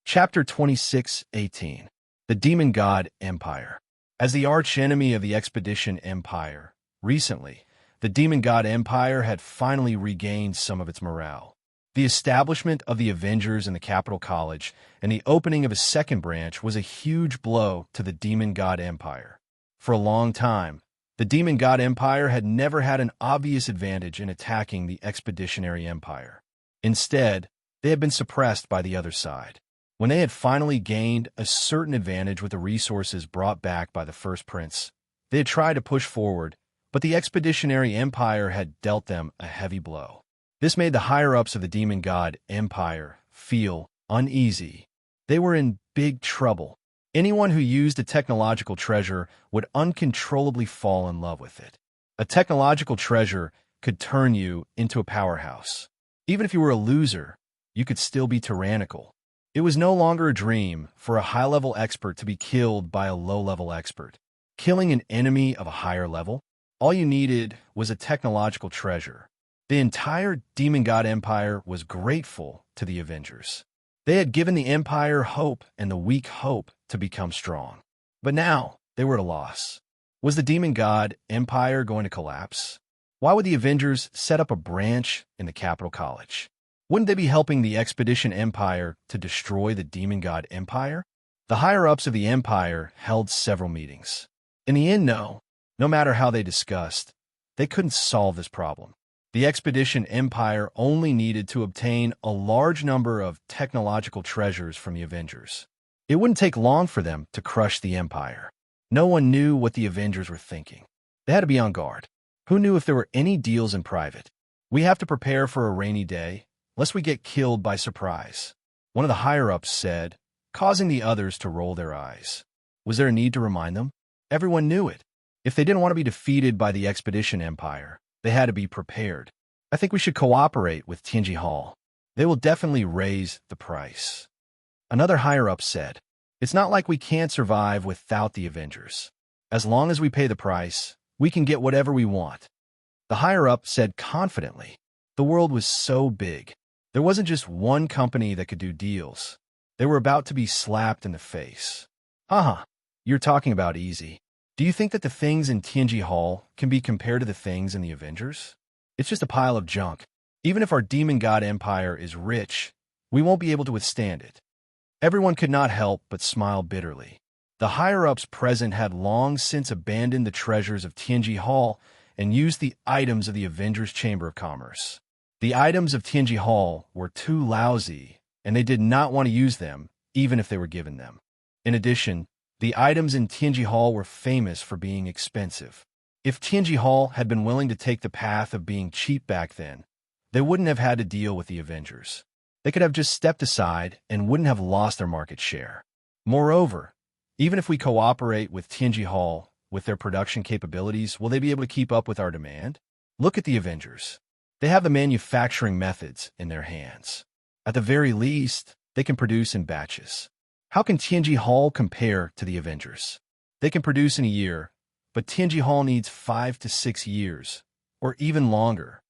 Chapter 26:18. The Demon God Empire. As the archenemy of the Expedition Empire, recently, the Demon God Empire had finally regained some of its morale. The establishment of the Avengers in the Capital College and the opening of a second branch was a huge blow to the Demon God Empire. For a long time, the Demon God Empire had never had an obvious advantage in attacking the Expeditionary Empire. Instead, they had been suppressed by the other side. When they had finally gained a certain advantage with the resources brought back by the First Prince, they had tried to push forward, but the Expeditionary Empire had dealt them a heavy blow. This made the higher-ups of the Demon God Empire feel uneasy. They were in big trouble. Anyone who used a technological treasure would uncontrollably fall in love with it. A technological treasure could turn you into a powerhouse. Even if you were a loser, you could still be tyrannical. It was no longer a dream for a high-level expert to be killed by a low-level expert. Killing an enemy of a higher level? All you needed was a technological treasure. The entire Demon God Empire was grateful to the Avengers. They had given the Empire hope and the weak hope to become strong. But now, they were at a loss. Was the Demon God Empire going to collapse? Why would the Avengers set up a branch in the Capital College? Wouldn't they be helping the Expedition Empire to destroy the Demon God Empire? The higher-ups of the Empire held several meetings. In the end, no matter how they discussed, they couldn't solve this problem. The Expedition Empire only needed to obtain a large number of technological treasures from the Avengers. It wouldn't take long for them to crush the Empire. No one knew what the Avengers were thinking. They had to be on guard. Who knew if there were any deals in private? We have to prepare for a rainy day, lest we get killed by surprise, one of the higher-ups said, causing the others to roll their eyes. Was there a need to remind them? Everyone knew it. If they didn't want to be defeated by the Expedition Empire, they had to be prepared. I think we should cooperate with Tianji Hall. They will definitely raise the price. Another higher-up said, it's not like we can't survive without the Avengers. As long as we pay the price, we can get whatever we want. The higher-up said confidently. The world was so big. There wasn't just one company that could do deals. They were about to be slapped in the face. Haha, you're talking about easy. Do you think that the things in Tianji Hall can be compared to the things in the Avengers? It's just a pile of junk. Even if our Demon God Empire is rich, we won't be able to withstand it. Everyone could not help but smile bitterly. The higher-ups present had long since abandoned the treasures of Tianji Hall and used the items of the Avengers Chamber of Commerce. The items of Tianji Hall were too lousy, and they did not want to use them, even if they were given them. In addition, The items in Tianji Hall were famous for being expensive. If Tianji Hall had been willing to take the path of being cheap back then, they wouldn't have had to deal with the Avengers. They could have just stepped aside and wouldn't have lost their market share. Moreover, even if we cooperate with Tianji Hall with their production capabilities, will they be able to keep up with our demand? Look at the Avengers. They have the manufacturing methods in their hands. At the very least, they can produce in batches. How can Tianji Hall compare to the Avengers? They can produce in a year, but Tianji Hall needs 5 to 6 years, or even longer.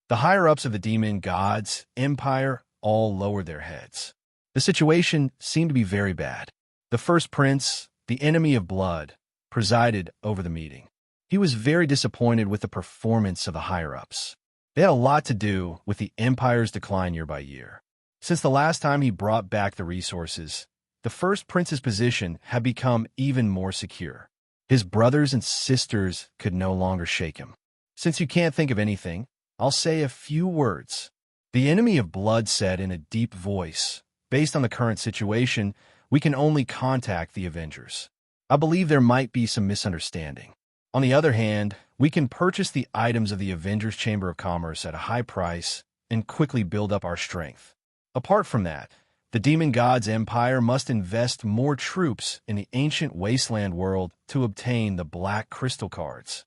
The higher-ups of the demon gods' empire all lowered their heads. The situation seemed to be very bad. The first prince, the enemy of blood, presided over the meeting. He was very disappointed with the performance of the higher-ups. They had a lot to do with the empire's decline year by year. Since the last time he brought back the resources, the first prince's position had become even more secure. His brothers and sisters could no longer shake him. Since you can't think of anything, I'll say a few words. The enemy of blood said in a deep voice, based on the current situation, we can only contact the Avengers. I believe there might be some misunderstanding. On the other hand, we can purchase the items of the Avengers Chamber of Commerce at a high price and quickly build up our strength. Apart from that, the demon god's empire must invest more troops in the ancient wasteland world to obtain the black crystal cards.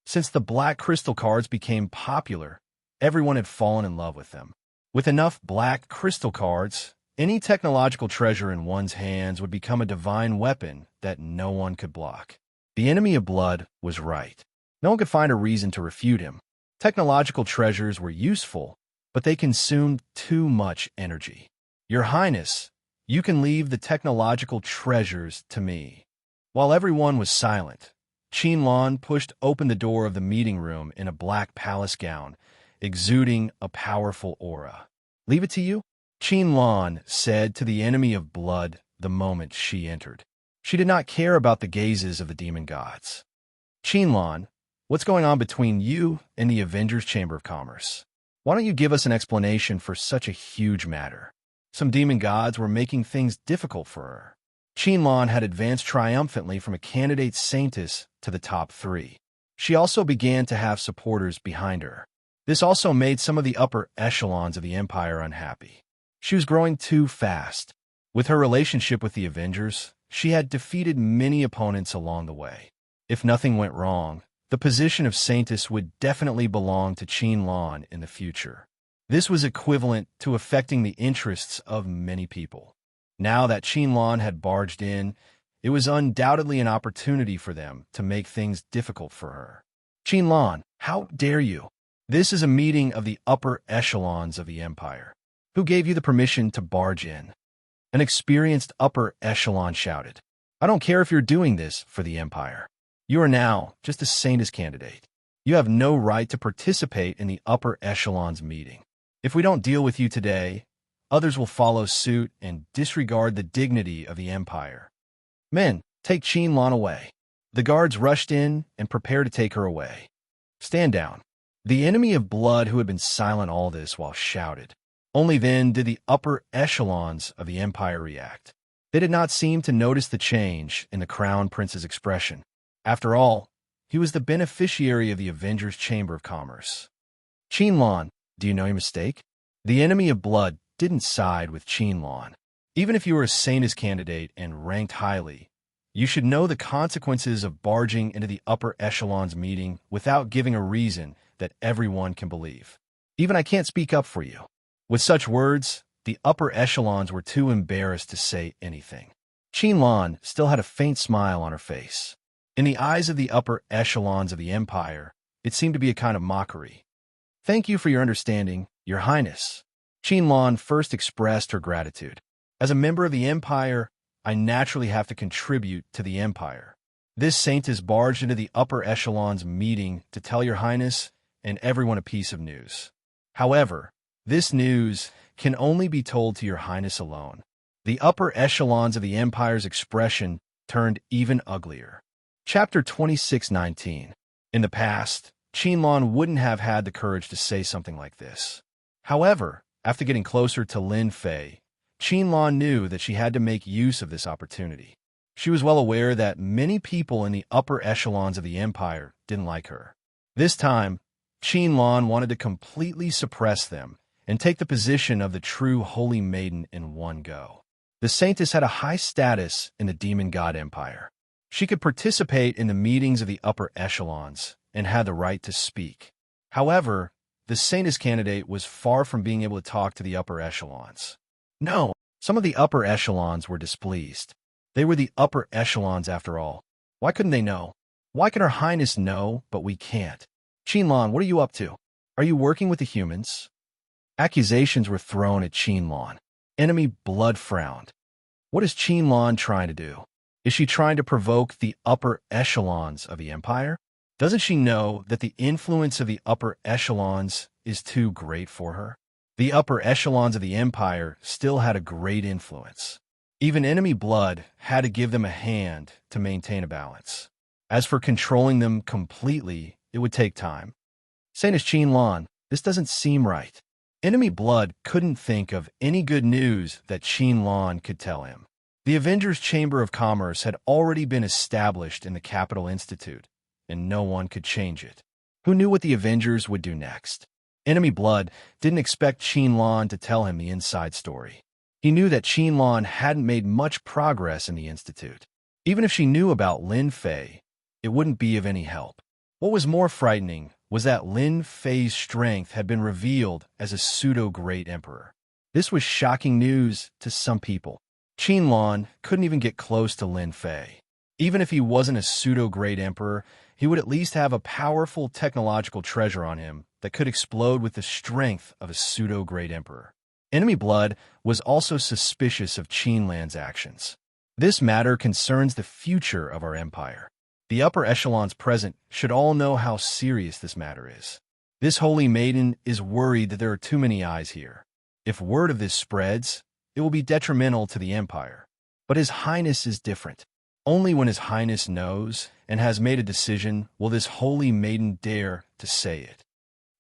Since the black crystal cards became popular, everyone had fallen in love with them. With enough black crystal cards, any technological treasure in one's hands would become a divine weapon that no one could block. The enemy of blood was right. No one could find a reason to refute him. Technological treasures were useful, but they consumed too much energy. Your Highness, you can leave the technological treasures to me. While everyone was silent, Qianlong pushed open the door of the meeting room in a black palace gown, exuding a powerful aura. Leave it to you? Qianlong said to the enemy of blood the moment she entered. She did not care about the gazes of the demon gods. Qianlong, what's going on between you and the Avengers Chamber of Commerce? Why don't you give us an explanation for such a huge matter? Some demon gods were making things difficult for her. Qianlong had advanced triumphantly from a candidate saintess to the top 3. She also began to have supporters behind her. This also made some of the upper echelons of the empire unhappy. She was growing too fast. With her relationship with the Avengers, she had defeated many opponents along the way. If nothing went wrong, the position of saintess would definitely belong to Qianlong in the future. This was equivalent to affecting the interests of many people. Now that Qianlong had barged in, it was undoubtedly an opportunity for them to make things difficult for her. Qianlong, how dare you? This is a meeting of the upper echelons of the empire. Who gave you the permission to barge in? An experienced upper echelon shouted. I don't care if you're doing this for the empire. You are now just a saintess candidate. You have no right to participate in the upper echelons meeting. If we don't deal with you today, others will follow suit and disregard the dignity of the empire. Men, take Qianlong away. The guards rushed in and prepared to take her away. Stand down. The enemy of blood who had been silent all this while shouted. Only then did the upper echelons of the empire react. They did not seem to notice the change in the crown prince's expression. After all, he was the beneficiary of the Avengers Chamber of Commerce. Qianlong, do you know your mistake? The enemy of blood didn't side with Qianlong. Even if you were a saintess candidate and ranked highly, you should know the consequences of barging into the upper echelons meeting without giving a reason that everyone can believe. Even I can't speak up for you. With such words, the upper echelons were too embarrassed to say anything. Qianlong still had a faint smile on her face. In the eyes of the upper echelons of the empire, it seemed to be a kind of mockery. Thank you for your understanding, Your Highness. Qianlong first expressed her gratitude. As a member of the empire, I naturally have to contribute to the empire. This saintess barged into the upper echelons meeting to tell Your Highness and everyone a piece of news. However, this news can only be told to Your Highness alone. The upper echelons of the empire's expression turned even uglier. Chapter 26:19. In the past, Qianlong wouldn't have had the courage to say something like this. However, after getting closer to Lin Fei, Qianlong knew that she had to make use of this opportunity. She was well aware that many people in the upper echelons of the empire didn't like her. This time, Qianlan wanted to completely suppress them and take the position of the true holy maiden in one go. The saintess had a high status in the demon god empire. She could participate in the meetings of the upper echelons and had the right to speak. However, the saintess candidate was far from being able to talk to the upper echelons. No, some of the upper echelons were displeased. They were the upper echelons after all. Why couldn't they know? Why can Her Highness know, but we can't? Qianlan, what are you up to? Are you working with the humans? Accusations were thrown at Qianlan. Enemy Blood frowned. What is Qianlan trying to do? Is she trying to provoke the upper echelons of the empire? Doesn't she know that the influence of the upper echelons is too great for her? The upper echelons of the empire still had a great influence. Even Enemy Blood had to give them a hand to maintain a balance. As for controlling them completely, it would take time. Saintess Qianlan, this doesn't seem right. Enemy Blood couldn't think of any good news that Qianlan could tell him. The Avengers Chamber of Commerce had already been established in the Capital Institute, and no one could change it. Who knew what the Avengers would do next? Enemy Blood didn't expect Qianlan to tell him the inside story. He knew that Qianlan hadn't made much progress in the Institute. Even if she knew about Lin Fei, it wouldn't be of any help. What was more frightening was that Lin Fei's strength had been revealed as a pseudo-great emperor. This was shocking news to some people. Qianlan couldn't even get close to Lin Fei. Even if he wasn't a pseudo-great emperor, he would at least have a powerful technological treasure on him that could explode with the strength of a pseudo-great emperor. Enemy Blood was also suspicious of Qianlan's actions. This matter concerns the future of our empire. The upper echelons present should all know how serious this matter is. This holy maiden is worried that there are too many eyes here. If word of this spreads, it will be detrimental to the empire. But His Highness is different. Only when His Highness knows and has made a decision will this holy maiden dare to say it.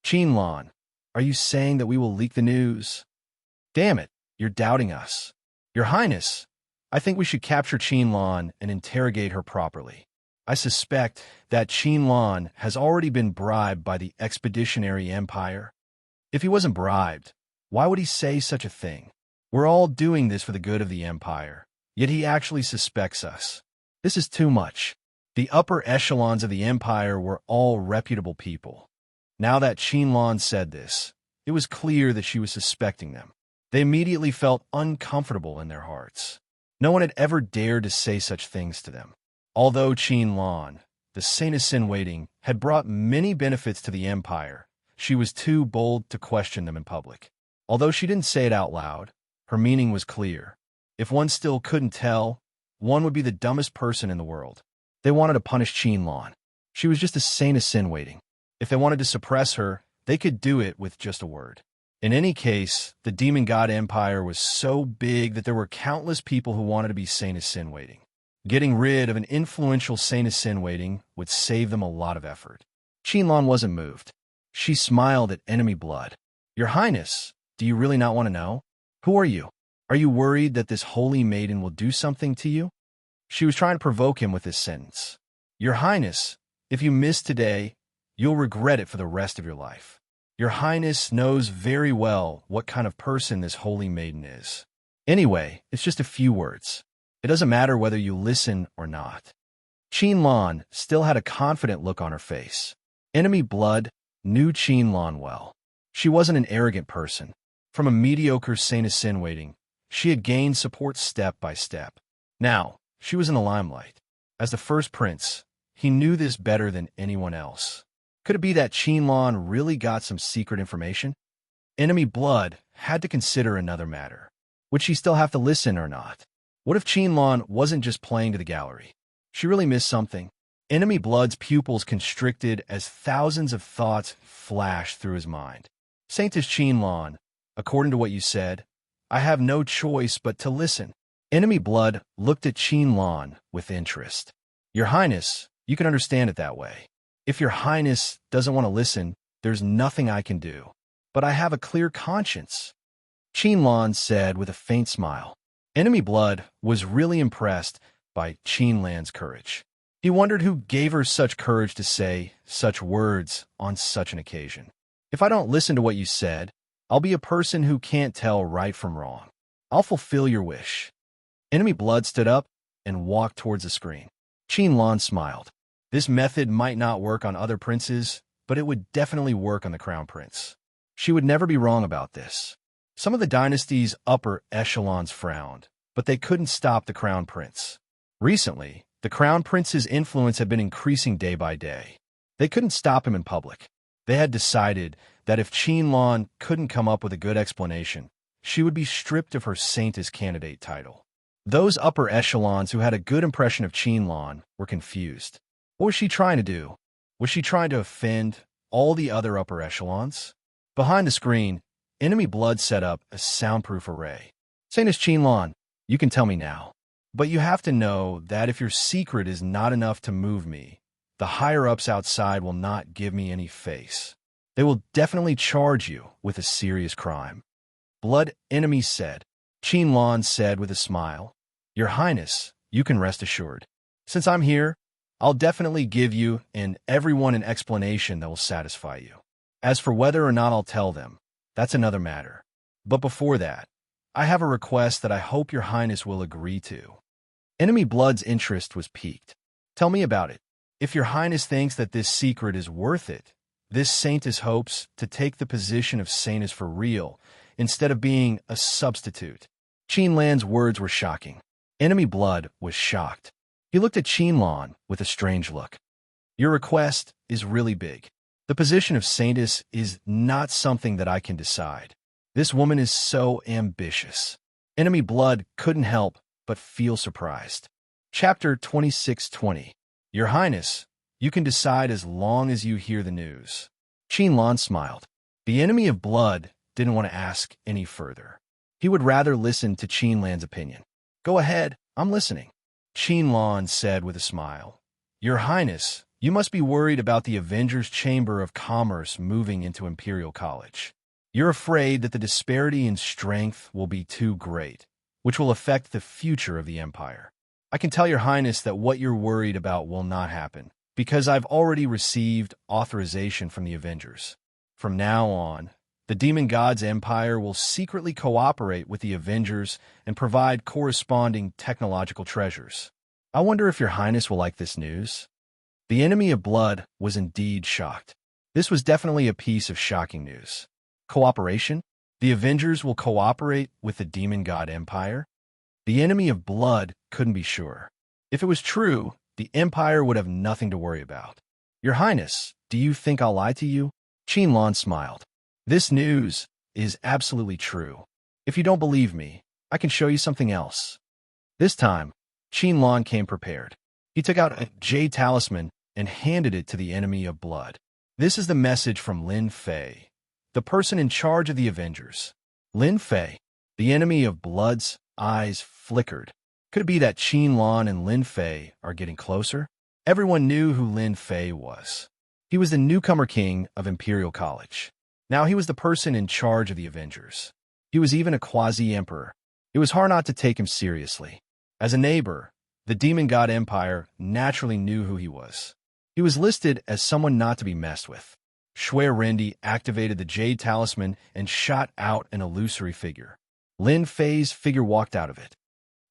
Qianlan, are you saying that we will leak the news? Damn it, you're doubting us. Your Highness, I think we should capture Qianlan and interrogate her properly. I suspect that Qianlan has already been bribed by the Expeditionary Empire. If he wasn't bribed, why would he say such a thing? We're all doing this for the good of the empire, yet he actually suspects us. This is too much. The upper echelons of the empire were all reputable people. Now that Qianlan said this, it was clear that she was suspecting them. They immediately felt uncomfortable in their hearts. No one had ever dared to say such things to them. Although Qianlan, the saintess-in-waiting, had brought many benefits to the empire, she was too bold to question them in public. Although she didn't say it out loud, her meaning was clear. If one still couldn't tell, one would be the dumbest person in the world. They wanted to punish Qianlan. She was just a saintess-in-waiting. If they wanted to suppress her, they could do it with just a word. In any case, the demon god empire was so big that there were countless people who wanted to be saintess-in-waiting. Getting rid of an influential saintess-in-waiting would save them a lot of effort. Qianlan wasn't moved. She smiled at Enemy Blood. Your Highness, do you really not want to know? Who are you? Are you worried that this holy maiden will do something to you? She was trying to provoke him with this sentence. Your Highness, if you miss today, you'll regret it for the rest of your life. Your Highness knows very well what kind of person this holy maiden is. Anyway, it's just a few words. It doesn't matter whether you listen or not. Qianlan still had a confident look on her face. Enemy Blood knew Qianlan well. She wasn't an arrogant person. From a mediocre saintess-in-waiting, she had gained support step by step. Now, she was in the limelight. As the first prince, he knew this better than anyone else. Could it be that Qianlan really got some secret information? Enemy Blood had to consider another matter. Would she still have to listen or not? What if Qianlan wasn't just playing to the gallery? She really missed something. Enemy Blood's pupils constricted as thousands of thoughts flashed through his mind. Saintess Qianlan, according to what you said, I have no choice but to listen. Enemy Blood looked at Qianlan with interest. Your Highness, you can understand it that way. If your Highness doesn't want to listen, there's nothing I can do. But I have a clear conscience. Qianlan said with a faint smile. Enemy Blood was really impressed by Qinlan's courage. He wondered who gave her such courage to say such words on such an occasion. If I don't listen to what you said, I'll be a person who can't tell right from wrong. I'll fulfill your wish. Enemy Blood stood up and walked towards the screen. Qinlan smiled. This method might not work on other princes, but it would definitely work on the crown prince. She would never be wrong about this. Some of the dynasty's upper echelons frowned, but they couldn't stop the crown prince. Recently, the crown prince's influence had been increasing day by day. They couldn't stop him in public. They had decided that if Qinlan couldn't come up with a good explanation, she would be stripped of her Saintess candidate title. Those upper echelons who had a good impression of Qinlan were confused. What was she trying to do? Was she trying to offend all the other upper echelons? Behind the screen, Enemy Blood set up a soundproof array. Saintess Qinlan, you can tell me now. But you have to know that if your secret is not enough to move me, the higher-ups outside will not give me any face. They will definitely charge you with a serious crime. Blood Enemy said. Qinlan said with a smile, Your Highness, you can rest assured. Since I'm here, I'll definitely give you and everyone an explanation that will satisfy you. As for whether or not I'll tell them, that's another matter. But before that, I have a request that I hope Your Highness will agree to. Enemy Blood's interest was piqued. Tell me about it. If Your Highness thinks that this secret is worth it, this Saintess hopes to take the position of Saintess for real, instead of being a substitute. Qinlan's words were shocking. Enemy Blood was shocked. He looked at Qinlan with a strange look. Your request is really big. The position of Saintess is not something that I can decide. This woman is so ambitious. Enemy Blood couldn't help but feel surprised. Chapter 2620. Your Highness, you can decide as long as you hear the news. Qinlan smiled. The Enemy of Blood didn't want to ask any further. He would rather listen to Qinlan's opinion. Go ahead, I'm listening. Qinlan said with a smile. Your Highness, you must be worried about the Avengers Chamber of Commerce moving into Imperial College. You're afraid that the disparity in strength will be too great, which will affect the future of the Empire. I can tell Your Highness that what you're worried about will not happen, because I've already received authorization from the Avengers. From now on, the Demon God's Empire will secretly cooperate with the Avengers and provide corresponding technological treasures. I wonder if Your Highness will like this news. The Enemy of Blood was indeed shocked. This was definitely a piece of shocking news. Cooperation? The Avengers will cooperate with the Demon God Empire? The Enemy of Blood couldn't be sure. If it was true, the Empire would have nothing to worry about. Your Highness, do you think I'll lie to you? Qinlan smiled. This news is absolutely true. If you don't believe me, I can show you something else. This time, Qinlan came prepared. He took out a jade talisman and handed it to the Enemy of Blood. This is the message from Lin Fei, the person in charge of the Avengers. Lin Fei, the Enemy of Blood's eyes flickered. Could it be that Qinlan and Lin Fei are getting closer? Everyone knew who Lin Fei was. He was the newcomer king of Imperial College. Now he was the person in charge of the Avengers. He was even a quasi-emperor. It was hard not to take him seriously. As a neighbor, the Demon God Empire naturally knew who he was. He was listed as someone not to be messed with. Shui Rendi activated the Jade Talisman and shot out an illusory figure. Lin Fei's figure walked out of it.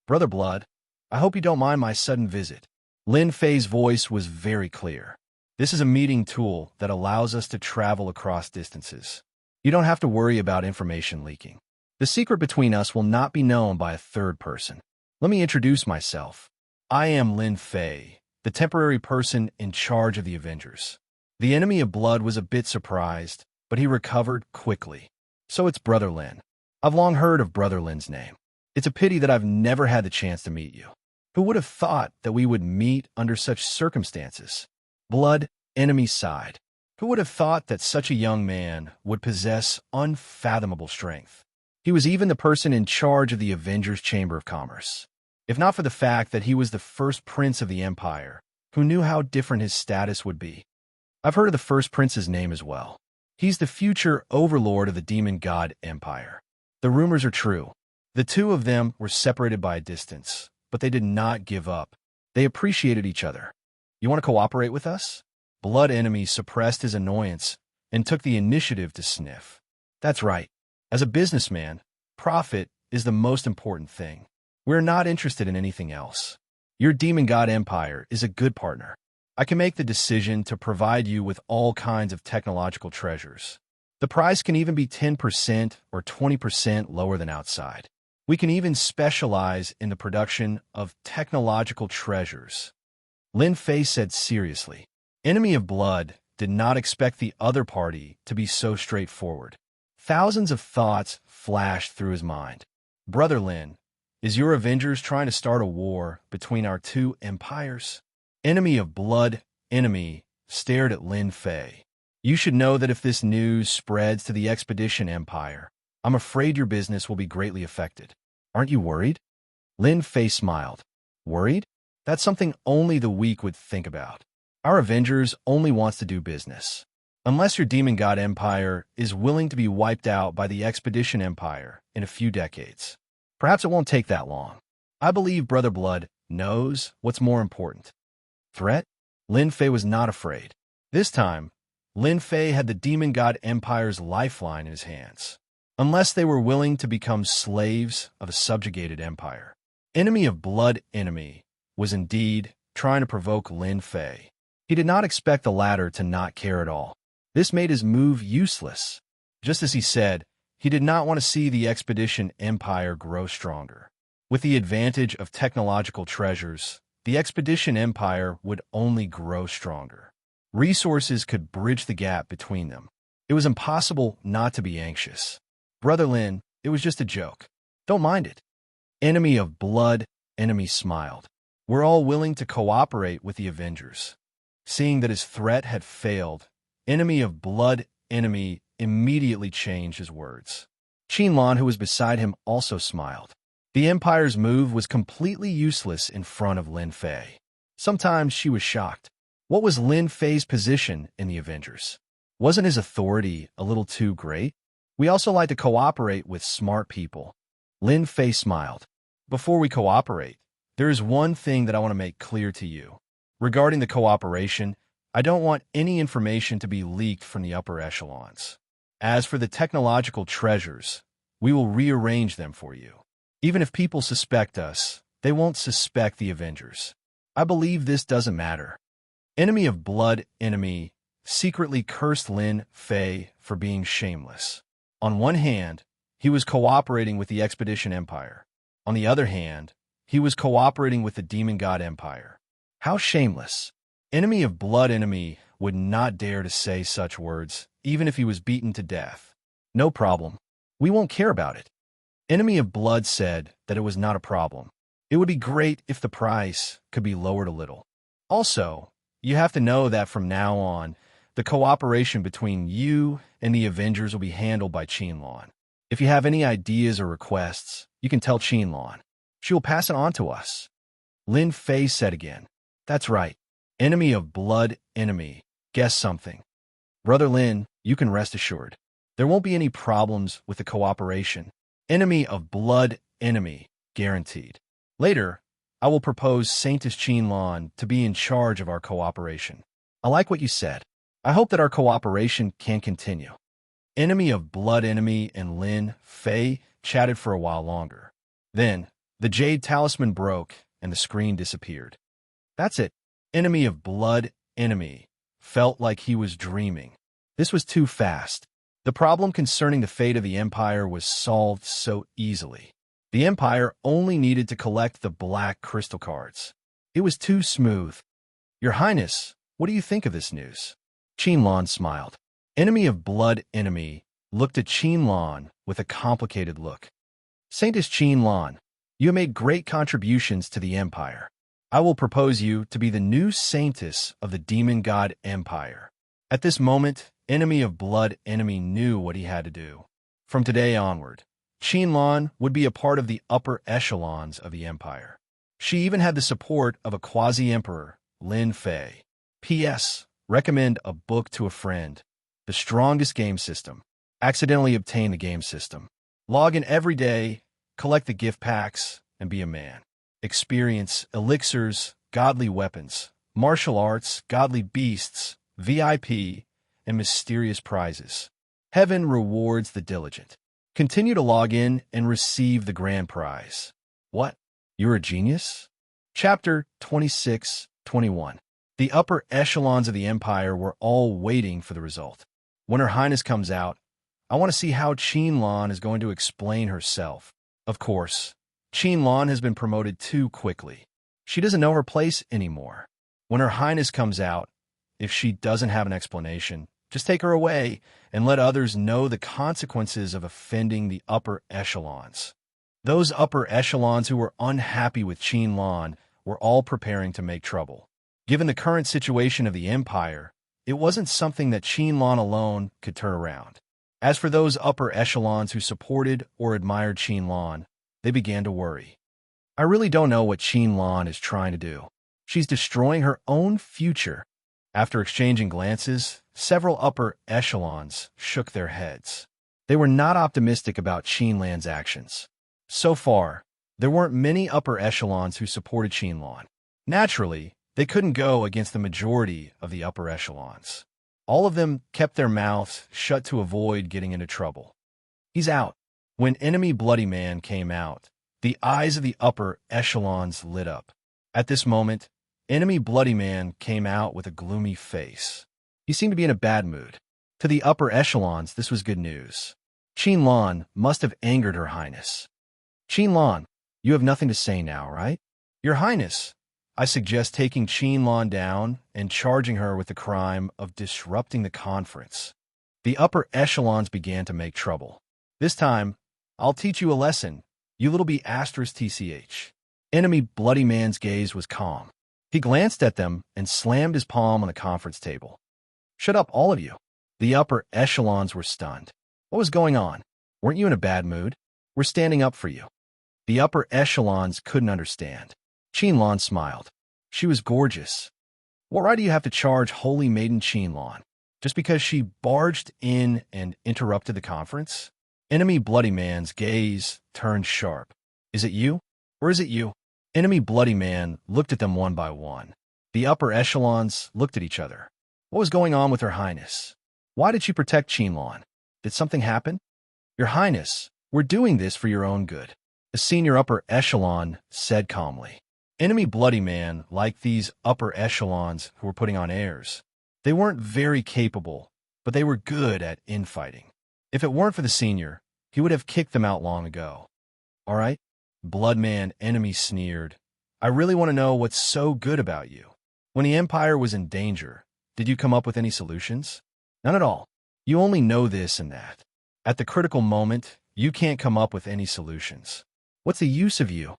Brother Blood, I hope you don't mind my sudden visit. Lin Fei's voice was very clear. This is a meeting tool that allows us to travel across distances. You don't have to worry about information leaking. The secret between us will not be known by a third person. Let me introduce myself. I am Lin Fei, the temporary person in charge of the Avengers. The Enemy of Blood was a bit surprised, but he recovered quickly. So it's Brother Lin. I've long heard of Brother Lin's name. It's a pity that I've never had the chance to meet you. Who would have thought that we would meet under such circumstances? Blood Enemy sighed. Who would have thought that such a young man would possess unfathomable strength? He was even the person in charge of the Avengers Chamber of Commerce. If not for the fact that he was the first prince of the Empire, who knew how different his status would be. I've heard of the first prince's name as well. He's the future overlord of the Demon God Empire. The rumors are true. The two of them were separated by a distance, but they did not give up. They appreciated each other. You want to cooperate with us? Blood Enemy suppressed his annoyance and took the initiative to sniff. That's right. As a businessman, profit is the most important thing. We're not interested in anything else. Your demon god empire is a good partner. I can make the decision to provide you with all kinds of technological treasures. The price can even be 10% or 20% lower than outside. We can even specialize in the production of technological treasures. Lin Fei said seriously. Enemy of Blood did not expect the other party to be so straightforward. Thousands of thoughts flashed through his mind. Brother Lin, is your Avengers trying to start a war between our two empires? Enemy of Blood, Enemy, stared at Lin Fei. You should know that if this news spreads to the Expedition Empire, I'm afraid your business will be greatly affected. Aren't you worried? Lin Fei smiled. Worried? That's something only the weak would think about. Our Avengers only wants to do business. Unless your demon god empire is willing to be wiped out by the Expedition Empire in a few decades. Perhaps it won't take that long. I believe Brother Blood knows what's more important. Threat? Lin Fei was not afraid. This time, Lin Fei had the demon god empire's lifeline in his hands. Unless they were willing to become slaves of a subjugated empire. Enemy of Blood Enemy was indeed trying to provoke Lin Fei. He did not expect the latter to not care at all. This made his move useless. Just as he said, he did not want to see the Expedition Empire grow stronger. With the advantage of technological treasures, the Expedition Empire would only grow stronger. Resources could bridge the gap between them. It was impossible not to be anxious. Brother Lin, it was just a joke. Don't mind it. Enemy of Blood Enemy smiled. We're all willing to cooperate with the Avengers. Seeing that his threat had failed, Enemy of Blood Enemy immediately changed his words. Qinlan, who was beside him, also smiled. The Empire's move was completely useless in front of Lin Fei. Sometimes she was shocked. What was Lin Fei's position in the Avengers? Wasn't his authority a little too great? We also like to cooperate with smart people. Lin Fei smiled. Before we cooperate, there is one thing that I want to make clear to you. Regarding the cooperation, I don't want any information to be leaked from the upper echelons. As for the technological treasures, we will rearrange them for you. Even if people suspect us, they won't suspect the Avengers. I believe this doesn't matter. Enemy of Blood Enemy secretly cursed Lin Fei for being shameless. On one hand, he was cooperating with the Expedition Empire. On the other hand, he was cooperating with the Demon God Empire. How shameless. Enemy of Blood Enemy would not dare to say such words, even if he was beaten to death. No problem. We won't care about it. Enemy of Blood said that it was not a problem. It would be great if the price could be lowered a little. Also, you have to know that from now on, the cooperation between you and the Avengers will be handled by Qinlan. If you have any ideas or requests, you can tell Qinlan. She will pass it on to us. Lin Fei said again. That's right. Enemy of Blood Enemy. Guess something. Brother Lin, you can rest assured. There won't be any problems with the cooperation. Enemy of Blood Enemy. Guaranteed. Later, I will propose Saintess Qinlan to be in charge of our cooperation. I like what you said. I hope that our cooperation can continue. Enemy of Blood Enemy and Lin Fei chatted for a while longer. Then, the Jade Talisman broke and the screen disappeared. That's it. Enemy of Blood Enemy felt like he was dreaming. This was too fast. The problem concerning the fate of the Empire was solved so easily. The Empire only needed to collect the black crystal cards. It was too smooth. Your Highness, what do you think of this news? Qinlan smiled. Enemy of Blood Enemy looked at Qinlan with a complicated look. Saintess Qinlan, you have made great contributions to the Empire. I will propose you to be the new Saintess of the Demon God Empire. At this moment, Enemy of Blood Enemy knew what he had to do. From today onward, Qinlan would be a part of the upper echelons of the Empire. She even had the support of a quasi-emperor, Lin Fei. P.S. Recommend a book to a friend. The strongest game system. Accidentally obtain the game system. Log in every day, collect the gift packs, and be a man. experience, elixirs, godly weapons, martial arts, godly beasts, VIP, and mysterious prizes. Heaven rewards the diligent. Continue to log in and receive the grand prize. What? You're a genius? Chapter 26-21. The upper echelons of the Empire were all waiting for the result. When Her Highness comes out, I want to see how Qianlan is going to explain herself. Of course, Qianlan has been promoted too quickly. She doesn't know her place anymore. When Her Highness comes out, if she doesn't have an explanation, just take her away and let others know the consequences of offending the upper echelons. Those upper echelons who were unhappy with Qianlan were all preparing to make trouble. Given the current situation of the Empire, it wasn't something that Qianlan alone could turn around. As for those upper echelons who supported or admired Qianlan, they began to worry. I really don't know what Qianlan is trying to do. She's destroying her own future. After exchanging glances, several upper echelons shook their heads. They were not optimistic about Qianlan's actions. So far, there weren't many upper echelons who supported Qianlan. Naturally, they couldn't go against the majority of the upper echelons. All of them kept their mouths shut to avoid getting into trouble. He's out. When enemy Bloody Man came out, the eyes of the upper echelons lit up. At this moment, enemy Bloody Man came out with a gloomy face. He seemed to be in a bad mood. To the upper echelons, this was good news. Qianlan must have angered Her Highness. Qianlan, you have nothing to say now, right? Your Highness, I suggest taking Qianlan down and charging her with the crime of disrupting the conference. The upper echelons began to make trouble. This time, I'll teach you a lesson, you little b***tch. Enemy Bloody Man's gaze was calm. He glanced at them and slammed his palm on the conference table. Shut up, all of you. The upper echelons were stunned. What was going on? Weren't you in a bad mood? We're standing up for you. The upper echelons couldn't understand. Qianlan smiled. She was gorgeous. What right do you have to charge Holy Maiden Qianlan? Just because she barged in and interrupted the conference? Enemy Bloody Man's gaze turned sharp. Is it you? Or is it you? Enemy Bloody Man looked at them one by one. The upper echelons looked at each other. What was going on with Her Highness? Why did she protect Qianlan? Did something happen? Your Highness, we're doing this for your own good. The senior upper echelon said calmly. Enemy Bloody Man liked these upper echelons who were putting on airs. They weren't very capable, but they were good at infighting. If it weren't for the senior, he would have kicked them out long ago. All right? Bloodman enemy sneered. I really want to know what's so good about you. When the Empire was in danger, did you come up with any solutions? None at all. You only know this and that. At the critical moment, you can't come up with any solutions. What's the use of you?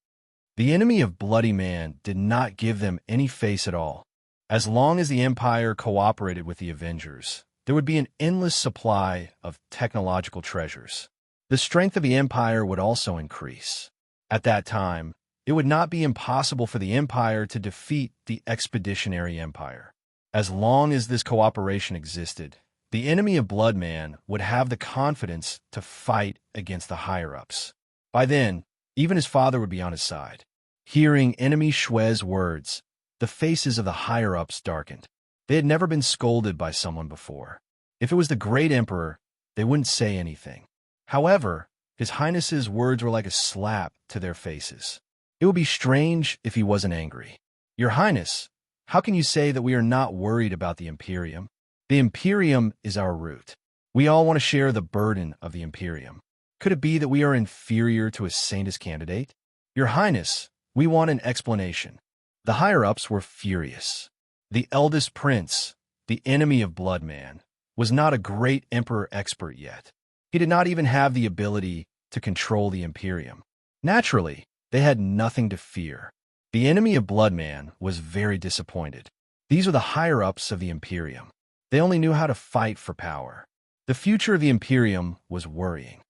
The enemy of Bloody Man did not give them any face at all. As long as the Empire cooperated with the Avengers, there would be an endless supply of technological treasures. The strength of the Empire would also increase. At that time, it would not be impossible for the Empire to defeat the Expeditionary Empire. As long as this cooperation existed, the enemy of Bloodman would have the confidence to fight against the higher-ups. By then, even his father would be on his side. Hearing enemy Shue's words, the faces of the higher-ups darkened. They had never been scolded by someone before. If it was the great emperor, they wouldn't say anything. However, His Highness's words were like a slap to their faces. It would be strange if he wasn't angry. Your Highness, how can you say that we are not worried about the Imperium? The Imperium is our root. We all want to share the burden of the Imperium. Could it be that we are inferior to a Saintess candidate? Your Highness, we want an explanation. The higher-ups were furious. The eldest prince, the enemy of Bloodman, was not a great emperor expert yet. He did not even have the ability to control the Imperium. Naturally, they had nothing to fear. The enemy of Bloodman was very disappointed. These were the higher-ups of the Imperium. They only knew how to fight for power. The future of the Imperium was worrying.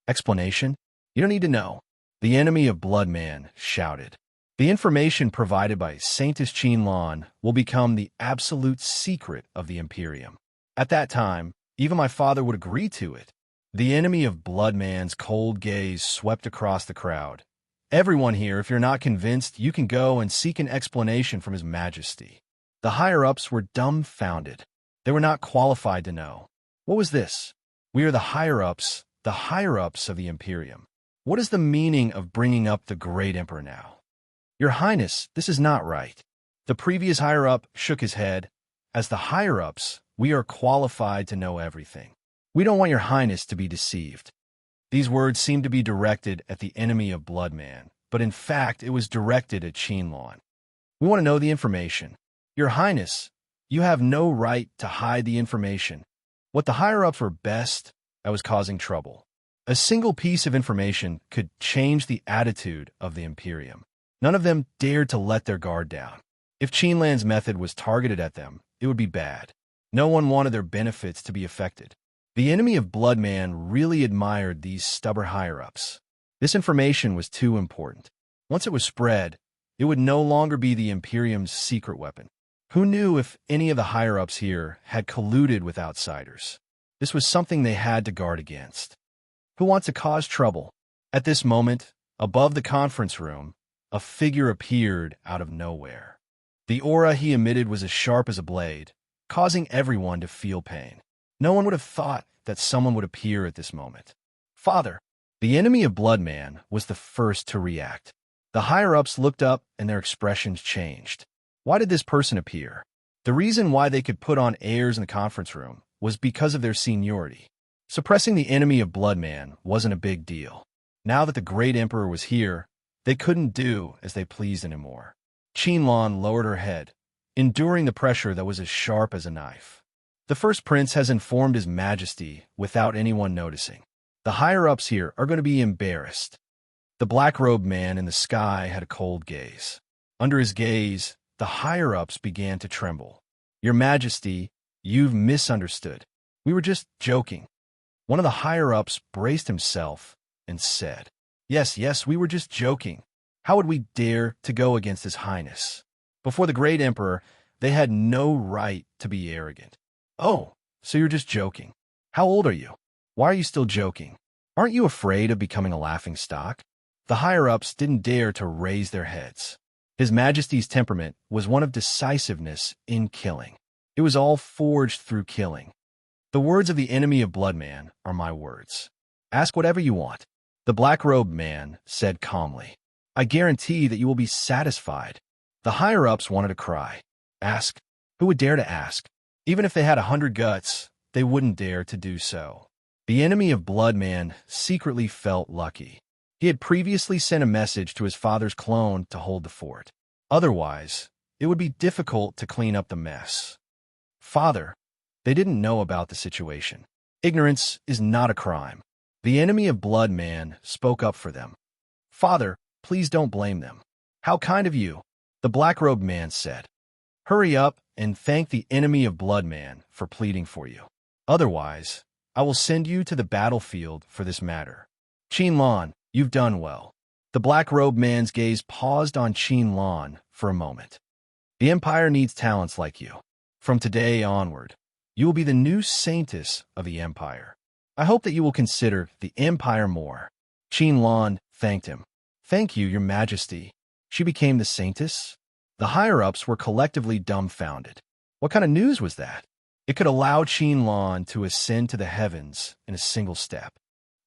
Explanation? You don't need to know. The enemy of Bloodman shouted. The information provided by Saintess Qianlan will become the absolute secret of the Imperium. At that time, even my father would agree to it. The enemy of Bloodman's cold gaze swept across the crowd. Everyone here, if you're not convinced, you can go and seek an explanation from His Majesty. The higher-ups were dumbfounded. They were not qualified to know. What was this? We are the higher-ups of the Imperium. What is the meaning of bringing up the great emperor now? Your Highness, this is not right. The previous higher-up shook his head. As the higher-ups, we are qualified to know everything. We don't want your Highness to be deceived. These words seemed to be directed at the enemy of Bloodman, but in fact it was directed at Qianlan. We want to know the information. Your Highness, you have no right to hide the information. What the higher-ups were best at was causing trouble. A single piece of information could change the attitude of the Imperium. None of them dared to let their guard down. If Qianlan's method was targeted at them, it would be bad. No one wanted their benefits to be affected. The enemy of Bloodman really admired these stubborn higher-ups. This information was too important. Once it was spread, it would no longer be the Imperium's secret weapon. Who knew if any of the higher-ups here had colluded with outsiders? This was something they had to guard against. Who wants to cause trouble? At this moment, above the conference room, a figure appeared out of nowhere. The aura he emitted was as sharp as a blade, causing everyone to feel pain. No one would have thought that someone would appear at this moment. Father, the enemy of Bloodman, was the first to react. The higher-ups looked up and their expressions changed. Why did this person appear? The reason why they could put on airs in the conference room was because of their seniority. Suppressing the enemy of Bloodman wasn't a big deal. Now that the great emperor was here, they couldn't do as they pleased anymore. Qianlan lowered her head, enduring the pressure that was as sharp as a knife. The first prince has informed His Majesty without anyone noticing. The higher-ups here are going to be embarrassed. The black-robed man in the sky had a cold gaze. Under his gaze, the higher-ups began to tremble. Your Majesty, you've misunderstood. We were just joking. One of the higher-ups braced himself and said, Yes, we were just joking. How would we dare to go against His Highness? Before the great emperor, they had no right to be arrogant. Oh, so you're just joking. How old are you? Why are you still joking? Aren't you afraid of becoming a laughingstock? The higher-ups didn't dare to raise their heads. His Majesty's temperament was one of decisiveness in killing. It was all forged through killing. The words of the enemy of Bloodman are my words. Ask whatever you want. The black-robed man said calmly. I guarantee that you will be satisfied. The higher-ups wanted to cry. Ask? Who would dare to ask? Even if they had 100 guts, they wouldn't dare to do so. The enemy of Bloodman secretly felt lucky. He had previously sent a message to his father's clone to hold the fort. Otherwise, it would be difficult to clean up the mess. Father, they didn't know about the situation. Ignorance is not a crime. The enemy of Bloodman spoke up for them. Father, please don't blame them. How kind of you, the black-robed man said. Hurry up and thank the enemy of Bloodman for pleading for you. Otherwise, I will send you to the battlefield for this matter. Qianlan, you've done well. The black-robed man's gaze paused on Qianlan for a moment. The Empire needs talents like you. From today onward, you will be the new saintess of the Empire. I hope that you will consider the Empire more. Qianlan thanked him. Thank you, Your Majesty. She became the saintess? The higher-ups were collectively dumbfounded. What kind of news was that? It could allow Qianlan to ascend to the heavens in a single step.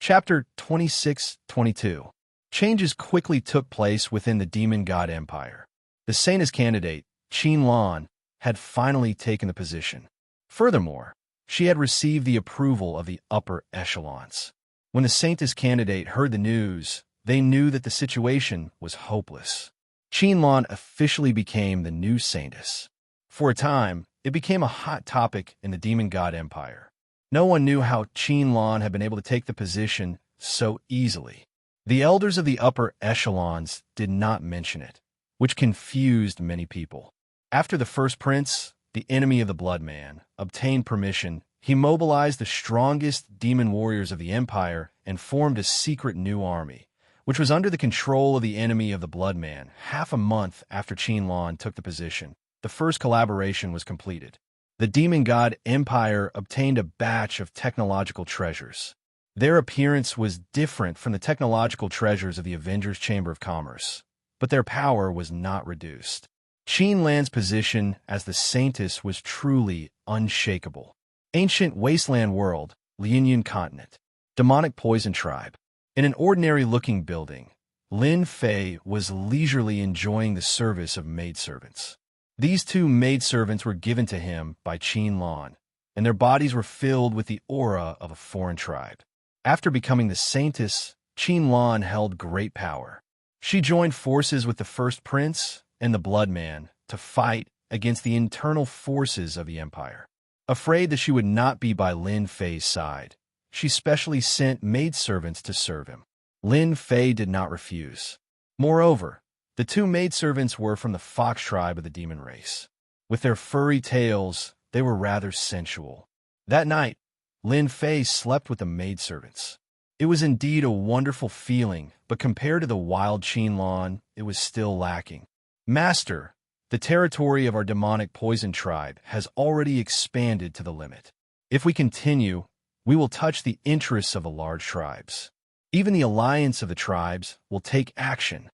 Chapter 26-22. Changes quickly took place within the Demon God Empire. The saintess candidate, Qianlan, had finally taken the position. Furthermore, she had received the approval of the upper echelons. When the saintess candidate heard the news, they knew that the situation was hopeless. Qianlan officially became the new saintess. For a time, it became a hot topic in the Demon God Empire. No one knew how Qianlan had been able to take the position so easily. The elders of the upper echelons did not mention it, which confused many people. After the first prince, the enemy of the Bloodman, obtained permission, he mobilized the strongest demon warriors of the Empire and formed a secret new army, which was under the control of the enemy of the Bloodman. Half a month after Qianlan took the position, the first collaboration was completed. The Demon God Empire obtained a batch of technological treasures. Their appearance was different from the technological treasures of the Avengers Chamber of Commerce, but their power was not reduced. Qin Lan's position as the Saintess was truly unshakable. Ancient wasteland world, Lianyan continent, demonic poison tribe. In an ordinary-looking building, Lin Fei was leisurely enjoying the service of maidservants. These two maidservants were given to him by Qin Lan, and their bodies were filled with the aura of a foreign tribe. After becoming the Saintess, Qin Lan held great power. She joined forces with the First Prince and the Blood Man to fight against the internal forces of the Empire. Afraid that she would not be by Lin Fei's side, she specially sent maidservants to serve him. Lin Fei did not refuse. Moreover, the two maidservants were from the fox tribe of the demon race. With their furry tails, they were rather sensual. That night, Lin Fei slept with the maidservants. It was indeed a wonderful feeling, but compared to the wild Qin Lan, it was still lacking. Master, the territory of our demonic poison tribe has already expanded to the limit. If we continue, we will touch the interests of the large tribes. Even the alliance of the tribes will take action.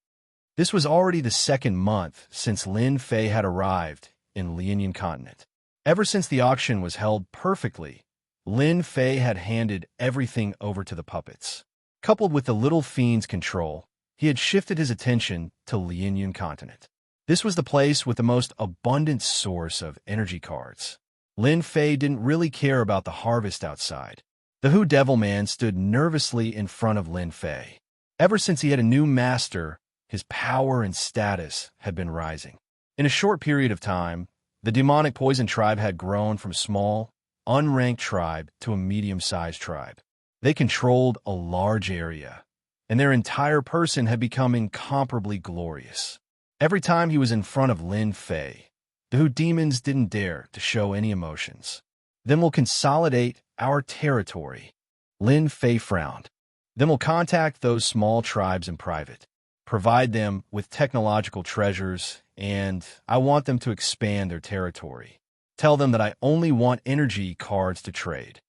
This was already the second month since Lin Fei had arrived in Lianyan continent. Ever since the auction was held perfectly, Lin Fei had handed everything over to the puppets. Coupled with the little fiend's control, he had shifted his attention to Lianyan continent. This was the place with the most abundant source of energy cards. Lin Fei didn't really care about the harvest outside. The Hu Devil Man stood nervously in front of Lin Fei. Ever since he had a new master, his power and status had been rising. In a short period of time, the demonic poison tribe had grown from a small, unranked tribe to a medium-sized tribe. They controlled a large area, and their entire person had become incomparably glorious. Every time he was in front of Lin Fei, the Hu demons didn't dare to show any emotions. Then we'll consolidate our territory. Lin Fei frowned. Then we'll contact those small tribes in private, provide them with technological treasures, and I want them to expand their territory. Tell them that I only want energy cards to trade.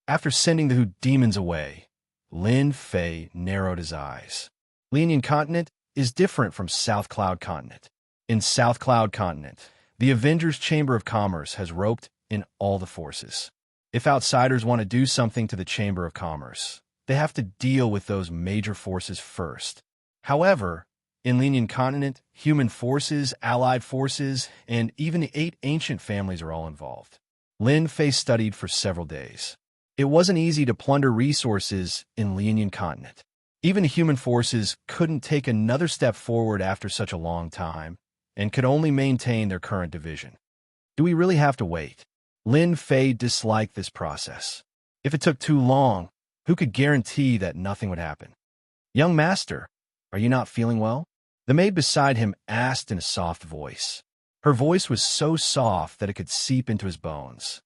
After sending the Hu demons away, Lin Fei narrowed his eyes. Lianyan continent is different from South Cloud continent. In South Cloud continent, the Avengers Chamber of Commerce has roped in all the forces. If outsiders want to do something to the Chamber of Commerce, they have to deal with those major forces first. However, in Lianyan continent, human forces, allied forces, and even the 8 ancient families are all involved. Lin Fei studied for several days. It wasn't easy to plunder resources in Lianyan continent. Even the human forces couldn't take another step forward after such a long time, and could only maintain their current division. Do we really have to wait? Lin Fei disliked this process. If it took too long, who could guarantee that nothing would happen? Young master, are you not feeling well? The maid beside him asked in a soft voice. Her voice was so soft that it could seep into his bones.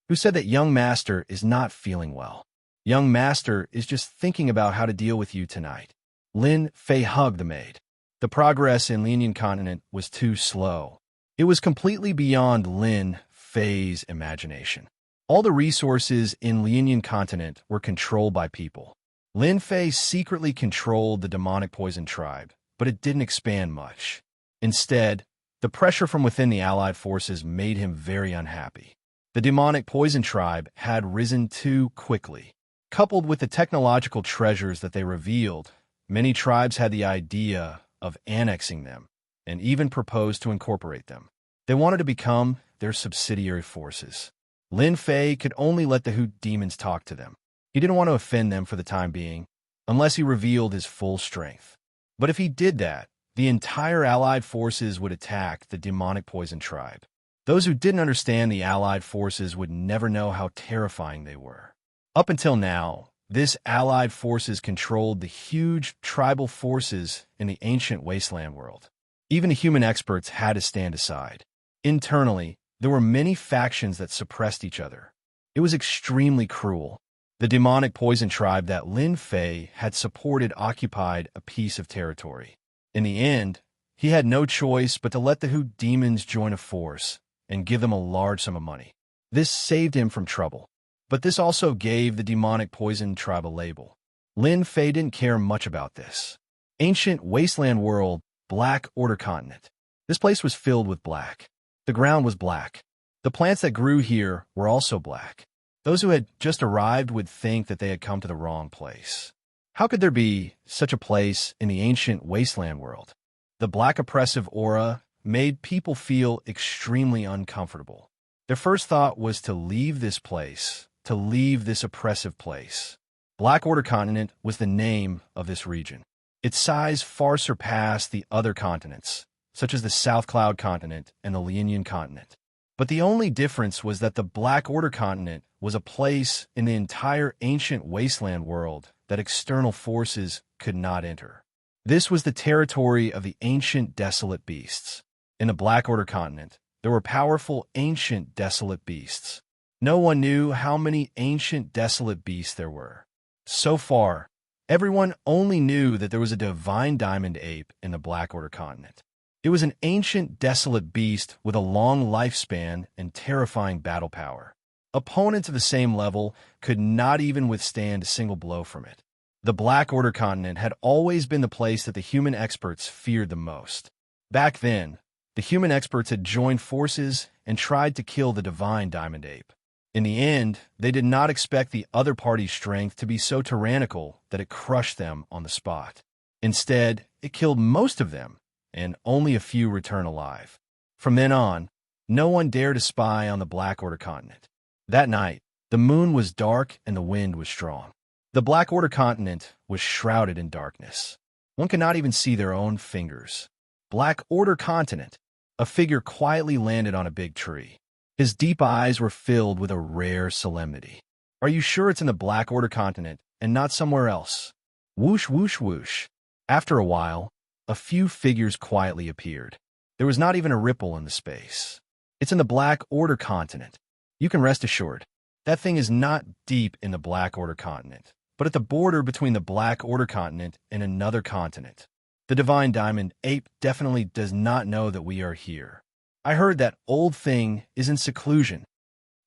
Who said that young master is not feeling well? Young master is just thinking about how to deal with you tonight. Lin Fei hugged the maid. The progress in Lianyan continent was too slow. It was completely beyond Lin Fei's imagination. All the resources in Lianyan continent were controlled by people. Lin Fei secretly controlled the demonic poison tribe, but it didn't expand much. Instead, the pressure from within the allied forces made him very unhappy. The demonic poison tribe had risen too quickly. Coupled with the technological treasures that they revealed, many tribes had the idea of annexing them, and even proposed to incorporate them. They wanted to become their subsidiary forces. Lin Fei could only let the Hu demons talk to them. He didn't want to offend them for the time being, unless he revealed his full strength. But if he did that, the entire allied forces would attack the demonic poison tribe. Those who didn't understand the allied forces would never know how terrifying they were. Up until now, this allied forces controlled the huge tribal forces in the ancient wasteland world. Even the human experts had to stand aside. Internally, there were many factions that suppressed each other. It was extremely cruel. The demonic poison tribe that Lin Fei had supported occupied a piece of territory. In the end, he had no choice but to let the Hu demons join a force and give them a large sum of money. This saved him from trouble. But this also gave the demonic poison tribe a label. Lin Fei didn't care much about this. Ancient wasteland world, Black Order continent. This place was filled with black. The ground was black. The plants that grew here were also black. Those who had just arrived would think that they had come to the wrong place. How could there be such a place in the ancient wasteland world? The black oppressive aura made people feel extremely uncomfortable. Their first thought was to leave this place, to leave this oppressive place. Black Order Continent was the name of this region. Its size far surpassed the other continents, such as the South Cloud Continent and the Lianyan Continent. But the only difference was that the Black Order Continent was a place in the entire ancient wasteland world that external forces could not enter. This was the territory of the ancient desolate beasts. In the Black Order Continent, there were powerful ancient desolate beasts. No one knew how many ancient desolate beasts there were. So far, everyone only knew that there was a divine diamond ape in the Black Order Continent. It was an ancient desolate beast with a long lifespan and terrifying battle power. Opponents of the same level could not even withstand a single blow from it. The Black Order Continent had always been the place that the human experts feared the most. Back then, the human experts had joined forces and tried to kill the divine diamond ape. In the end, they did not expect the other party's strength to be so tyrannical that it crushed them on the spot. Instead, it killed most of them, and only a few return alive. From then on, no one dared to spy on the Black Order Continent. That night, the moon was dark and the wind was strong. The Black Order Continent was shrouded in darkness. One could not even see their own fingers. Black Order Continent. A figure quietly landed on a big tree. His deep eyes were filled with a rare solemnity. Are you sure it's in the Black Order Continent and not somewhere else? Whoosh, whoosh, whoosh. After a while, a few figures quietly appeared. There was not even a ripple in the space. It's in the Black Order Continent. You can rest assured. That thing is not deep in the Black Order Continent, but at the border between the Black Order Continent and another continent. The Divine Diamond Ape definitely does not know that we are here. I heard that old thing is in seclusion.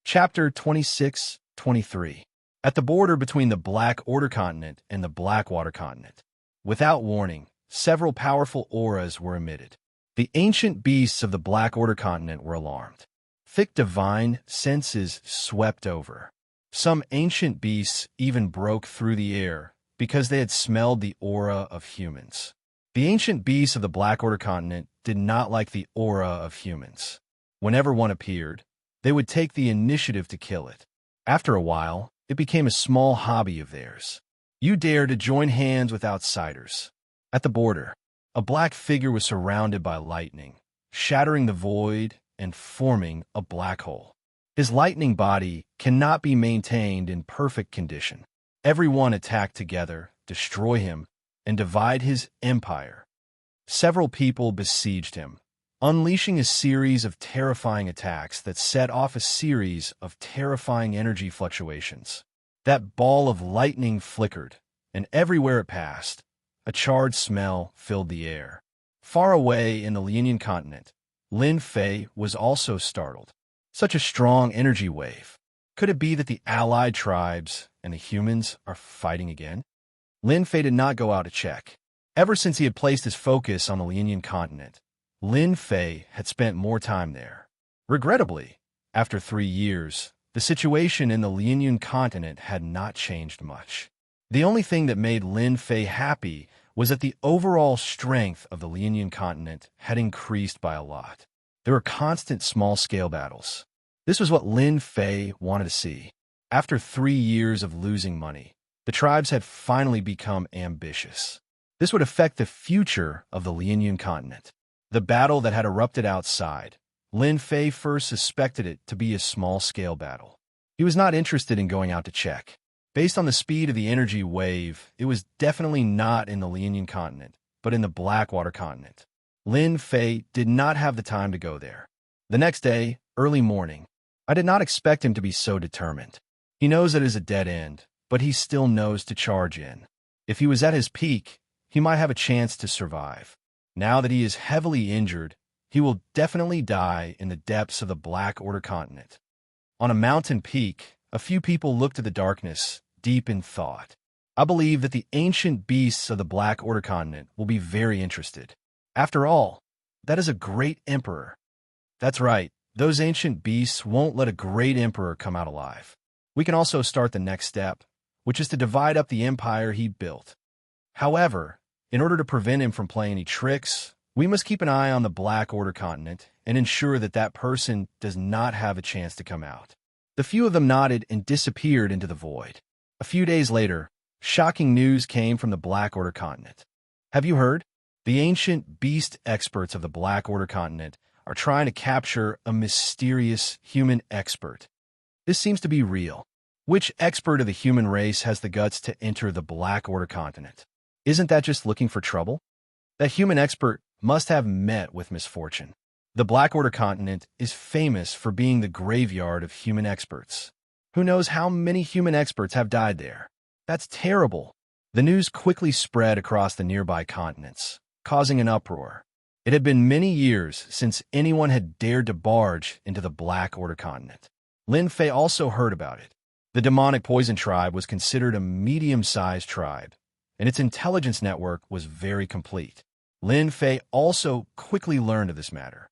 Chapter 26-23. At the border between the Black Order Continent and the Blackwater Continent. Without warning, several powerful auras were emitted. The ancient beasts of the Black Order Continent were alarmed. Thick divine senses swept over. Some ancient beasts even broke through the air because they had smelled the aura of humans. The ancient beasts of the Black Order Continent did not like the aura of humans. Whenever one appeared, they would take the initiative to kill it. After a while, it became a small hobby of theirs. You dare to join hands with outsiders. At the border, a black figure was surrounded by lightning, shattering the void and forming a black hole. His lightning body cannot be maintained in perfect condition. Everyone attacked together, destroy him, and divide his empire. Several people besieged him, unleashing a series of terrifying attacks that set off a series of terrifying energy fluctuations. That ball of lightning flickered, and everywhere it passed, a charred smell filled the air. Far away in the Lianyan continent, Lin Fei was also startled. Such a strong energy wave. Could it be that the allied tribes and the humans are fighting again? Lin Fei did not go out to check. Ever since he had placed his focus on the Lianyan continent, Lin Fei had spent more time there. Regrettably, after 3 years, the situation in the Lianyan continent had not changed much. The only thing that made Lin Fei happy was that the overall strength of the Lianyan continent had increased by a lot. There were constant small-scale battles. This was what Lin Fei wanted to see. After 3 years of losing money, the tribes had finally become ambitious. This would affect the future of the Lianyan continent. The battle that had erupted outside, Lin Fei first suspected it to be a small-scale battle. He was not interested in going out to check. Based on the speed of the energy wave, it was definitely not in the Lianyan continent, but in the Blackwater continent. Lin Fei did not have the time to go there. The next day, early morning, I did not expect him to be so determined. He knows it is a dead end, but he still knows to charge in. If he was at his peak, he might have a chance to survive. Now that he is heavily injured, he will definitely die in the depths of the Black Order continent. On a mountain peak, a few people looked to the darkness, deep in thought. I believe that the ancient beasts of the Black Order continent will be very interested. After all, that is a great emperor. That's right, those ancient beasts won't let a great emperor come out alive. We can also start the next step, which is to divide up the empire he built. However, in order to prevent him from playing any tricks, we must keep an eye on the Black Order continent and ensure that that person does not have a chance to come out. The few of them nodded and disappeared into the void. A few days later, shocking news came from the Black Order continent. Have you heard? The ancient beast experts of the Black Order continent are trying to capture a mysterious human expert. This seems to be real. Which expert of the human race has the guts to enter the Black Order continent? Isn't that just looking for trouble? That human expert must have met with misfortune. The Black Order continent is famous for being the graveyard of human experts. Who knows how many human experts have died there? That's terrible. The news quickly spread across the nearby continents, causing an uproar. It had been many years since anyone had dared to barge into the Black Order continent. Lin Fei also heard about it. The demonic poison tribe was considered a medium-sized tribe, and its intelligence network was very complete. Lin Fei also quickly learned of this matter.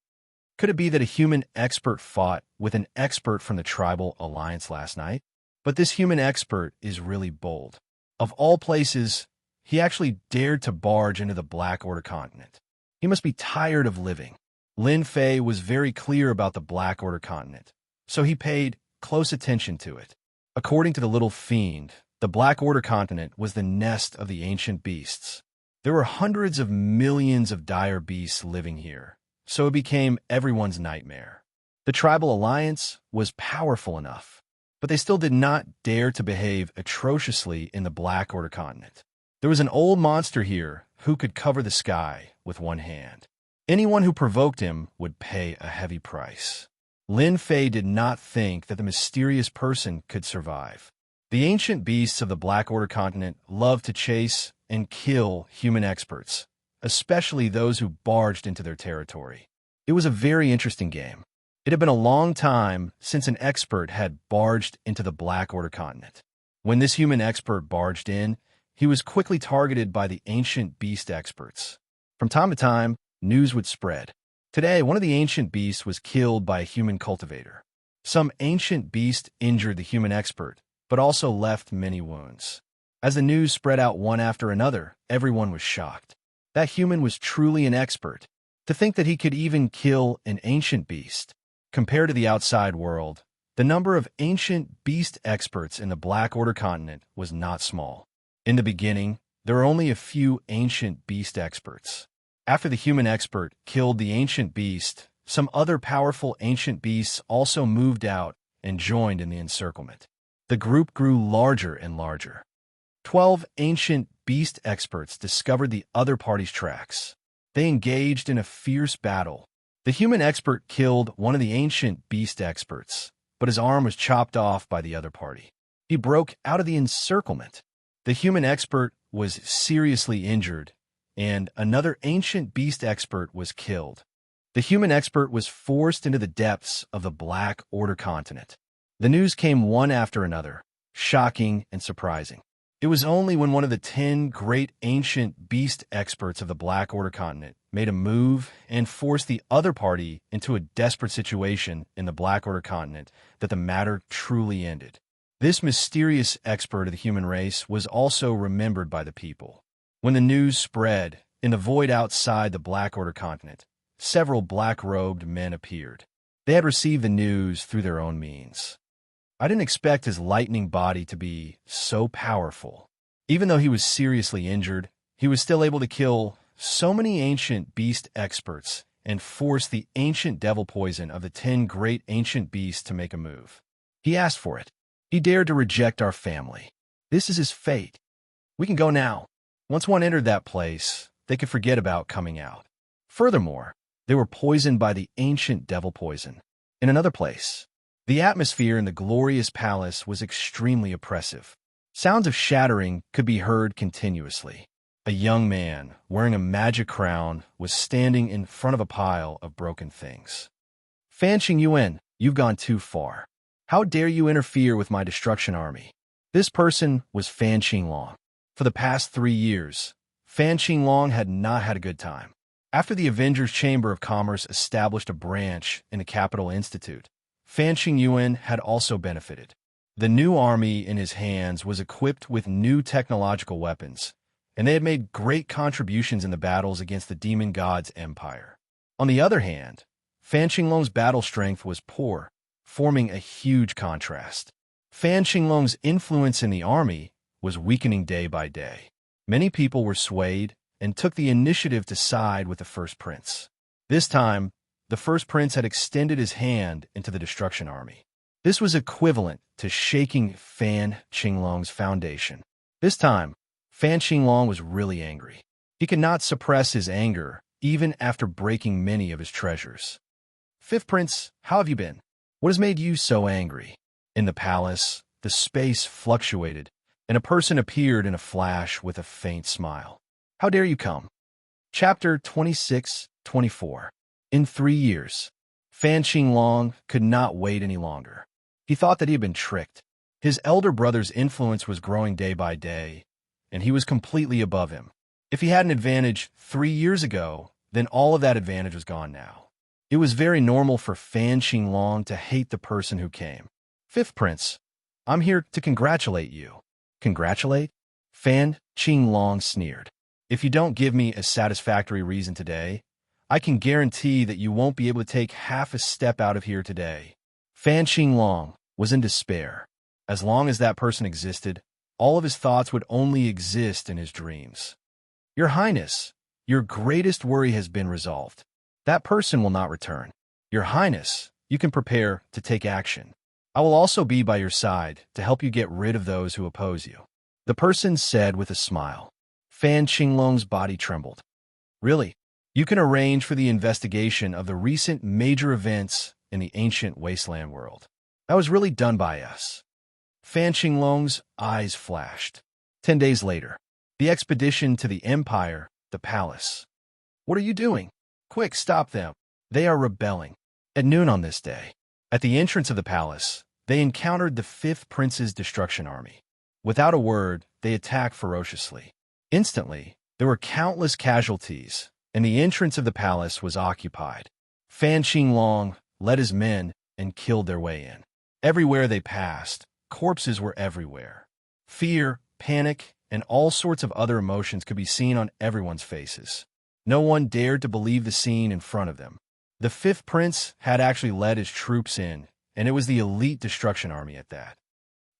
Could it be that a human expert fought with an expert from the tribal alliance last night? But this human expert is really bold. Of all places, he actually dared to barge into the Black Order continent. He must be tired of living. Lin Fei was very clear about the Black Order continent, so he paid close attention to it. According to the little fiend, the Black Order continent was the nest of the ancient beasts. There were hundreds of millions of dire beasts living here, so it became everyone's nightmare. The tribal alliance was powerful enough, but they still did not dare to behave atrociously in the Black Order continent. There was an old monster here who could cover the sky with one hand. Anyone who provoked him would pay a heavy price. Lin Fei did not think that the mysterious person could survive. The ancient beasts of the Black Order continent loved to chase and kill human experts, especially those who barged into their territory. It was a very interesting game. It had been a long time since an expert had barged into the Black Order continent. When this human expert barged in, he was quickly targeted by the ancient beast experts. From time to time, news would spread. Today, one of the ancient beasts was killed by a human cultivator. Some ancient beast injured the human expert, but also left many wounds. As the news spread out one after another, everyone was shocked. That human was truly an expert. To think that he could even kill an ancient beast. Compared to the outside world, the number of ancient beast experts in the Black Order continent was not small. In the beginning, there were only a few ancient beast experts. After the human expert killed the ancient beast, some other powerful ancient beasts also moved out and joined in the encirclement. The group grew larger and larger. 12 ancient beast experts discovered the other party's tracks. They engaged in a fierce battle. The human expert killed one of the ancient beast experts, but his arm was chopped off by the other party. He broke out of the encirclement. The human expert was seriously injured, and another ancient beast expert was killed. The human expert was forced into the depths of the Black Order continent. The news came one after another, shocking and surprising. It was only when one of the 10 great ancient beast experts of the Black Order continent made a move and forced the other party into a desperate situation in the Black Order continent that the matter truly ended. This mysterious expert of the human race was also remembered by the people. When the news spread, in the void outside the Black Order continent, several black-robed men appeared. They had received the news through their own means. I didn't expect his lightning body to be so powerful. Even though he was seriously injured, he was still able to kill so many ancient beast experts and force the ancient devil poison of the 10 great ancient beasts to make a move. He asked for it. He dared to reject our family. This is his fate. We can go now. Once one entered that place, they could forget about coming out. Furthermore, they were poisoned by the ancient devil poison. In another place, the atmosphere in the glorious palace was extremely oppressive. Sounds of shattering could be heard continuously. A young man, wearing a magic crown, was standing in front of a pile of broken things. Fan Qingyuan, you've gone too far. How dare you interfere with my destruction army? This person was Fan Qinglong. For the past 3 years, Fan Qinglong had not had a good time. After the Avengers Chamber of Commerce established a branch in the Capital Institute, Fan Qingyuan had also benefited. The new army in his hands was equipped with new technological weapons, and they had made great contributions in the battles against the demon god's empire. On the other hand, Fan Qinglong's battle strength was poor, forming a huge contrast. Fan Qinglong's influence in the army was weakening day by day. Many people were swayed and took the initiative to side with the first prince. This time, the first prince had extended his hand into the destruction army. This was equivalent to shaking Fan Qinglong's foundation. This time, Fan Qinglong was really angry. He could not suppress his anger, even after breaking many of his treasures. Fifth prince, how have you been? What has made you so angry? In the palace, the space fluctuated, and a person appeared in a flash with a faint smile. How dare you come? Chapter 26-24. In 3 years, Fan Qinglong could not wait any longer. He thought that he had been tricked. His elder brother's influence was growing day by day, and he was completely above him. If he had an advantage 3 years ago, then all of that advantage was gone now. It was very normal for Fan Qinglong to hate the person who came. Fifth prince, I'm here to congratulate you. Congratulate? Fan Qinglong sneered. If you don't give me a satisfactory reason today, I can guarantee that you won't be able to take half a step out of here today. Fan Qinglong was in despair. As long as that person existed, all of his thoughts would only exist in his dreams. Your Highness, your greatest worry has been resolved. That person will not return. Your Highness, you can prepare to take action. I will also be by your side to help you get rid of those who oppose you. The person said with a smile. Fan Qinglong's body trembled. Really? You can arrange for the investigation of the recent major events in the ancient wasteland world. That was really done by us. Fan Qinglong's eyes flashed. 10 days later, the expedition to the Empire, the palace. What are you doing? Quick, stop them. They are rebelling. At noon on this day, at the entrance of the palace, they encountered the fifth prince's destruction army. Without a word, they attacked ferociously. Instantly, there were countless casualties, and the entrance of the palace was occupied. Fan Qinglong led his men and killed their way in. Everywhere they passed, corpses were everywhere. Fear, panic, and all sorts of other emotions could be seen on everyone's faces. No one dared to believe the scene in front of them. The fifth prince had actually led his troops in, and it was the elite destruction army at that.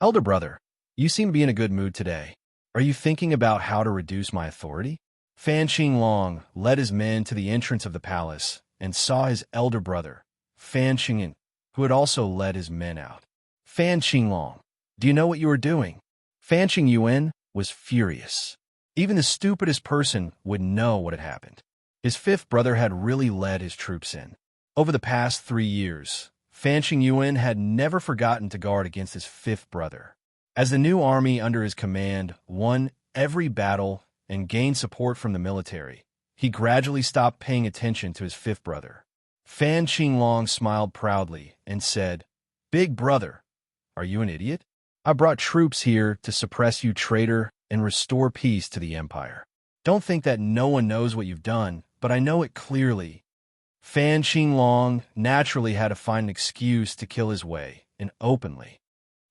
Elder brother, you seem to be in a good mood today. Are you thinking about how to reduce my authority? Fan Qinglong led his men to the entrance of the palace and saw his elder brother, Fan Qingyuan, who had also led his men out. Fan Qinglong, do you know what you are doing? Fan Qingyuan was furious. Even the stupidest person would know what had happened. His fifth brother had really led his troops in. Over the past 3 years, Fan Qingyuan had never forgotten to guard against his fifth brother. As the new army under his command won every battle and gained support from the military, he gradually stopped paying attention to his fifth brother. Fan Qinglong smiled proudly and said, "Big brother, are you an idiot? I brought troops here to suppress you, traitor, and restore peace to the empire. Don't think that no one knows what you've done, but I know it clearly." Fan Qinglong naturally had to find an excuse to kill his way, and openly.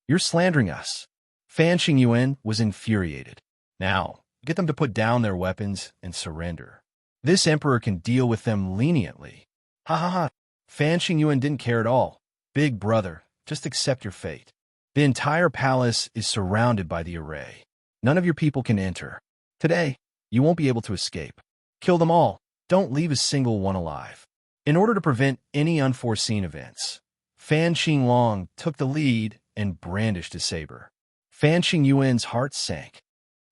"You're slandering us." Fan Qingyuan was infuriated. "Now, get them to put down their weapons and surrender. This emperor can deal with them leniently." Ha ha ha. Fan Qingyuan didn't care at all. "Big brother, just accept your fate. The entire palace is surrounded by the array. None of your people can enter. Today, you won't be able to escape. Kill them all. Don't leave a single one alive." In order to prevent any unforeseen events, Fan Qinglong took the lead and brandished his saber. Fan Qingyuan's heart sank.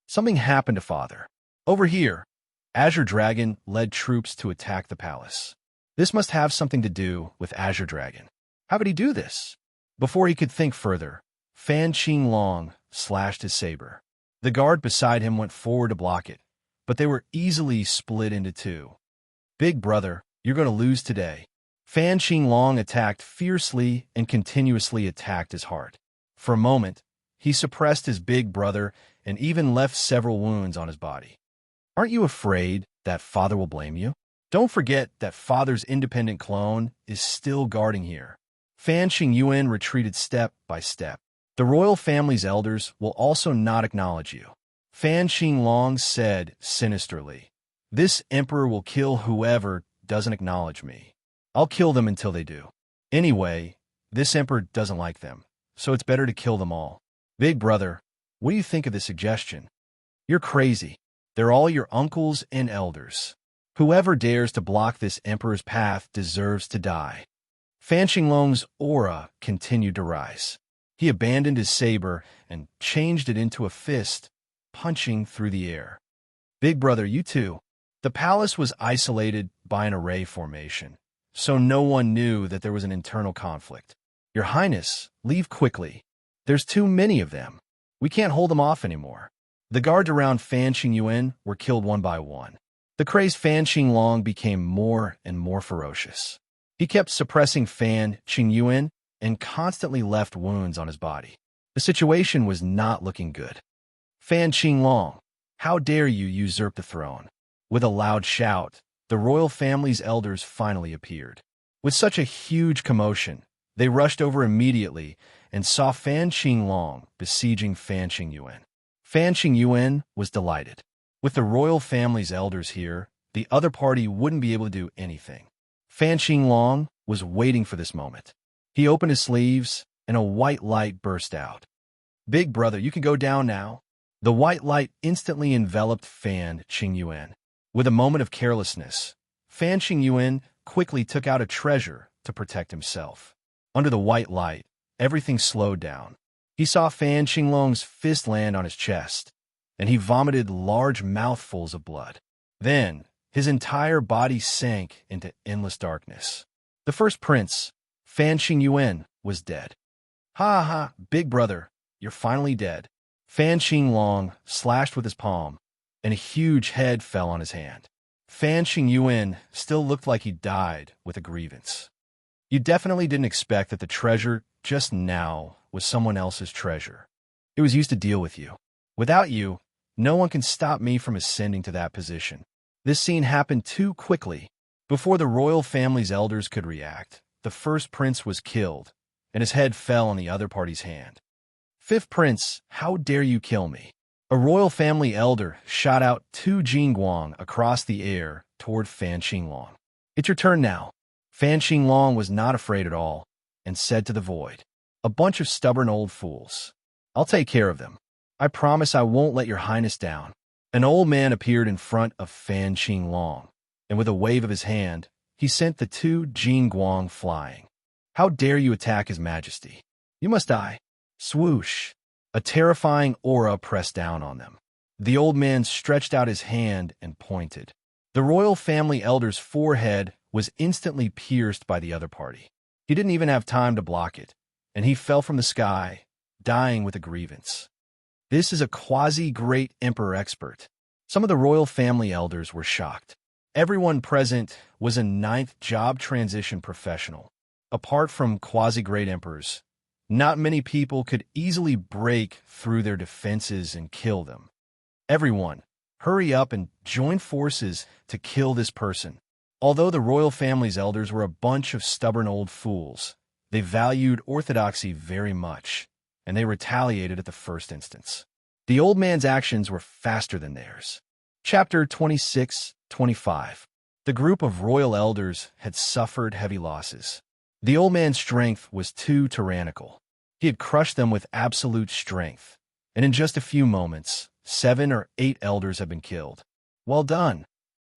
Something happened to father. Over here, Azure Dragon led troops to attack the palace. This must have something to do with Azure Dragon. How could he do this? Before he could think further, Fan Qinglong slashed his saber. The guard beside him went forward to block it, but they were easily split into two. "Big brother, you're going to lose today." Fan Qinglong attacked fiercely and continuously attacked his heart. For a moment, he suppressed his big brother and even left several wounds on his body. Aren't you afraid that father will blame you? Don't forget that father's independent clone is still guarding here. Fan Qingyuan retreated step by step. The royal family's elders will also not acknowledge you. Fan Qinglong said sinisterly, "This emperor will kill whoever doesn't acknowledge me. I'll kill them until they do. Anyway, this emperor doesn't like them, so it's better to kill them all." Big brother, what do you think of this suggestion? You're crazy. They're all your uncles and elders. Whoever dares to block this emperor's path deserves to die. Fan Qinglong's aura continued to rise. He abandoned his saber and changed it into a fist, punching through the air. Big brother, you too. The palace was isolated by an array formation, so no one knew that there was an internal conflict. Your Highness, leave quickly. There's too many of them. We can't hold them off anymore. The guards around Fan Qingyuan were killed one by one. The crazed Fan Qinglong became more and more ferocious. He kept suppressing Fan Qingyuan and constantly left wounds on his body. The situation was not looking good. Fan Qinglong, how dare you usurp the throne? With a loud shout, the royal family's elders finally appeared. With such a huge commotion, they rushed over immediately and saw Fan Qinglong besieging Fan Qingyuan. Fan Qingyuan was delighted. With the royal family's elders here, the other party wouldn't be able to do anything. Fan Qinglong was waiting for this moment. He opened his sleeves, and a white light burst out. Big brother, you can go down now. The white light instantly enveloped Fan Qingyuan. With a moment of carelessness, Fan Qingyuan quickly took out a treasure to protect himself. Under the white light, everything slowed down. He saw Fan Qinglong's fist land on his chest, and he vomited large mouthfuls of blood. Then, his entire body sank into endless darkness. The first prince, Fan Qingyuan, was dead. Ha ha, big brother, you're finally dead. Fan Qinglong slashed with his palm, and a huge head fell on his hand. Fan Qingyuan still looked like he died with a grievance. You definitely didn't expect that the treasure just now was someone else's treasure. It was used to deal with you. Without you, no one can stop me from ascending to that position. This scene happened too quickly. Before the royal family's elders could react, the first prince was killed, and his head fell on the other party's hand. Fifth prince, how dare you kill me? A royal family elder shot out 2 Jingguang across the air toward Fan Qinglong. It's your turn now. Fan Qinglong was not afraid at all, and said to the void, "A bunch of stubborn old fools. I'll take care of them. I promise I won't let your highness down." An old man appeared in front of Fan Qinglong, and with a wave of his hand, he sent the 2 Jingguang flying. "How dare you attack his majesty? You must die." Swoosh! A terrifying aura pressed down on them. The old man stretched out his hand and pointed. The royal family elder's forehead was instantly pierced by the other party. He didn't even have time to block it, and he fell from the sky, dying with a grievance. This is a quasi-great emperor expert. Some of the royal family elders were shocked. Everyone present was a 9th job transition professional. Apart from quasi-great emperors, not many people could easily break through their defenses and kill them. Everyone, hurry up and join forces to kill this person. Although the royal family's elders were a bunch of stubborn old fools, they valued orthodoxy very much, and they retaliated at the first instance. The old man's actions were faster than theirs. Chapter 26-25. The group of royal elders had suffered heavy losses. The old man's strength was too tyrannical. He had crushed them with absolute strength, and in just a few moments, 7 or 8 elders had been killed. Well done.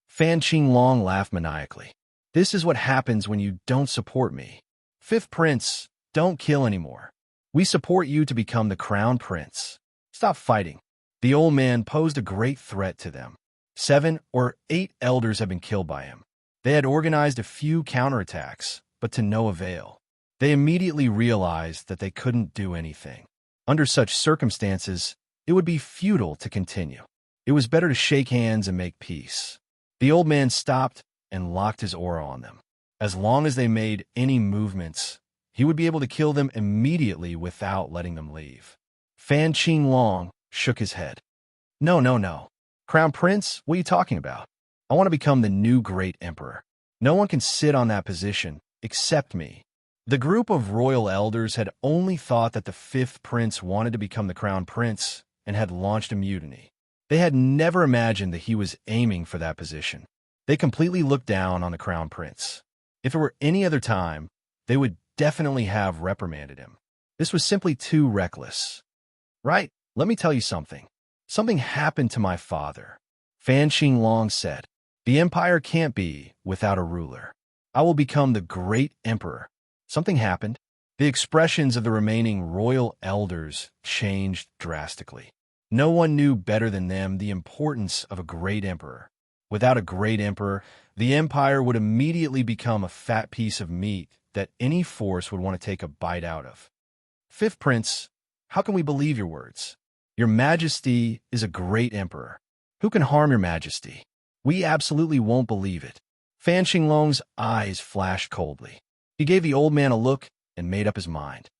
Fan Qinglong laughed maniacally. This is what happens when you don't support me. Fifth prince, don't kill anymore. We support you to become the crown prince. Stop fighting. The old man posed a great threat to them. 7 or 8 elders had been killed by him. They had organized a few counterattacks, but to no avail. They immediately realized that they couldn't do anything. Under such circumstances, it would be futile to continue. It was better to shake hands and make peace. The old man stopped and locked his aura on them. As long as they made any movements, he would be able to kill them immediately without letting them leave. Fan Qinglong shook his head. No, no, no. Crown Prince, what are you talking about? I want to become the new great emperor. No one can sit on that position except me. The group of royal elders had only thought that the fifth prince wanted to become the crown prince and had launched a mutiny. They had never imagined that he was aiming for that position. They completely looked down on the crown prince. If it were any other time, they would definitely have reprimanded him. This was simply too reckless. Right, let me tell you something. Something happened to my father. Fan Qinglong said, the empire can't be without a ruler. I will become the great emperor. Something happened. The expressions of the remaining royal elders changed drastically. No one knew better than them the importance of a great emperor. Without a great emperor, the empire would immediately become a fat piece of meat that any force would want to take a bite out of. Fifth Prince, how can we believe your words? Your Majesty is a great emperor. Who can harm your Majesty? We absolutely won't believe it. Fan Qinglong's eyes flashed coldly. He gave the old man a look and made up his mind.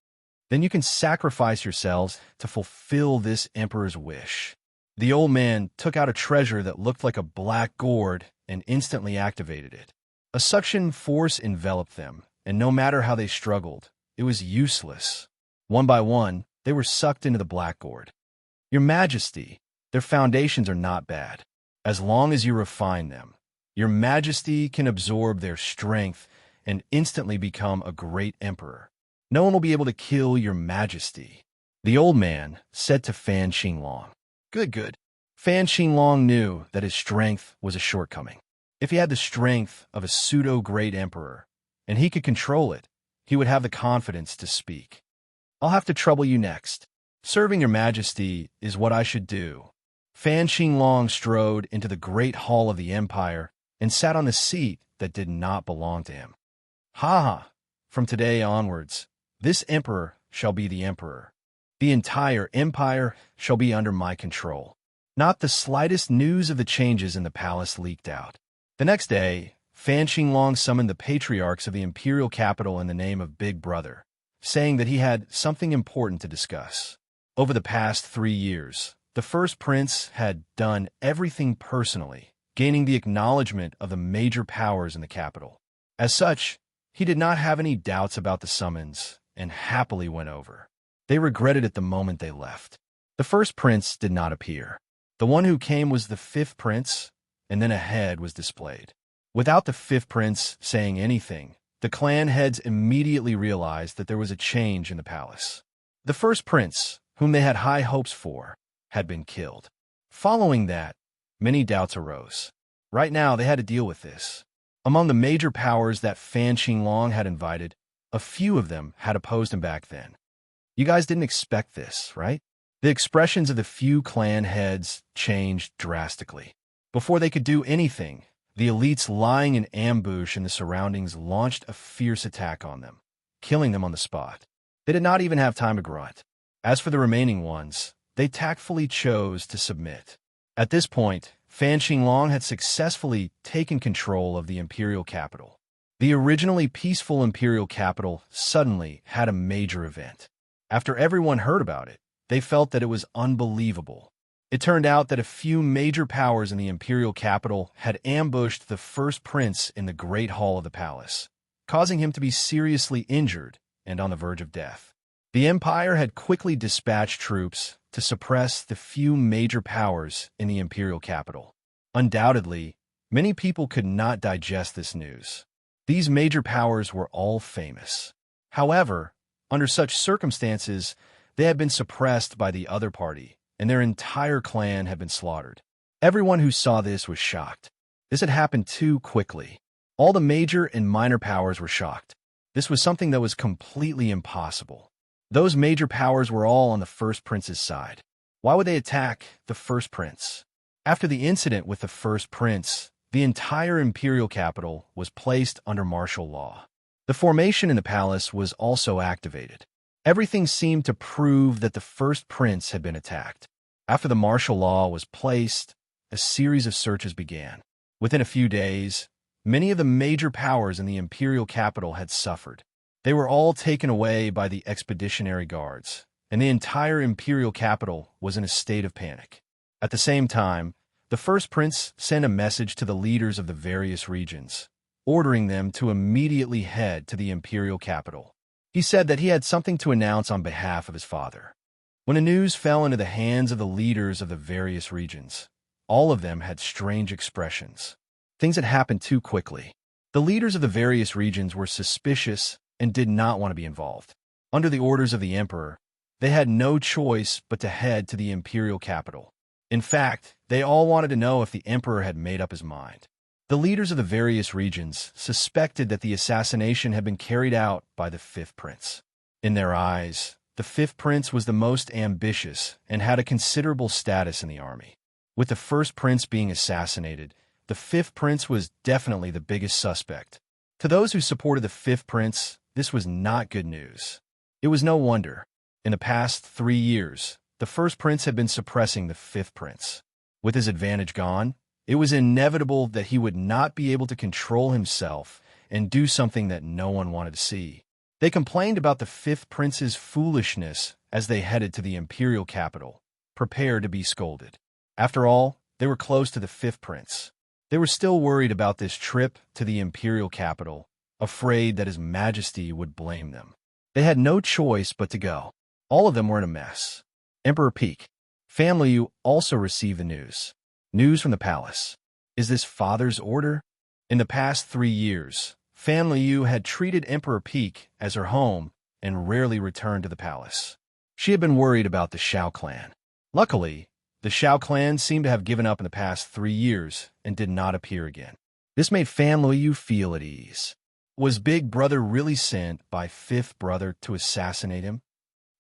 Then you can sacrifice yourselves to fulfill this emperor's wish. The old man took out a treasure that looked like a black gourd and instantly activated it. A suction force enveloped them, and no matter how they struggled, it was useless. One by one, they were sucked into the black gourd. Your Majesty, their foundations are not bad. As long as you refine them, your Majesty can absorb their strength and instantly become a great emperor. No one will be able to kill your Majesty. The old man said to Fan Qinglong. Good, good. Fan Qinglong knew that his strength was a shortcoming. If he had the strength of a pseudo-great emperor, and he could control it, he would have the confidence to speak. I'll have to trouble you next. Serving your Majesty is what I should do. Fan Qinglong strode into the great hall of the empire and sat on a seat that did not belong to him. Ha ha! From today onwards, this emperor shall be the emperor. The entire empire shall be under my control. Not the slightest news of the changes in the palace leaked out. The next day, Fan Qinglong summoned the patriarchs of the imperial capital in the name of Big Brother, saying that he had something important to discuss. Over the past 3 years, the first prince had done everything personally, gaining the acknowledgement of the major powers in the capital. As such, he did not have any doubts about the summons and happily went over. They regretted it the moment they left. The first prince did not appear. The one who came was the fifth prince, and then a head was displayed. Without the fifth prince saying anything, the clan heads immediately realized that there was a change in the palace. The first prince, whom they had high hopes for, had been killed. Following that, many doubts arose. Right now, they had to deal with this. Among the major powers that Fan Qinglong had invited, a few of them had opposed him back then. You guys didn't expect this, right? The expressions of the few clan heads changed drastically. Before they could do anything, the elites lying in ambush in the surroundings launched a fierce attack on them, killing them on the spot. They did not even have time to grunt. As for the remaining ones, they tactfully chose to submit. At this point, Fan Qinglong had successfully taken control of the imperial capital. The originally peaceful imperial capital suddenly had a major event. After everyone heard about it, they felt that it was unbelievable. It turned out that a few major powers in the imperial capital had ambushed the first prince in the great hall of the palace, causing him to be seriously injured and on the verge of death. The empire had quickly dispatched troops to suppress the few major powers in the imperial capital. Undoubtedly, many people could not digest this news. These major powers were all famous. However, under such circumstances, they had been suppressed by the other party, and their entire clan had been slaughtered. Everyone who saw this was shocked. This had happened too quickly. All the major and minor powers were shocked. This was something that was completely impossible. Those major powers were all on the first prince's side. Why would they attack the first prince? After the incident with the first prince, the entire imperial capital was placed under martial law. The formation in the palace was also activated. Everything seemed to prove that the first prince had been attacked. After the martial law was placed, a series of searches began. Within a few days, Many of the major powers in the imperial capital had suffered. They were all taken away by the expeditionary guards, and the entire imperial capital was in a state of panic. At the same time, the first prince sent a message to the leaders of the various regions, ordering them to immediately head to the imperial capital. He said that he had something to announce on behalf of his father. When the news fell into the hands of the leaders of the various regions, all of them had strange expressions. Things had happened too quickly. The leaders of the various regions were suspicious and did not want to be involved. Under the orders of the emperor, they had no choice but to head to the imperial capital. In fact, they all wanted to know if the emperor had made up his mind. The leaders of the various regions suspected that the assassination had been carried out by the fifth prince. In their eyes, the fifth prince was the most ambitious and had a considerable status in the army. With the first prince being assassinated, the fifth prince was definitely the biggest suspect. To those who supported the fifth prince, this was not good news. It was no wonder. In the past 3 years, the first prince had been suppressing the fifth prince. With his advantage gone, it was inevitable that he would not be able to control himself and do something that no one wanted to see. They complained about the fifth prince's foolishness as they headed to the imperial capital, prepared to be scolded. After all, they were close to the fifth prince. They were still worried about this trip to the imperial capital, afraid that His Majesty would blame them. They had no choice but to go. All of them were in a mess. Emperor Peak. Fan Liu also received the news. News from the palace. Is this father's order? In the past 3 years, Fan Liu had treated Emperor Peak as her home and rarely returned to the palace. She had been worried about the Xiao clan. Luckily, the Xiao clan seemed to have given up in the past 3 years and did not appear again. This made Fan Liu feel at ease. Was Big Brother really sent by Fifth Brother to assassinate him?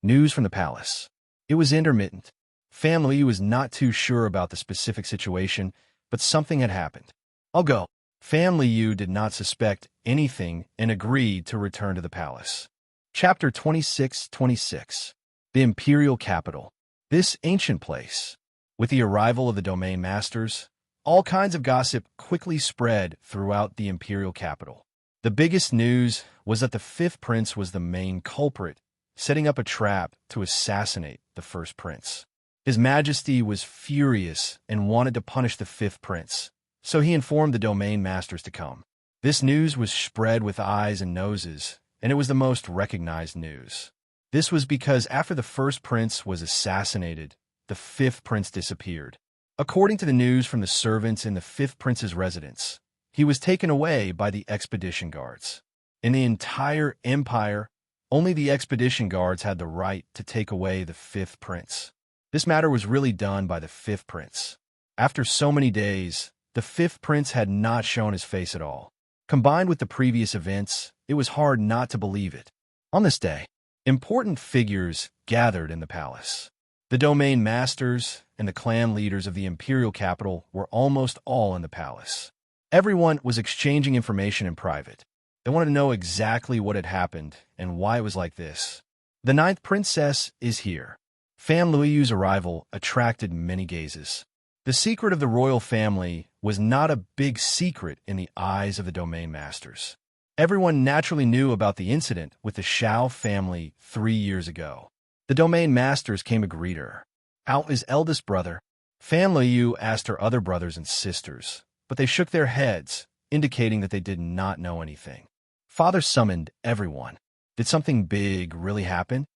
News from the palace. It was intermittent. Fan Liu was not too sure about the specific situation, but something had happened. I'll go. Fan Liu did not suspect anything and agreed to return to the palace. Chapter 26:26. The Imperial Capital. This ancient place. With the arrival of the domain masters, all kinds of gossip quickly spread throughout the imperial capital. The biggest news was that the fifth prince was the main culprit, setting up a trap to assassinate the first prince. His Majesty was furious and wanted to punish the fifth prince, so he informed the domain masters to come. This news was spread with eyes and noses, and it was the most recognized news. This was because after the first prince was assassinated, the fifth prince disappeared. According to the news from the servants in the fifth prince's residence, he was taken away by the expedition guards. In the entire empire, only the expedition guards had the right to take away the fifth prince. This matter was really done by the fifth prince. After so many days, the fifth prince had not shown his face at all. Combined with the previous events, it was hard not to believe it. On this day, important figures gathered in the palace. The domain masters and the clan leaders of the imperial capital were almost all in the palace. Everyone was exchanging information in private. They wanted to know exactly what had happened and why it was like this. The ninth princess is here. Fan Liu's arrival attracted many gazes. The secret of the royal family was not a big secret in the eyes of the domain masters. Everyone naturally knew about the incident with the Xiao family 3 years ago. The domain masters came to greet her. How is eldest brother? Fan Liu asked her other brothers and sisters, but they shook their heads, indicating that they did not know anything. Father summoned everyone. Did something big really happen?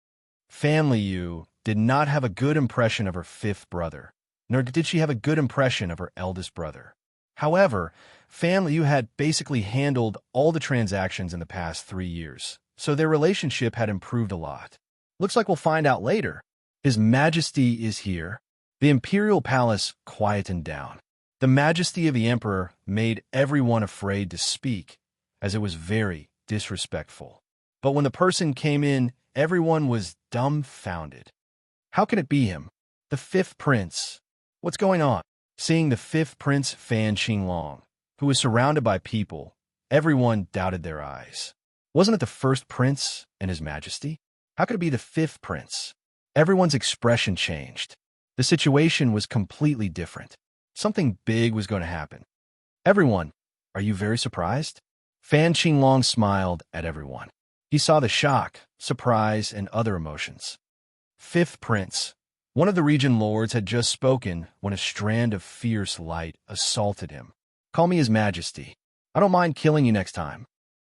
Fan Liu did not have a good impression of her fifth brother, nor did she have a good impression of her eldest brother. However, Fan Liu had basically handled all the transactions in the past 3 years, so their relationship had improved a lot. Looks like we'll find out later. His Majesty is here. The imperial palace quietened down. The majesty of the emperor made everyone afraid to speak, as it was very disrespectful. But when the person came in, everyone was dumbfounded. How can it be him? The fifth prince. What's going on? Seeing the fifth prince Fan Qinglong, who was surrounded by people, everyone doubted their eyes. Wasn't it the first prince and His Majesty? How could it be the fifth prince? Everyone's expression changed. The situation was completely different. Something big was going to happen. Everyone, Are you very surprised? Fan Qinglong smiled at everyone. He saw the shock, surprise, and other emotions. Fifth Prince. One of the region lords had just spoken when a strand of fierce light assaulted him. Call me His Majesty. I don't mind killing you next time.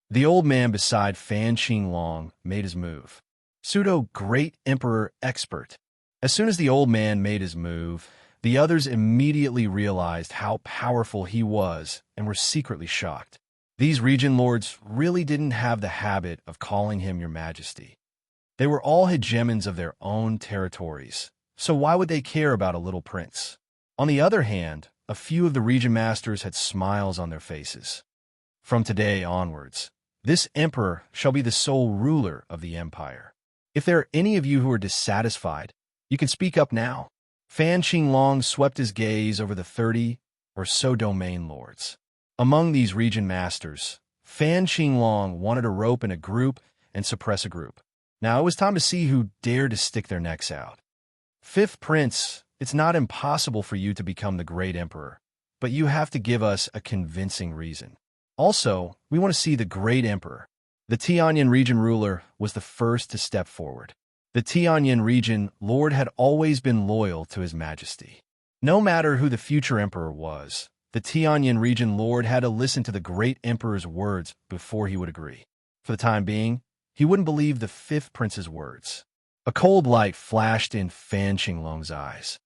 The old man beside Fan Qinglong made his move. Pseudo Great Emperor Expert. As soon as the old man made his move, the others immediately realized how powerful he was and were secretly shocked. These region lords really didn't have the habit of calling him Your Majesty. They were all hegemons of their own territories, so why would they care about a little prince? On the other hand, a few of the region masters had smiles on their faces. From today onwards, this emperor shall be the sole ruler of the empire. If there are any of you who are dissatisfied, you can speak up now. Fan Qinglong swept his gaze over the 30 or so domain lords. Among these region masters, Fan Qinglong wanted to rope in a group and suppress a group. Now it was time to see who dared to stick their necks out. Fifth Prince, it's not impossible for you to become the great emperor, but you have to give us a convincing reason. Also, we want to see the great emperor. The Tianyan region ruler was the first to step forward. The Tianyan region lord had always been loyal to His Majesty. No matter who the future emperor was, the Tianyan region lord had to listen to the great emperor's words before he would agree. For the time being, he wouldn't believe the fifth prince's words. A cold light flashed in Fan Qinglong's eyes.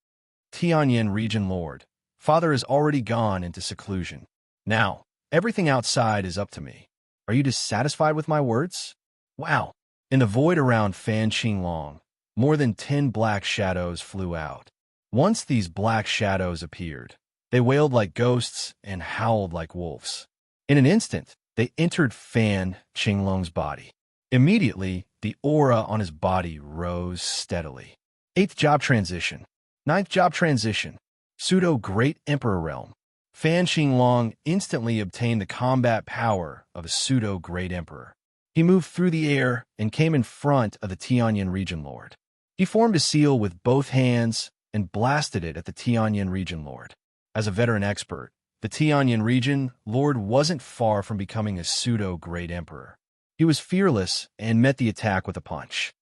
Tianyan region lord, father has already gone into seclusion. Now, everything outside is up to me. Are you dissatisfied with my words? Wow. In the void around Fan Qinglong, more than 10 black shadows flew out. Once these black shadows appeared, they wailed like ghosts and howled like wolves. In an instant, they entered Fan Qinglong's body. Immediately, the aura on his body rose steadily. 8th job transition. 9th job transition. Pseudo Great Emperor realm. Fan Qinglong instantly obtained the combat power of a pseudo Great Emperor. He moved through the air and came in front of the Tianyan region lord. He formed a seal with both hands and blasted it at the Tianyan region lord. As a veteran expert, the Tianyan region lord wasn't far from becoming a pseudo Great Emperor. He was fearless and met the attack with a punch.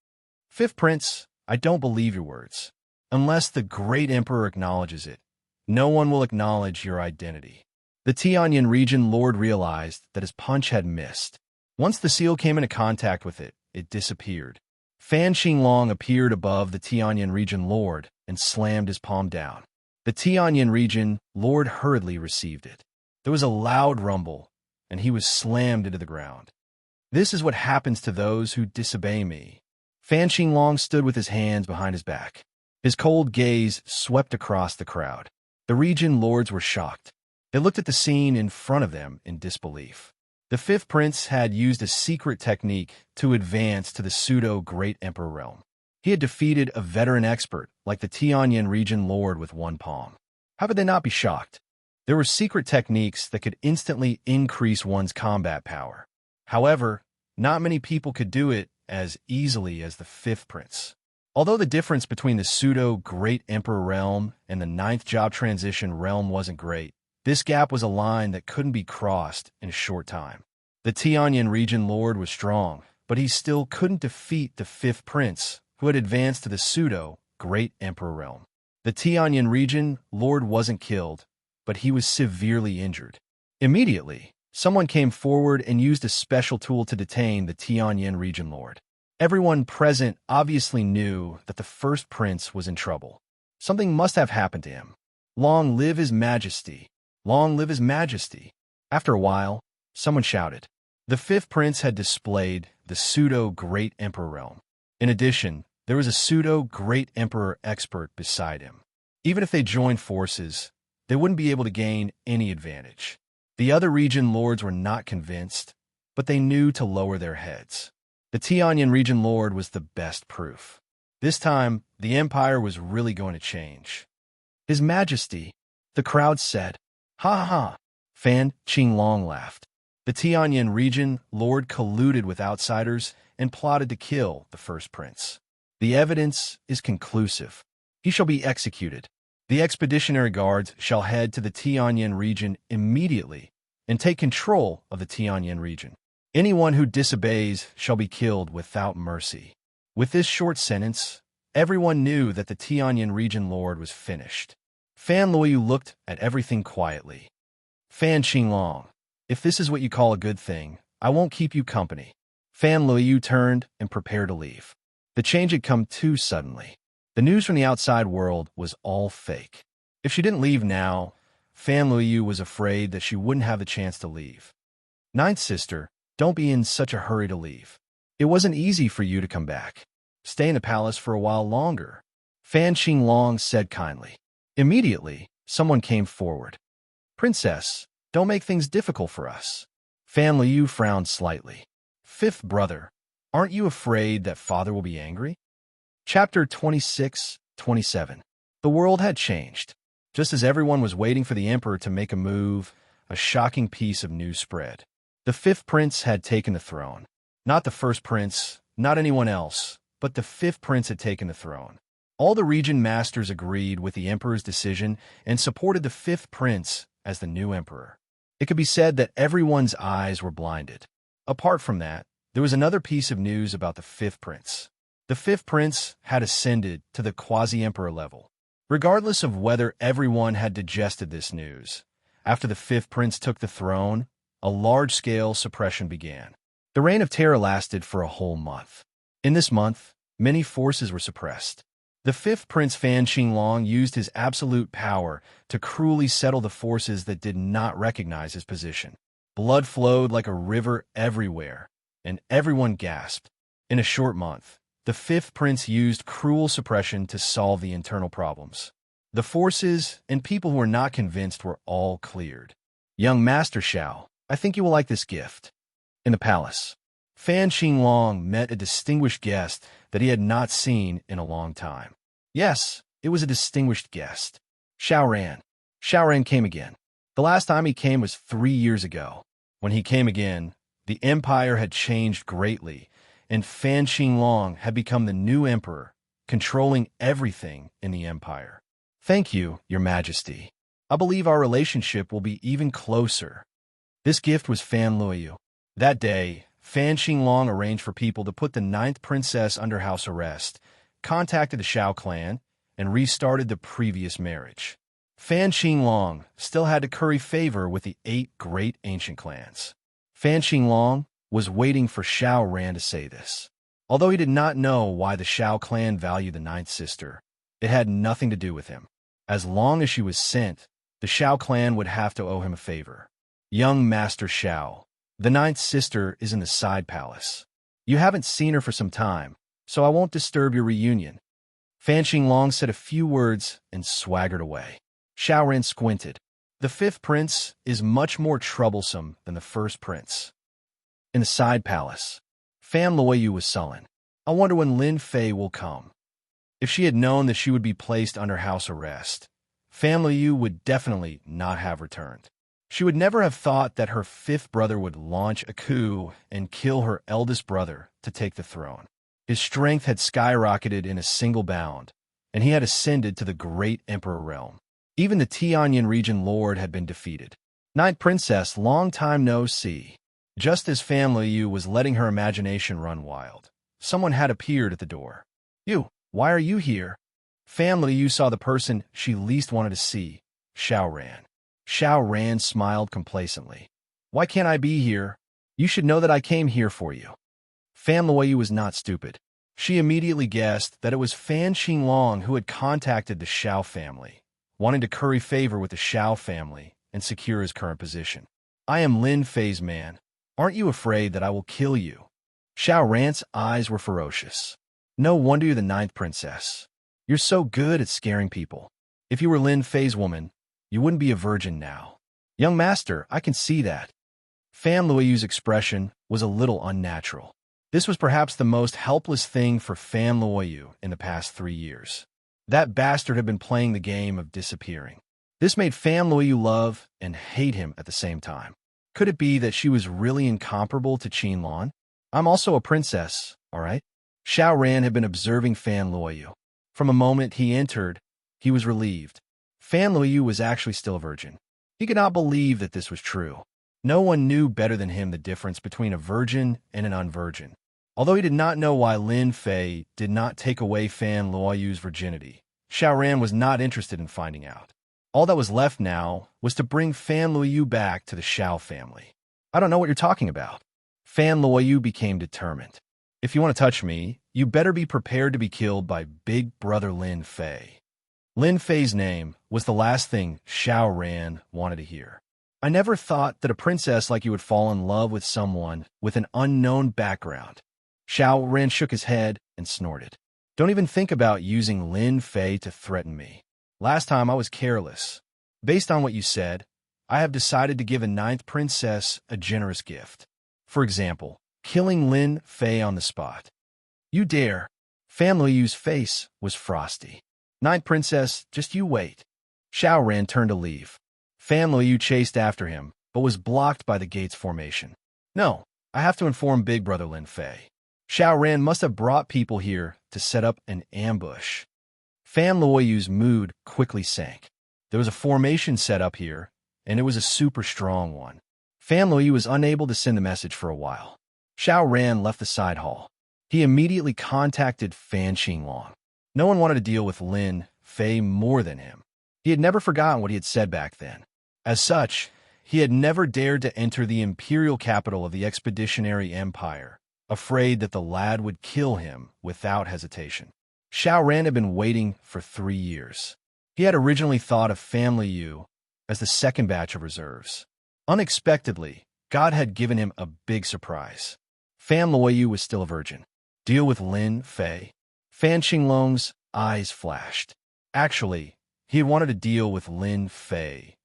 Fifth Prince, I don't believe your words. Unless the Great Emperor acknowledges it, no one will acknowledge your identity. The Tianyan region lord realized that his punch had missed. Once the seal came into contact with it, it disappeared. Fan Qinglong appeared above the Tianyan region lord and slammed his palm down. The Tianyan region lord hurriedly received it. There was a loud rumble, and he was slammed into the ground. This is what happens to those who disobey me. Fan Qinglong stood with his hands behind his back. His cold gaze swept across the crowd. The region lords were shocked. They looked at the scene in front of them in disbelief. The fifth prince had used a secret technique to advance to the pseudo-Great Emperor realm. He had defeated a veteran expert like the Tianyan region lord with one palm. How could they not be shocked? There were secret techniques that could instantly increase one's combat power. However, not many people could do it as easily as the fifth prince. Although the difference between the pseudo-Great Emperor realm and the 9th job transition realm wasn't great, this gap was a line that couldn't be crossed in a short time. The Tianyan region lord was strong, but he still couldn't defeat the fifth prince, who had advanced to the pseudo-Great Emperor realm. The Tianyan region lord wasn't killed, but he was severely injured. Immediately, someone came forward and used a special tool to detain the Tianyan region lord. Everyone present obviously knew that the first prince was in trouble. Something must have happened to him. Long live His Majesty! Long live His Majesty! After a while, someone shouted. The fifth prince had displayed the pseudo-Great Emperor realm. In addition, there was a pseudo-Great Emperor expert beside him. Even if they joined forces, they wouldn't be able to gain any advantage. The other region lords were not convinced, but they knew to lower their heads. The Tianyan region lord was the best proof. This time, the empire was really going to change. His Majesty, the crowd said. Ha ha ha. Fan Qinglong laughed. The Tianyan region lord colluded with outsiders and plotted to kill the first prince. The evidence is conclusive. He shall be executed. The expeditionary guards shall head to the Tianyan region immediately and take control of the Tianyin region. Anyone who disobeys shall be killed without mercy. With this short sentence, everyone knew that the Tianyin region lord was finished. Fan Luoyu looked at everything quietly. Fan Qinglong, if this is what you call a good thing, I won't keep you company. Fan Luoyu turned and prepared to leave. The change had come too suddenly. The news from the outside world was all fake. If she didn't leave now, Fan Luoyu was afraid that she wouldn't have the chance to leave. Ninth sister, don't be in such a hurry to leave. It wasn't easy for you to come back. Stay in the palace for a while longer, Fan Qinglong said kindly. Immediately, someone came forward. Princess, don't make things difficult for us. Fan Luoyu frowned slightly. Fifth brother, aren't you afraid that father will be angry? Chapter 26-27. The world had changed. Just as everyone was waiting for the emperor to make a move, a shocking piece of news spread. The fifth prince had taken the throne. Not the first prince, not anyone else, but the fifth prince had taken the throne. All the region masters agreed with the emperor's decision and supported the fifth prince as the new emperor. It could be said that everyone's eyes were blinded. Apart from that, there was another piece of news about the fifth prince. The fifth prince had ascended to the quasi-emperor level. Regardless of whether everyone had digested this news, after the fifth prince took the throne, a large-scale suppression began. The reign of terror lasted for a whole month. In this month, many forces were suppressed. The fifth prince Fan Qinglong used his absolute power to cruelly settle the forces that did not recognize his position. Blood flowed like a river everywhere, and everyone gasped. In a short month, the fifth prince used cruel suppression to solve the internal problems. The forces and people who were not convinced were all cleared. Young Master Xiao, I think you will like this gift. In the palace, Fan Qinglong met a distinguished guest that he had not seen in a long time. Yes, it was a distinguished guest. Xiao Ran came again. The last time he came was 3 years ago. When he came again, the empire had changed greatly, and Fan Qinglong had become the new emperor, controlling everything in the empire. Thank you, Your Majesty. I believe our relationship will be even closer. This gift was Fan Luoyu. That day, Fan Qinglong arranged for people to put the ninth princess under house arrest, contacted the Xiao clan, and restarted the previous marriage. Fan Qinglong still had to curry favor with the 8 great ancient clans. Fan Qinglong was waiting for Xiao Ran to say this. Although he did not know why the Xiao clan valued the ninth sister, it had nothing to do with him. As long as she was sent, the Xiao clan would have to owe him a favor. Young Master Xiao, the ninth sister is in the side palace. You haven't seen her for some time, so I won't disturb your reunion. Fan Qinglong said a few words and swaggered away. Xiao Ran squinted. The fifth prince is much more troublesome than the first prince. In the side palace, Fan Luoyu was sullen. I wonder when Lin Fei will come. If she had known that she would be placed under house arrest, Fan Luoyu would definitely not have returned. She would never have thought that her fifth brother would launch a coup and kill her eldest brother to take the throne. His strength had skyrocketed in a single bound, and he had ascended to the great emperor realm. Even the Tianyin region lord had been defeated. Ninth princess, long time no see. Just as Fan Luoyu was letting her imagination run wild, someone had appeared at the door. You, why are you here? Fan Luoyu saw the person she least wanted to see, Xiao Ran. Xiao Ran smiled complacently. Why can't I be here? You should know that I came here for you. Fan Luoyu was not stupid. She immediately guessed that it was Fan Qinglong who had contacted the Xiao family, wanting to curry favor with the Xiao family and secure his current position. I am Lin Fei's man. Aren't you afraid that I will kill you? Xiao Ran's eyes were ferocious. No wonder you're the ninth princess. You're so good at scaring people. If you were Lin Fei's woman, you wouldn't be a virgin now. Young master, I can see that. Fan Luoyu's expression was a little unnatural. This was perhaps the most helpless thing for Fan Luoyu in the past 3 years. That bastard had been playing the game of disappearing. This made Fan Luoyu love and hate him at the same time. Could it be that she was really incomparable to Qinlan? I'm also a princess, all right? Xiao Ran had been observing Fan Luoyu. From a moment he entered, he was relieved. Fan Luoyu was actually still a virgin. He could not believe that this was true. No one knew better than him the difference between a virgin and an unvirgin. Although he did not know why Lin Fei did not take away Fan Luoyu's virginity, Xiaoran was not interested in finding out. All that was left now was to bring Fan Luoyu back to the Xiao family. I don't know what you're talking about. Fan Luoyu became determined. If you want to touch me, you better be prepared to be killed by Big Brother Lin Fei. Lin Fei's name was the last thing Xiaoran wanted to hear. I never thought that a princess like you would fall in love with someone with an unknown background. Xiaoran shook his head and snorted. Don't even think about using Lin Fei to threaten me. Last time I was careless. Based on what you said, I have decided to give a ninth princess a generous gift. For example, killing Lin Fei on the spot. You dare. Fan Luoyu's face was frosty. Ninth princess, just you wait. Xiaoran turned to leave. Fan Luoyu chased after him, but was blocked by the gate's formation. No, I have to inform Big Brother Lin Fei. Xiaoran must have brought people here to set up an ambush. Fan Luoyu's mood quickly sank. There was a formation set up here, and it was a super strong one. Fan Luoyu was unable to send the message for a while. Xiaoran left the side hall. He immediately contacted Fan Qinglong. No one wanted to deal with Lin Fei more than him. He had never forgotten what he had said back then. As such, he had never dared to enter the imperial capital of the Expeditionary Empire, afraid that the lad would kill him without hesitation. Xiaoran had been waiting for 3 years. He had originally thought of Fan Luoyu as the second batch of reserves. Unexpectedly, God had given him a big surprise. Fan Luoyu was still a virgin. Deal with Lin Fei? Fan Qinglong's eyes flashed. Actually, he had wanted to deal with Lin Fei,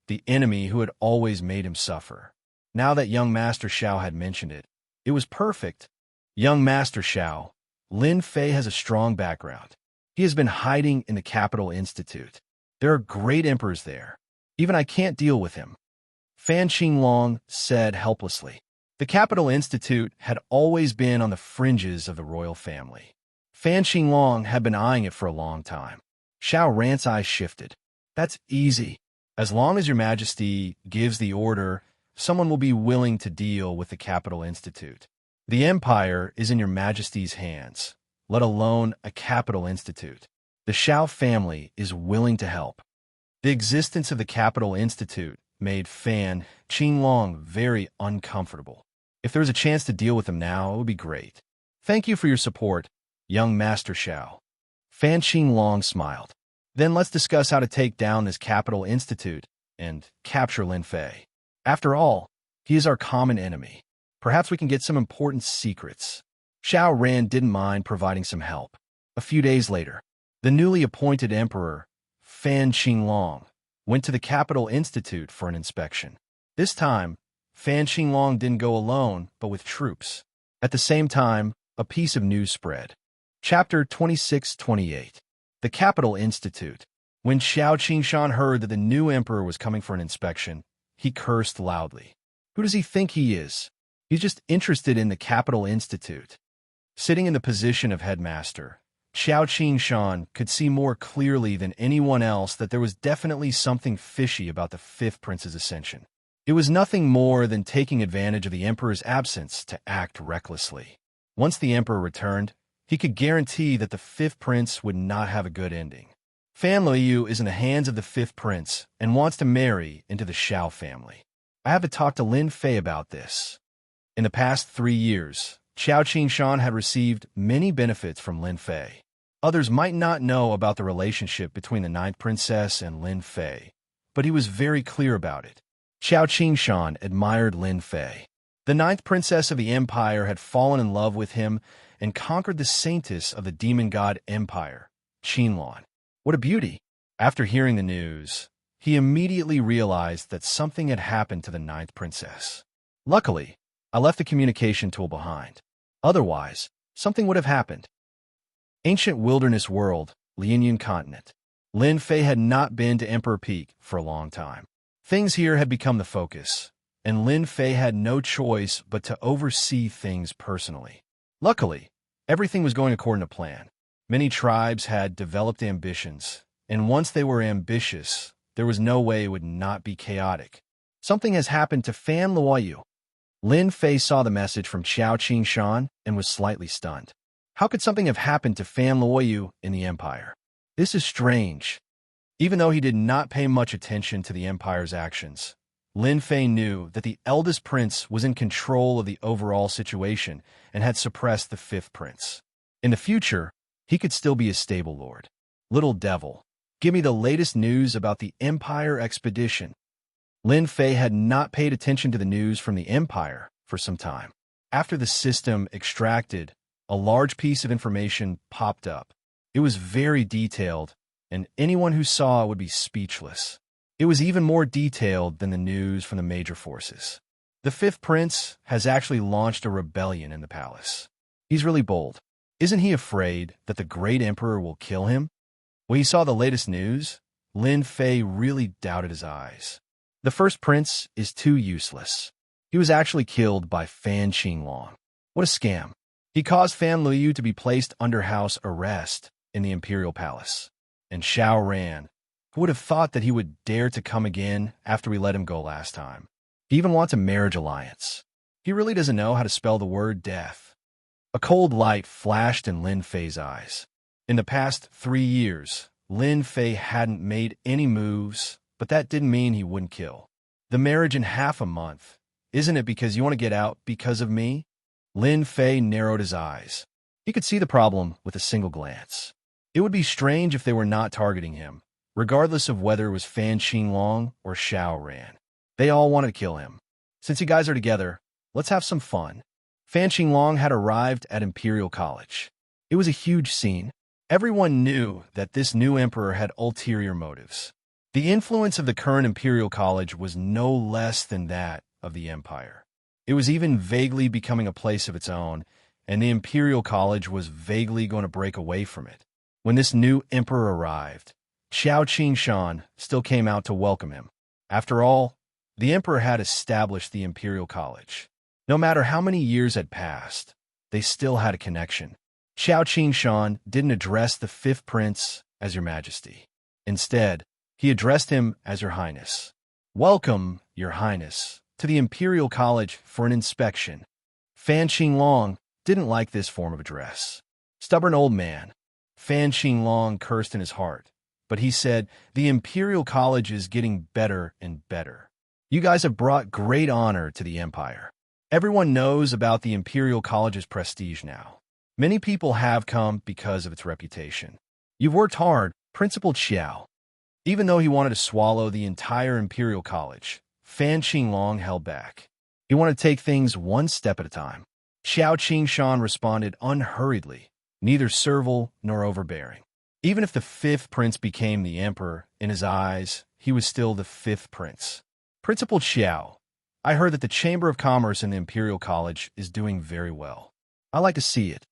the enemy who had always made him suffer. Now that young Master Xiao had mentioned it, it was perfect. Young Master Xiao, Lin Fei has a strong background. He has been hiding in the Capital Institute. There are great emperors there. Even I can't deal with him. Fan Qinglong said helplessly. The Capital Institute had always been on the fringes of the royal family. Fan Qinglong had been eyeing it for a long time. Xiaoran's eyes shifted. That's easy. As long as your majesty gives the order, someone will be willing to deal with the Capital Institute. The empire is in your majesty's hands, let alone a Capital Institute. The Xiao family is willing to help. The existence of the Capital Institute made Fan Qinglong very uncomfortable. If there was a chance to deal with him now, it would be great. Thank you for your support, young Master Xiao. Fan Qinglong smiled. Then let's discuss how to take down this Capital Institute and capture Lin Fei. After all, he is our common enemy. Perhaps we can get some important secrets. Xiaoran didn't mind providing some help. A few days later, the newly appointed emperor, Fan Qinglong, went to the Capital Institute for an inspection. This time, Fan Qinglong didn't go alone, but with troops. At the same time, a piece of news spread. Chapter 26-28. The Capital Institute. When Xiao Qingshan heard that the new emperor was coming for an inspection, he cursed loudly. Who does he think he is? He's just interested in the Capital Institute. Sitting in the position of headmaster, Xiao Qingshan could see more clearly than anyone else that there was definitely something fishy about the fifth prince's ascension. It was nothing more than taking advantage of the emperor's absence to act recklessly. Once the emperor returned, he could guarantee that the fifth prince would not have a good ending. Fan Luoyu is in the hands of the fifth prince and wants to marry into the Xiao family. I have to talk to Lin Fei about this. In the past 3 years, Xiao Qingshan had received many benefits from Lin Fei. Others might not know about the relationship between the ninth princess and Lin Fei, but he was very clear about it. Xiao Qingshan admired Lin Fei. The ninth princess of the empire had fallen in love with him and conquered the saintess of the demon god empire, Qinlan. What a beauty! After hearing the news, he immediately realized that something had happened to the ninth princess. Luckily, I left the communication tool behind. Otherwise, something would have happened. Ancient wilderness world, Lianyan continent. Lin Fei had not been to Emperor Peak for a long time. Things here had become the focus, and Lin Fei had no choice but to oversee things personally. Luckily, everything was going according to plan. Many tribes had developed ambitions, and once they were ambitious, there was no way it would not be chaotic. Something has happened to Fan Luoyu. Lin Fei saw the message from Xianxia and was slightly stunned. How could something have happened to Fan Luoyu in the Empire? This is strange. Even though he did not pay much attention to the Empire's actions, Lin Fei knew that the eldest prince was in control of the overall situation and had suppressed the fifth prince. In the future, he could still be a stable lord. Little devil, give me the latest news about the Empire expedition. Lin Fei had not paid attention to the news from the Empire for some time. After the system extracted, a large piece of information popped up. It was very detailed, and anyone who saw it would be speechless. It was even more detailed than the news from the major forces. The fifth prince has actually launched a rebellion in the palace. He's really bold. Isn't he afraid that the great emperor will kill him? When he saw the latest news, Lin Fei really doubted his eyes. The first prince is too useless. He was actually killed by Fan Qinglong. What a scam. He caused Fan Luoyu to be placed under house arrest in the imperial palace. And Xiao Ran, who would have thought that he would dare to come again after we let him go last time. He even wants a marriage alliance. He really doesn't know how to spell the word death. A cold light flashed in Lin Fei's eyes. In the past 3 years, Lin Fei hadn't made any moves, but that didn't mean he wouldn't kill. The marriage in half a month. Isn't it because you want to get out because of me? Lin Fei narrowed his eyes. He could see the problem with a single glance. It would be strange if they were not targeting him, regardless of whether it was Fan Qinglong or Xiao Ran. They all wanted to kill him. Since you guys are together, let's have some fun. Fan Qinglong had arrived at Imperial College. It was a huge scene. Everyone knew that this new emperor had ulterior motives. The influence of the current Imperial College was no less than that of the Empire. It was even vaguely becoming a place of its own, and the Imperial College was vaguely going to break away from it. When this new emperor arrived, Xiao Qingshan still came out to welcome him. After all, the emperor had established the Imperial College. No matter how many years had passed, they still had a connection. Xiao Qingshan didn't address the fifth prince as Your Majesty. Instead, he addressed him as Your Highness. Welcome, Your Highness, to the Imperial College for an inspection. Fan Qinglong didn't like this form of address. Stubborn old man. Fan Qinglong cursed in his heart, but he said, the Imperial College is getting better and better. You guys have brought great honor to the Empire. Everyone knows about the Imperial College's prestige now. Many people have come because of its reputation. You've worked hard, Principal Xiao. Even though he wanted to swallow the entire Imperial College, Fan Qinglong held back. He wanted to take things one step at a time. Xiao Qingshan responded unhurriedly, neither servile nor overbearing. Even if the fifth prince became the emperor, in his eyes, he was still the fifth prince. Principal Xiao, I heard that the Chamber of Commerce in the Imperial College is doing very well. I like to see it.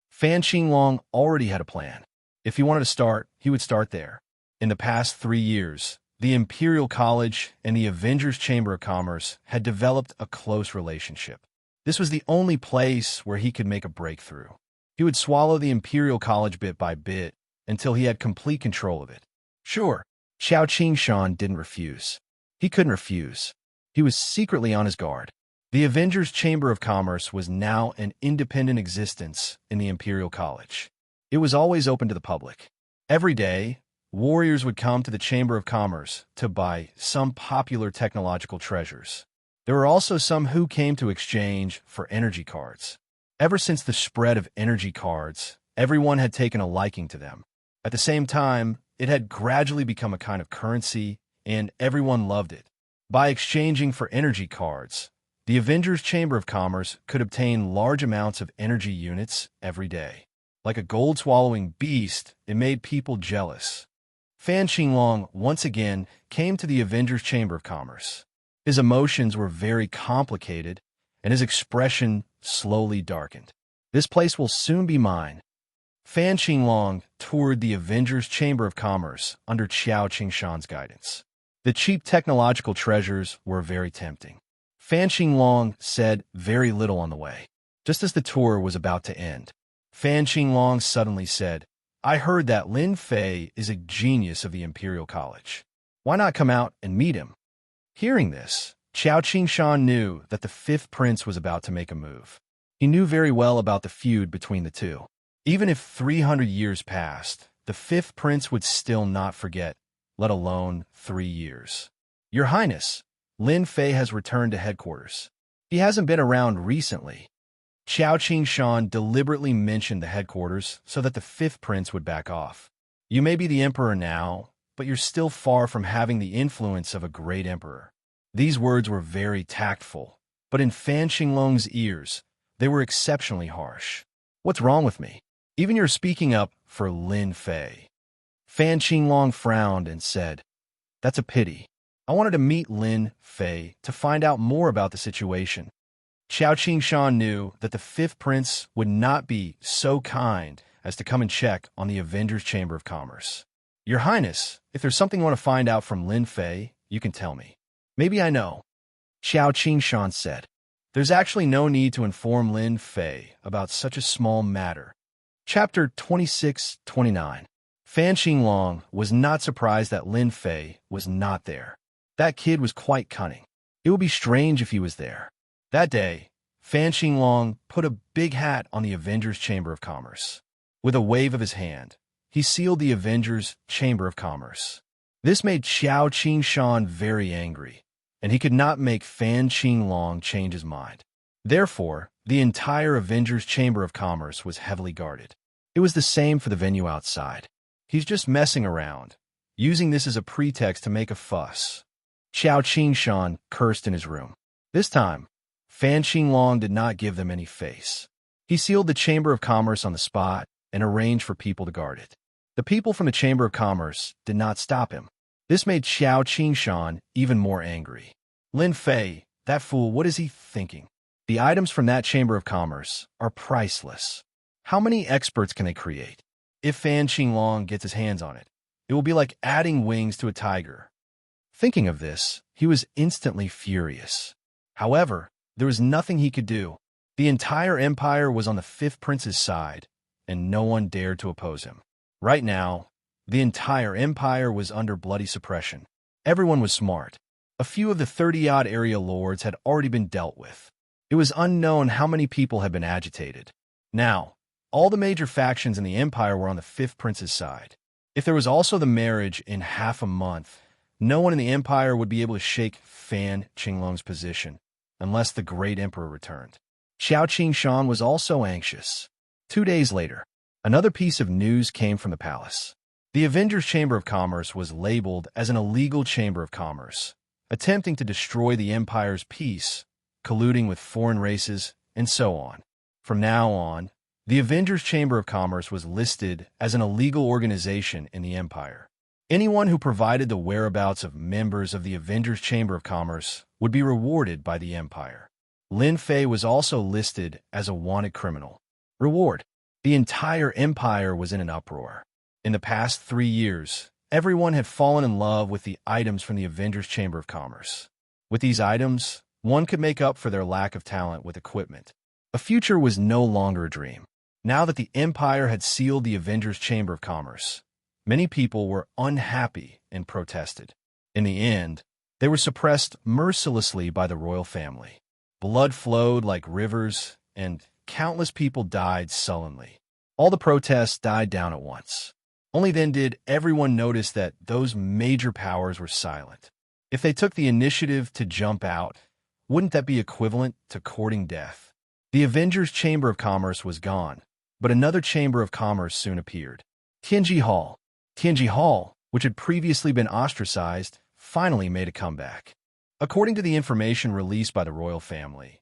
Fan Qinglong already had a plan. If he wanted to start, he would start there. In the past 3 years, the Imperial College and the Avengers Chamber of Commerce had developed a close relationship. This was the only place where he could make a breakthrough. He would swallow the Imperial College bit by bit until he had complete control of it. Sure, Xiao Qingshan didn't refuse. He couldn't refuse. He was secretly on his guard. The Avengers Chamber of Commerce was now an independent existence in the Imperial College. It was always open to the public. Every day, warriors would come to the Chamber of Commerce to buy some popular technological treasures. There were also some who came to exchange for energy cards. Ever since the spread of energy cards, everyone had taken a liking to them. At the same time, it had gradually become a kind of currency, and everyone loved it. By exchanging for energy cards, the Avengers Chamber of Commerce could obtain large amounts of energy units every day. Like a gold-swallowing beast, it made people jealous. Fan Qinglong once again came to the Avengers Chamber of Commerce. His emotions were very complicated, and his expression slowly darkened. This place will soon be mine. Fan Qinglong toured the Avengers Chamber of Commerce under Xiao Qingshan's guidance. The cheap technological treasures were very tempting. Fan Qinglong said very little on the way. Just as the tour was about to end, Fan Qinglong suddenly said, I heard that Lin Fei is a genius of the Imperial College. Why not come out and meet him? Hearing this, Xianxia knew that the fifth prince was about to make a move. He knew very well about the feud between the two. Even if 300 years passed, the fifth prince would still not forget, let alone 3 years. Your Highness, Lin Fei has returned to headquarters. He hasn't been around recently. Xianxia deliberately mentioned the headquarters so that the fifth prince would back off. You may be the emperor now, but you're still far from having the influence of a great emperor. These words were very tactful, but in Fan Qinglong's ears, they were exceptionally harsh. What's wrong with me? Even you're speaking up for Lin Fei. Fan Qinglong frowned and said, That's a pity. I wanted to meet Lin Fei to find out more about the situation. Xianxia knew that the fifth prince would not be so kind as to come and check on the Avengers Chamber of Commerce. Your Highness, if there's something you want to find out from Lin Fei, you can tell me. Maybe I know. Xianxia said. There's actually no need to inform Lin Fei about such a small matter. Chapter 26-29. Fan Qinglong was not surprised that Lin Fei was not there. That kid was quite cunning. It would be strange if he was there. That day, Fan Qinglong put a big hat on the Avengers Chamber of Commerce. With a wave of his hand, he sealed the Avengers Chamber of Commerce. This made Xianxia very angry, and he could not make Fan Qinglong change his mind. Therefore, the entire Avengers Chamber of Commerce was heavily guarded. It was the same for the venue outside. He's just messing around, using this as a pretext to make a fuss. Xianxia cursed in his room. This time, Fan Qinglong did not give them any face. He sealed the Chamber of Commerce on the spot and arranged for people to guard it. The people from the Chamber of Commerce did not stop him. This made Xianxia even more angry. Lin Fei, that fool, what is he thinking? The items from that Chamber of Commerce are priceless. How many experts can they create? If Fan Qinglong gets his hands on it, it will be like adding wings to a tiger. Thinking of this, he was instantly furious. However, there was nothing he could do. The entire empire was on the fifth prince's side, and no one dared to oppose him. Right now, the entire empire was under bloody suppression. Everyone was smart. A few of the 30-odd area lords had already been dealt with. It was unknown how many people had been agitated. Now, all the major factions in the empire were on the fifth prince's side. If there was also the marriage in half a month, no one in the empire would be able to shake Fan Qinglong's position, unless the great emperor returned. Xianxia was also anxious. 2 days later, another piece of news came from the palace. The Avengers Chamber of Commerce was labeled as an illegal chamber of commerce, attempting to destroy the empire's peace, colluding with foreign races, and so on. From now on, the Avengers Chamber of Commerce was listed as an illegal organization in the empire. Anyone who provided the whereabouts of members of the Avengers Chamber of Commerce would be rewarded by the empire. Lin Fei was also listed as a wanted criminal. Reward. The entire empire was in an uproar. In the past 3 years, everyone had fallen in love with the items from the Avengers Chamber of Commerce. With these items, one could make up for their lack of talent with equipment. A future was no longer a dream. Now that the empire had sealed the Avengers Chamber of Commerce, many people were unhappy and protested. In the end, they were suppressed mercilessly by the royal family. Blood flowed like rivers, and countless people died sullenly. All the protests died down at once. Only then did everyone notice that those major powers were silent. If they took the initiative to jump out, wouldn't that be equivalent to courting death? The Avengers Chamber of Commerce was gone, but another Chamber of Commerce soon appeared. Tianji Hall. Tianji Hall, which had previously been ostracized, finally made a comeback. According to the information released by the royal family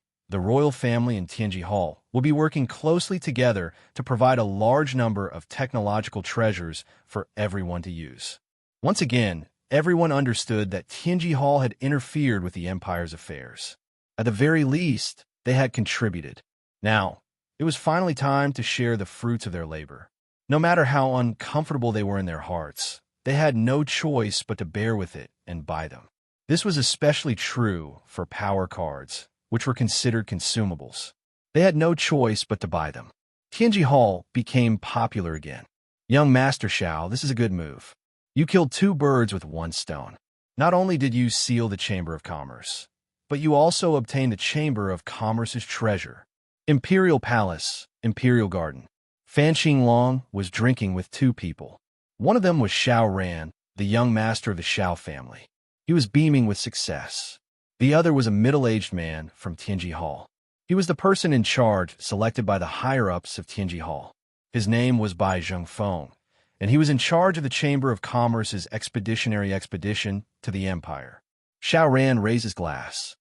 and Tianji Hall will be working closely together to provide a large number of technological treasures for everyone to use. Once again, everyone understood that Tianji Hall had interfered with the empire's affairs. At the very least, they had contributed. Now, it was finally time to share the fruits of their labor. No matter how uncomfortable they were in their hearts, they had no choice but to bear with it and buy them. This was especially true for power cards, which were considered consumables. They had no choice but to buy them. Tianji Hall became popular again. Young Master Xiao, this is a good move. You killed 2 birds with 1 stone. Not only did you seal the Chamber of Commerce, but you also obtain the Chamber of Commerce's treasure. Imperial Palace, Imperial Garden. Fan Qinglong was drinking with two people. One of them was Xiao Ran, the young master of the Xiao family. He was beaming with success. The other was a middle-aged man from Tianji Hall. He was the person in charge selected by the higher-ups of Tianji Hall. His name was Bai Zhengfeng, and he was in charge of the Chamber of Commerce's expeditionary expedition to the Empire. Xiao Ran raised his glass.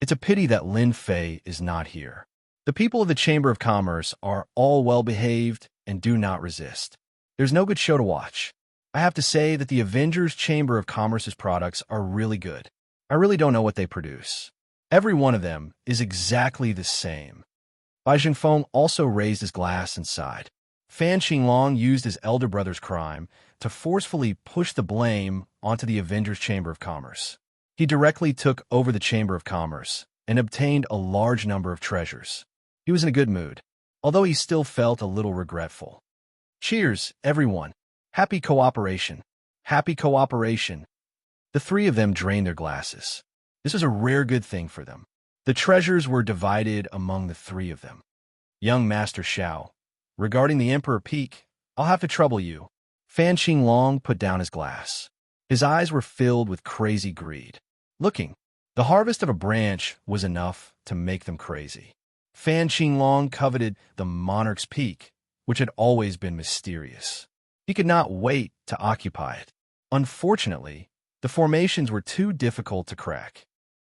It's a pity that Lin Fei is not here. The people of the Chamber of Commerce are all well-behaved and do not resist. There's no good show to watch. I have to say that the Avengers Chamber of Commerce's products are really good. I really don't know what they produce. Every one of them is exactly the same. Bai Zhengfeng also raised his glass and sighed. Fan Qinglong used his elder brother's crime to forcefully push the blame onto the Avengers Chamber of Commerce. He directly took over the Chamber of Commerce and obtained a large number of treasures. He was in a good mood, although he still felt a little regretful. Cheers, everyone. Happy cooperation. Happy cooperation. The three of them drained their glasses. This was a rare good thing for them. The treasures were divided among the three of them. Young Master Xiao, regarding the Emperor Peak, I'll have to trouble you. Fan Qinglong put down his glass. His eyes were filled with crazy greed. Looking, the harvest of a branch was enough to make them crazy. Fan Qinglong coveted the monarch's peak, which had always been mysterious. He could not wait to occupy it. Unfortunately, the formations were too difficult to crack.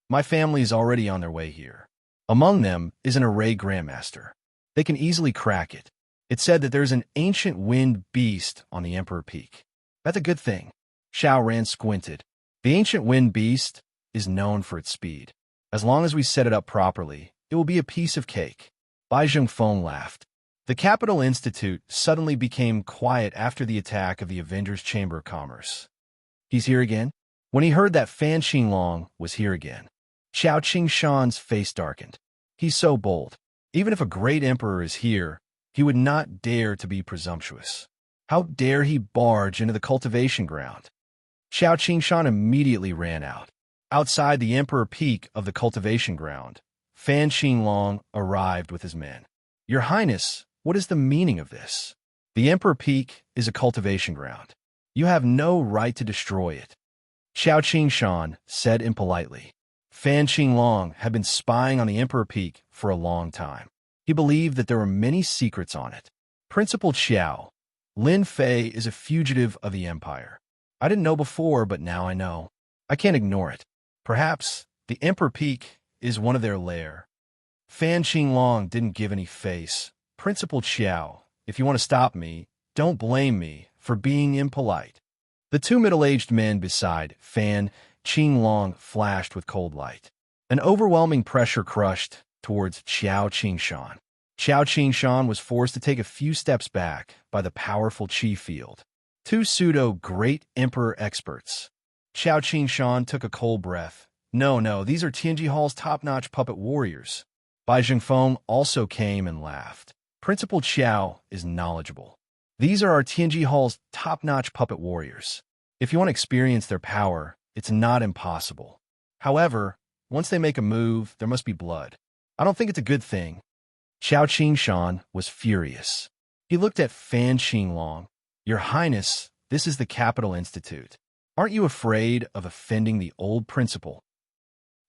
My family is already on their way here. Among them is an array grandmaster. They can easily crack it. It's said that there's an ancient wind beast on the Emperor Peak. That's a good thing. Xiao Ran squinted. The ancient wind beast is known for its speed. As long as we set it up properly, it will be a piece of cake. Bai Zhengfeng laughed. The Capital Institute suddenly became quiet after the attack of the Avengers Chamber of Commerce. He's here again? When he heard that Fan Qinglong was here again, Xiao Qingshan's face darkened. He's so bold. Even if a great emperor is here, he would not dare to be presumptuous. How dare he barge into the cultivation ground? Xiao Qingshan immediately ran out. Outside the Emperor Peak of the cultivation ground, Fan Qinglong arrived with his men. Your Highness, what is the meaning of this? The Emperor Peak is a cultivation ground. You have no right to destroy it. Xiao Qingshan said impolitely. Fan Qinglong had been spying on the Emperor Peak for a long time. He believed that there were many secrets on it. Principal Xiao, Lin Fei is a fugitive of the Empire. I didn't know before, but now I know. I can't ignore it. Perhaps the Emperor Peak is one of their lair. Fan Qinglong didn't give any face. Principal Xiao, if you want to stop me, don't blame me for being impolite. The two middle-aged men beside Fan Qinglong flashed with cold light. An overwhelming pressure crushed towards Xiao Qingshan. Xiao Qingshan was forced to take a few steps back by the powerful Qi field. Two pseudo-great emperor experts. Xiao Qingshan took a cold breath. No, these are Tianji Hall's top-notch puppet warriors. Bai Zhengfeng also came and laughed. Principal Xiao is knowledgeable. These are our Tianji Hall's top-notch puppet warriors. If you want to experience their power, it's not impossible. However, once they make a move, there must be blood. I don't think it's a good thing. Xiao Qingshan was furious. He looked at Fan Qinglong. Your Highness, this is the Capital Institute. Aren't you afraid of offending the old principal?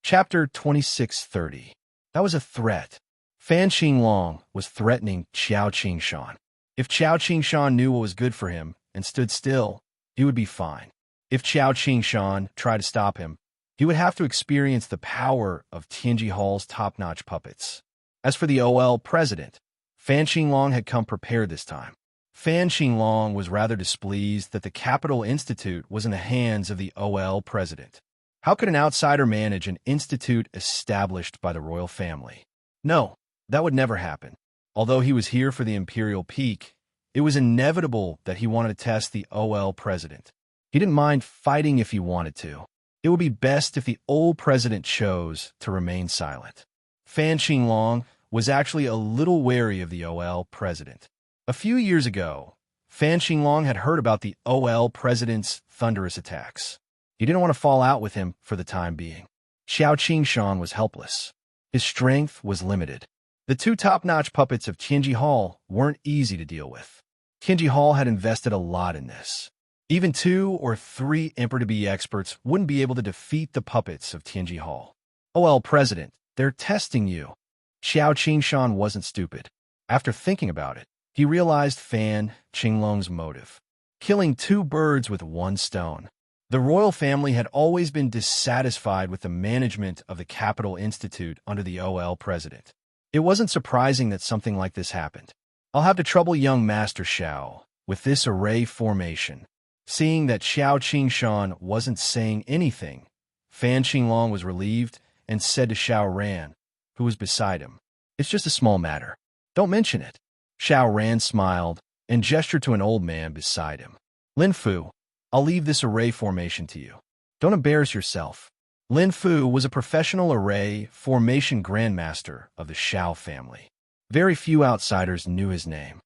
Chapter 2630. That was a threat. Fan Qinglong was threatening Xiao Qingshan. If Xiao Qingshan knew what was good for him and stood still, he would be fine. If Xiao Qingshan tried to stop him, he would have to experience the power of Tianji Hall's top-notch puppets. As for the OL president, Fan Qinglong had come prepared this time. Fan Qinglong was rather displeased that the Capital Institute was in the hands of the OL president. How could an outsider manage an institute established by the royal family? No, that would never happen. Although he was here for the Imperial Peak, it was inevitable that he wanted to test the OL president. He didn't mind fighting if he wanted to. It would be best if the old president chose to remain silent. Fan Qinglong was actually a little wary of the OL president. A few years ago, Fan Qinglong had heard about the OL president's thunderous attacks. He didn't want to fall out with him for the time being. Xianxia was helpless. His strength was limited. The two top-notch puppets of Tianji Hall weren't easy to deal with. Tianji Hall had invested a lot in this. Even 2 or 3 Emperor-to-be experts wouldn't be able to defeat the puppets of Tianji Hall. "OL President, they're testing you." Xianxia wasn't stupid. After thinking about it, he realized Fan Qinglong's motive. Killing 2 birds with 1 stone. The royal family had always been dissatisfied with the management of the Capital Institute under the OL president. It wasn't surprising that something like this happened. "I'll have to trouble young Master Xiao with this array formation." Seeing that Xianxia wasn't saying anything, Fan Qinglong was relieved and said to Xiao Ran, who was beside him, "It's just a small matter. Don't mention it." Xiao Ran smiled and gestured to an old man beside him. "Lin Fu, I'll leave this array formation to you. Don't embarrass yourself." Lin Fu was a professional array formation grandmaster of the Xiao family. Very few outsiders knew his name.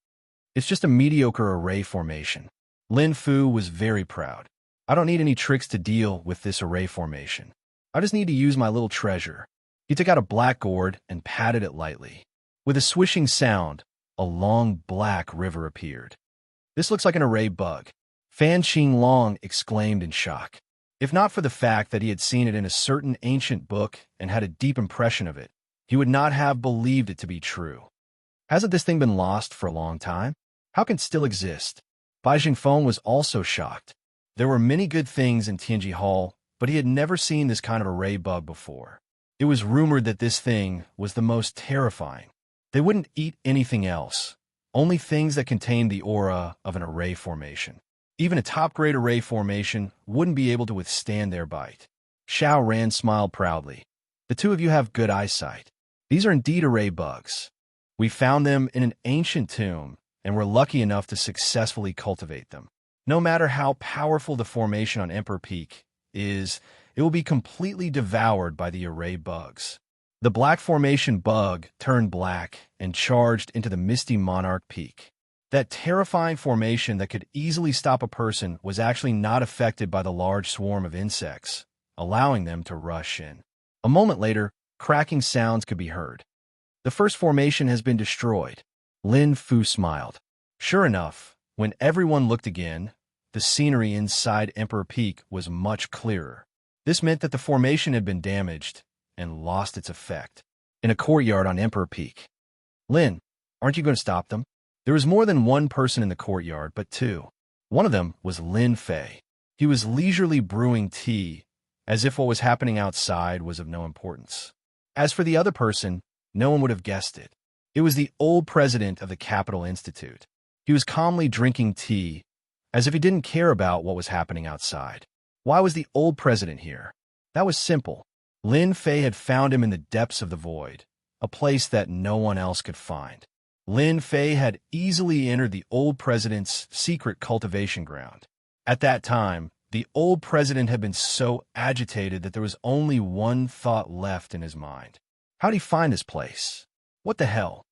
"It's just a mediocre array formation." Lin Fu was very proud. "I don't need any tricks to deal with this array formation. I just need to use my little treasure." He took out a black gourd and patted it lightly. With a swishing sound, a long black river appeared. "This looks like an array bug." Fan Qinglong exclaimed in shock. If not for the fact that he had seen it in a certain ancient book and had a deep impression of it, he would not have believed it to be true. Hasn't this thing been lost for a long time? How can it still exist? Bai Jingfeng was also shocked. There were many good things in Tianji Hall, but he had never seen this kind of array bug before. It was rumored that this thing was the most terrifying. They wouldn't eat anything else, only things that contained the aura of an array formation. Even a top-grade array formation wouldn't be able to withstand their bite. Xiao Ran smiled proudly. "The 2 of you have good eyesight. These are indeed array bugs. We found them in an ancient tomb, and were lucky enough to successfully cultivate them. No matter how powerful the formation on Emperor Peak is, it will be completely devoured by the array bugs." The black formation bug turned black and charged into the misty Monarch Peak. That terrifying formation that could easily stop a person was actually not affected by the large swarm of insects, allowing them to rush in. A moment later, cracking sounds could be heard. "The first formation has been destroyed." Lin Fu smiled. Sure enough, when everyone looked again, the scenery inside Emperor Peak was much clearer. This meant that the formation had been damaged and lost its effect. In a courtyard on Emperor Peak. "Lin, aren't you going to stop them?" There was more than 1 person in the courtyard, but 2. One of them was Lin Fei. He was leisurely brewing tea, as if what was happening outside was of no importance. As for the other person, no one would have guessed it. It was the old president of the Capital Institute. He was calmly drinking tea, as if he didn't care about what was happening outside. Why was the old president here? That was simple. Lin Fei had found him in the depths of the void, a place that no one else could find. Lin Fei had easily entered the old president's secret cultivation ground. At that time, the old president had been so agitated that there was only one thought left in his mind. How'd he find this place? What the hell?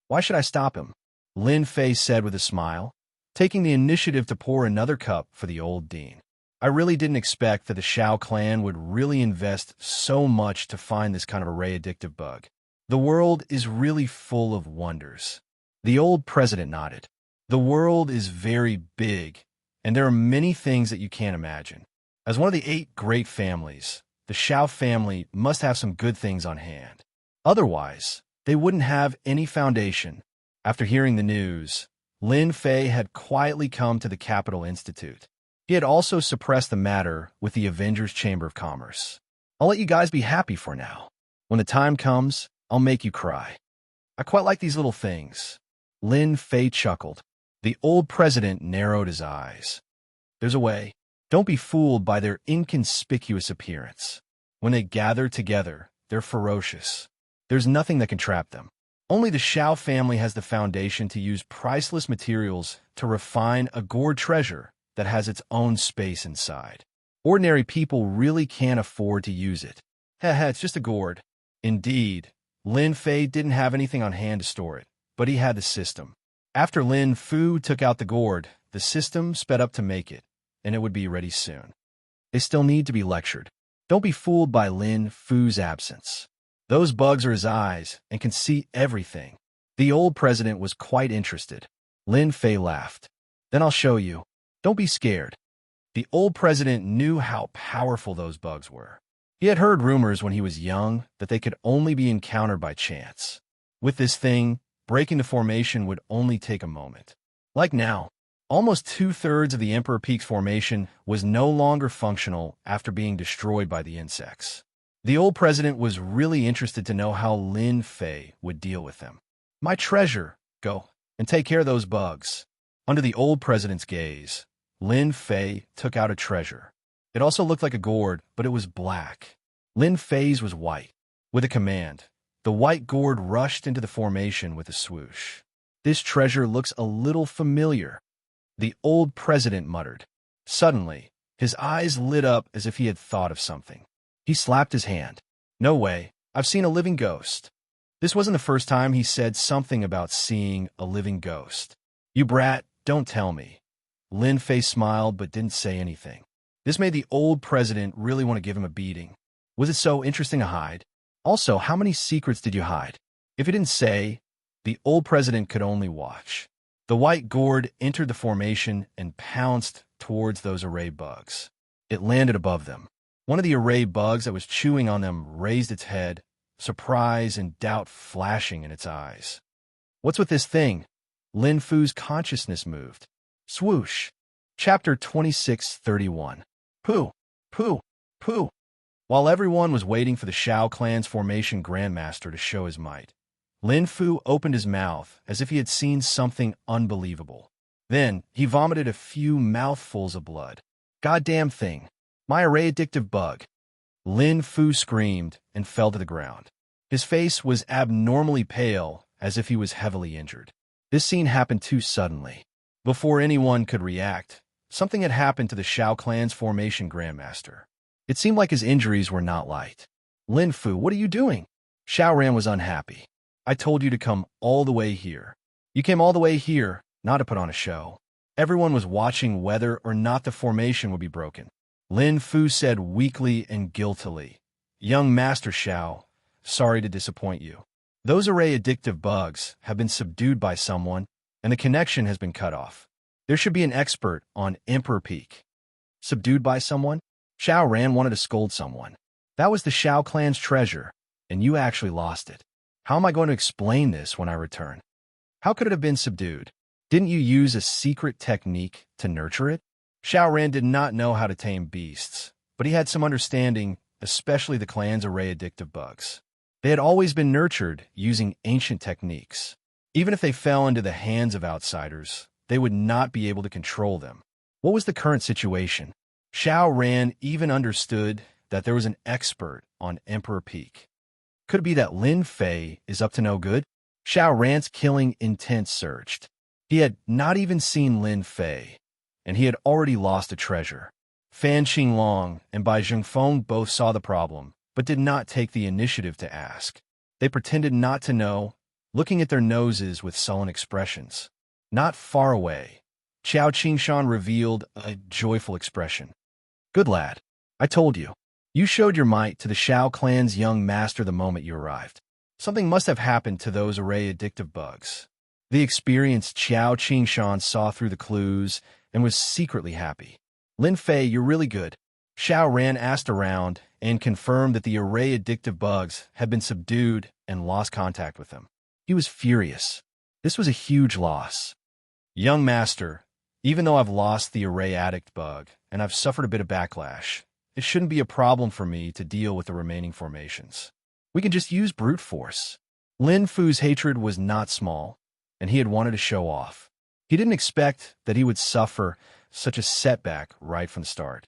Why should I stop him? Lin Fei said with a smile, taking the initiative to pour another cup for the old dean. I really didn't expect that the Xiao clan would really invest so much to find this kind of array addictive bug. The world is really full of wonders. The old president nodded. The world is very big, and there are many things that you can't imagine. As one of the 8 great families, the Xiao family must have some good things on hand. Otherwise, they wouldn't have any foundation. After hearing the news, Lin Fei had quietly come to the Capital Institute. He had also suppressed the matter with the Avengers Chamber of Commerce. I'll let you guys be happy for now. When the time comes, I'll make you cry. I quite like these little things. Lin Fei chuckled. The old president narrowed his eyes. There's a way. Don't be fooled by their inconspicuous appearance. When they gather together, they're ferocious. There's nothing that can trap them. Only the Xiao family has the foundation to use priceless materials to refine a gourd treasure that has its own space inside. Ordinary people really can't afford to use it. Heh, it's just a gourd. Indeed, Lin Fei didn't have anything on hand to store it, but he had the system. After Lin Fu took out the gourd, the system sped up to make it, and it would be ready soon. They still need to be lectured. Don't be fooled by Lin Fu's absence. Those bugs are his eyes and can see everything. The old president was quite interested. Lin Fei laughed. Then I'll show you. Don't be scared. The old president knew how powerful those bugs were. He had heard rumors when he was young that they could only be encountered by chance. With this thing, breaking the formation would only take a moment. Like now, almost 2/3 of the Emperor Peak's formation was no longer functional after being destroyed by the insects. The old president was really interested to know how Lin Fei would deal with them. My treasure, go and take care of those bugs. Under the old president's gaze, Lin Fei took out a treasure. It also looked like a gourd, but it was black. Lin Fei's was white. With a command, the white gourd rushed into the formation with a swoosh. This treasure looks a little familiar, the old president muttered. Suddenly, his eyes lit up as if he had thought of something. He slapped his hand. No way, I've seen a living ghost. This wasn't the first time he said something about seeing a living ghost. You brat, don't tell me. Lin Fei smiled but didn't say anything. This made the old president really want to give him a beating. Was it so interesting to hide? Also, how many secrets did you hide? If he didn't say, the old president could only watch. The white gourd entered the formation and pounced towards those array bugs. It landed above them. One of the array bugs that was chewing on them raised its head, surprise and doubt flashing in its eyes. What's with this thing? Lin Fu's consciousness moved. Swoosh. Chapter 26:31. Pooh, pooh, pooh. While everyone was waiting for the Shao clan's formation grandmaster to show his might, Lin Fu opened his mouth as if he had seen something unbelievable. Then he vomited a few mouthfuls of blood. Goddamn thing. My array addictive bug. Lin Fu screamed and fell to the ground. His face was abnormally pale, as if he was heavily injured. This scene happened too suddenly. Before anyone could react, something had happened to the Shao clan's formation grandmaster. It seemed like his injuries were not light. Lin Fu, what are you doing? Shao Ran was unhappy. I told you to come all the way here. You came all the way here, not to put on a show. Everyone was watching whether or not the formation would be broken. Lin Fu said weakly and guiltily, Young Master Shao, sorry to disappoint you. Those array addictive bugs have been subdued by someone, and the connection has been cut off. There should be an expert on Emperor Peak. Subdued by someone? Shao Ran wanted to scold someone. That was the Shao clan's treasure, and you actually lost it. How am I going to explain this when I return? How could it have been subdued? Didn't you use a secret technique to nurture it? Shao Ran did not know how to tame beasts, but he had some understanding, especially the clan's array addictive bugs. They had always been nurtured using ancient techniques. Even if they fell into the hands of outsiders, they would not be able to control them. What was the current situation? Shao Ran even understood that there was an expert on Emperor Peak. Could it be that Lin Fei is up to no good? Shao Ran's killing intent surged. He had not even seen Lin Fei, and he had already lost a treasure. Fan Qinglong and Bai Zhengfeng both saw the problem, but did not take the initiative to ask. They pretended not to know, looking at their noses with sullen expressions. Not far away, Qiao Qingshan revealed a joyful expression. Good lad. I told you. You showed your might to the Shao clan's young master the moment you arrived. Something must have happened to those array addictive bugs. The experienced Qiao Qingshan saw through the clues and was secretly happy. Lin Fei, you're really good. Shao Ran asked around and confirmed that the array addictive bugs had been subdued and lost contact with them. He was furious. This was a huge loss. Young master, even though I've lost the array addict bug and I've suffered a bit of backlash, it shouldn't be a problem for me to deal with the remaining formations. We can just use brute force. Lin Fu's hatred was not small, and he had wanted to show off. He didn't expect that he would suffer such a setback right from the start.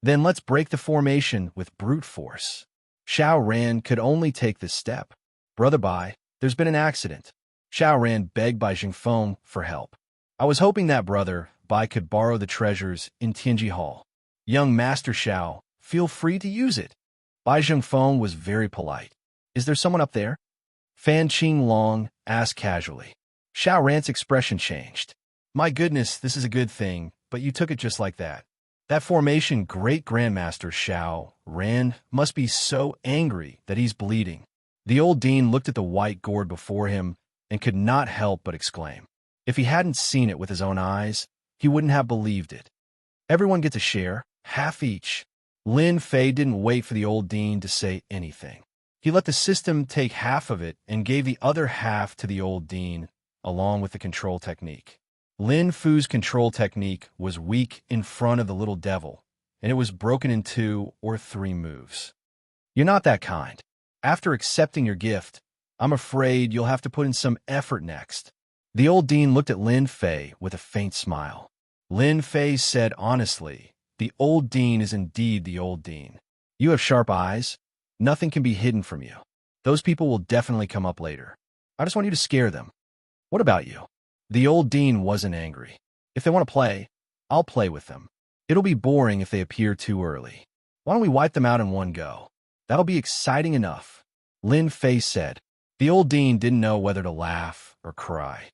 Then let's break the formation with brute force. Shao Ran could only take this step. Brother Bai, there's been an accident. Shao Ran begged Bai Zhengfeng for help. I was hoping that Brother Bai could borrow the treasures in Tianji Hall. Young Master Shao, feel free to use it. Bai Zhengfeng was very polite. Is there someone up there? Fan Qinglong asked casually. Shao Ran's expression changed. My goodness, this is a good thing, but you took it just like that. That formation Great Grandmaster Xiao Ran must be so angry that he's bleeding. The old dean looked at the white gourd before him and could not help but exclaim. If he hadn't seen it with his own eyes, he wouldn't have believed it. Everyone gets a share, half each. Lin Fei didn't wait for the old dean to say anything. He let the system take half of it and gave the other half to the old dean, along with the control technique. Lin Fu's control technique was weak in front of the little devil, and it was broken in 2 or 3 moves. You're not that kind. After accepting your gift, I'm afraid you'll have to put in some effort next. The old dean looked at Lin Fei with a faint smile. Lin Fei said honestly, the old dean is indeed the old dean. You have sharp eyes. Nothing can be hidden from you. Those people will definitely come up later. I just want you to scare them. What about you? The old dean wasn't angry. If they want to play, I'll play with them. It'll be boring if they appear too early. Why don't we wipe them out in one go? That'll be exciting enough. Lin Fei said. The old dean didn't know whether to laugh or cry.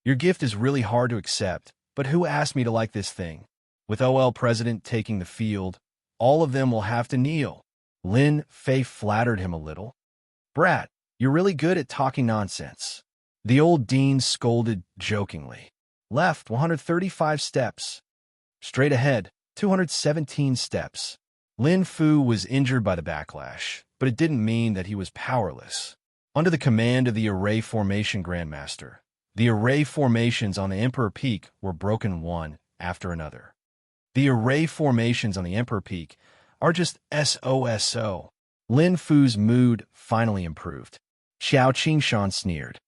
Your gift is really hard to accept, but who asked me to like this thing? With OL President taking the field, all of them will have to kneel. Lin Fei flattered him a little. Brat, you're really good at talking nonsense. The old dean scolded jokingly. Left, 135 steps. Straight ahead, 217 steps. Lin Fu was injured by the backlash, but it didn't mean that he was powerless. Under the command of the Array Formation Grandmaster, the array formations on the Emperor Peak were broken one after another. The array formations on the Emperor Peak are just SOSO. Lin Fu's mood finally improved. Xianxia sneered.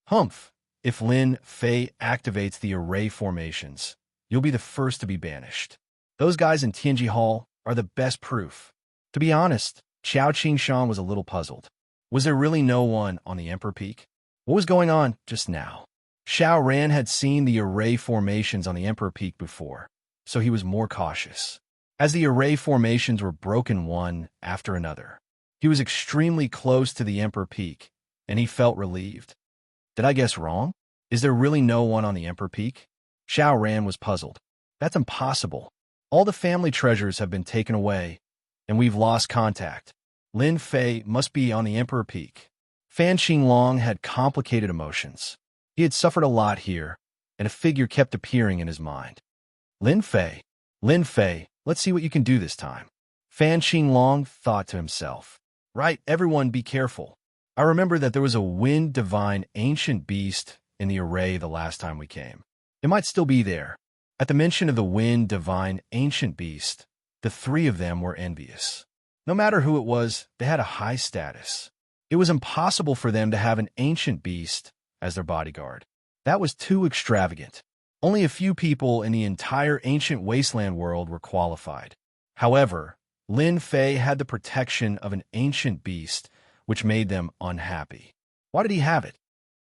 Humph, if Lin Fei activates the array formations, you'll be the first to be banished. Those guys in Tianji Hall are the best proof. To be honest, Xianxia was a little puzzled. Was there really no one on the Emperor Peak? What was going on just now? Xiao Ran had seen the array formations on the Emperor Peak before, so he was more cautious. As the array formations were broken one after another, he was extremely close to the Emperor Peak, and he felt relieved. Did I guess wrong? Is there really no one on the Emperor Peak? Xiao Ran was puzzled. That's impossible. All the family treasures have been taken away, and we've lost contact. Lin Fei must be on the Emperor Peak. Fan Xinglong had complicated emotions. He had suffered a lot here, and a figure kept appearing in his mind. Lin Fei, let's see what you can do this time. Fan Xinglong thought to himself. Right, everyone be careful. I remember that there was a wind divine ancient beast in the array the last time we came. It might still be there. At the mention of the wind divine ancient beast, the 3 of them were envious. No matter who it was, they had a high status. It was impossible for them to have an ancient beast as their bodyguard. That was too extravagant. Only a few people in the entire ancient wasteland world were qualified. However, Lin Fei had the protection of an ancient beast, which made them unhappy. Why did he have it?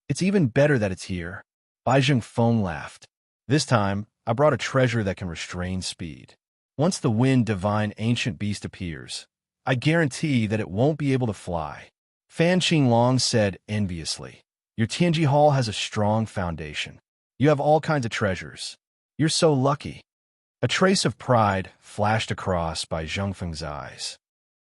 It's even better that it's here. Bai Zhengfeng laughed. This time, I brought a treasure that can restrain speed. Once the wind divine ancient beast appears, I guarantee that it won't be able to fly. Fan Xinglong said enviously. Your Tianji Hall has a strong foundation. You have all kinds of treasures. You're so lucky. A trace of pride flashed across Bai Zhengfeng's eyes.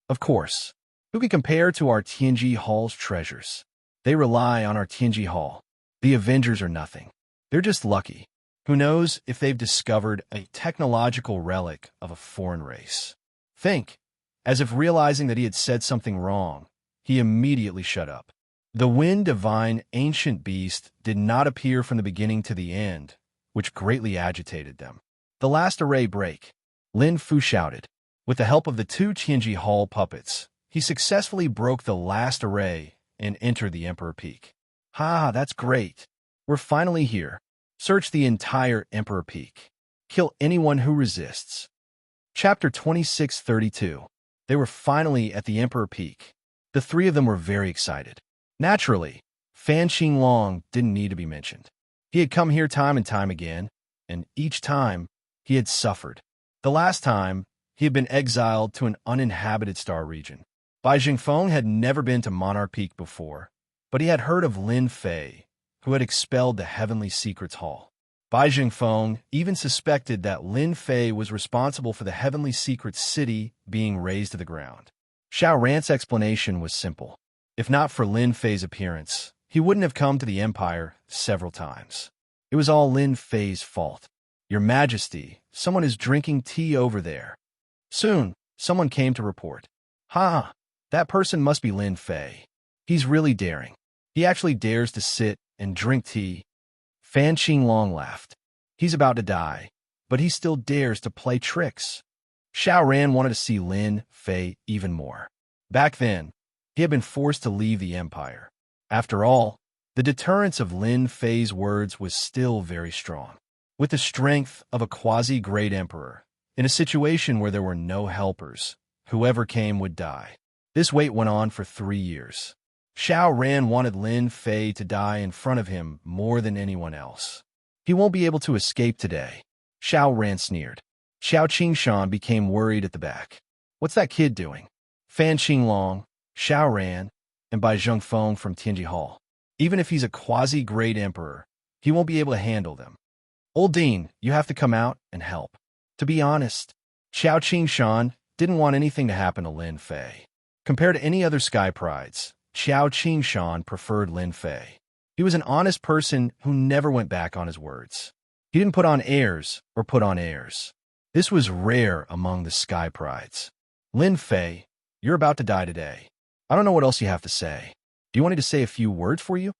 Of course. Who can compare to our Tianji Hall's treasures? They rely on our Tianji Hall. The Avengers are nothing. They're just lucky. Who knows if they've discovered a technological relic of a foreign race? Think. As if realizing that he had said something wrong, he immediately shut up. The wind divine ancient beast did not appear from the beginning to the end, which greatly agitated them. The last array break. Lin Fu shouted. With the help of the 2 Tianji Hall puppets, he successfully broke the last array and entered the Emperor Peak. Ha, that's great. We're finally here. Search the entire Emperor Peak. Kill anyone who resists. Chapter 2632. They were finally at the Emperor Peak. The 3 of them were very excited. Naturally, Fan Xinglong didn't need to be mentioned. He had come here time and time again, and each time he had suffered. The last time, he had been exiled to an uninhabited star region. Bai Zhengfeng had never been to Monarch Peak before, but he had heard of Lin Fei, who had expelled the Heavenly Secrets Hall. Bai Jingfeng even suspected that Lin Fei was responsible for the heavenly secret city being razed to the ground. Xiao Ran's explanation was simple. If not for Lin Fei's appearance, he wouldn't have come to the Empire several times. It was all Lin Fei's fault. Your Majesty, someone is drinking tea over there. Soon, someone came to report. Ha! That person must be Lin Fei. He's really daring. He actually dares to sit and drink tea. Fan Qinglong laughed. He's about to die, but he still dares to play tricks. Xiao Ran wanted to see Lin Fei even more. Back then, he had been forced to leave the Empire. After all, the deterrence of Lin Fei's words was still very strong. With the strength of a quasi-great emperor, in a situation where there were no helpers, whoever came would die. This wait went on for 3 years. Xiao Ran wanted Lin Fei to die in front of him more than anyone else. He won't be able to escape today. Xiao Ran sneered. Xiao Qingshan became worried at the back. What's that kid doing? Fan Qinglong, Xiao Ran, and Bai Zhengfeng from Tianji Hall. Even if he's a quasi-great emperor, he won't be able to handle them. Old Dean, you have to come out and help. To be honest, Xiao Qingshan didn't want anything to happen to Lin Fei. Compared to any other sky prides, Xiao Qingshan preferred Lin Fei. He was an honest person who never went back on his words. He didn't put on airs or put on airs. This was rare among the sky prides. Lin Fei, you're about to die today. I don't know what else you have to say. Do you want me to say a few words for you?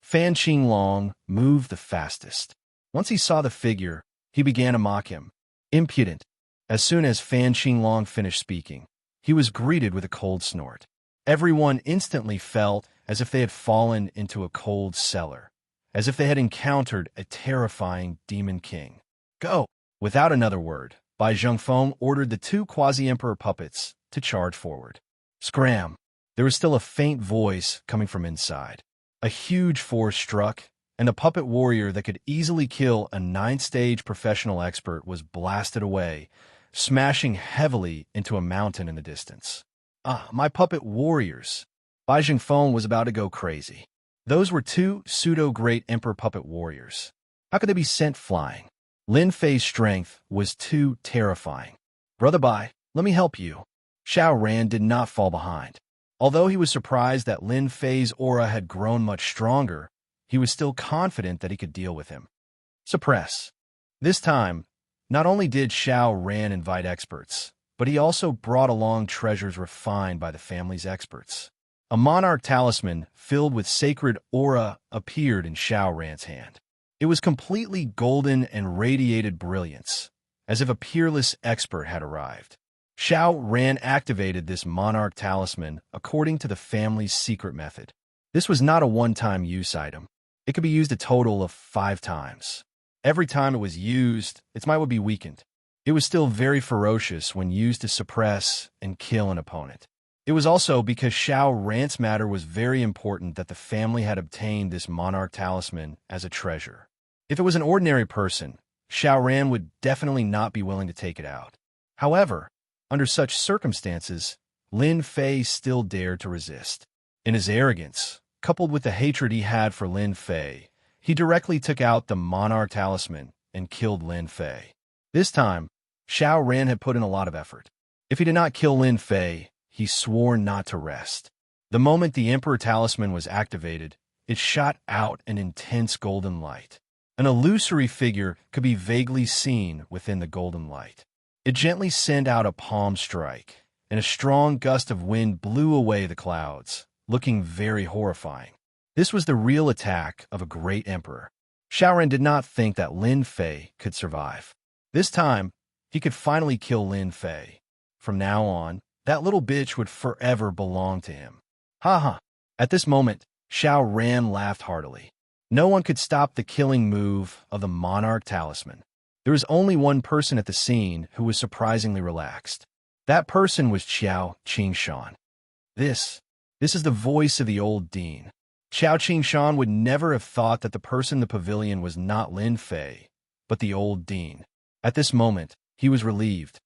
Fan Qinglong moved the fastest. Once he saw the figure, he began to mock him. Impudent. As soon as Fan Qinglong finished speaking, he was greeted with a cold snort. Everyone instantly felt as if they had fallen into a cold cellar, as if they had encountered a terrifying demon king. Go! Without another word, Bai Zhengfeng ordered the 2 quasi-emperor puppets to charge forward. Scram! There was still a faint voice coming from inside. A huge force struck, and a puppet warrior that could easily kill a 9th-stage professional expert was blasted away, smashing heavily into a mountain in the distance. Ah, my puppet warriors! Bai Zhengfeng was about to go crazy. Those were 2 pseudo-great emperor puppet warriors. How could they be sent flying? Lin Fei's strength was too terrifying. Brother Bai, let me help you. Xiao Ran did not fall behind. Although he was surprised that Lin Fei's aura had grown much stronger, he was still confident that he could deal with him. Suppress. This time, not only did Xiao Ran invite experts, but he also brought along treasures refined by the family's experts. A monarch talisman filled with sacred aura appeared in Xiao Ran's hand. It was completely golden and radiated brilliance, as if a peerless expert had arrived. Xiao Ran activated this monarch talisman according to the family's secret method. This was not a one-time use item. It could be used a total of 5 times. Every time it was used, its might would be weakened. It was still very ferocious when used to suppress and kill an opponent. It was also because Xiao Ran's matter was very important that the family had obtained this monarch talisman as a treasure. If it was an ordinary person, Xiao Ran would definitely not be willing to take it out. However, under such circumstances, Lin Fei still dared to resist. In his arrogance, coupled with the hatred he had for Lin Fei, he directly took out the monarch talisman and killed Lin Fei. This time, Xiao Ran had put in a lot of effort. If he did not kill Lin Fei, he swore not to rest. The moment the Emperor Talisman was activated, it shot out an intense golden light. An illusory figure could be vaguely seen within the golden light. It gently sent out a palm strike, and a strong gust of wind blew away the clouds, looking very horrifying. This was the real attack of a great emperor. Xiao Ran did not think that Lin Fei could survive. This time, he could finally kill Lin Fei. From now on, that little bitch would forever belong to him. Ha ha! At this moment, Xiao Ran laughed heartily. No one could stop the killing move of the Monarch Talisman. There was only one person at the scene who was surprisingly relaxed. That person was Xiao Qingshan. This is the voice of the old dean. Xiao Qingshan would never have thought that the person in the pavilion was not Lin Fei, but the old dean. At this moment, he was relieved.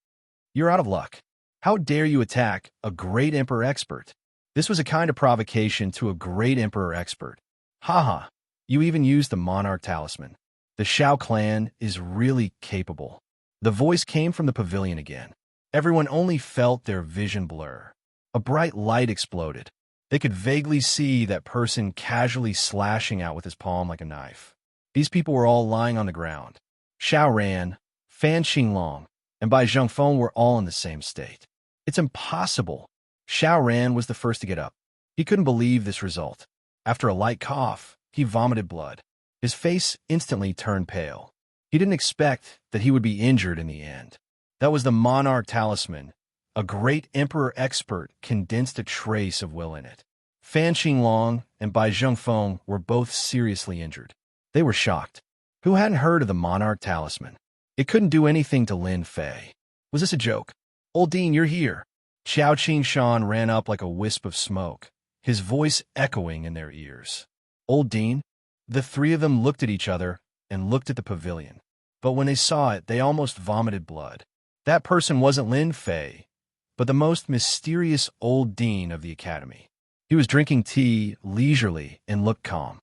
You're out of luck. How dare you attack a great emperor expert? This was a kind of provocation to a great emperor expert. Ha ha! You even used the Monarch Talisman. The Xiao clan is really capable. The voice came from the pavilion again. Everyone only felt their vision blur. A bright light exploded. They could vaguely see that person casually slashing out with his palm like a knife. These people were all lying on the ground. Xiao Ran, Fan Xinglong, and Bai Zhengfeng were all in the same state. It's impossible. Xiao Ran was the first to get up. He couldn't believe this result. After a light cough, he vomited blood. His face instantly turned pale. He didn't expect that he would be injured in the end. That was the Monarch Talisman. A great Emperor expert condensed a trace of will in it. Fan Xinglong and Bai Zhengfeng were both seriously injured. They were shocked. Who hadn't heard of the Monarch Talisman? It couldn't do anything to Lin Fei. Was this a joke? Old Dean, you're here. Xiao Qingshan ran up like a wisp of smoke, his voice echoing in their ears. Old Dean? The three of them looked at each other and looked at the pavilion. But when they saw it, they almost vomited blood. That person wasn't Lin Fei, but the most mysterious old dean of the academy. He was drinking tea leisurely and looked calm.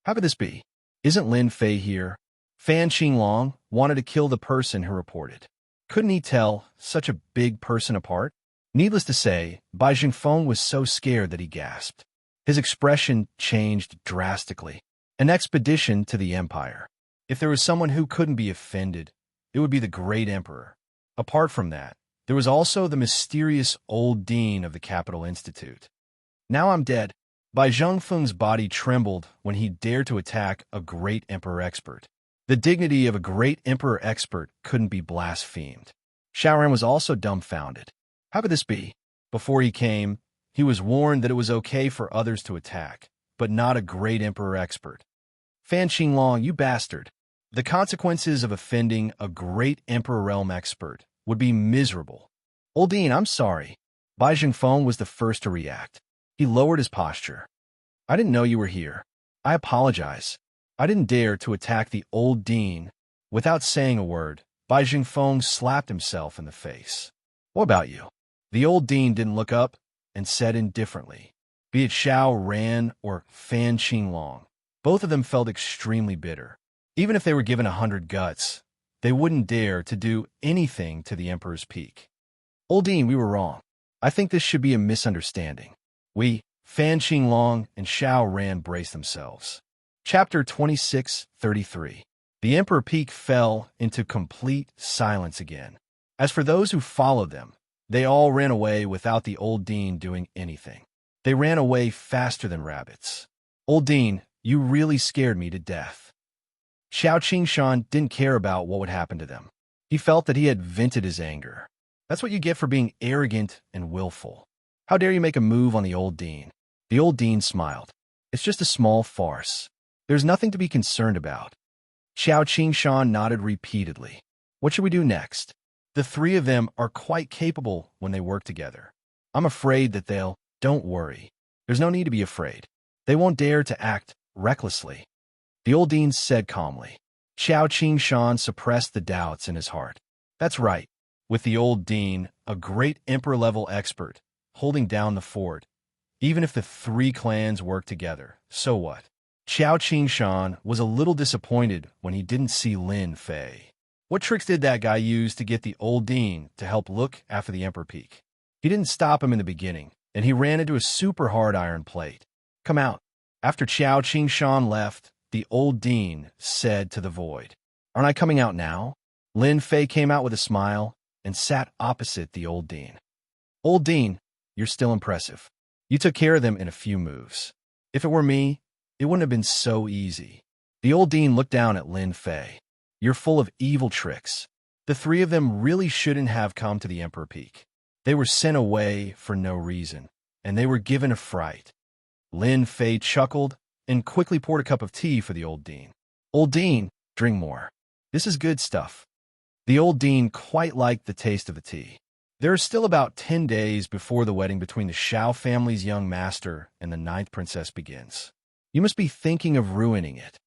How could this be? Isn't Lin Fei here? Fan Xinglong wanted to kill the person who reported. Couldn't he tell such a big person apart? Needless to say, Bai Zhengfeng was so scared that he gasped. His expression changed drastically. An expedition to the Empire. If there was someone who couldn't be offended, it would be the great Emperor. Apart from that, there was also the mysterious old dean of the Capital Institute. Now I'm dead. Bai Zhengfeng's body trembled when he dared to attack a great Emperor expert. The dignity of a great Emperor expert couldn't be blasphemed. Xiaoran was also dumbfounded. How could this be? Before he came, he was warned that it was okay for others to attack, but not a great Emperor expert. Fan Xinglong, you bastard. The consequences of offending a great Emperor realm expert would be miserable. Old Dean, I'm sorry. Bai Zhengfeng was the first to react. He lowered his posture. I didn't know you were here. I apologize. I didn't dare to attack the old dean. Without saying a word, Bai Zhengfeng slapped himself in the face. What about you? The old dean didn't look up and said indifferently. Be it Xiao Ran or Fan Xinglong, both of them felt extremely bitter. Even if they were given 100 guts, they wouldn't dare to do anything to the Emperor's peak. Old Dean, we were wrong. I think this should be a misunderstanding. We, Fan Xinglong and Xiao Ran, braced themselves. Chapter 26:33. The Emperor Peak fell into complete silence again. As for those who followed them, they all ran away without the old dean doing anything. They ran away faster than rabbits. Old Dean, you really scared me to death. Xiao Qingshan didn't care about what would happen to them. He felt that he had vented his anger. That's what you get for being arrogant and willful. How dare you make a move on the old dean? The old dean smiled. It's just a small farce. There's nothing to be concerned about. Xiao Qingshan nodded repeatedly. What should we do next? The three of them are quite capable when they work together. I'm afraid that they'll... Don't worry. There's no need to be afraid. They won't dare to act recklessly. The old dean said calmly. Xiao Qingshan suppressed the doubts in his heart. That's right. With the old dean, a great emperor-level expert, holding down the fort, even if the three clans work together, so what? Xiao Qingshan was a little disappointed when he didn't see Lin Fei. What tricks did that guy use to get the old dean to help look after the Emperor Peak? He didn't stop him in the beginning, and he ran into a super hard iron plate. Come out. After Xiao Qingshan left, the old dean said to the void, Aren't I coming out now? Lin Fei came out with a smile and sat opposite the old dean. Old dean, you're still impressive. You took care of them in a few moves. If it were me, it wouldn't have been so easy. The old dean looked down at Lin Fei. You're full of evil tricks. The three of them really shouldn't have come to the Emperor Peak. They were sent away for no reason, and they were given a fright. Lin Fei chuckled and quickly poured a cup of tea for the old dean. Old dean, drink more. This is good stuff. The old dean quite liked the taste of the tea. There are still about 10 days before the wedding between the Xiao family's young master and the 9th princess begins. You must be thinking of ruining it.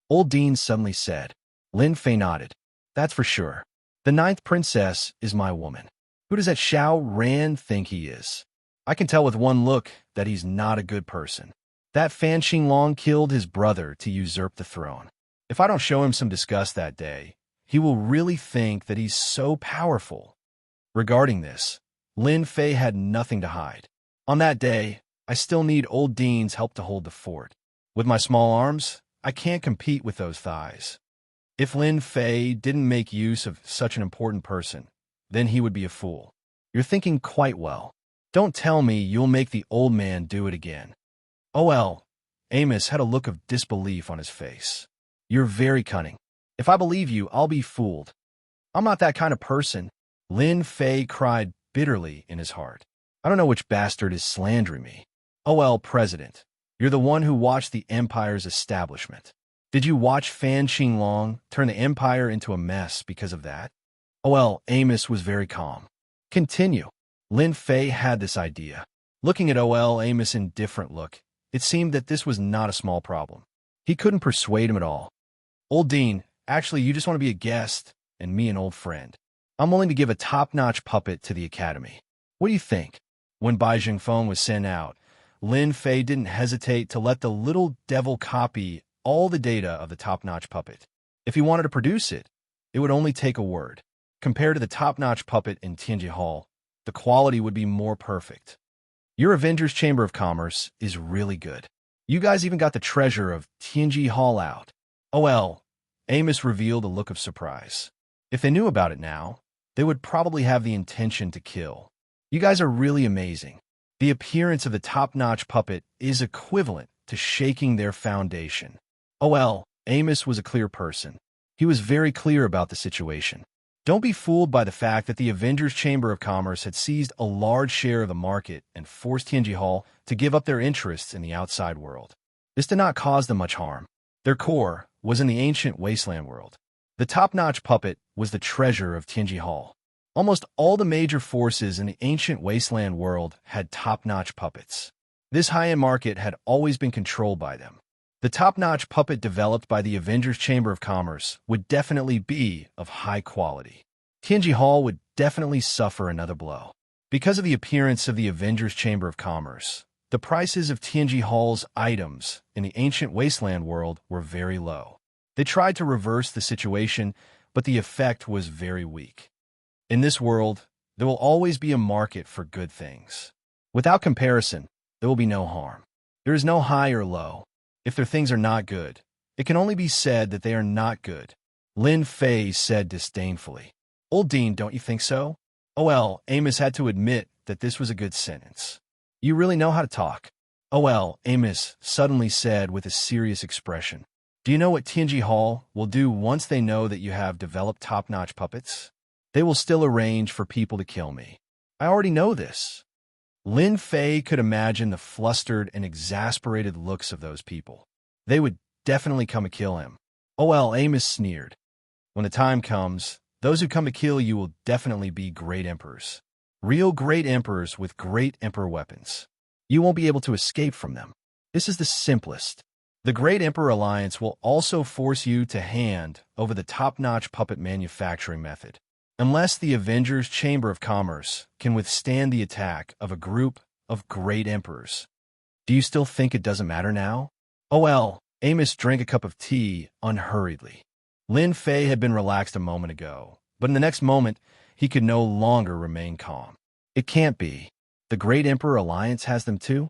Old dean suddenly said. Lin Fei nodded. That's for sure. The 9th princess is my woman. Who does that Xiao Ran think he is? I can tell with one look that he's not a good person. That Fan Xinglong killed his brother to usurp the throne. If I don't show him some disgust that day, he will really think that he's so powerful. Regarding this, Lin Fei had nothing to hide. On that day, I still need old Dean's help to hold the fort. With my small arms, I can't compete with those thighs. If Lin Fei didn't make use of such an important person, then he would be a fool. You're thinking quite well. Don't tell me you'll make the old man do it again. Oh well, Amos had a look of disbelief on his face. You're very cunning. If I believe you, I'll be fooled. I'm not that kind of person. Lin Fei cried bitterly in his heart. I don't know which bastard is slandering me. Oh well, President, you're the one who watched the Empire's establishment. Did you watch Fan Qinglong turn the Empire into a mess because of that? Oh well, Amos was very calm. Continue. Lin Fei had this idea. Looking at O.L. Amos' indifferent look, it seemed that this was not a small problem. He couldn't persuade him at all. Old Dean, actually you just want to be a guest, and me an old friend. I'm willing to give a top-notch puppet to the Academy. What do you think? When Bai Jingfeng was sent out, Lin Fei didn't hesitate to let the little devil copy all the data of the top-notch puppet. If he wanted to produce it, it would only take a word. Compared to the top-notch puppet in Tianji Hall, the quality would be more perfect. Your Avengers Chamber of Commerce is really good. You guys even got the treasure of Tianji Hall out. Oh well, Amos revealed a look of surprise. If they knew about it now, they would probably have the intention to kill. You guys are really amazing. The appearance of the top-notch puppet is equivalent to shaking their foundation. Oh well, Amos was a clear person. He was very clear about the situation. Don't be fooled by the fact that the Avengers Chamber of Commerce had seized a large share of the market and forced Tianji Hall to give up their interests in the outside world. This did not cause them much harm. Their core was in the ancient wasteland world. The top-notch puppet was the treasure of Tianji Hall. Almost all the major forces in the ancient wasteland world had top-notch puppets. This high-end market had always been controlled by them. The top-notch puppet developed by the Avengers Chamber of Commerce would definitely be of high quality. Tianji Hall would definitely suffer another blow. Because of the appearance of the Avengers Chamber of Commerce, the prices of Tianji Hall's items in the ancient wasteland world were very low. They tried to reverse the situation, but the effect was very weak. In this world, there will always be a market for good things. Without comparison, there will be no harm. There is no high or low. If their things are not good, it can only be said that they are not good. Lin Fei said disdainfully. Old Dean, don't you think so? Oh well, Amos had to admit that this was a good sentence. You really know how to talk. Oh well, Amos suddenly said with a serious expression. Do you know what Tianji Hall will do once they know that you have developed top-notch puppets? They will still arrange for people to kill me. I already know this. Lin Fei could imagine the flustered and exasperated looks of those people. They would definitely come to kill him. Oh well, Amos sneered. When the time comes, those who come to kill you will definitely be great emperors. Real great emperors with great emperor weapons. You won't be able to escape from them. This is the simplest. The Great Emperor Alliance will also force you to hand over the top-notch puppet manufacturing method. Unless the Avengers Chamber of Commerce can withstand the attack of a group of great emperors. Do you still think it doesn't matter now? Oh well, Amos drank a cup of tea unhurriedly. Lin Fei had been relaxed a moment ago, but in the next moment, he could no longer remain calm. It can't be. The Great Emperor Alliance has them too?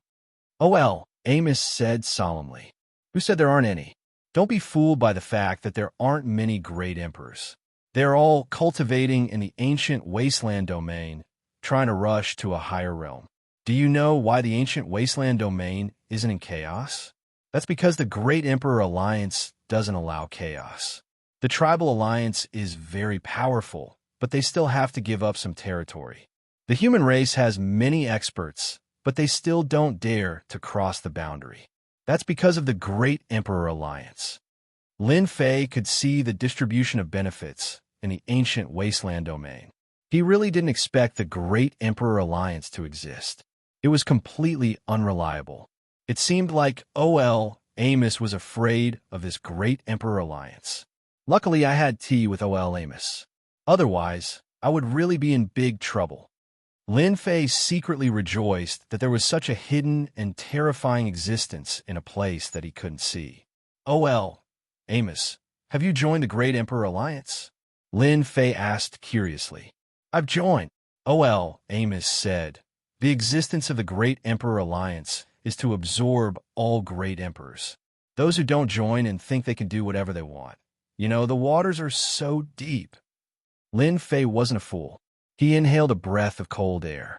Oh well, Amos said solemnly. Who said there aren't any? Don't be fooled by the fact that there aren't many great emperors. They're all cultivating in the ancient wasteland domain, trying to rush to a higher realm. Do you know why the ancient wasteland domain isn't in chaos? That's because the Great Emperor Alliance doesn't allow chaos. The Tribal Alliance is very powerful, but they still have to give up some territory. The human race has many experts, but they still don't dare to cross the boundary. That's because of the Great Emperor Alliance. Lin Fei could see the distribution of benefits in the ancient wasteland domain. He really didn't expect the Great Emperor Alliance to exist. It was completely unreliable. It seemed like O.L. Amos was afraid of this Great Emperor Alliance. Luckily, I had tea with O.L. Amos. Otherwise, I would really be in big trouble. Lin Fei secretly rejoiced that there was such a hidden and terrifying existence in a place that he couldn't see. O.L. Amos, Have you joined the Great Emperor Alliance? Lin Fei asked curiously. I've joined. Oh well, Amos said. The existence of the Great Emperor Alliance is to absorb all great emperors. Those who don't join and think they can do whatever they want. You know, the waters are so deep. Lin Fei wasn't a fool. He inhaled a breath of cold air.